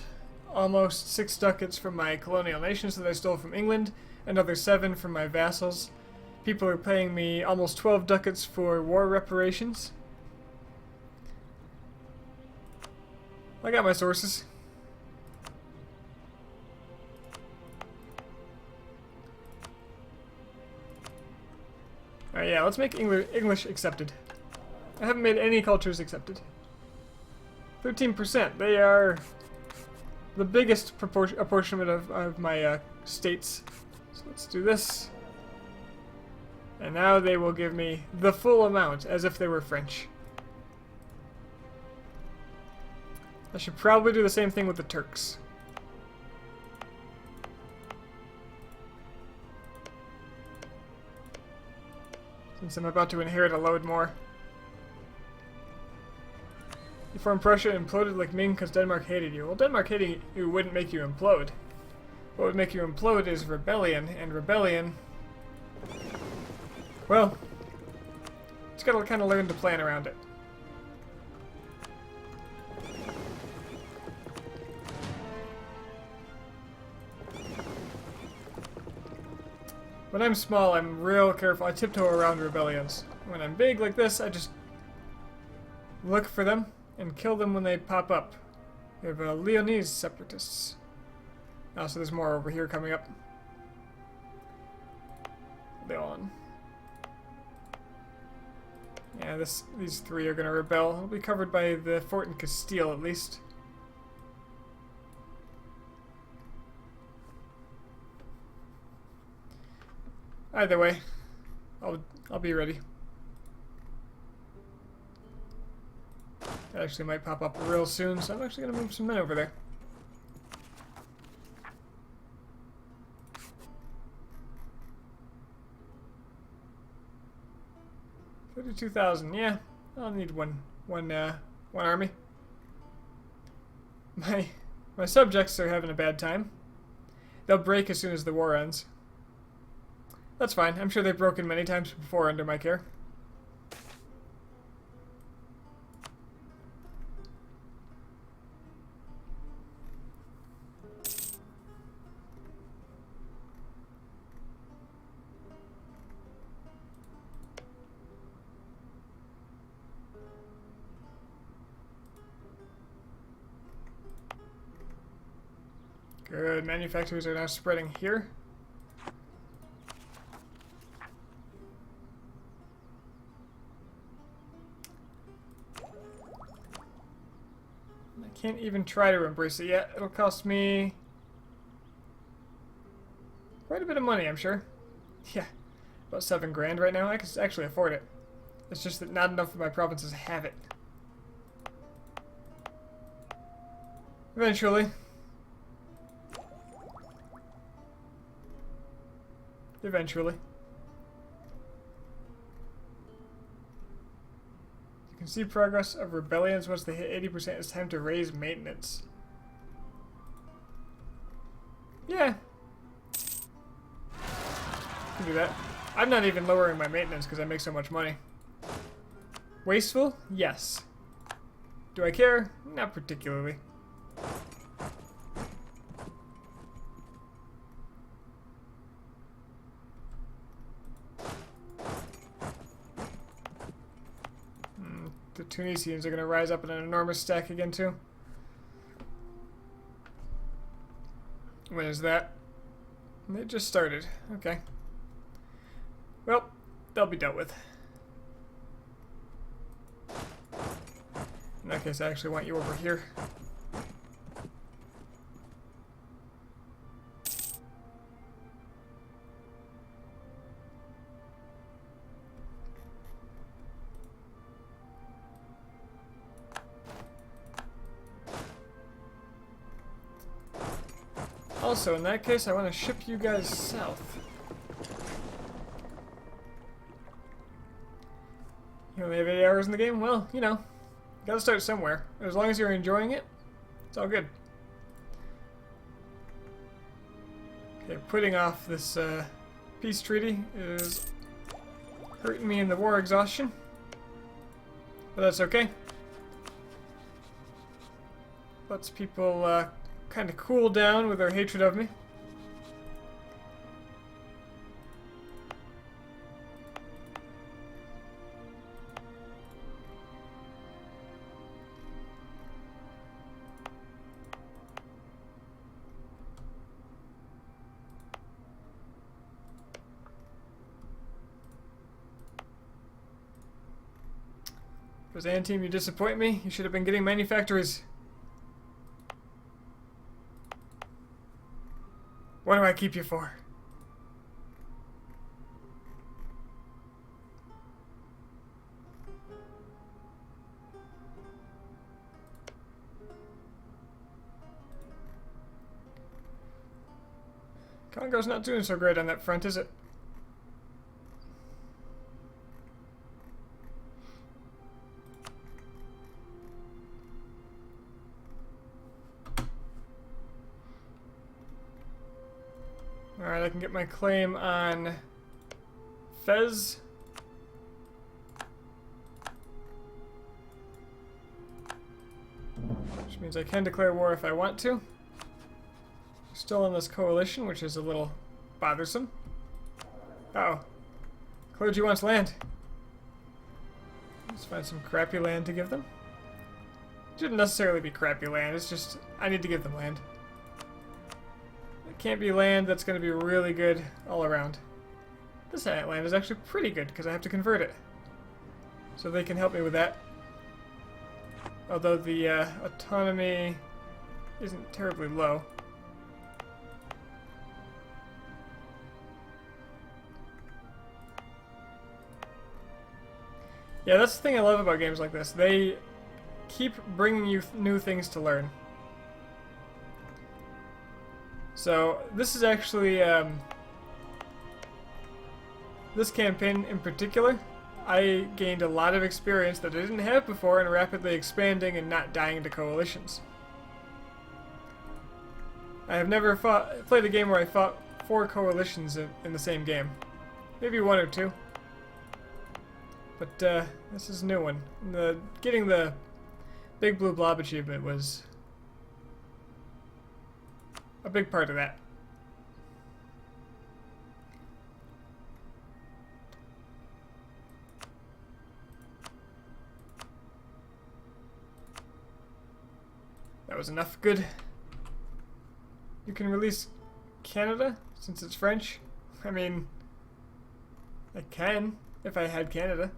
almost 6 ducats from my colonial nations that I stole from England, another 7 from my vassals. People are paying me almost 12 ducats for war reparations. I got my sources. Alright, yeah, let's make English accepted. I haven't made any cultures accepted. 13%. They are the biggest apportionment of my states. So let's do this. And now they will give me the full amount, as if they were French. I should probably do the same thing with the Turks. Since I'm about to inherit a load more. You formed Prussia imploded like Ming because Denmark hated you. Well, Denmark hating you wouldn't make you implode. What would make you implode is rebellion, and rebellion... well, just gotta kind of learn to plan around it. When I'm small, I'm real careful. I tiptoe around rebellions. When I'm big like this, I just look for them and kill them when they pop up. We have Leonese separatists. Also, there's more over here coming up. Leon. Yeah, these 3 are gonna rebel. It'll be covered by the fort in Castile, at least. Either way, I'll be ready. That actually might pop up real soon, so I'm actually gonna move some men over there. $32,000. Yeah, I'll need one army. My subjects are having a bad time. They'll break as soon as the war ends. That's fine. I'm sure they've broken many times before under my care. Good. Manufacturers are now spreading here. I can't even try to embrace it yet. It'll cost me quite a bit of money, I'm sure. Yeah, about 7 grand right now. I can actually afford it. It's just that not enough of my provinces have it. Eventually. Eventually. You can see progress of rebellions once they hit 80%. It's time to raise maintenance. Yeah. Can do that. I'm not even lowering my maintenance because I make so much money. Wasteful? Yes. Do I care? Not particularly. The Tunisians are going to rise up in an enormous stack again, too. When is that? They just started. Okay. Well, they'll be dealt with. In that case, I actually want you over here. Also, in that case, I want to ship you guys south. You only have 8 hours in the game? Well, you know, you gotta start somewhere. As long as you're enjoying it, it's all good. Okay, putting off this peace treaty is hurting me in the war exhaustion. But that's okay. Lets people kind of cool down with their hatred of me. Byzantium, you disappoint me. You should have been getting manufacturers. What do I keep you for? Congo's not doing so great on that front, is it? Alright, I can get my claim on Fez. Which means I can declare war if I want to. Still in this coalition, which is a little bothersome. Uh-oh. Clergy wants land. Let's find some crappy land to give them. It shouldn't necessarily be crappy land, it's just I need to give them land. Can't be land that's going to be really good all around. This land is actually pretty good because I have to convert it. So they can help me with that. Although the autonomy isn't terribly low. Yeah, that's the thing I love about games like this. They keep bringing you new things to learn. So, this is actually, this campaign in particular, I gained a lot of experience that I didn't have before in rapidly expanding and not dying into coalitions. I have never played a game where I fought 4 coalitions in the same game. Maybe 1 or 2. But, this is a new one. Getting the Big Blue Blob achievement was a big part of that. That was enough good. You can release Canada since it's French. I mean, I can if I had Canada.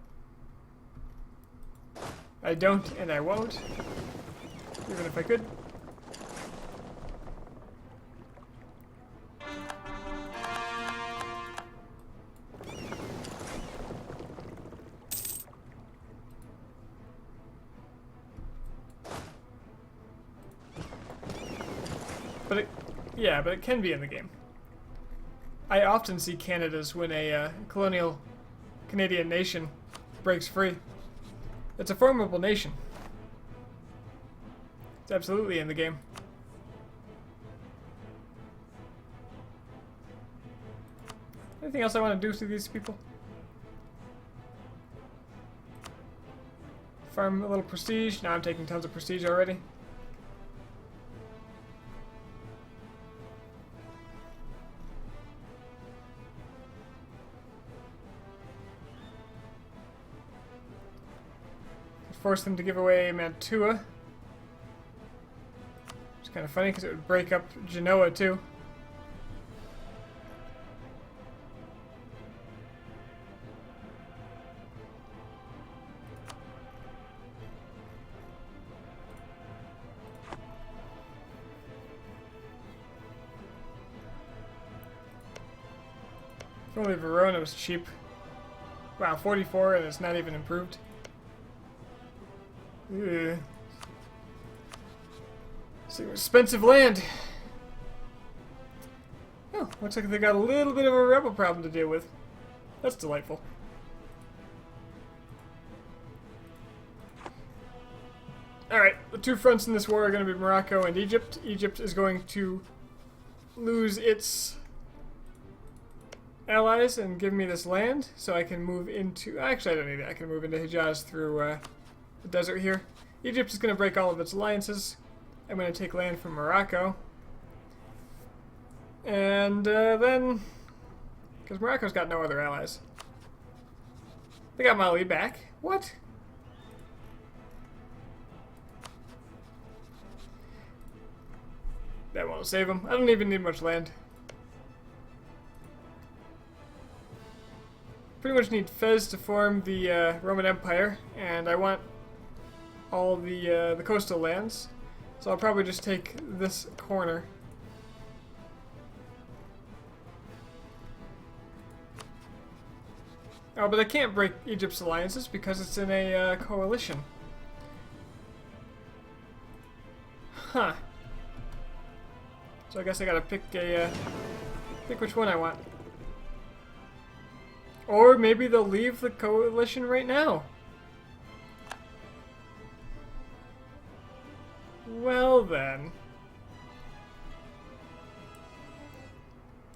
I don't and I won't, even if I could. But it can be in the game. I often see Canada's when a colonial Canadian nation breaks free. It's a formidable nation. It's absolutely in the game. Anything else I want to do to these people? Farm a little prestige. Now I'm taking tons of prestige already. force them to give away Mantua. It's kind of funny because it would break up Genoa too. If only Verona was cheap. Wow, 44 and it's not even improved. Ugh. Some expensive land. Oh, looks like they got a little bit of a rebel problem to deal with. That's delightful. Alright, the two fronts in this war are going to be Morocco and Egypt. Egypt is going to lose its allies and give me this land, so I can move into... Actually, I don't need it. I can move into Hijaz through the desert here. Egypt is going to break all of its alliances. I'm going to take land from Morocco. And then... Because Morocco's got no other allies. They got Mali back. What? That won't save them. I don't even need much land. Pretty much need Fez to form the Roman Empire, and I want all the coastal lands. So I'll probably just take this corner. Oh, but I can't break Egypt's alliances because it's in a coalition. Huh. So I guess I gotta pick which one I want. Or maybe they'll leave the coalition right now. Well then.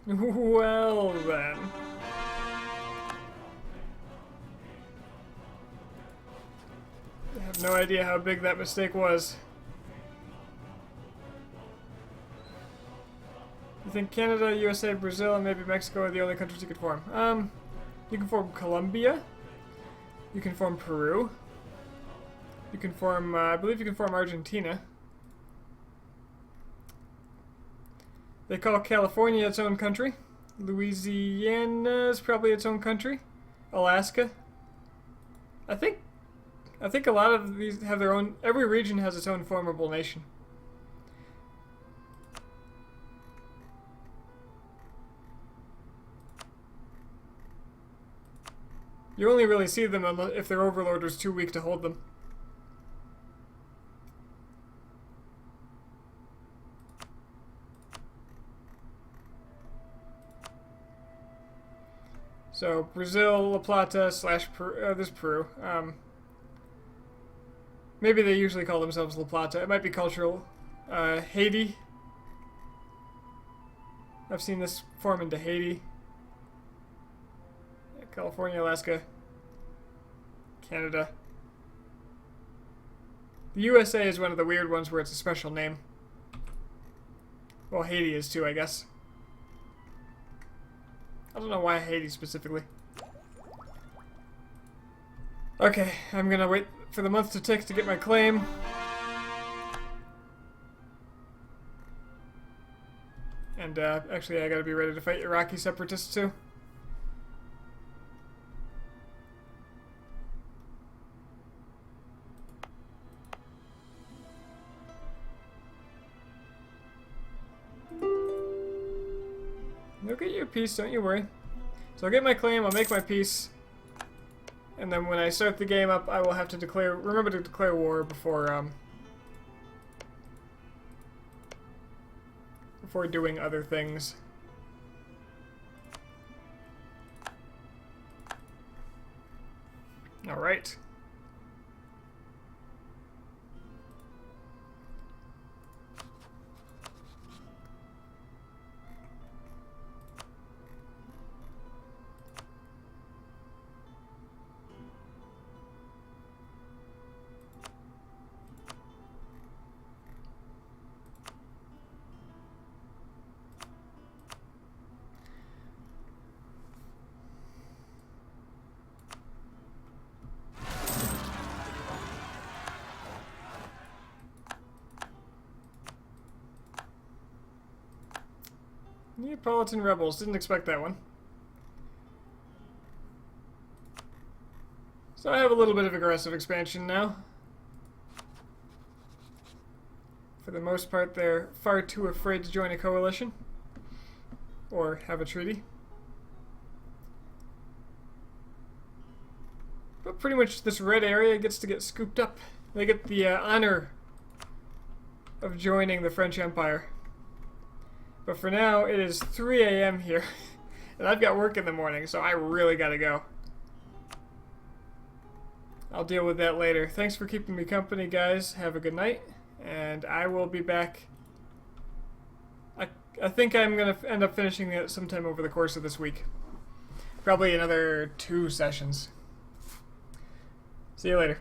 Well then. I have no idea how big that mistake was. You think Canada, USA, Brazil, and maybe Mexico are the only countries you could form? You can form Colombia. You can form Peru. You can form, I believe you can form Argentina. They call California its own country. Louisiana is probably its own country. Alaska. I think a lot of these have their own, every region has its own formable nation. You only really see them if their overlord was too weak to hold them. So Brazil, La Plata slash Peru, this Peru. Maybe they usually call themselves La Plata. It might be cultural. Haiti. I've seen this form into Haiti. California, Alaska, Canada. The USA is one of the weird ones where it's a special name. Well, Haiti is too, I guess. I don't know why Haiti specifically. Okay, I'm gonna wait for the month to tick to get my claim. And actually I gotta be ready to fight Iraqi separatists too. You'll get your peace, don't you worry. So I'll get my claim, I'll make my peace, and then when I start the game up, I will have to remember to declare war before doing other things. All right. Neapolitan rebels. Didn't expect that one. So I have a little bit of aggressive expansion now. For the most part, they're far too afraid to join a coalition or have a treaty. But pretty much this red area gets to get scooped up. They get the honor of joining the French Empire. But for now, it is 3 a.m. here, and I've got work in the morning, so I really gotta go. I'll deal with that later. Thanks for keeping me company, guys. Have a good night, and I will be back. I think I'm going to end up finishing it sometime over the course of this week. Probably another 2 sessions. See you later.